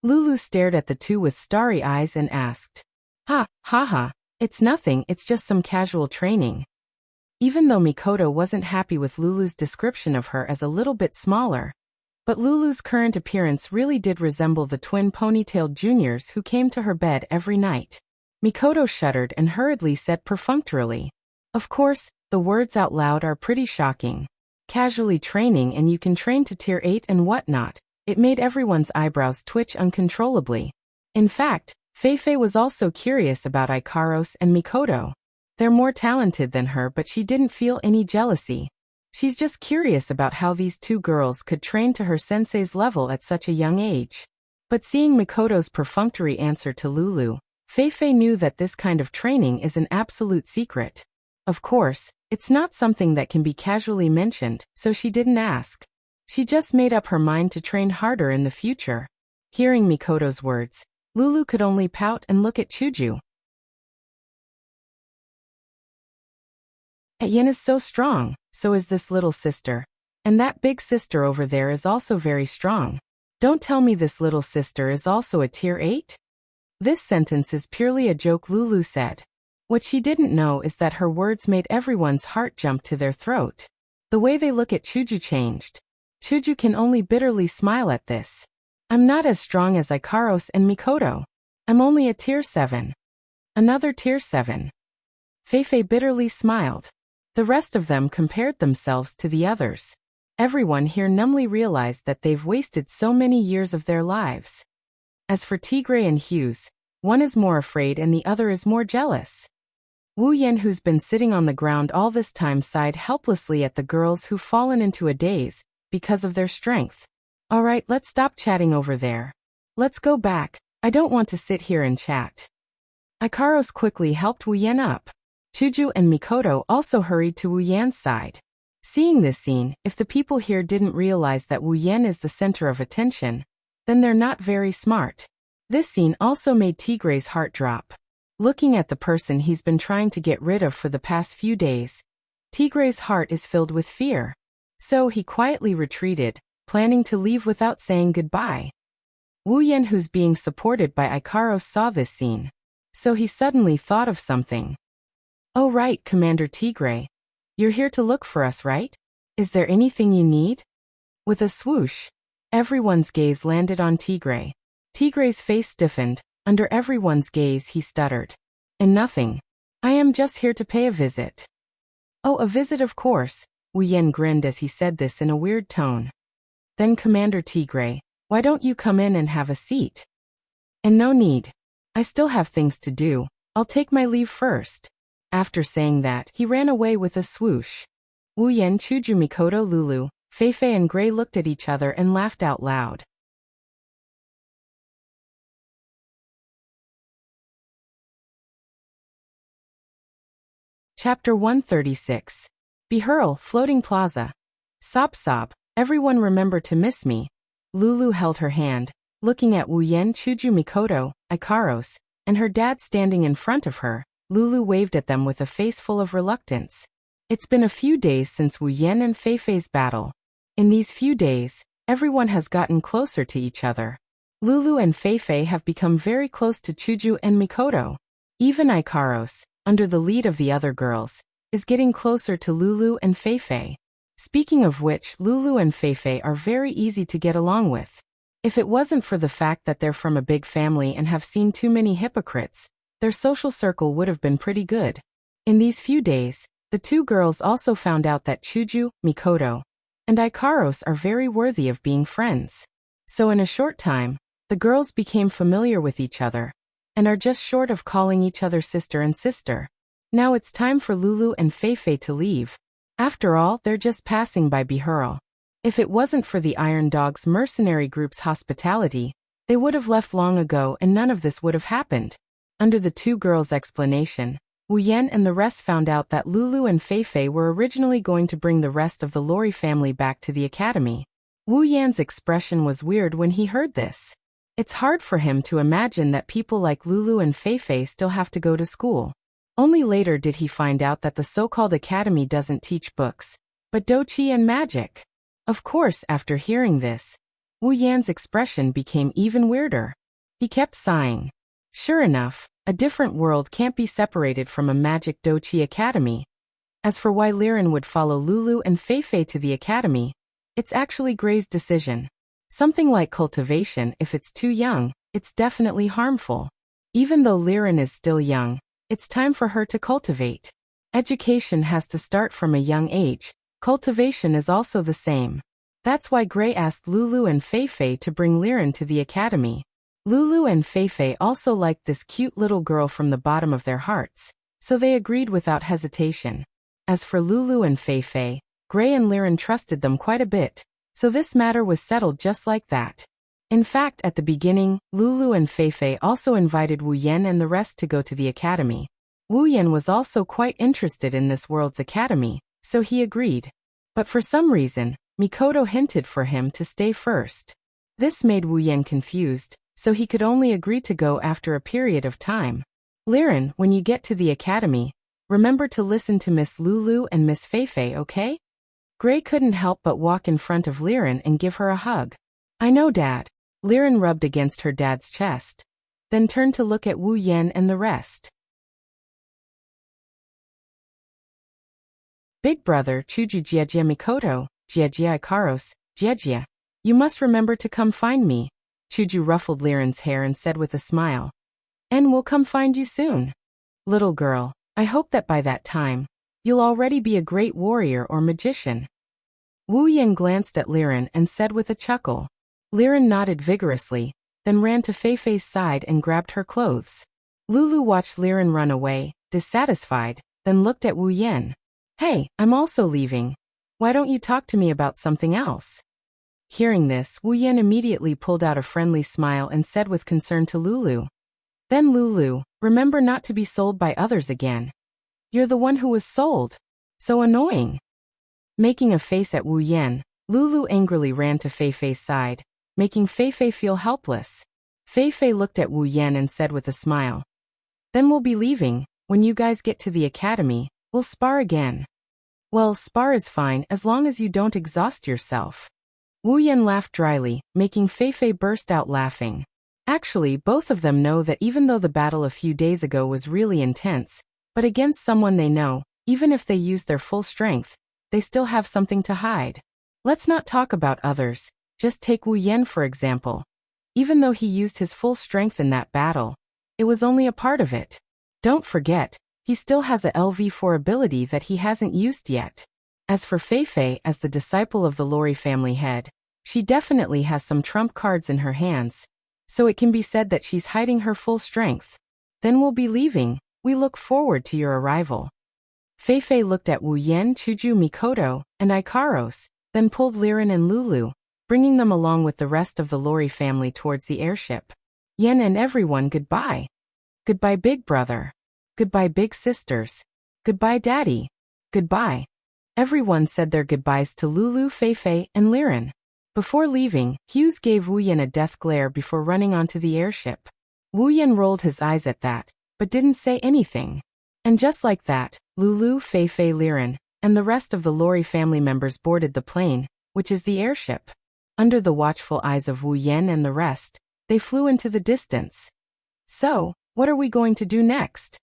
Lulu stared at the 2 with starry eyes and asked. Ha, it's nothing, it's just some casual training. Even though Mikoto wasn't happy with Lulu's description of her as a little bit smaller, but Lulu's current appearance really did resemble the twin ponytailed juniors who came to her bed every night. Mikoto shuddered and hurriedly said perfunctorily. Of course, the words out loud are pretty shocking. Casually training and you can train to tier 8 and whatnot. It made everyone's eyebrows twitch uncontrollably. In fact, Feifei was also curious about Ikaros and Mikoto. They're more talented than her, but she didn't feel any jealousy. She's just curious about how these 2 girls could train to her sensei's level at such a young age. But seeing Mikoto's perfunctory answer to Lulu, Feifei knew that this kind of training is an absolute secret. Of course, it's not something that can be casually mentioned, so she didn't ask. She just made up her mind to train harder in the future. Hearing Mikoto's words, Lulu could only pout and look at Chuju. Yen is so strong, so is this little sister. And that big sister over there is also very strong. Don't tell me this little sister is also a tier 8? This sentence is purely a joke, Lulu said. What she didn't know is that her words made everyone's heart jump to their throat. The way they look at Chuju changed. Chuju can only bitterly smile at this. I'm not as strong as Ikaros and Mikoto. I'm only a tier 7. Another tier 7. Feifei bitterly smiled. The rest of them compared themselves to the others. Everyone here numbly realized that they've wasted so many years of their lives. As for Tigray and Hughes, one is more afraid and the other is more jealous. Wu Yan, who's been sitting on the ground all this time, sighed helplessly at the girls who've fallen into a daze because of their strength. All right, let's stop chatting over there. Let's go back. I don't want to sit here and chat. Ikaros quickly helped Wu Yan up. Chuju and Mikoto also hurried to Wu Yan's side. Seeing this scene, if the people here didn't realize that Wu Yan is the center of attention, then they're not very smart. This scene also made Tigray's heart drop. Looking at the person he's been trying to get rid of for the past few days, Tigray's heart is filled with fear. So he quietly retreated, planning to leave without saying goodbye. Wu Yan, who's being supported by Ikaros, saw this scene. So he suddenly thought of something. Oh right, Commander Tigray. You're here to look for us, right? Is there anything you need? With a swoosh, everyone's gaze landed on Tigray. Tigray's face stiffened. Under everyone's gaze, he stuttered. And nothing. I am just here to pay a visit. Oh, a visit, of course. Wu Yan grinned as he said this in a weird tone. Then Commander Tigray, why don't you come in and have a seat? And no need. I still have things to do. I'll take my leave first. After saying that, he ran away with a swoosh. Wu Yan, Chuju, Mikoto, Lulu, Feifei and Gray looked at each other and laughed out loud. Chapter 136. Behurl, Floating Plaza. Sob sob, everyone remember to miss me. Lulu held her hand, looking at Wu Yan, Chuju, Mikoto, Ikaros, and her dad standing in front of her. Lulu waved at them with a face full of reluctance. It's been a few days since Wu Yan and Feifei's battle. In these few days, everyone has gotten closer to each other. Lulu and Feifei have become very close to Chuju and Mikoto. Even Ikaros, under the lead of the other girls, is getting closer to Lulu and Feifei. Speaking of which, Lulu and Feifei are very easy to get along with. If it wasn't for the fact that they're from a big family and have seen too many hypocrites, their social circle would have been pretty good. In these few days, the two girls also found out that Chuju, Mikoto, and Ikaros are very worthy of being friends. So in a short time, the girls became familiar with each other, and are just short of calling each other sister and sister. Now it's time for Lulu and Feifei to leave. After all, they're just passing by Behurl. If it wasn't for the Iron Dog's mercenary group's hospitality, they would have left long ago and none of this would have happened. Under the two girls' explanation, Wu Yan and the rest found out that Lulu and Feifei were originally going to bring the rest of the Lori family back to the academy. Wu Yan's expression was weird when he heard this. It's hard for him to imagine that people like Lulu and Feifei still have to go to school. Only later did he find out that the so-called academy doesn't teach books, but dochi and magic. Of course, after hearing this, Wu Yan's expression became even weirder. He kept sighing. Sure enough, a different world can't be separated from a magic dochi academy. As for why Liren would follow Lulu and Feifei to the academy, it's actually Gray's decision. Something like cultivation, if it's too young, it's definitely harmful. Even though Liren is still young, it's time for her to cultivate. Education has to start from a young age. Cultivation is also the same. That's why Gray asked Lulu and Feifei to bring Liren to the academy. Lulu and Feifei also liked this cute little girl from the bottom of their hearts, so they agreed without hesitation. As for Lulu and Feifei, Gray and Liren trusted them quite a bit, so this matter was settled just like that. In fact, at the beginning, Lulu and Feifei also invited Wu Yan and the rest to go to the academy. Wu Yan was also quite interested in this world's academy, so he agreed. But for some reason, Mikoto hinted for him to stay first. This made Wu Yan confused, so he could only agree to go after a period of time. Liren, when you get to the academy, remember to listen to Miss Lulu and Miss Feifei, okay? Gray couldn't help but walk in front of Liren and give her a hug. I know, Dad. Liren rubbed against her dad's chest, then turned to look at Wu Yan and the rest. Big brother Chuju, Jiejia Mikoto, Jiejia Ikaros, Jiejia. You must remember to come find me. Chuju ruffled Liren's hair and said with a smile. And we'll come find you soon. Little girl, I hope that by that time, you'll already be a great warrior or magician. Wu Yan glanced at Liren and said with a chuckle. Liren nodded vigorously, then ran to Fei Fei's side and grabbed her clothes. Lulu watched Liren run away, dissatisfied, then looked at Wu Yan. Hey, I'm also leaving. Why don't you talk to me about something else? Hearing this, Wu Yan immediately pulled out a friendly smile and said with concern to Lulu. Then Lulu, remember not to be sold by others again. You're the one who was sold. So annoying. Making a face at Wu Yan, Lulu angrily ran to Fei Fei's side, making Fei Fei feel helpless. Fei Fei looked at Wu Yan and said with a smile. Then we'll be leaving. When you guys get to the academy, we'll spar again. Well, spar is fine as long as you don't exhaust yourself. Wu Yan laughed dryly, making Fei Fei burst out laughing. Actually, both of them know that even though the battle a few days ago was really intense, but against someone they know, even if they use their full strength, they still have something to hide. Let's not talk about others, just take Wu Yan for example. Even though he used his full strength in that battle, it was only a part of it. Don't forget, he still has a LV4 ability that he hasn't used yet. As for Fei Fei as the disciple of the Lori family head, she definitely has some trump cards in her hands, so it can be said that she's hiding her full strength. Then we'll be leaving. We look forward to your arrival. Fei Fei looked at Wu Yan, Chuju, Mikoto, and Ikaros, then pulled Liren and Lulu, bringing them along with the rest of the Lori family towards the airship. Yan and everyone goodbye. Goodbye big brother. Goodbye big sisters. Goodbye daddy. Goodbye. Everyone said their goodbyes to Lulu, Fei Fei, and Liren. Before leaving, Hughes gave Wu Yan a death glare before running onto the airship. Wu Yan rolled his eyes at that, but didn't say anything. And just like that, Lulu, Fei Fei, Liren, and the rest of the Lori family members boarded the plane, which is the airship. Under the watchful eyes of Wu Yan and the rest, they flew into the distance. So, what are we going to do next?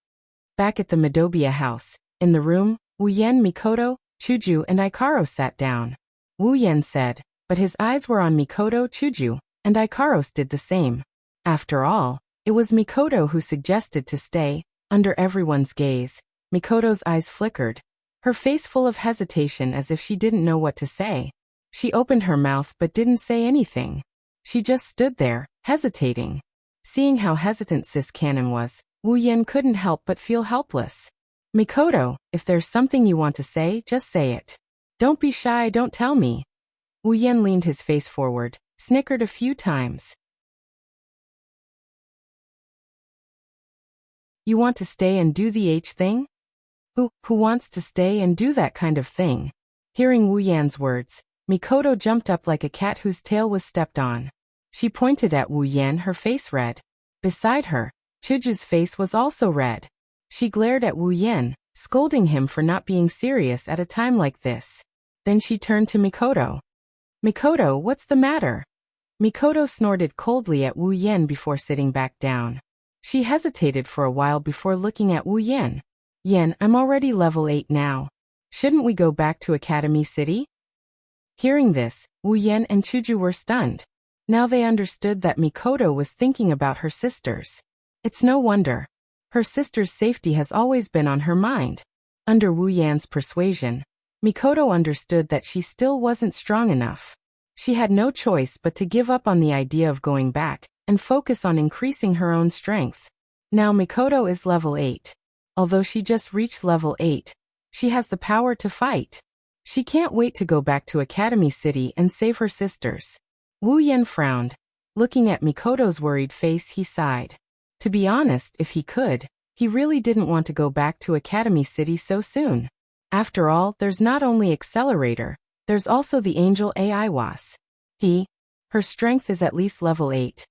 Back at the Midobia house, in the room, Wu Yan, Mikoto, Chuju, and Ikaros sat down. Wu Yan said, but his eyes were on Mikoto, Chuju, and Ikaros did the same. After all, it was Mikoto who suggested to stay. Under everyone's gaze, Mikoto's eyes flickered, her face full of hesitation as if she didn't know what to say. She opened her mouth but didn't say anything. She just stood there, hesitating. Seeing how hesitant Sis Cannon was, Wu Yan couldn't help but feel helpless. Mikoto, if there's something you want to say, just say it. Don't be shy, don't tell me. Wu Yan leaned his face forward, snickered a few times. You want to stay and do the H thing? Who wants to stay and do that kind of thing? Hearing Wu Yan's words, Mikoto jumped up like a cat whose tail was stepped on. She pointed at Wu Yan, her face red. Beside her, Chuju's face was also red. She glared at Wu Yan, scolding him for not being serious at a time like this. Then she turned to Mikoto. Mikoto, what's the matter? Mikoto snorted coldly at Wu Yan before sitting back down. She hesitated for a while before looking at Wu Yan. Yan, I'm already level 8 now. Shouldn't we go back to Academy City? Hearing this, Wu Yan and Chuju were stunned. Now they understood that Mikoto was thinking about her sisters. It's no wonder. Her sister's safety has always been on her mind. Under Wu Yan's persuasion, Mikoto understood that she still wasn't strong enough. She had no choice but to give up on the idea of going back and focus on increasing her own strength. Now Mikoto is level 8. Although she just reached level 8, she has the power to fight. She can't wait to go back to Academy City and save her sisters. Wu Yan frowned. Looking at Mikoto's worried face, he sighed. To be honest, if he could, he really didn't want to go back to Academy City so soon. After all, there's not only Accelerator, there's also the Angel AI Was. Her strength is at least level 8.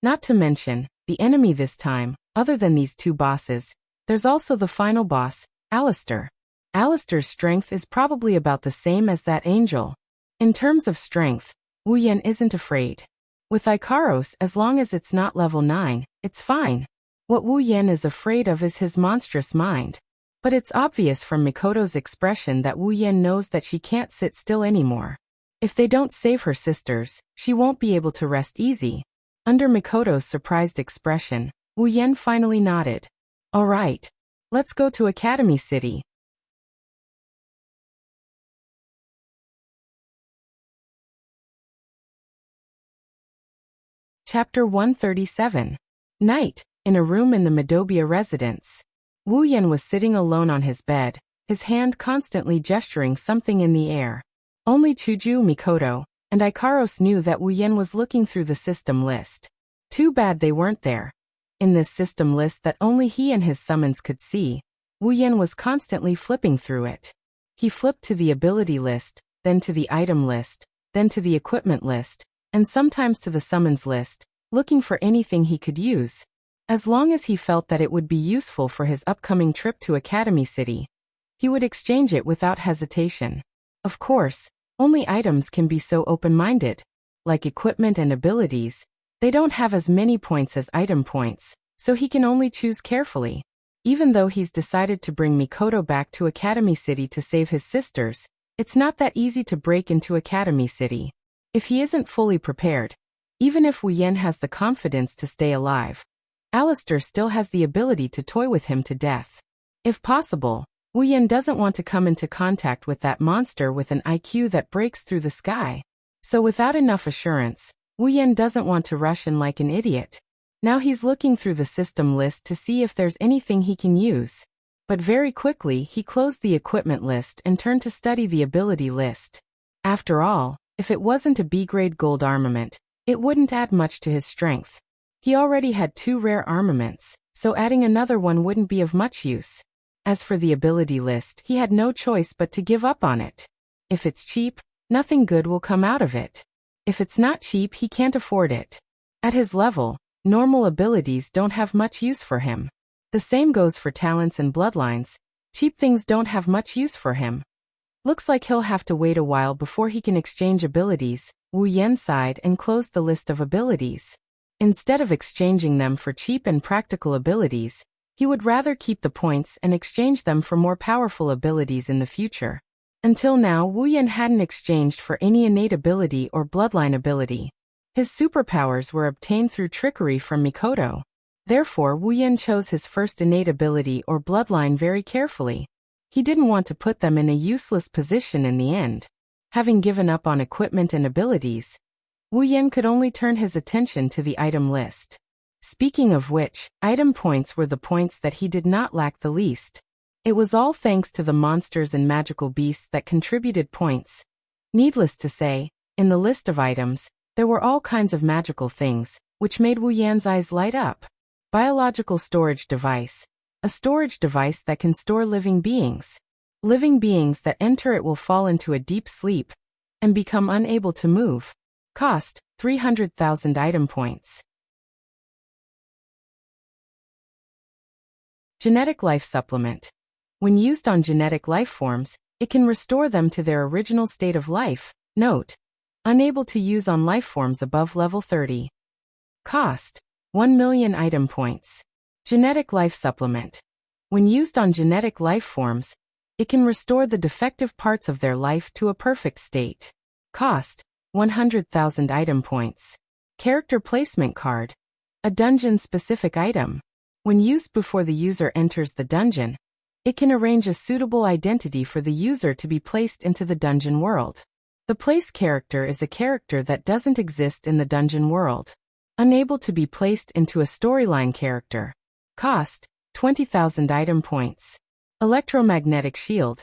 Not to mention, the enemy this time, other than these two bosses, there's also the final boss, Alistair. Alistair's strength is probably about the same as that angel. In terms of strength, Wu Yan isn't afraid. With Ikaros, as long as it's not level 9, it's fine. What Wu Yan is afraid of is his monstrous mind. But it's obvious from Mikoto's expression that Wu Yan knows that she can't sit still anymore. If they don't save her sisters, she won't be able to rest easy. Under Mikoto's surprised expression, Wu Yan finally nodded. All right. Let's go to Academy City. Chapter 137. Night. In a room in the Madobia residence. Wu Yan was sitting alone on his bed, his hand constantly gesturing something in the air. Only Chuju, Mikoto, and Ikaros knew that Wu Yan was looking through the system list. Too bad they weren't there. In this system list that only he and his summons could see, Wu Yan was constantly flipping through it. He flipped to the ability list, then to the item list, then to the equipment list, and sometimes to the summons list, looking for anything he could use. As long as he felt that it would be useful for his upcoming trip to Academy City, he would exchange it without hesitation. Of course, only items can be so open-minded. Like equipment and abilities, they don't have as many points as item points, so he can only choose carefully. Even though he's decided to bring Mikoto back to Academy City to save his sisters, it's not that easy to break into Academy City. If he isn't fully prepared, even if Wu Yan has the confidence to stay alive, Alistair still has the ability to toy with him to death. If possible, Wu Yan doesn't want to come into contact with that monster with an IQ that breaks through the sky. So without enough assurance, Wu Yan doesn't want to rush in like an idiot. Now he's looking through the system list to see if there's anything he can use. But very quickly he closed the equipment list and turned to study the ability list. After all, if it wasn't a B-grade gold armament, it wouldn't add much to his strength. He already had 2 rare armaments, so adding another one wouldn't be of much use. As for the ability list, he had no choice but to give up on it. If it's cheap, nothing good will come out of it. If it's not cheap, he can't afford it. At his level, normal abilities don't have much use for him. The same goes for talents and bloodlines. Cheap things don't have much use for him. Looks like he'll have to wait a while before he can exchange abilities. Wu Yan sighed and closed the list of abilities. Instead of exchanging them for cheap and practical abilities, he would rather keep the points and exchange them for more powerful abilities in the future. Until now, Wu Yan hadn't exchanged for any innate ability or bloodline ability. His superpowers were obtained through trickery from Mikoto. Therefore, Wu Yan chose his first innate ability or bloodline very carefully. He didn't want to put them in a useless position in the end. Having given up on equipment and abilities, Wu Yan could only turn his attention to the item list. Speaking of which, item points were the points that he did not lack the least. It was all thanks to the monsters and magical beasts that contributed points. Needless to say, in the list of items, there were all kinds of magical things, which made Wu Yan's eyes light up. Biological storage device. A storage device that can store living beings. Living beings that enter it will fall into a deep sleep and become unable to move. Cost, 300,000 item points. Genetic life supplement. When used on genetic life forms, it can restore them to their original state of life. Note: unable to use on life forms above level 30. Cost: 1 million item points. Genetic life supplement. When used on genetic life forms, it can restore the defective parts of their life to a perfect state. Cost: 100,000 item points. Character placement card. A dungeon-specific item. When used before the user enters the dungeon, it can arrange a suitable identity for the user to be placed into the dungeon world. The place character is a character that doesn't exist in the dungeon world. Unable to be placed into a storyline character. Cost: 20,000 item points. Electromagnetic shield.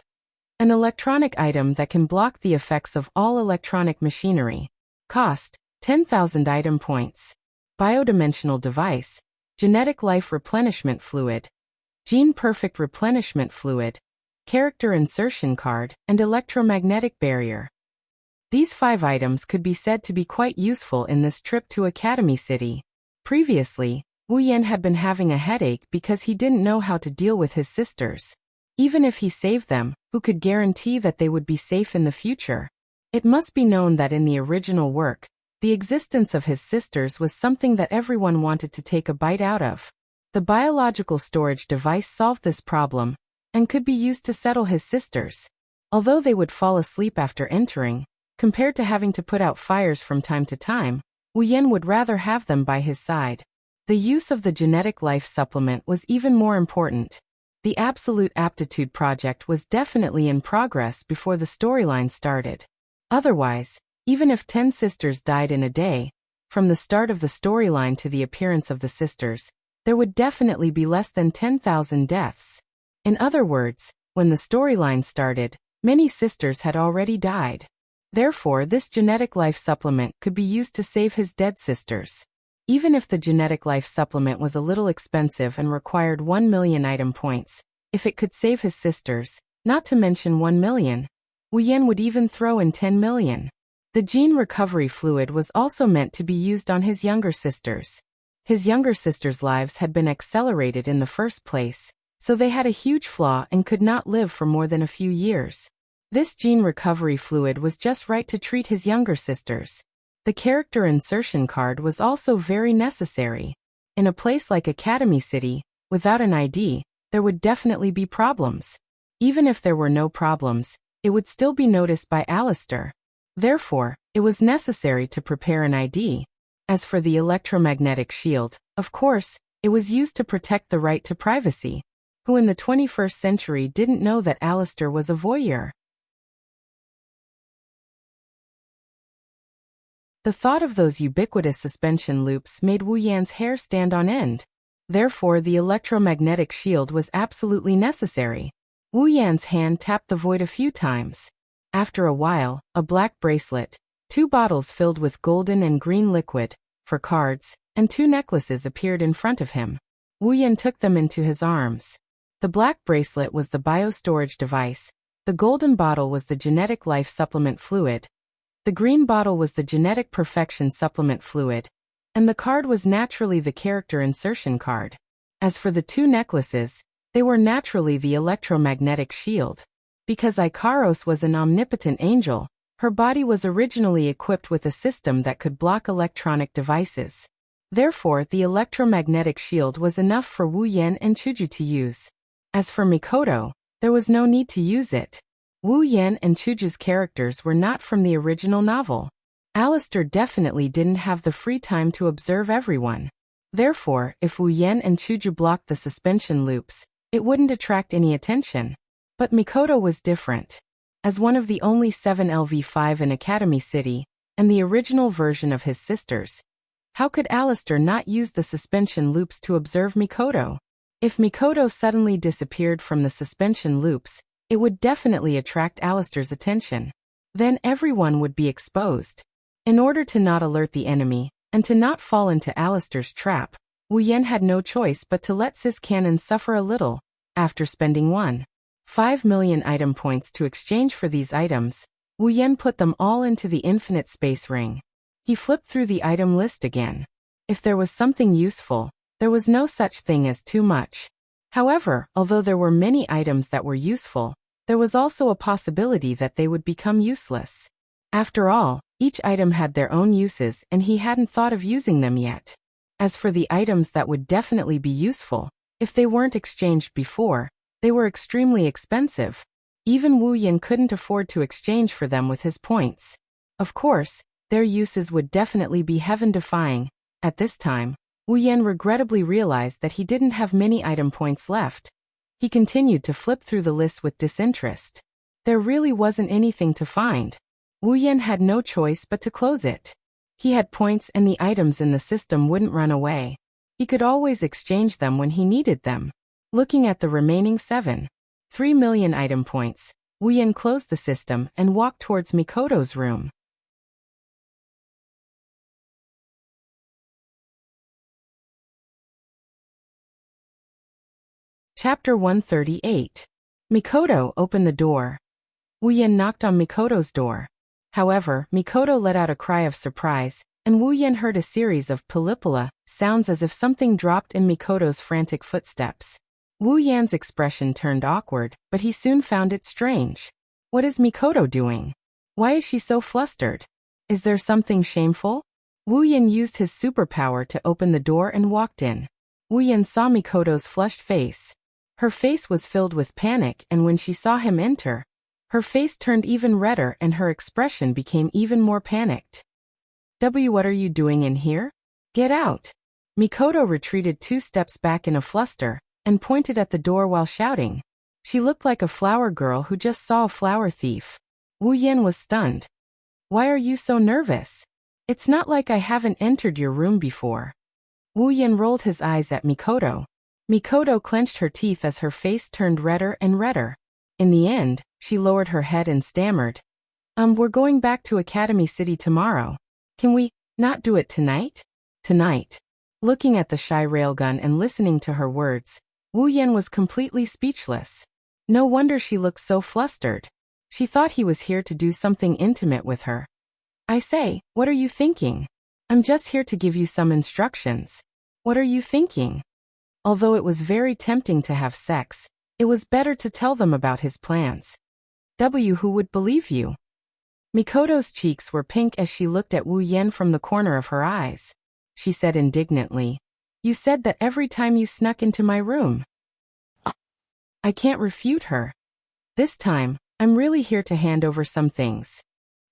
An electronic item that can block the effects of all electronic machinery. Cost: 10,000 item points. Biodimensional device. Genetic life replenishment fluid. Gene perfect replenishment fluid. Character insertion card, and electromagnetic barrier. These 5 items could be said to be quite useful in this trip to Academy City. Previously, Wu Yan had been having a headache because he didn't know how to deal with his sisters. Even if he saved them, who could guarantee that they would be safe in the future? It must be known that in the original work, the existence of his sisters was something that everyone wanted to take a bite out of. The biological storage device solved this problem, and could be used to settle his sisters. Although they would fall asleep after entering, compared to having to put out fires from time to time, Wu Yan would rather have them by his side. The use of the genetic life supplement was even more important. The Absolute Aptitude project was definitely in progress before the storyline started. Otherwise, even if 10 sisters died in a day, From the start of the storyline to the appearance of the sisters, there would definitely be less than 10,000 deaths. In other words, when the storyline started, many sisters had already died. Therefore, this genetic life supplement could be used to save his dead sisters. Even if the genetic life supplement was a little expensive and required 1 million item points, if it could save his sisters, not to mention 1 million, Wuyan would even throw in 10 million. The gene recovery fluid was also meant to be used on his younger sisters. His younger sisters' lives had been accelerated in the first place, so they had a huge flaw and could not live for more than a few years. This gene recovery fluid was just right to treat his younger sisters. The character insertion card was also very necessary. In a place like Academy City, without an ID, there would definitely be problems. Even if there were no problems, it would still be noticed by Alistair. Therefore, it was necessary to prepare an ID. As for the electromagnetic shield, of course, it was used to protect the right to privacy. Who in the 21st century didn't know that Alistair was a voyeur? The thought of those ubiquitous suspension loops made Wuyan's hair stand on end. Therefore, the electromagnetic shield was absolutely necessary. Wuyan's hand tapped the void a few times. After a while, a black bracelet, 2 bottles filled with golden and green liquid, for cards, and 2 necklaces appeared in front of him. Wuyan took them into his arms. The black bracelet was the biostorage device, the golden bottle was the genetic life supplement fluid, the green bottle was the genetic perfection supplement fluid, and the card was naturally the character insertion card. As for the 2 necklaces, they were naturally the electromagnetic shield. Because Ikaros was an omnipotent angel, her body was originally equipped with a system that could block electronic devices. Therefore, the electromagnetic shield was enough for Wuyan and Chuju to use. As for Mikoto, there was no need to use it. Wuyan and Chuju's characters were not from the original novel. Alistair definitely didn't have the free time to observe everyone. Therefore, if Wuyan and Chuju blocked the suspension loops, it wouldn't attract any attention. But Mikoto was different. As one of the only 7 LV5 in Academy City, and the original version of his sisters, how could Alistair not use the suspension loops to observe Mikoto? If Mikoto suddenly disappeared from the suspension loops, it would definitely attract Alistair's attention. Then everyone would be exposed. In order to not alert the enemy, and to not fall into Alistair's trap, Wuyan had no choice but to let Sis Cannon suffer a little. After spending 1.5 million item points to exchange for these items, Wuyan put them all into the infinite space ring. He flipped through the item list again. If there was something useful, there was no such thing as too much. However, although there were many items that were useful, there was also a possibility that they would become useless. After all, each item had their own uses and he hadn't thought of using them yet. As for the items that would definitely be useful, if they weren't exchanged before, they were extremely expensive. Even Wuyan couldn't afford to exchange for them with his points. Of course, their uses would definitely be heaven-defying. At this time, Wuyan regrettably realized that he didn't have many item points left. He continued to flip through the list with disinterest. There really wasn't anything to find. Wuyan had no choice but to close it. He had points and the items in the system wouldn't run away. He could always exchange them when he needed them. Looking at the remaining 7.3 million item points, Wuyan closed the system and walked towards Mikoto's room. Chapter 138. Mikoto opened the door. Wuyan knocked on Mikoto's door. However, Mikoto let out a cry of surprise, and Wuyan heard a series of pilipila sounds as if something dropped in Mikoto's frantic footsteps. Wuyan's expression turned awkward, but he soon found it strange. What is Mikoto doing? Why is she so flustered? Is there something shameful? Wuyan used his superpower to open the door and walked in. Wuyan saw Mikoto's flushed face. Her face was filled with panic, and when she saw him enter, her face turned even redder and her expression became even more panicked. What are you doing in here? Get out! Mikoto retreated 2 steps back in a fluster, and pointed at the door while shouting. She looked like a flower girl who just saw a flower thief. Wuyan was stunned. Why are you so nervous? It's not like I haven't entered your room before. Wu Yan rolled his eyes at Mikoto. Mikoto clenched her teeth as her face turned redder and redder. In the end, she lowered her head and stammered. We're going back to Academy City tomorrow. Can we not do it tonight? Tonight. Looking at the shy railgun and listening to her words, Wu Yan was completely speechless. No wonder she looked so flustered. She thought he was here to do something intimate with her. I say, what are you thinking? I'm just here to give you some instructions. What are you thinking? Although it was very tempting to have sex, it was better to tell them about his plans. Who would believe you? Mikoto's cheeks were pink as she looked at Wu Yan from the corner of her eyes. She said indignantly, You said that every time you snuck into my room. I can't refute her. This time, I'm really here to hand over some things.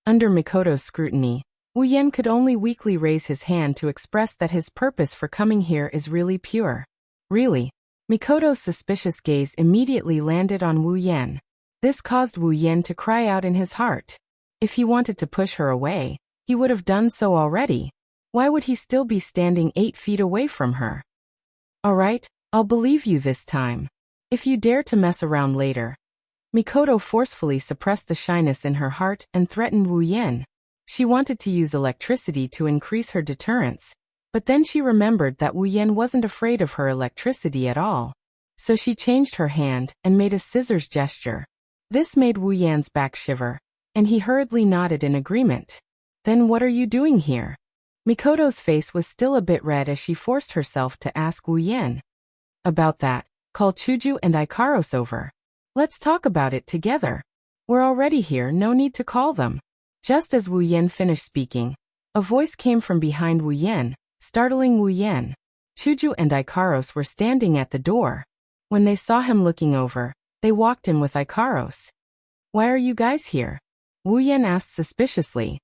Under Mikoto's scrutiny, Wu Yan could only weakly raise his hand to express that his purpose for coming here is really pure. Really? Mikoto's suspicious gaze immediately landed on Wu Yan. This caused Wu Yan to cry out in his heart. If he wanted to push her away, he would have done so already. Why would he still be standing 8 feet away from her? All right, I'll believe you this time. If you dare to mess around later. Mikoto forcefully suppressed the shyness in her heart and threatened Wu Yan. She wanted to use electricity to increase her deterrence, but then she remembered that Wu Yan wasn't afraid of her electricity at all. So she changed her hand and made a scissors gesture. This made Wu Yan's back shiver, and he hurriedly nodded in agreement. Then what are you doing here? Mikoto's face was still a bit red as she forced herself to ask Wu Yan. About that, call Chuju and Ikaros over. Let's talk about it together. We're already here, no need to call them. Just as Wu Yan finished speaking, a voice came from behind Wu Yan, startling Wu Yan. Chuju and Ikaros were standing at the door. When they saw him looking over, they walked in with Ikaros. Why are you guys here? Wu Yan asked suspiciously.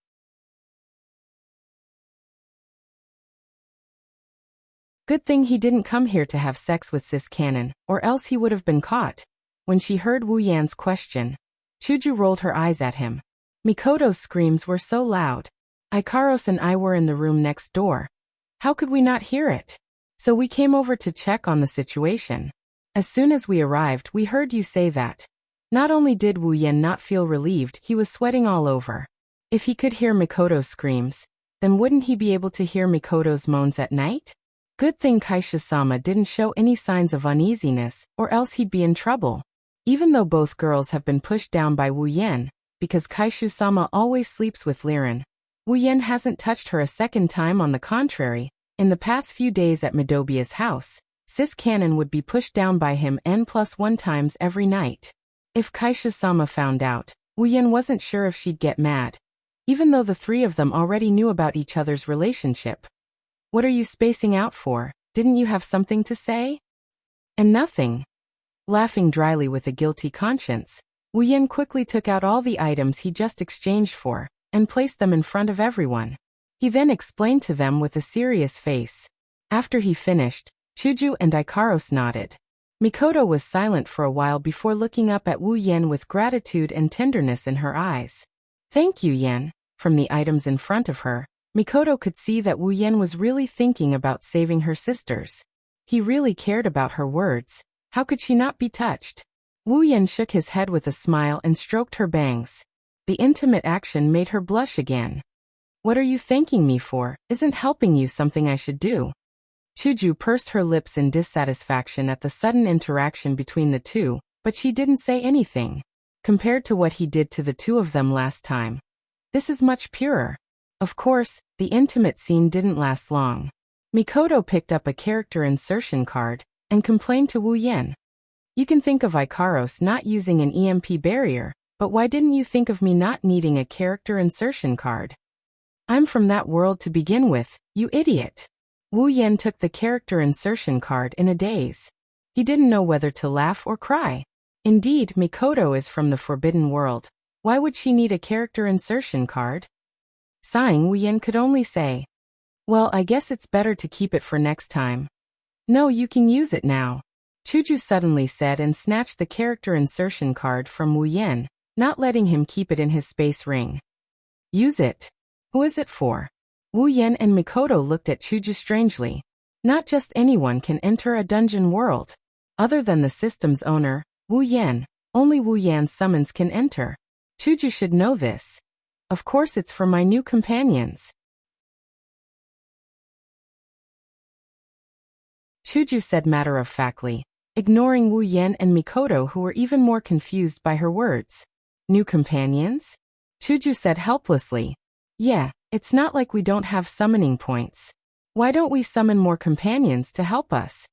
Good thing he didn't come here to have sex with Sis Cannon, or else he would have been caught. When she heard Wu Yan's question, Chuju rolled her eyes at him. Mikoto's screams were so loud. Ikaros and I were in the room next door. How could we not hear it? So we came over to check on the situation. As soon as we arrived, we heard you say that. Not only did Wu Yan not feel relieved, he was sweating all over. If he could hear Mikoto's screams, then wouldn't he be able to hear Mikoto's moans at night? Good thing Kaisha-sama didn't show any signs of uneasiness, or else he'd be in trouble. Even though both girls have been pushed down by Wu Yan, because Kaisha-sama always sleeps with Liren, Wu Yan hasn't touched her a second time. On the contrary, in the past few days at Midobia's house, Sis Cannon would be pushed down by him n+1 times every night. If Kaisha-sama found out, Wu Yan wasn't sure if she'd get mad, even though the three of them already knew about each other's relationship. What are you spacing out for? Didn't you have something to say? And nothing. Laughing dryly with a guilty conscience, Wu Yan quickly took out all the items he just exchanged for, and placed them in front of everyone. He then explained to them with a serious face. After he finished, Chuju and Ikaros nodded. Mikoto was silent for a while before looking up at Wu Yan with gratitude and tenderness in her eyes. Thank you, Yan. From the items in front of her, Mikoto could see that Wu Yan was really thinking about saving her sisters. He really cared about her words. How could she not be touched? Wu Yan shook his head with a smile and stroked her bangs. The intimate action made her blush again. What are you thanking me for? Isn't helping you something I should do? Chuju pursed her lips in dissatisfaction at the sudden interaction between the two, but she didn't say anything. Compared to what he did to the two of them last time, this is much purer. Of course, the intimate scene didn't last long. Mikoto picked up a character insertion card and complained to Wu Yan. You can think of Ikaros not using an EMP barrier, but why didn't you think of me not needing a character insertion card? I'm from that world to begin with, you idiot. Wu Yan took the character insertion card in a daze. He didn't know whether to laugh or cry. Indeed, Mikoto is from the Forbidden World. Why would she need a character insertion card? Sighing, Wu Yan could only say, well, I guess it's better to keep it for next time. No, you can use it now. Chuju suddenly said and snatched the character insertion card from Wu Yan, not letting him keep it in his space ring. Use it. Who is it for? Wu Yan and Mikoto looked at Chuju strangely. Not just anyone can enter a dungeon world. Other than the system's owner, Wu Yan, only Wu Yan's summons can enter. Chuju should know this. Of course it's for my new companions. Chuju said matter-of-factly, ignoring Wu Yan and Mikoto who were even more confused by her words. New companions? Chuju said helplessly. Yeah, it's not like we don't have summoning points. Why don't we summon more companions to help us?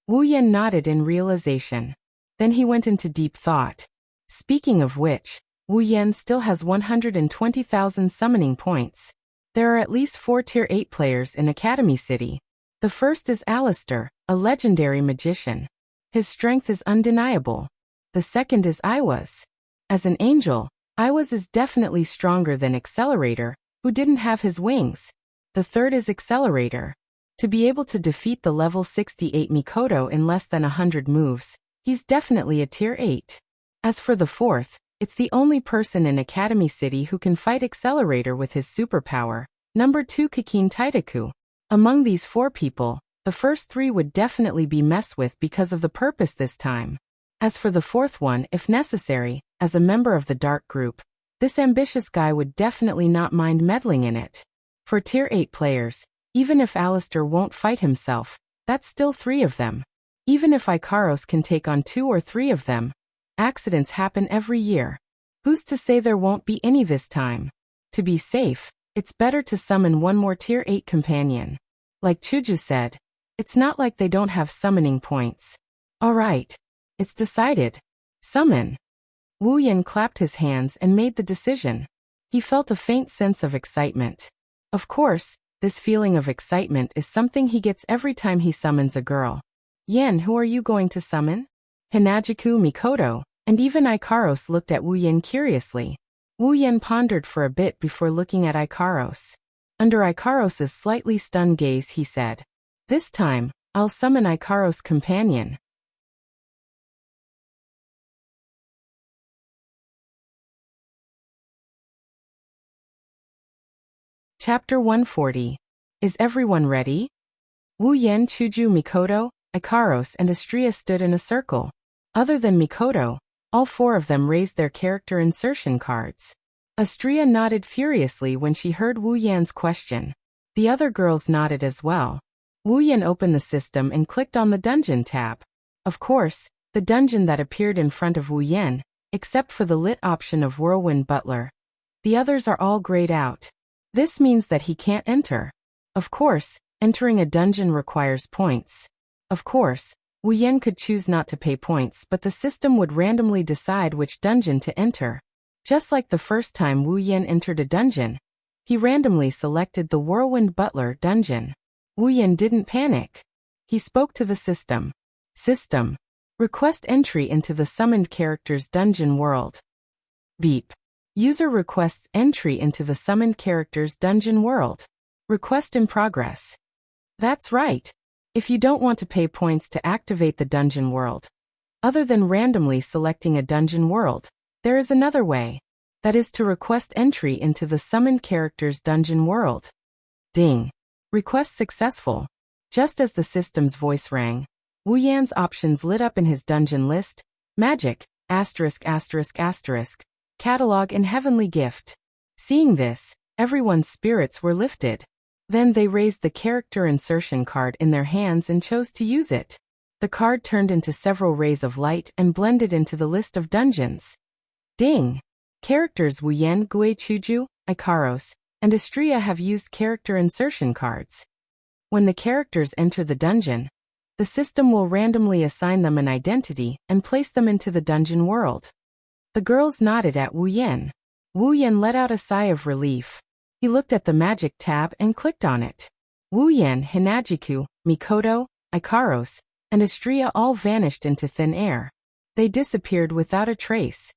Wu Yan nodded in realization. Then he went into deep thought. Speaking of which, Wu Yan still has 120,000 summoning points. There are at least 4 Tier 8 players in Academy City. The first is Alistair, a legendary magician. His strength is undeniable. The second is Iwas. As an angel, Iwas is definitely stronger than Accelerator, who didn't have his wings. The third is Accelerator. To be able to defeat the level 68 Mikoto in less than 100 moves, he's definitely a Tier 8. As for the fourth, it's the only person in Academy City who can fight Accelerator with his superpower, number 2 Kikin Taitaku. Among these 4 people, the first 3 would definitely be messed with because of the purpose this time. As for the fourth one, if necessary, as a member of the Dark Group, this ambitious guy would definitely not mind meddling in it. For Tier 8 players, even if Alistair won't fight himself, that's still 3 of them. Even if Ikaros can take on 2 or 3 of them, accidents happen every year. Who's to say there won't be any this time? To be safe, it's better to summon one more Tier 8 companion. Like Chuju said, it's not like they don't have summoning points. Alright. It's decided. Summon. Wu Yan clapped his hands and made the decision. He felt a faint sense of excitement. Of course, this feeling of excitement is something he gets every time he summons a girl. Yan, who are you going to summon? Hinajiku, Mikoto, and even Ikaros looked at Wu Yan curiously. Wu Yan pondered for a bit before looking at Ikaros. Under Ikaros's slightly stunned gaze he said, "This time, I'll summon Ikaros' companion." Chapter 140. Is everyone ready? Wu Yan, Chuju, Mikoto, Ikaros and Astria stood in a circle. Other than Mikoto, all 4 of them raised their character insertion cards. Astria nodded furiously when she heard Wu Yan's question. The other girls nodded as well. Wu Yan opened the system and clicked on the dungeon tab. Of course, the dungeon that appeared in front of Wu Yan, except for the lit option of Whirlwind Butler. The others are all grayed out. This means that he can't enter. Of course, entering a dungeon requires points. Of course, Wu Yan could choose not to pay points, but the system would randomly decide which dungeon to enter. Just like the first time Wu Yan entered a dungeon, he randomly selected the Whirlwind Butler dungeon. Wu Yan didn't panic. He spoke to the system. System. Request entry into the summoned character's dungeon world. Beep. User requests entry into the summoned character's dungeon world. Request in progress. That's right. If you don't want to pay points to activate the dungeon world, other than randomly selecting a dungeon world, there is another way. That is to request entry into the summoned character's dungeon world. Ding. Request successful. Just as the system's voice rang, Wu Yan's options lit up in his dungeon list: Magic, *****, Catalog and Heavenly Gift. Seeing this, everyone's spirits were lifted. Then they raised the character insertion card in their hands and chose to use it. The card turned into several rays of light and blended into the list of dungeons. Ding! Characters Wu Yan, Gue Chuju, Ikaros, and Astria have used character insertion cards. When the characters enter the dungeon, the system will randomly assign them an identity and place them into the dungeon world. The girls nodded at Wu Yan. Wu Yan let out a sigh of relief. He looked at the magic tab and clicked on it. Wu Yan, Hinajiku, Mikoto, Ikaros, and Astria all vanished into thin air. They disappeared without a trace.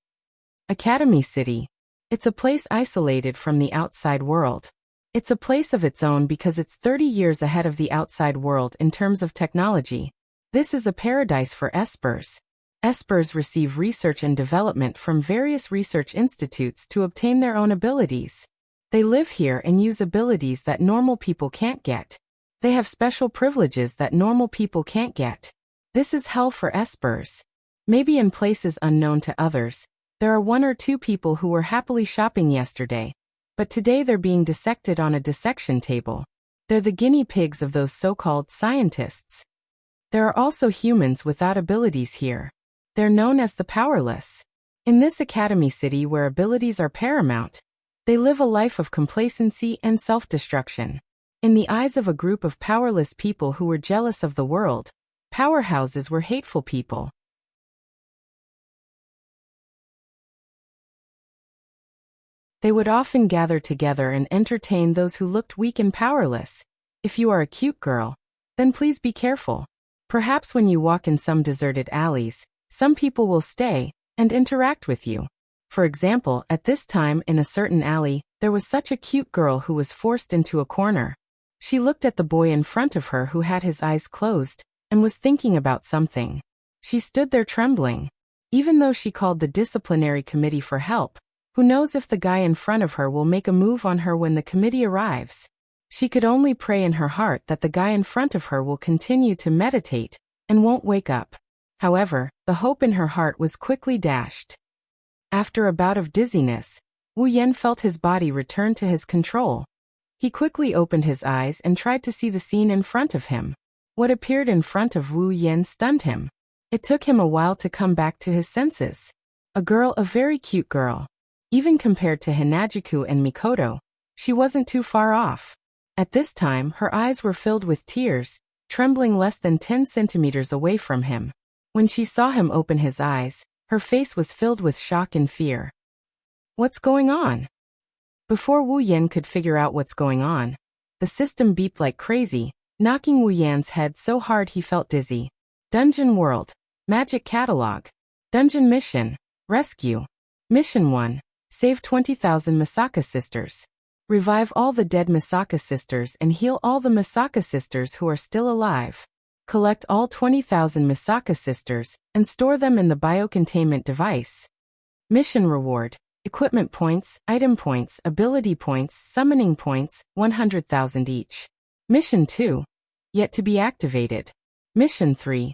Academy City. It's a place isolated from the outside world. It's a place of its own because it's 30 years ahead of the outside world in terms of technology. This is a paradise for espers. Espers receive research and development from various research institutes to obtain their own abilities. They live here and use abilities that normal people can't get. They have special privileges that normal people can't get. This is hell for espers. Maybe in places unknown to others, there are 1 or 2 people who were happily shopping yesterday, but today they're being dissected on a dissection table. They're the guinea pigs of those so-called scientists. There are also humans without abilities here. They're known as the powerless. In this academy city where abilities are paramount, they live a life of complacency and self-destruction. In the eyes of a group of powerless people who were jealous of the world, powerhouses were hateful people. They would often gather together and entertain those who looked weak and powerless. If you are a cute girl, then please be careful. Perhaps when you walk in some deserted alleys, some people will stay and interact with you. For example, at this time in a certain alley, there was such a cute girl who was forced into a corner. She looked at the boy in front of her who had his eyes closed and was thinking about something. She stood there trembling. Even though she called the disciplinary committee for help, who knows if the guy in front of her will make a move on her when the committee arrives? She could only pray in her heart that the guy in front of her will continue to meditate and won't wake up. However, the hope in her heart was quickly dashed. After a bout of dizziness, Wu Yan felt his body return to his control. He quickly opened his eyes and tried to see the scene in front of him. What appeared in front of Wu Yan stunned him. It took him a while to come back to his senses. A girl, a very cute girl. Even compared to Hinajuku and Mikoto, she wasn't too far off. At this time, her eyes were filled with tears, trembling less than 10 centimeters away from him. When she saw him open his eyes, her face was filled with shock and fear. What's going on? Before Wu Yan could figure out what's going on, the system beeped like crazy, knocking Wu Yan's head so hard he felt dizzy. Dungeon World. Magic Catalog. Dungeon Mission. Rescue. Mission 1. Save 20,000 Misaka sisters. Revive all the dead Misaka sisters and heal all the Misaka sisters who are still alive. Collect all 20,000 Misaka sisters and store them in the biocontainment device. Mission Reward. Equipment points, item points, ability points, summoning points, 100,000 each. Mission 2. Yet to be activated. Mission 3.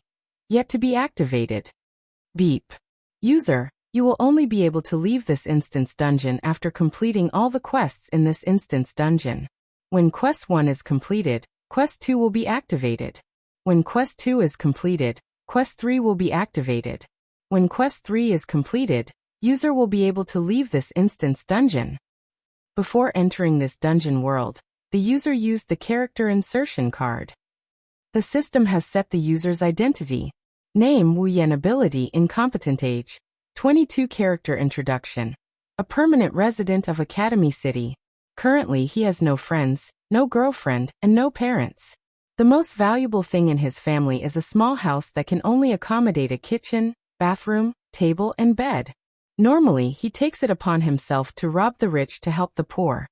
Yet to be activated. Beep. User, you will only be able to leave this instance dungeon after completing all the quests in this instance dungeon. When Quest 1 is completed, Quest 2 will be activated. When Quest 2 is completed, Quest 3 will be activated. When Quest 3 is completed, user will be able to leave this instance dungeon. Before entering this dungeon world, the user used the character insertion card. The system has set the user's identity. Name Wu Yan, ability incompetent, age 22, character introduction. A permanent resident of Academy City. Currently he has no friends, no girlfriend, and no parents. The most valuable thing in his family is a small house that can only accommodate a kitchen, bathroom, table, and bed. Normally he takes it upon himself to rob the rich to help the poor.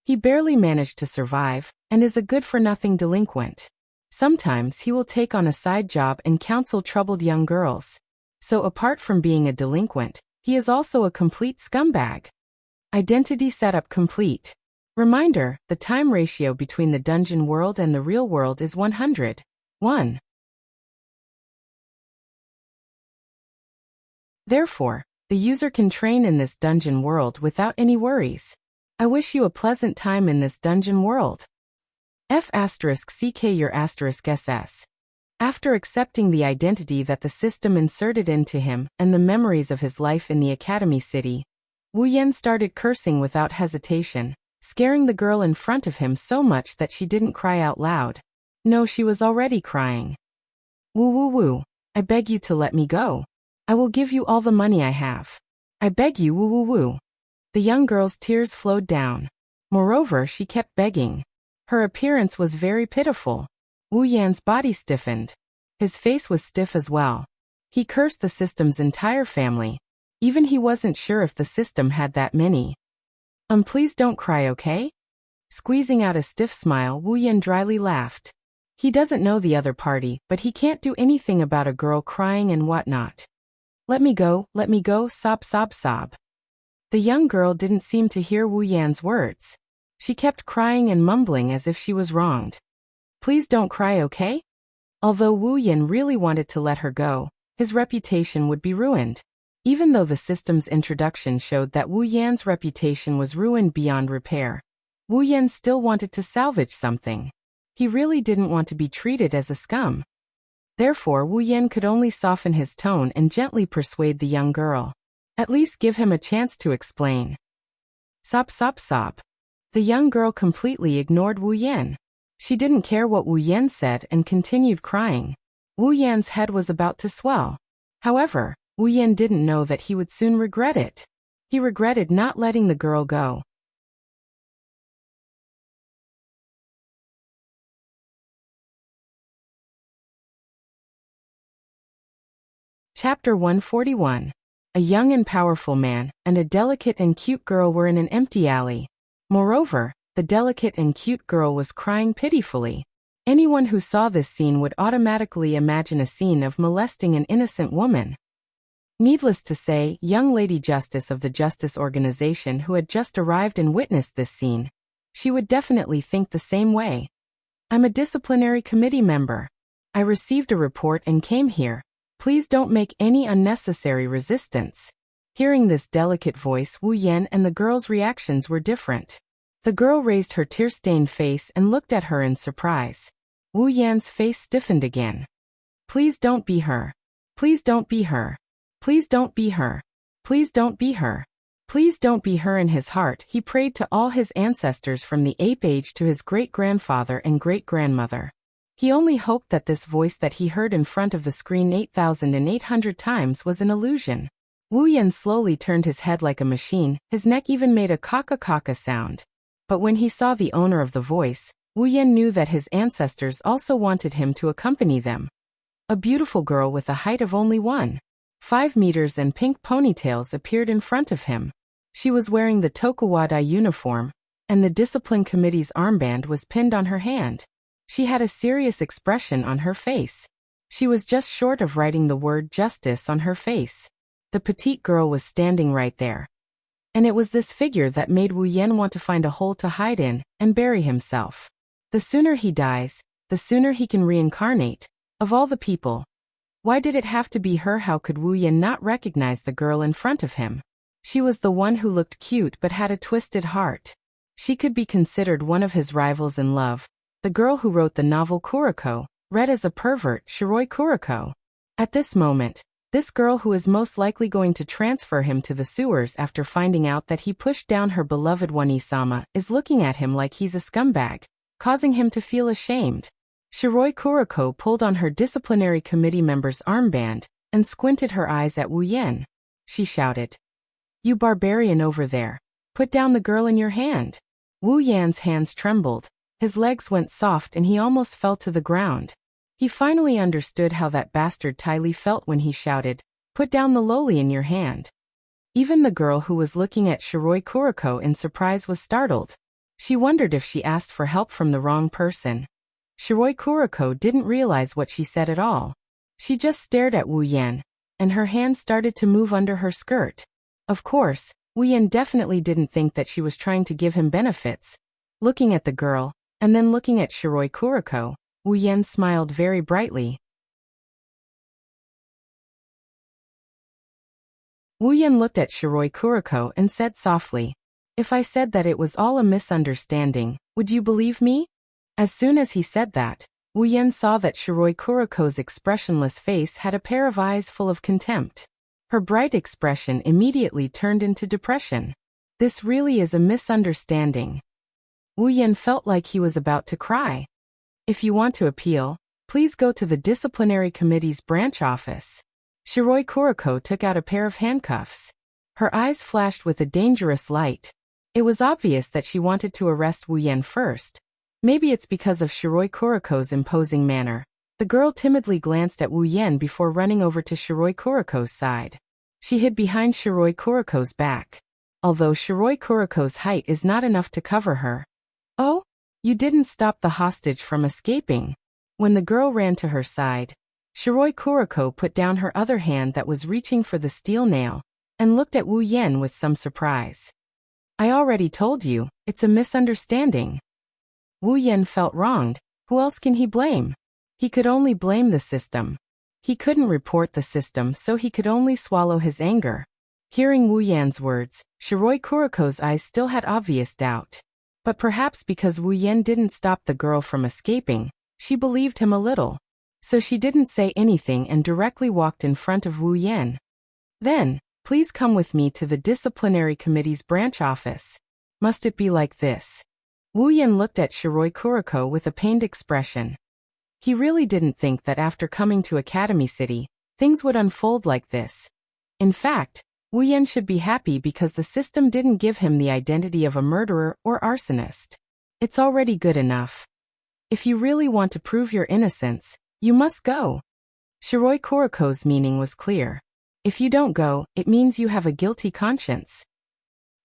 He barely managed to survive, and is a good-for-nothing delinquent. Sometimes he will take on a side job and counsel troubled young girls. So apart from being a delinquent, he is also a complete scumbag. Identity setup complete. Reminder, the time ratio between the dungeon world and the real world is 100:1. Therefore, the user can train in this dungeon world without any worries. I wish you a pleasant time in this dungeon world. F***CK your **SS. After accepting the identity that the system inserted into him and the memories of his life in the Academy City, Wu Yan started cursing without hesitation, scaring the girl in front of him so much that she didn't cry out loud. No, she was already crying. Woo woo woo, I beg you to let me go. I will give you all the money I have. I beg you, woo woo woo. The young girl's tears flowed down. Moreover, she kept begging. Her appearance was very pitiful. Wu Yan's body stiffened. His face was stiff as well. He cursed the system's entire family. Even he wasn't sure if the system had that many. Please don't cry, okay? Squeezing out a stiff smile, Wu Yan dryly laughed. He doesn't know the other party, but he can't do anything about a girl crying and whatnot. Let me go, sob sob sob. The young girl didn't seem to hear Wu Yan's words. She kept crying and mumbling as if she was wronged. Please don't cry, okay? Although Wu Yan really wanted to let her go, his reputation would be ruined. Even though the system's introduction showed that Wu Yan's reputation was ruined beyond repair, Wu Yan still wanted to salvage something. He really didn't want to be treated as a scum. Therefore, Wu Yan could only soften his tone and gently persuade the young girl. At least give him a chance to explain. Sob, sob, sob. The young girl completely ignored Wu Yan. She didn't care what Wu Yan said and continued crying. Wu Yan's head was about to swell. However, Wu Yan didn't know that he would soon regret it. He regretted not letting the girl go. Chapter 141. A young and powerful man and a delicate and cute girl were in an empty alley. Moreover, the delicate and cute girl was crying pitifully. Anyone who saw this scene would automatically imagine a scene of molesting an innocent woman. Needless to say, young Lady Justice of the Justice Organization who had just arrived and witnessed this scene, she would definitely think the same way. I'm a disciplinary committee member. I received a report and came here. Please don't make any unnecessary resistance. Hearing this delicate voice, Wu Yan and the girl's reactions were different. The girl raised her tear-stained face and looked at her in surprise. Wu Yan's face stiffened again. Please don't be her. Please don't be her. Please don't be her. Please don't be her. Please don't be her. In his heart, he prayed to all his ancestors from the ape age to his great-grandfather and great-grandmother. He only hoped that this voice that he heard in front of the screen 8,800 times was an illusion. Wu Yan slowly turned his head like a machine, his neck even made a kaka-kaka sound. But when he saw the owner of the voice, Wu Yan knew that his ancestors also wanted him to accompany them. A beautiful girl with a height of only 1.5 meters and pink ponytails appeared in front of him. She was wearing the Tokuwadai uniform, and the discipline committee's armband was pinned on her hand. She had a serious expression on her face. She was just short of writing the word justice on her face. The petite girl was standing right there. And it was this figure that made Wu Yan want to find a hole to hide in and bury himself. The sooner he dies, the sooner he can reincarnate. Of all the people, why did it have to be her? How could Wu Yan not recognize the girl in front of him? She was the one who looked cute but had a twisted heart. She could be considered one of his rivals in love. The girl who wrote the novel Kuroko, read as a pervert, Shiroi Kuroko. At this moment, this girl who is most likely going to transfer him to the sewers after finding out that he pushed down her beloved Wani-sama is looking at him like he's a scumbag, causing him to feel ashamed. Shiroi Kuroko pulled on her disciplinary committee member's armband and squinted her eyes at Wu Yan. She shouted, "You barbarian over there, put down the girl in your hand." Wu Yan's hands trembled. His legs went soft and he almost fell to the ground. He finally understood how that bastard Ty Lee felt when he shouted, "Put down the loli in your hand." Even the girl who was looking at Shiroi Kuroko in surprise was startled. She wondered if she asked for help from the wrong person. Shiroi Kuroko didn't realize what she said at all. She just stared at Wu Yan, and her hand started to move under her skirt. Of course, Wu Yan definitely didn't think that she was trying to give him benefits. Looking at the girl, and then looking at Shiroi Kuroko, Wu Yan smiled very brightly. Wu Yan looked at Shiroi Kuroko and said softly, "If I said that it was all a misunderstanding, would you believe me?" As soon as he said that, Wu Yan saw that Shiroi Kuroko's expressionless face had a pair of eyes full of contempt. Her bright expression immediately turned into depression. This really is a misunderstanding. Wu Yan felt like he was about to cry. "If you want to appeal, please go to the disciplinary committee's branch office." Shiroi Kuroko took out a pair of handcuffs. Her eyes flashed with a dangerous light. It was obvious that she wanted to arrest Wu Yan first. Maybe it's because of Shiroi Kuroko's imposing manner. The girl timidly glanced at Wu Yan before running over to Shiroi Kuroko's side. She hid behind Shiroi Kuroko's back. Although Shiroi Kuroko's height is not enough to cover her. "Oh? You didn't stop the hostage from escaping." When the girl ran to her side, Shiroi Kuroko put down her other hand that was reaching for the steel nail, and looked at Wu Yan with some surprise. I already told you, it's a misunderstanding. Wu Yan felt wronged. Who else can he blame? He could only blame the system. He couldn't report the system, so he could only swallow his anger. Hearing Wu Yan's words, Shiroi Kuroko's eyes still had obvious doubt. But perhaps because Wu Yan didn't stop the girl from escaping, she believed him a little. So she didn't say anything and directly walked in front of Wu Yan. Then, please come with me to the disciplinary committee's branch office. Must it be like this? Wu Yan looked at Shiroi Kuroko with a pained expression. He really didn't think that after coming to Academy City, things would unfold like this. In fact, Wu Yan should be happy because the system didn't give him the identity of a murderer or arsonist. It's already good enough. If you really want to prove your innocence, you must go. Shiroi Kuroko's meaning was clear. If you don't go, it means you have a guilty conscience.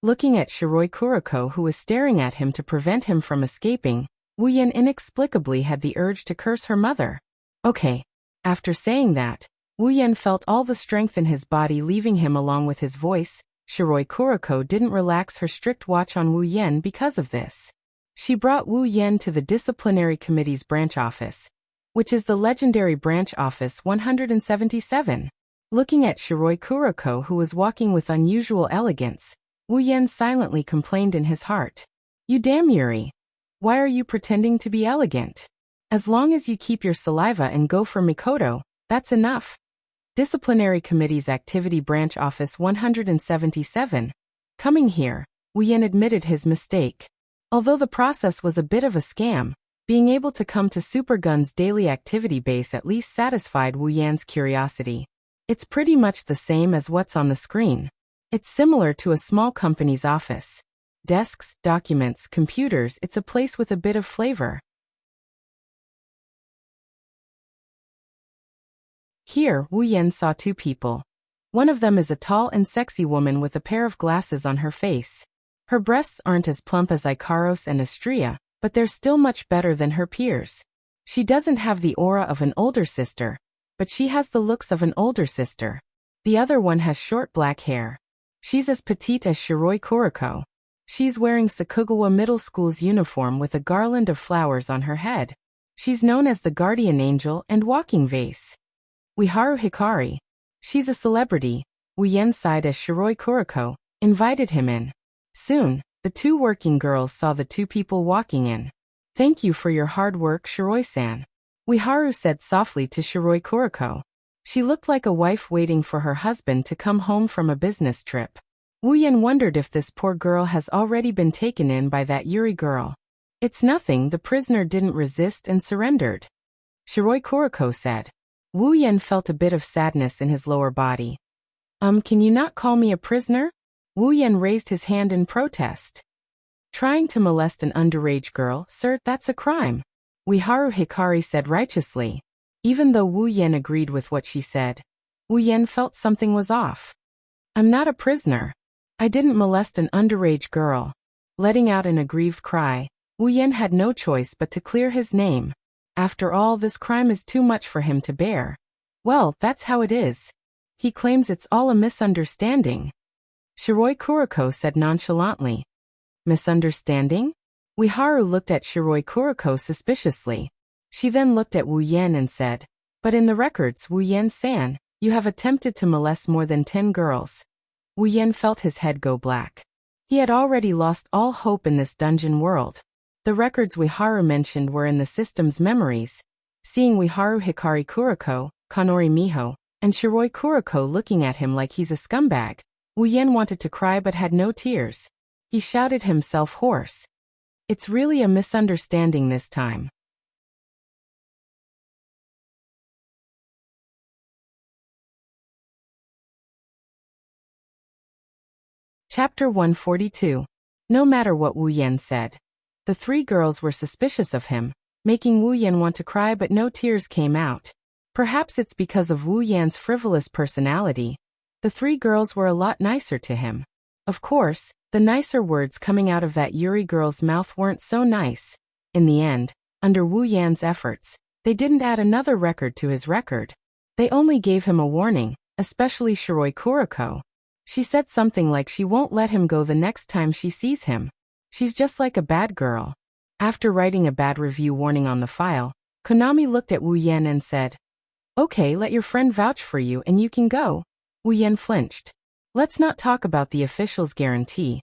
Looking at Shiroi Kuroko, who was staring at him to prevent him from escaping, Wu Yan inexplicably had the urge to curse her mother. Okay. After saying that, Wu Yan felt all the strength in his body leaving him along with his voice. Shiroi Kuroko didn't relax her strict watch on Wu Yan because of this. She brought Wu Yan to the disciplinary committee's branch office, which is the legendary branch office 177. Looking at Shiroi Kuroko, who was walking with unusual elegance, Wu Yan silently complained in his heart. You damn Yuri. Why are you pretending to be elegant? As long as you keep your saliva and go for Mikoto, that's enough. Disciplinary Committee's Activity Branch Office 177. Coming here, Wu Yan admitted his mistake. Although the process was a bit of a scam, being able to come to Supergun's daily activity base at least satisfied Wu Yan's curiosity. It's pretty much the same as what's on the screen. It's similar to a small company's office. Desks, documents, computers, it's a place with a bit of flavor. Here, Wu Yan saw two people. One of them is a tall and sexy woman with a pair of glasses on her face. Her breasts aren't as plump as Ikaros and Astria, but they're still much better than her peers. She doesn't have the aura of an older sister, but she has the looks of an older sister. The other one has short black hair. She's as petite as Shiroi Kuroko. She's wearing Sakugawa Middle School's uniform with a garland of flowers on her head. She's known as the guardian angel and walking vase. Haru Hikari. She's a celebrity. Wu Yan sighed as Shiroi Kuroko invited him in. Soon, the two working girls saw the two people walking in. Thank you for your hard work, Shiroi-san. Haru said softly to Shiroi Kuroko. She looked like a wife waiting for her husband to come home from a business trip. Wu Yan wondered if this poor girl has already been taken in by that Yuri girl. It's nothing, the prisoner didn't resist and surrendered. Shiroi Kuroko said. Wu Yan felt a bit of sadness in his lower body. Can you not call me a prisoner? Wu Yan raised his hand in protest. Trying to molest an underage girl, sir, that's a crime. Haru Hikari said righteously. Even though Wu Yan agreed with what she said, Wu Yan felt something was off. I'm not a prisoner. I didn't molest an underage girl. Letting out an aggrieved cry, Wu Yan had no choice but to clear his name. After all, this crime is too much for him to bear. Well, that's how it is. He claims it's all a misunderstanding. Shiroi Kuroko said nonchalantly. Misunderstanding? Haru looked at Shiroi Kuroko suspiciously. She then looked at Wu Yan and said, but in the records, Wu Yan-san, you have attempted to molest more than 10 girls. Wu Yan felt his head go black. He had already lost all hope in this dungeon world. The records Haru mentioned were in the system's memories. Seeing Haru Hikari Kuroko, Kanori Miho, and Shiroi Kuroko looking at him like he's a scumbag, Wu Yan wanted to cry but had no tears. He shouted himself hoarse. It's really a misunderstanding this time. Chapter 142. No matter what Wu Yan said, the three girls were suspicious of him, making Wu Yan want to cry but no tears came out. Perhaps it's because of Wu Yan's frivolous personality. The three girls were a lot nicer to him. Of course, the nicer words coming out of that Yuri girl's mouth weren't so nice. In the end, under Wu Yan's efforts, they didn't add another record to his record. They only gave him a warning, especially Shiroi Kuroko. She said something like she won't let him go the next time she sees him. She's just like a bad girl. After writing a bad review warning on the file, Konami looked at Wu Yan and said, "Okay, let your friend vouch for you and you can go." Wu Yan flinched. "Let's not talk about the official's guarantee.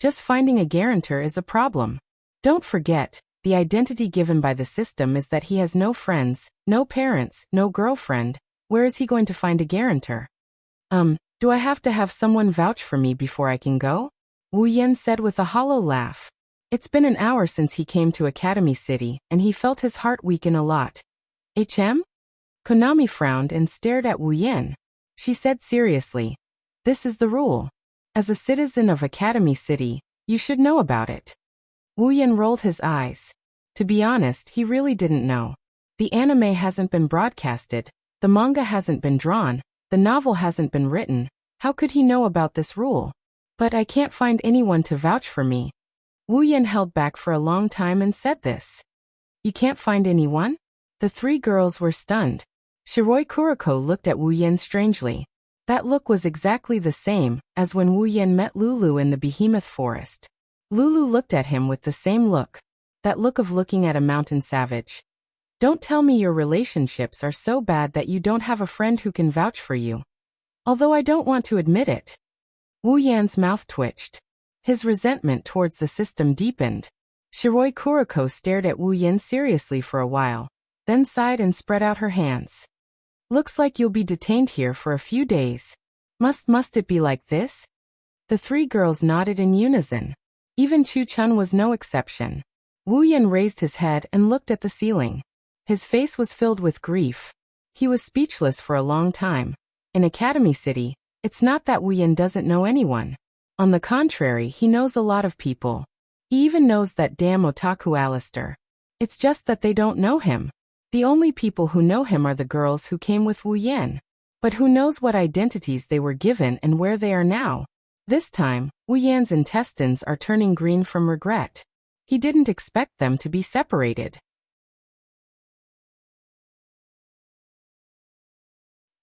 Just finding a guarantor is a problem. Don't forget, the identity given by the system is that he has no friends, no parents, no girlfriend. Where is he going to find a guarantor?" Do I have to have someone vouch for me before I can go?" Wu Yan said with a hollow laugh. It's been an hour since he came to Academy City, and he felt his heart weaken a lot. Konami frowned and stared at Wu Yan. She said seriously, "This is the rule. As a citizen of Academy City, you should know about it." Wu Yan rolled his eyes. To be honest, he really didn't know. The anime hasn't been broadcasted, the manga hasn't been drawn, the novel hasn't been written. How could he know about this rule? "But I can't find anyone to vouch for me." Wu Yan held back for a long time and said this. "You can't find anyone?" The three girls were stunned. Shiroi Kuroko looked at Wu Yan strangely. That look was exactly the same as when Wu Yan met Lulu in the Behemoth Forest. Lulu looked at him with the same look. That look of looking at a mountain savage. "Don't tell me your relationships are so bad that you don't have a friend who can vouch for you." Although I don't want to admit it. Wu Yan's mouth twitched. His resentment towards the system deepened. Shiroi Kuroko stared at Wu Yan seriously for a while, then sighed and spread out her hands. "Looks like you'll be detained here for a few days. Must it be like this?" The three girls nodded in unison. Even Chu-chun was no exception. Wu Yan raised his head and looked at the ceiling. His face was filled with grief. He was speechless for a long time. In Academy City, it's not that Wu Yan doesn't know anyone. On the contrary, he knows a lot of people. He even knows that damn otaku Alistair. It's just that they don't know him. The only people who know him are the girls who came with Wu Yan. But who knows what identities they were given and where they are now? This time, Wu Yan's intestines are turning green from regret. He didn't expect them to be separated.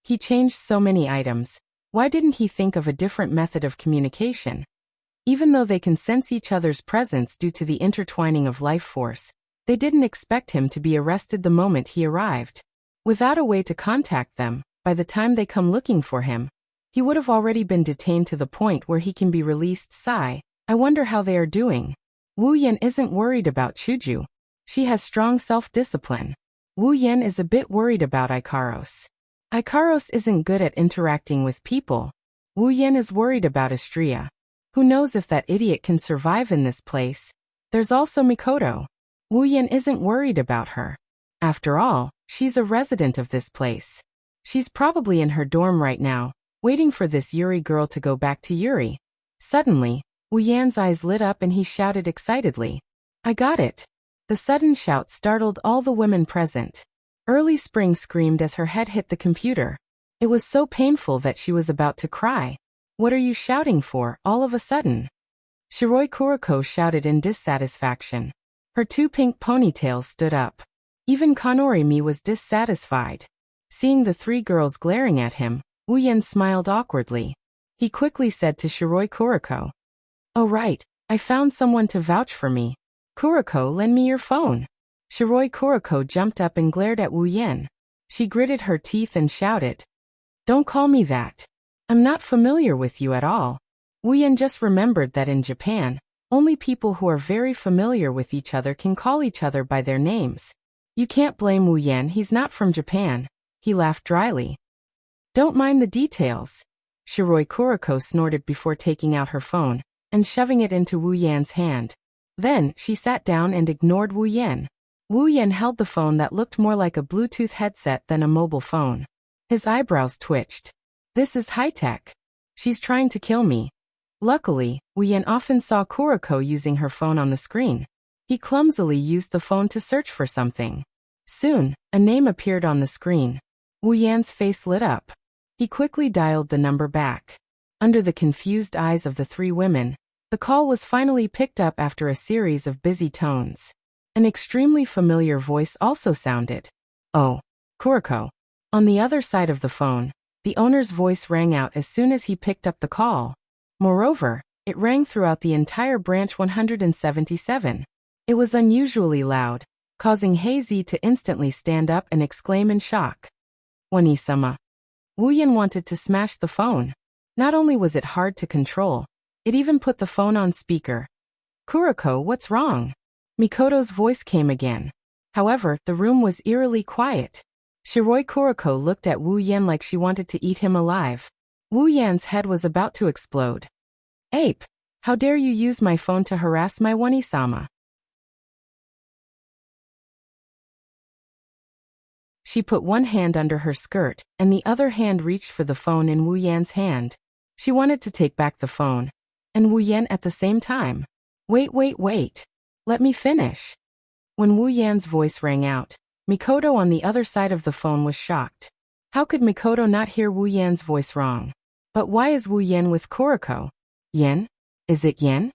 He changed so many items. Why didn't he think of a different method of communication? Even though they can sense each other's presence due to the intertwining of life force, they didn't expect him to be arrested the moment he arrived. Without a way to contact them, by the time they come looking for him, he would have already been detained to the point where he can be released. Sigh, I wonder how they are doing. Wu Yan isn't worried about Chuju. She has strong self-discipline. Wu Yan is a bit worried about Ikaros. Ikaros isn't good at interacting with people. Wu Yan is worried about Astria. Who knows if that idiot can survive in this place? There's also Mikoto. Wu Yan isn't worried about her. After all, she's a resident of this place. She's probably in her dorm right now, waiting for this Yuri girl to go back to Yuri. Suddenly, Wu Yan's eyes lit up and he shouted excitedly, "I got it!" The sudden shout startled all the women present. Early Spring screamed as her head hit the computer. It was so painful that she was about to cry. "What are you shouting for, all of a sudden?" Shiroi Kuroko shouted in dissatisfaction. Her two pink ponytails stood up. Even Kanori-mi was dissatisfied. Seeing the three girls glaring at him, Wu Yan smiled awkwardly. He quickly said to Shiroi Kuroko, "Oh right, I found someone to vouch for me. Kuroko, lend me your phone." Shiroi Kuroko jumped up and glared at Wu Yan. She gritted her teeth and shouted, "Don't call me that. I'm not familiar with you at all." Wu Yan just remembered that in Japan, only people who are very familiar with each other can call each other by their names. You can't blame Wu Yan, he's not from Japan. He laughed dryly. "Don't mind the details." Shiroi Kuroko snorted before taking out her phone and shoving it into Wu Yan's hand. Then, she sat down and ignored Wu Yan. Wu Yan held the phone that looked more like a Bluetooth headset than a mobile phone. His eyebrows twitched. "This is high-tech. She's trying to kill me." Luckily, Wu Yan often saw Kuroko using her phone on the screen. He clumsily used the phone to search for something. Soon, a name appeared on the screen. Wu Yan's face lit up. He quickly dialed the number back. Under the confused eyes of the three women, the call was finally picked up after a series of busy tones. An extremely familiar voice also sounded. "Oh, Kuroko." On the other side of the phone, The owner's voice rang out as soon as he picked up the call. Moreover, it rang throughout the entire branch 177. It was unusually loud, causing Hazy to instantly stand up and exclaim in shock. Wani-sama. Wu Yan wanted to smash the phone. Not only was it hard to control, it even put the phone on speaker. Kuroko, what's wrong? Mikoto's voice came again. However, the room was eerily quiet. Shiroi Kuroko looked at Wu Yan like she wanted to eat him alive. Wu Yan's head was about to explode. Ape! How dare you use my phone to harass my Wani-sama? She put one hand under her skirt, and the other hand reached for the phone in Wu Yan's hand. She wanted to take back the phone. And Wu Yan at the same time. Wait. Let me finish. When Wu Yan's voice rang out, Mikoto on the other side of the phone was shocked. How could Mikoto not hear Wu Yan's voice wrong? But why is Wu Yan with Kuroko? Yen? Is it Yen?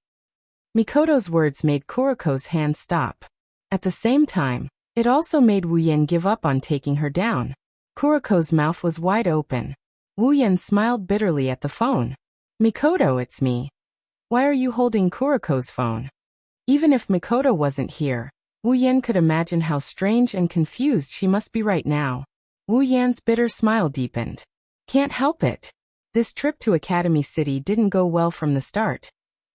Mikoto's words made Kuroko's hand stop. At the same time, it also made Wu Yan give up on taking her down. Kuroko's mouth was wide open. Wu Yan smiled bitterly at the phone. Mikoto, it's me. Why are you holding Kuroko's phone? Even if Mikoto wasn't here, Wu Yan could imagine how strange and confused she must be right now. Wu Yan's bitter smile deepened. Can't help it. This trip to Academy City didn't go well from the start.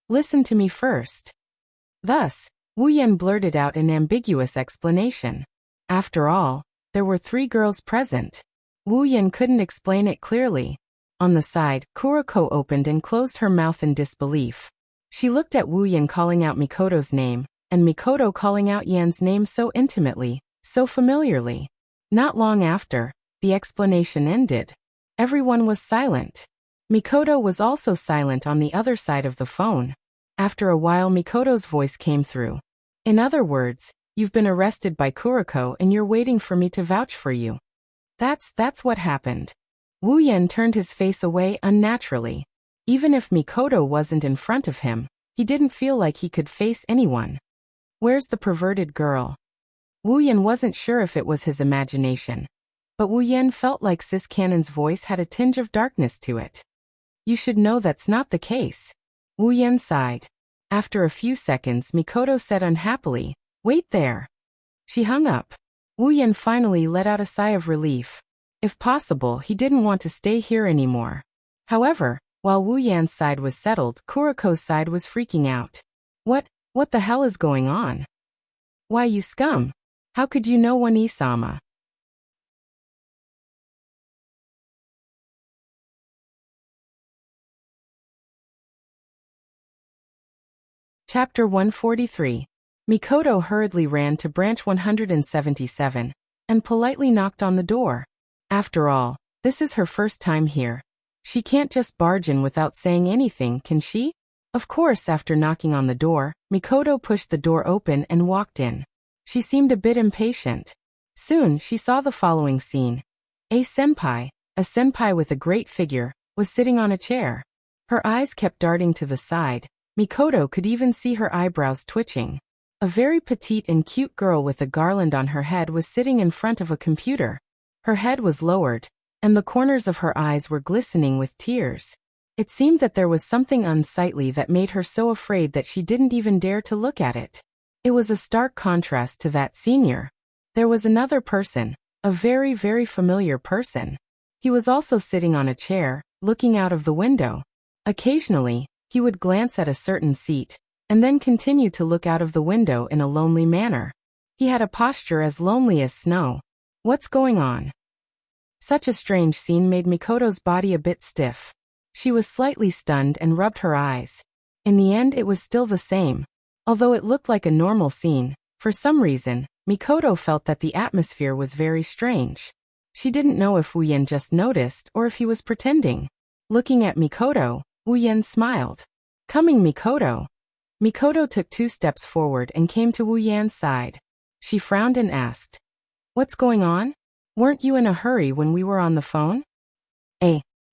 Listen to me first. Thus, Wu Yan blurted out an ambiguous explanation. After all, there were 3 girls present. Wu Yan couldn't explain it clearly. On the side, Kuroko opened and closed her mouth in disbelief. She looked at Wu Yan calling out Mikoto's name, and Mikoto calling out Yan's name so intimately, so familiarly. Not long after, the explanation ended. Everyone was silent. Mikoto was also silent on the other side of the phone. After a while, Mikoto's voice came through. In other words, you've been arrested by Kuroko and you're waiting for me to vouch for you. That's what happened. Wu Yan turned his face away unnaturally. Even if Mikoto wasn't in front of him, he didn't feel like he could face anyone. Where's the perverted girl? Wu Yan wasn't sure if it was his imagination. But Wu Yan felt like Sis Cannon's voice had a tinge of darkness to it. You should know that's not the case. Wu Yan sighed. After a few seconds, Mikoto said unhappily, wait there. She hung up. Wu Yan finally let out a sigh of relief. If possible, he didn't want to stay here anymore. However, while Wu Yan's side was settled, Kuroko's side was freaking out. What the hell is going on? Why, you scum! How could you know Wani-sama? Chapter 143. Mikoto hurriedly ran to branch 177 and politely knocked on the door. After all, this is her first time here. She can't just barge in without saying anything, can she? Of course, after knocking on the door, Mikoto pushed the door open and walked in. She seemed a bit impatient. Soon, she saw the following scene. A senpai with a great figure, was sitting on a chair. Her eyes kept darting to the side. Mikoto could even see her eyebrows twitching. A very petite and cute girl with a garland on her head was sitting in front of a computer. Her head was lowered, and the corners of her eyes were glistening with tears. It seemed that there was something unsightly that made her so afraid that she didn't even dare to look at it. It was a stark contrast to that senior. There was another person, a very, very familiar person. He was also sitting on a chair, looking out of the window. Occasionally, he would glance at a certain seat, and then continue to look out of the window in a lonely manner. He had a posture as lonely as snow. What's going on? Such a strange scene made Mikoto's body a bit stiff. She was slightly stunned and rubbed her eyes. In the end, it was still the same. Although it looked like a normal scene, for some reason, Mikoto felt that the atmosphere was very strange. She didn't know if Wu Yan just noticed or if he was pretending. Looking at Mikoto, Wu Yan smiled. Coming, Mikoto. Mikoto took 2 steps forward and came to Wu Yan's side. She frowned and asked, what's going on? Weren't you in a hurry when we were on the phone?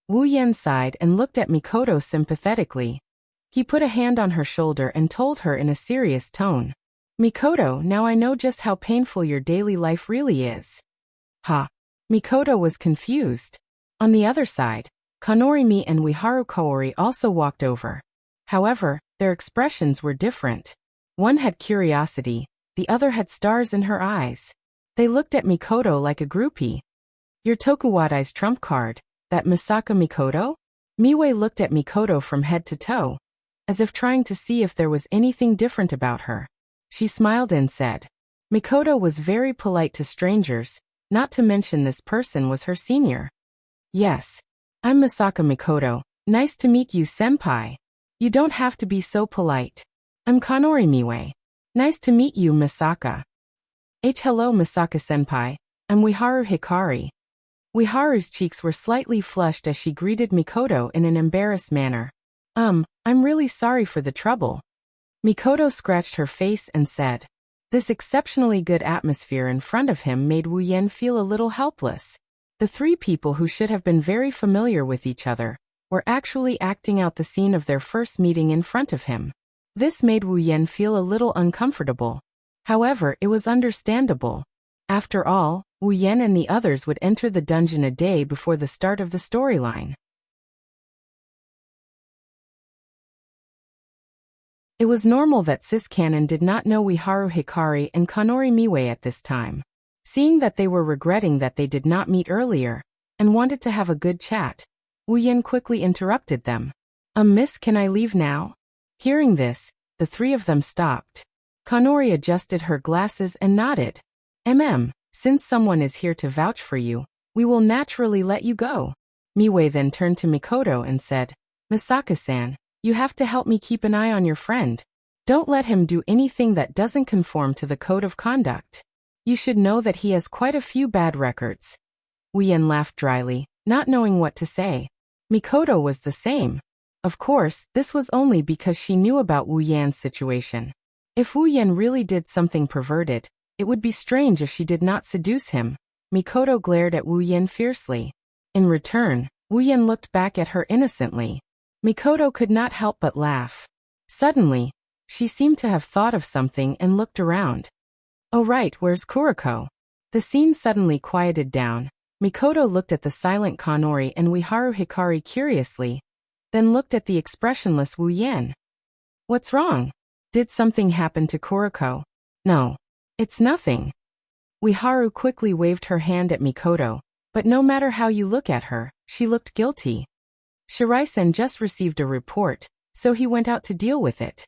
Wu Yan sighed and looked at Mikoto sympathetically. He put a hand on her shoulder and told her in a serious tone. Mikoto, now I know just how painful your daily life really is. Mikoto was confused. On the other side, Kanorimi and Wiharu Kaori also walked over. However, their expressions were different. One had curiosity, the other had stars in her eyes. They looked at Mikoto like a groupie. Your Tokuwadai's trump card, that Misaka Mikoto? Miwei looked at Mikoto from head to toe, as if trying to see if there was anything different about her. She smiled and said. Mikoto was very polite to strangers, not to mention this person was her senior. Yes. I'm Misaka Mikoto. Nice to meet you, senpai. You don't have to be so polite. I'm Kanori Miwei. Nice to meet you, Misaka. Hello, Misaka senpai. I'm Wiharu Hikari. Wiharu's cheeks were slightly flushed as she greeted Mikoto in an embarrassed manner. I'm really sorry for the trouble. Mikoto scratched her face and said. This exceptionally good atmosphere in front of him made Wu Yen feel a little helpless. The three people who should have been very familiar with each other were actually acting out the scene of their first meeting in front of him. This made Wu Yen feel a little uncomfortable. However, it was understandable. After all, Wu Yen and the others would enter the dungeon a day before the start of the storyline. It was normal that Sis Canon did not know Wiharu Hikari and Kanori Miwei at this time. Seeing that they were regretting that they did not meet earlier, and wanted to have a good chat, Wu Yen quickly interrupted them. Miss, can I leave now? Hearing this, the three of them stopped. Kanori adjusted her glasses and nodded. Since someone is here to vouch for you, we will naturally let you go. Miwei then turned to Mikoto and said, Misaka-san, you have to help me keep an eye on your friend. Don't let him do anything that doesn't conform to the code of conduct. You should know that he has quite a few bad records. Wu Yen laughed dryly, not knowing what to say. Mikoto was the same. Of course, this was only because she knew about Wu Yan's situation. If Wu Yen really did something perverted, it would be strange if she did not seduce him. Mikoto glared at Wu Yen fiercely. In return, Wu Yen looked back at her innocently. Mikoto could not help but laugh. Suddenly, she seemed to have thought of something and looked around. Oh right, where's Kuriko? The scene suddenly quieted down. Mikoto looked at the silent Kanori and Wiharu Hikari curiously, then looked at the expressionless Wu Yen. What's wrong? Did something happen to Kuriko? No. It's nothing. Wiharu quickly waved her hand at Mikoto, but no matter how you look at her, she looked guilty. Shirai-sen just received a report, so he went out to deal with it.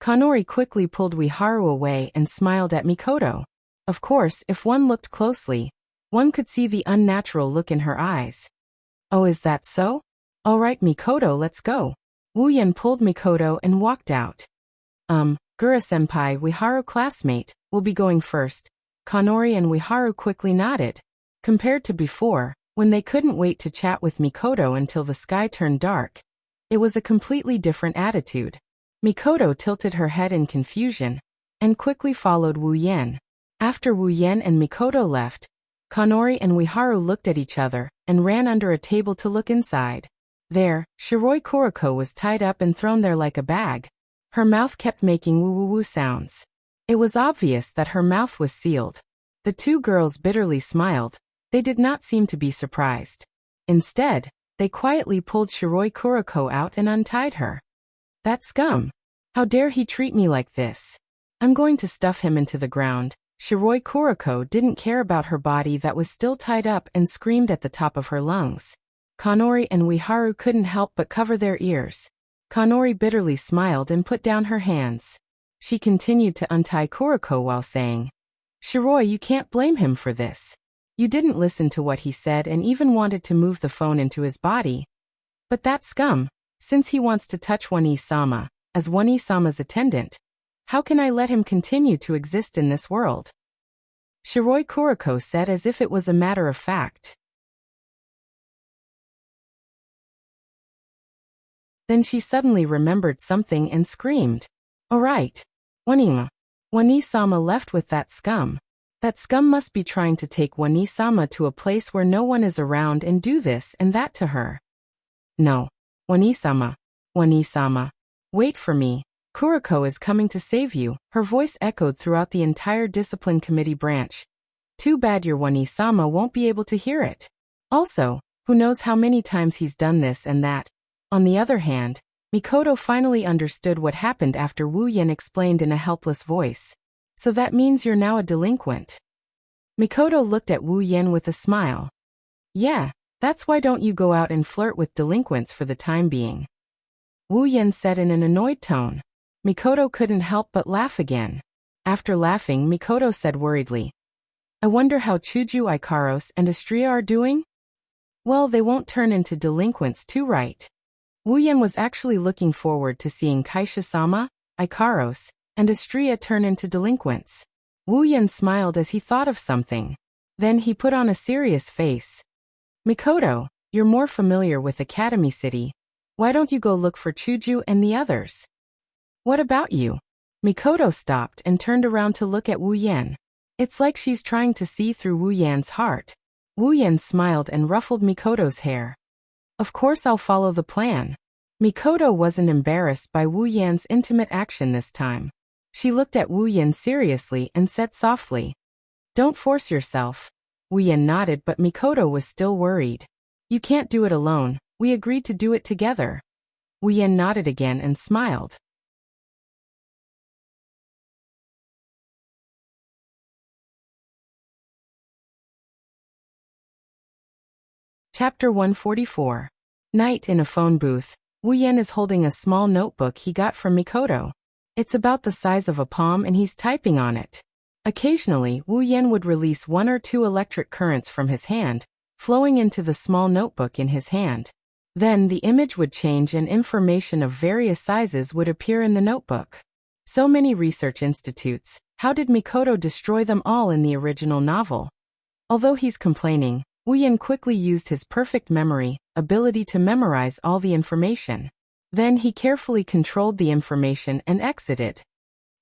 Kanori quickly pulled Wiharu away and smiled at Mikoto. Of course, if one looked closely, one could see the unnatural look in her eyes. Oh, is that so? All right, Mikoto, let's go. Wu Yen pulled Mikoto and walked out. Gura-senpai, Wiharu classmate, will be going first. Kanori and Wiharu quickly nodded. Compared to before, when they couldn't wait to chat with Mikoto until the sky turned dark, it was a completely different attitude. Mikoto tilted her head in confusion, and quickly followed Wu Yen. After Wu Yen and Mikoto left, Kanori and Wiharu looked at each other, and ran under a table to look inside. There, Shiroi Kuriko was tied up and thrown there like a bag. Her mouth kept making woo-woo-woo sounds. It was obvious that her mouth was sealed. The two girls bitterly smiled. They did not seem to be surprised. Instead, they quietly pulled Shiroi Kuriko out and untied her. That scum! How dare he treat me like this? I'm going to stuff him into the ground. Shiroi Kuriko didn't care about her body that was still tied up and screamed at the top of her lungs. Kanori and Wiharu couldn't help but cover their ears. Kanori bitterly smiled and put down her hands. She continued to untie Kuriko while saying, Shiroi, you can't blame him for this. You didn't listen to what he said and even wanted to move the phone into his body. But that scum, since he wants to touch Wani-sama, as Wani-sama's attendant, how can I let him continue to exist in this world? Shiroi Kuriko said as if it was a matter of fact. Then she suddenly remembered something and screamed. Alright. Wani-sama left with that scum. That scum must be trying to take Wani-sama to a place where no one is around and do this and that to her. No. Wani-sama. Wani-sama. Wait for me. Kuriko is coming to save you. Her voice echoed throughout the entire discipline committee branch. Too bad your Wani-sama won't be able to hear it. Also, Who knows how many times he's done this and that. On the other hand, Mikoto finally understood what happened after Wu Yan explained in a helpless voice. So that means you're now a delinquent. Mikoto looked at Wu Yan with a smile. Yeah, that's why don't you go out and flirt with delinquents for the time being. Wu Yan said in an annoyed tone. Mikoto couldn't help but laugh again. After laughing, Mikoto said worriedly. I wonder how Chuju, Ikaros, and Astria are doing? Well, they won't turn into delinquents too, right? Wu Yan was actually looking forward to seeing Kaisha-sama, Ikaros, and Astria turn into delinquents. Wu Yan smiled as he thought of something. Then he put on a serious face. Mikoto, you're more familiar with Academy City. Why don't you go look for Chuju and the others? What about you? Mikoto stopped and turned around to look at Wu Yan. It's like she's trying to see through Wu Yan's heart. Wu Yan smiled and ruffled Mikoto's hair. Of course I'll follow the plan. Mikoto wasn't embarrassed by Wu Yan's intimate action this time. She looked at Wu Yan seriously and said softly. Don't force yourself. Wu Yan nodded, but Mikoto was still worried. You can't do it alone, we agreed to do it together. Wu Yan nodded again and smiled. Chapter 144. Night in a phone booth. Wu Yan is holding a small notebook he got from Mikoto. It's about the size of a palm and he's typing on it. Occasionally, Wu Yan would release 1 or 2 electric currents from his hand, flowing into the small notebook in his hand. Then the image would change and information of various sizes would appear in the notebook. So many research institutes, how did Mikoto destroy them all in the original novel? Although he's complaining, Wu Yan quickly used his perfect memory, ability to memorize all the information. Then he carefully controlled the information and exited.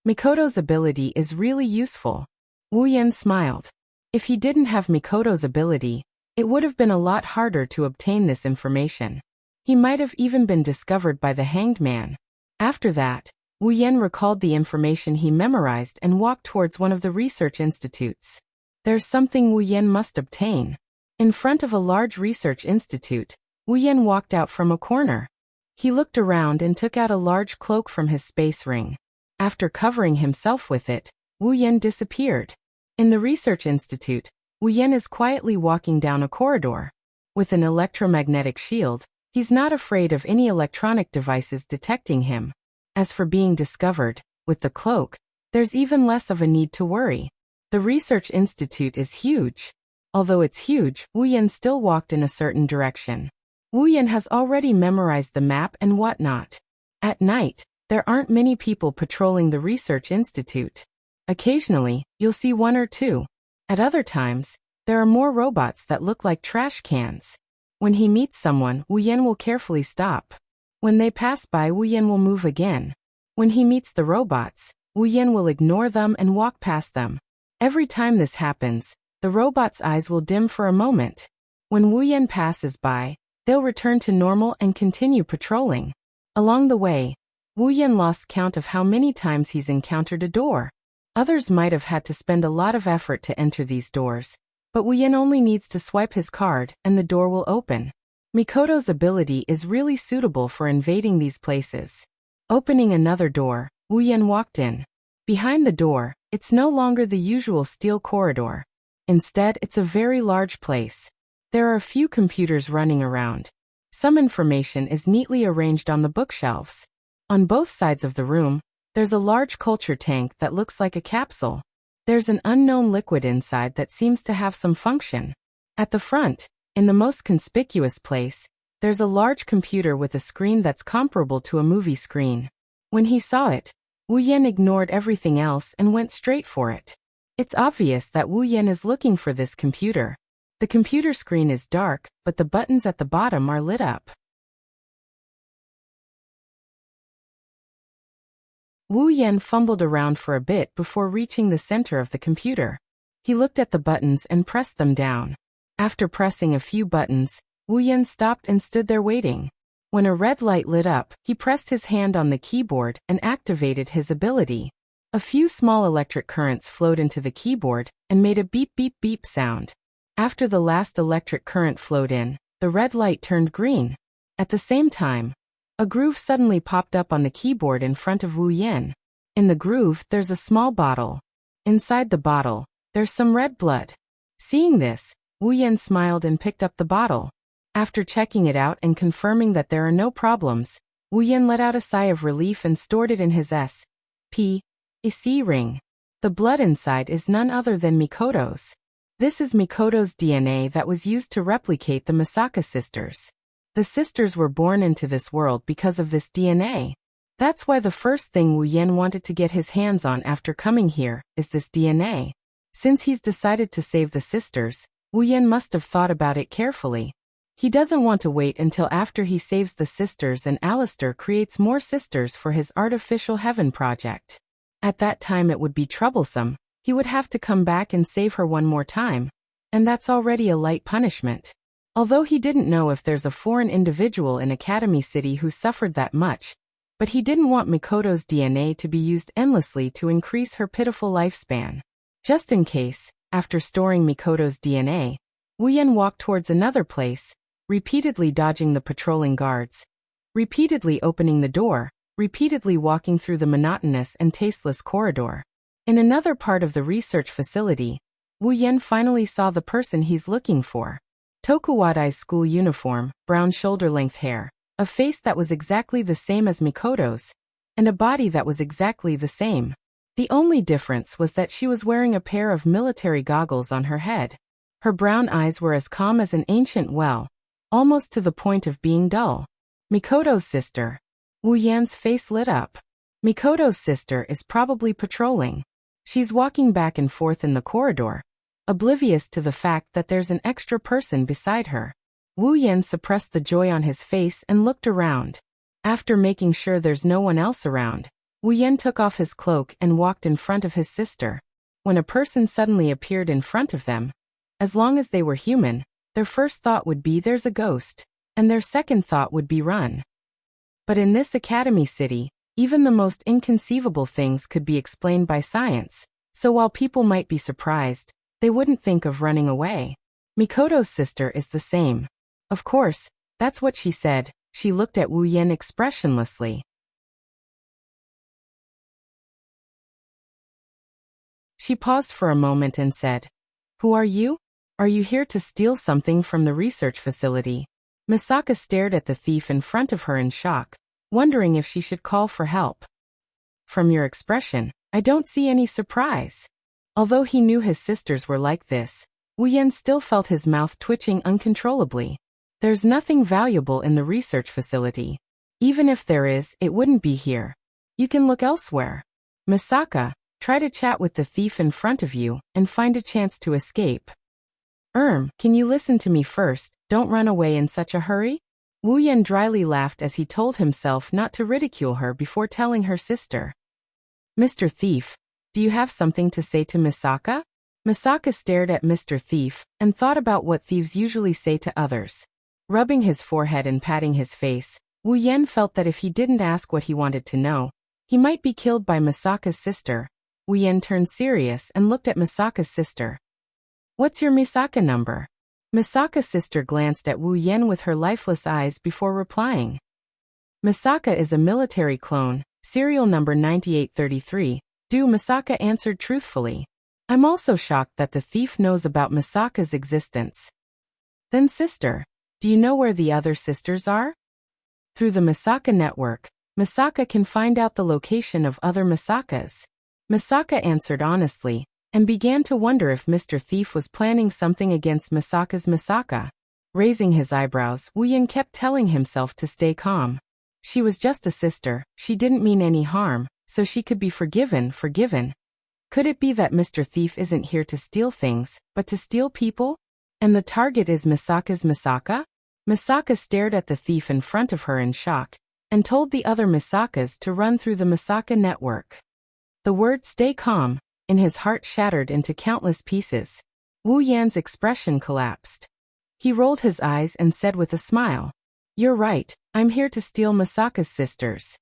Mikoto's ability is really useful. Wu Yan smiled. If he didn't have Mikoto's ability, it would have been a lot harder to obtain this information. He might have even been discovered by the hanged man. After that, Wu Yan recalled the information he memorized and walked towards one of the research institutes. There's something Wu Yan must obtain. In front of a large research institute, Wu Yan walked out from a corner. He looked around and took out a large cloak from his space ring. After covering himself with it, Wu Yan disappeared. In the research institute, Wu Yan is quietly walking down a corridor. With an electromagnetic shield, he's not afraid of any electronic devices detecting him. As for being discovered, with the cloak, there's even less of a need to worry. The research institute is huge. Although it's huge, Wu Yan still walked in a certain direction. Wu Yan has already memorized the map and whatnot. At night, there aren't many people patrolling the research institute. Occasionally, you'll see 1 or 2. At other times, there are more robots that look like trash cans. When he meets someone, Wu Yan will carefully stop. When they pass by, Wu Yan will move again. When he meets the robots, Wu Yan will ignore them and walk past them. Every time this happens, the robot's eyes will dim for a moment. When Wu Yan passes by, they'll return to normal and continue patrolling. Along the way, Wu Yan lost count of how many times he's encountered a door. Others might have had to spend a lot of effort to enter these doors, but Wu Yan only needs to swipe his card and the door will open. Mikoto's ability is really suitable for invading these places. Opening another door, Wu Yan walked in. Behind the door, it's no longer the usual steel corridor. Instead, it's a very large place. There are a few computers running around. Some information is neatly arranged on the bookshelves. On both sides of the room, there's a large culture tank that looks like a capsule. There's an unknown liquid inside that seems to have some function. At the front, in the most conspicuous place, there's a large computer with a screen that's comparable to a movie screen. When he saw it, Wu Yan ignored everything else and went straight for it. It's obvious that Wu Yan is looking for this computer. The computer screen is dark, but the buttons at the bottom are lit up. Wu Yan fumbled around for a bit before reaching the center of the computer. He looked at the buttons and pressed them down. After pressing a few buttons, Wu Yan stopped and stood there waiting. When a red light lit up, he pressed his hand on the keyboard and activated his ability. A few small electric currents flowed into the keyboard and made a beep beep beep sound. After the last electric current flowed in, The red light turned green. At the same time, a groove suddenly popped up on the keyboard in front of Wu Yan. In the groove, there's a small bottle. Inside the bottle, there's some red blood. Seeing this, Wu Yan smiled and picked up the bottle. After checking it out and confirming that there are no problems, Wu Yan let out a sigh of relief and stored it in his S.P. ring. The blood inside is none other than Mikoto's. This is Mikoto's DNA that was used to replicate the Misaka sisters. The sisters were born into this world because of this DNA. That's why the first thing Wu Yan wanted to get his hands on after coming here is this DNA. Since he's decided to save the sisters, Wu Yan must have thought about it carefully. He doesn't want to wait until after he saves the sisters and Alistair creates more sisters for his artificial heaven project. At that time it would be troublesome. He would have to come back and save her one more time. And that's already a light punishment. Although he didn't know if there's a foreign individual in Academy City who suffered that much, but he didn't want Mikoto's DNA to be used endlessly to increase her pitiful lifespan. Just in case, after storing Mikoto's DNA, Wu Yan walked towards another place, repeatedly dodging the patrolling guards, repeatedly opening the door, repeatedly walking through the monotonous and tasteless corridor. In another part of the research facility, Wu Yan finally saw the person he's looking for. Tokuwadai's school uniform, brown shoulder-length hair, a face that was exactly the same as Mikoto's, and a body that was exactly the same. The only difference was that she was wearing a pair of military goggles on her head. Her brown eyes were as calm as an ancient well, almost to the point of being dull. Mikoto's sister. Wu Yan's face lit up. Mikoto's sister is probably patrolling. She's walking back and forth in the corridor, oblivious to the fact that there's an extra person beside her. Wu Yan suppressed the joy on his face and looked around. After making sure there's no one else around, Wu Yan took off his cloak and walked in front of his sister. When a person suddenly appeared in front of them, as long as they were human, their first thought would be there's a ghost, and their second thought would be run. But in this Academy City, even the most inconceivable things could be explained by science, so while people might be surprised, they wouldn't think of running away. Mikoto's sister is the same. Of course, that's what she said. She looked at Wu Yan expressionlessly. She paused for a moment and said, "Who are you? Are you here to steal something from the research facility?" Misaka stared at the thief in front of her in shock, wondering if she should call for help. "From your expression, I don't see any surprise." Although he knew his sisters were like this, Wu Yan still felt his mouth twitching uncontrollably. There's nothing valuable in the research facility. Even if there is, it wouldn't be here. You can look elsewhere. Misaka, try to chat with the thief in front of you and find a chance to escape. Can you listen to me first? Don't run away in such a hurry?" Wu Yan dryly laughed as he told himself not to ridicule her before telling her sister. "Mr. Thief, do you have something to say to Misaka?" Misaka stared at Mr. Thief and thought about what thieves usually say to others. Rubbing his forehead and patting his face, Wu Yan felt that if he didn't ask what he wanted to know, he might be killed by Misaka's sister. Wu Yan turned serious and looked at Misaka's sister. "What's your Misaka number?" Misaka's sister glanced at Wu Yan with her lifeless eyes before replying. "Misaka is a military clone, serial number 9833. Misaka answered truthfully. "I'm also shocked that the thief knows about Misaka's existence." "Then sister, do you know where the other sisters are?" "Through the Misaka network, Misaka can find out the location of other Misakas." Misaka answered honestly, and began to wonder if Mr. Thief was planning something against Misaka's Misaka. Raising his eyebrows, Wu Yan kept telling himself to stay calm. She was just a sister, she didn't mean any harm, so she could be forgiven. Could it be that Mr. Thief isn't here to steal things, but to steal people? And the target is Misaka's Misaka? Misaka stared at the thief in front of her in shock, and told the other Misakas to run through the Misaka network. The word "stay calm" in his heart shattered into countless pieces. Wu Yan's expression collapsed. He rolled his eyes and said with a smile, "You're right, I'm here to steal Misaka's sisters."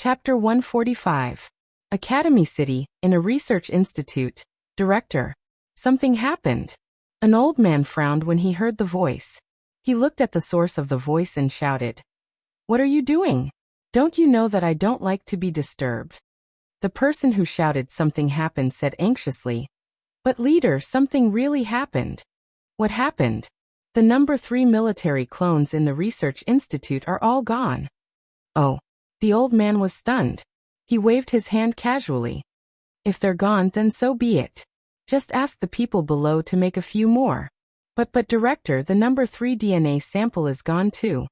Chapter 145. Academy City, in a research institute. Director. Something happened. An old man frowned when he heard the voice. He looked at the source of the voice and shouted, "What are you doing? Don't you know that I don't like to be disturbed?" The person who shouted something happened said anxiously, "But leader, something really happened." "What happened?" "The number 3 military clones in the research institute are all gone." "Oh." The old man was stunned. He waved his hand casually. "If they're gone, then so be it. Just ask the people below to make a few more." But director, the number 3 DNA sample is gone too."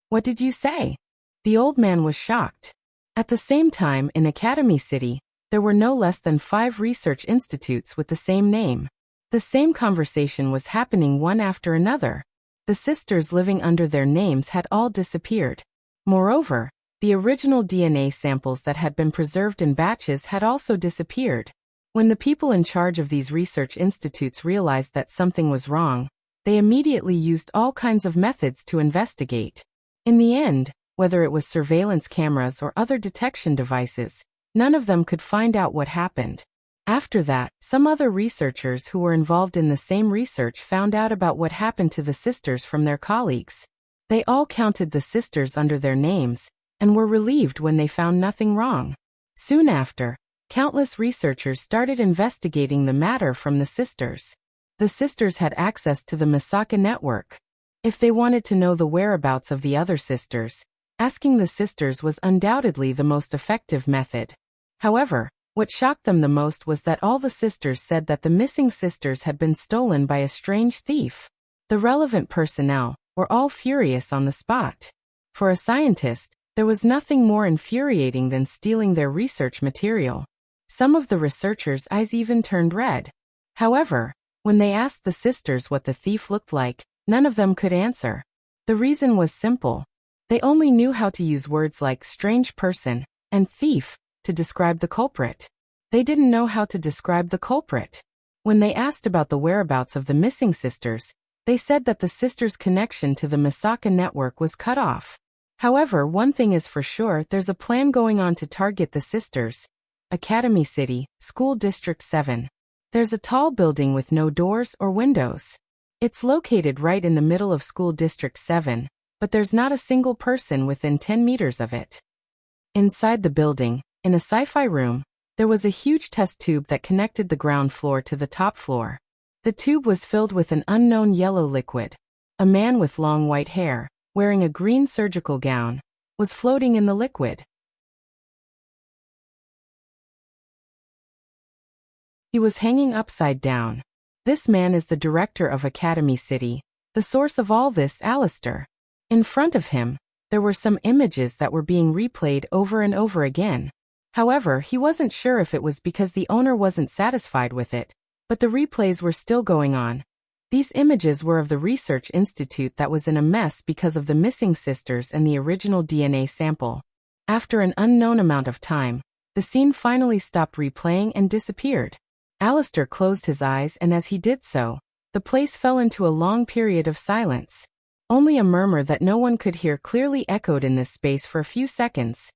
"What did you say?" The old man was shocked. At the same time, in Academy City, there were no less than 5 research institutes with the same name. The same conversation was happening one after another. The sisters living under their names had all disappeared. Moreover, the original DNA samples that had been preserved in batches had also disappeared. When the people in charge of these research institutes realized that something was wrong, they immediately used all kinds of methods to investigate. In the end, whether it was surveillance cameras or other detection devices, none of them could find out what happened. After that, some other researchers who were involved in the same research found out about what happened to the sisters from their colleagues. They all counted the sisters under their names, and were relieved when they found nothing wrong. Soon after, countless researchers started investigating the matter from the sisters. The sisters had access to the Misaka network. If they wanted to know the whereabouts of the other sisters, asking the sisters was undoubtedly the most effective method. However, what shocked them the most was that all the sisters said that the missing sisters had been stolen by a strange thief. The relevant personnel were all furious on the spot. For a scientist, there was nothing more infuriating than stealing their research material. Some of the researchers' eyes even turned red. However, when they asked the sisters what the thief looked like, none of them could answer. The reason was simple. They only knew how to use words like strange person and thief to describe the culprit. They didn't know how to describe the culprit. When they asked about the whereabouts of the missing sisters, they said that the sisters' connection to the Misaka network was cut off. However, one thing is for sure, there's a plan going on to target the sisters. Academy City, School District 7. There's a tall building with no doors or windows. It's located right in the middle of School District 7, but there's not a single person within 10 meters of it. Inside the building, in a sci-fi room, there was a huge test tube that connected the ground floor to the top floor. The tube was filled with an unknown yellow liquid. A man with long white hair, wearing a green surgical gown, was floating in the liquid. He was hanging upside down. This man is the director of Academy City, the source of all this, Alistair. In front of him, there were some images that were being replayed over and over again. However, he wasn't sure if it was because the owner wasn't satisfied with it, but the replays were still going on. These images were of the research institute that was in a mess because of the missing sisters and the original DNA sample. After an unknown amount of time, the scene finally stopped replaying and disappeared. Alistair closed his eyes, and as he did so, the place fell into a long period of silence. Only a murmur that no one could hear clearly echoed in this space for a few seconds.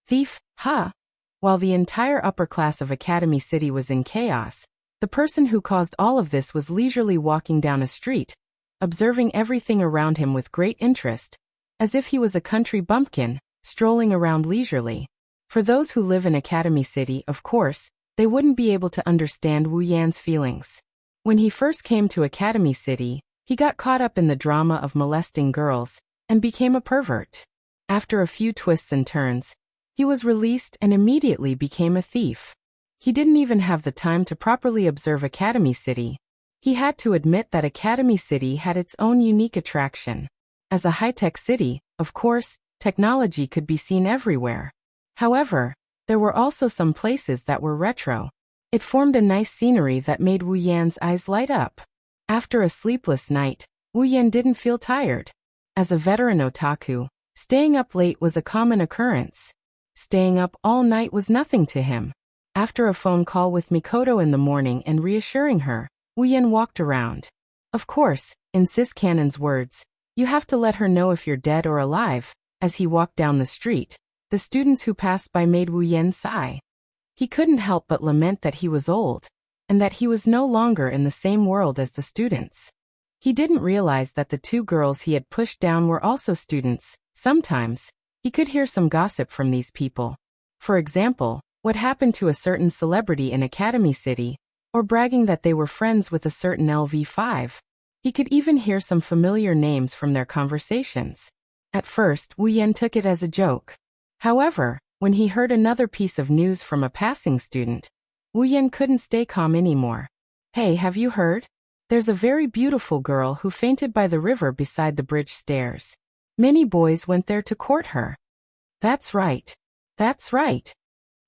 "Thief, ha!" While the entire upper class of Academy City was in chaos, the person who caused all of this was leisurely walking down a street, observing everything around him with great interest, as if he was a country bumpkin, strolling around leisurely. For those who live in Academy City, of course, they wouldn't be able to understand Wu Yan's feelings. When he first came to Academy City, he got caught up in the drama of molesting girls, and became a pervert. After a few twists and turns, he was released and immediately became a thief. He didn't even have the time to properly observe Academy City. He had to admit that Academy City had its own unique attraction. As a high-tech city, of course, technology could be seen everywhere. However, there were also some places that were retro. It formed a nice scenery that made Wu Yan's eyes light up. After a sleepless night, Wu Yan didn't feel tired. As a veteran otaku, staying up late was a common occurrence. Staying up all night was nothing to him. After a phone call with Mikoto in the morning and reassuring her, Wu Yan walked around. Of course, in Sis Cannon's words, you have to let her know if you're dead or alive. As he walked down the street, The students who passed by made Wu Yan sigh. He couldn't help but lament that he was old, and that he was no longer in the same world as the students. He didn't realize that the two girls he had pushed down were also students. Sometimes, he could hear some gossip from these people. For example, what happened to a certain celebrity in Academy City, or bragging that they were friends with a certain LV5. He could even hear some familiar names from their conversations. At first, Wu Yan took it as a joke. However, when he heard another piece of news from a passing student, Wu Yan couldn't stay calm anymore. Hey, have you heard? There's a very beautiful girl who fainted by the river beside the bridge stairs. Many boys went there to court her. That's right. That's right.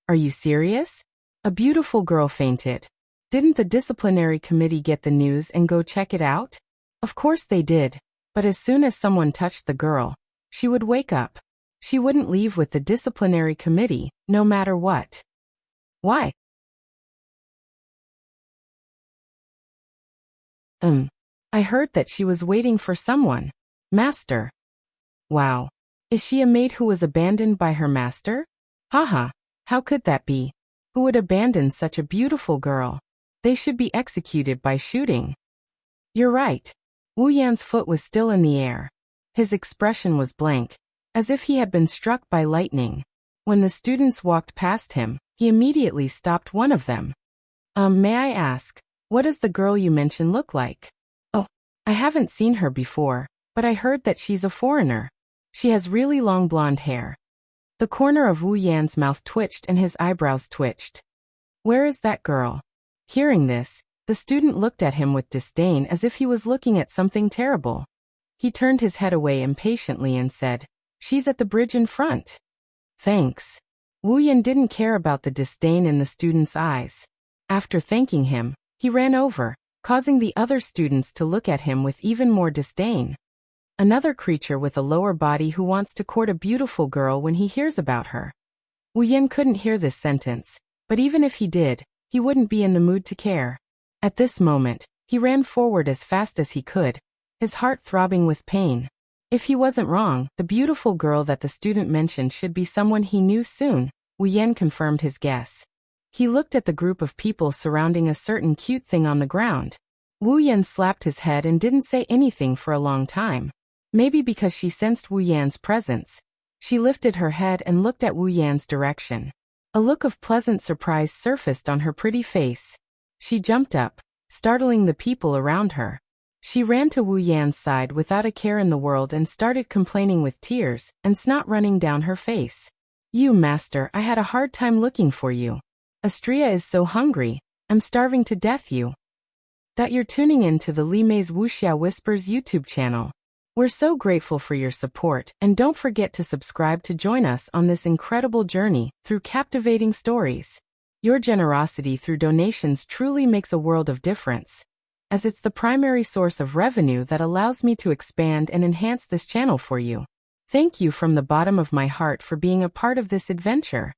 Are you serious? A beautiful girl fainted. Didn't the disciplinary committee get the news and go check it out? Of course they did, but as soon as someone touched the girl, she would wake up. She wouldn't leave with the disciplinary committee, no matter what. Why? I heard that she was waiting for someone. Master. Wow. Is she a maid who was abandoned by her master? Haha, how could that be? Who would abandon such a beautiful girl? They should be executed by shooting. You're right. Wu Yan's foot was still in the air. His expression was blank, as if he had been struck by lightning. When the students walked past him, he immediately stopped one of them. May I ask, what does the girl you mentioned look like? Oh, I haven't seen her before, but I heard that she's a foreigner. She has really long blonde hair. The corner of Wu Yan's mouth twitched and his eyebrows twitched. Where is that girl? Hearing this, the student looked at him with disdain as if he was looking at something terrible. He turned his head away impatiently and said, She's at the bridge in front. Thanks. Wu Yan didn't care about the disdain in the student's eyes. After thanking him, he ran over, causing the other students to look at him with even more disdain. Another creature with a lower body who wants to court a beautiful girl when he hears about her. Wu Yan couldn't hear this sentence, but even if he did, he wouldn't be in the mood to care. At this moment, he ran forward as fast as he could, his heart throbbing with pain. If he wasn't wrong, the beautiful girl that the student mentioned should be someone he knew soon. Wu Yan confirmed his guess. He looked at the group of people surrounding a certain cute thing on the ground. Wu Yan slapped his head and didn't say anything for a long time. Maybe because she sensed Wu Yan's presence. She lifted her head and looked at Wu Yan's direction. A look of pleasant surprise surfaced on her pretty face. She jumped up, startling the people around her. She ran to Wu Yan's side without a care in the world and started complaining with tears and snot running down her face. You, master, I had a hard time looking for you. Astria is so hungry, I'm starving to death you. You're tuning in to the Li Mei's Wuxia Whispers YouTube channel. We're so grateful for your support, and don't forget to subscribe to join us on this incredible journey through captivating stories. Your generosity through donations truly makes a world of difference, as it's the primary source of revenue that allows me to expand and enhance this channel for you. Thank you from the bottom of my heart for being a part of this adventure.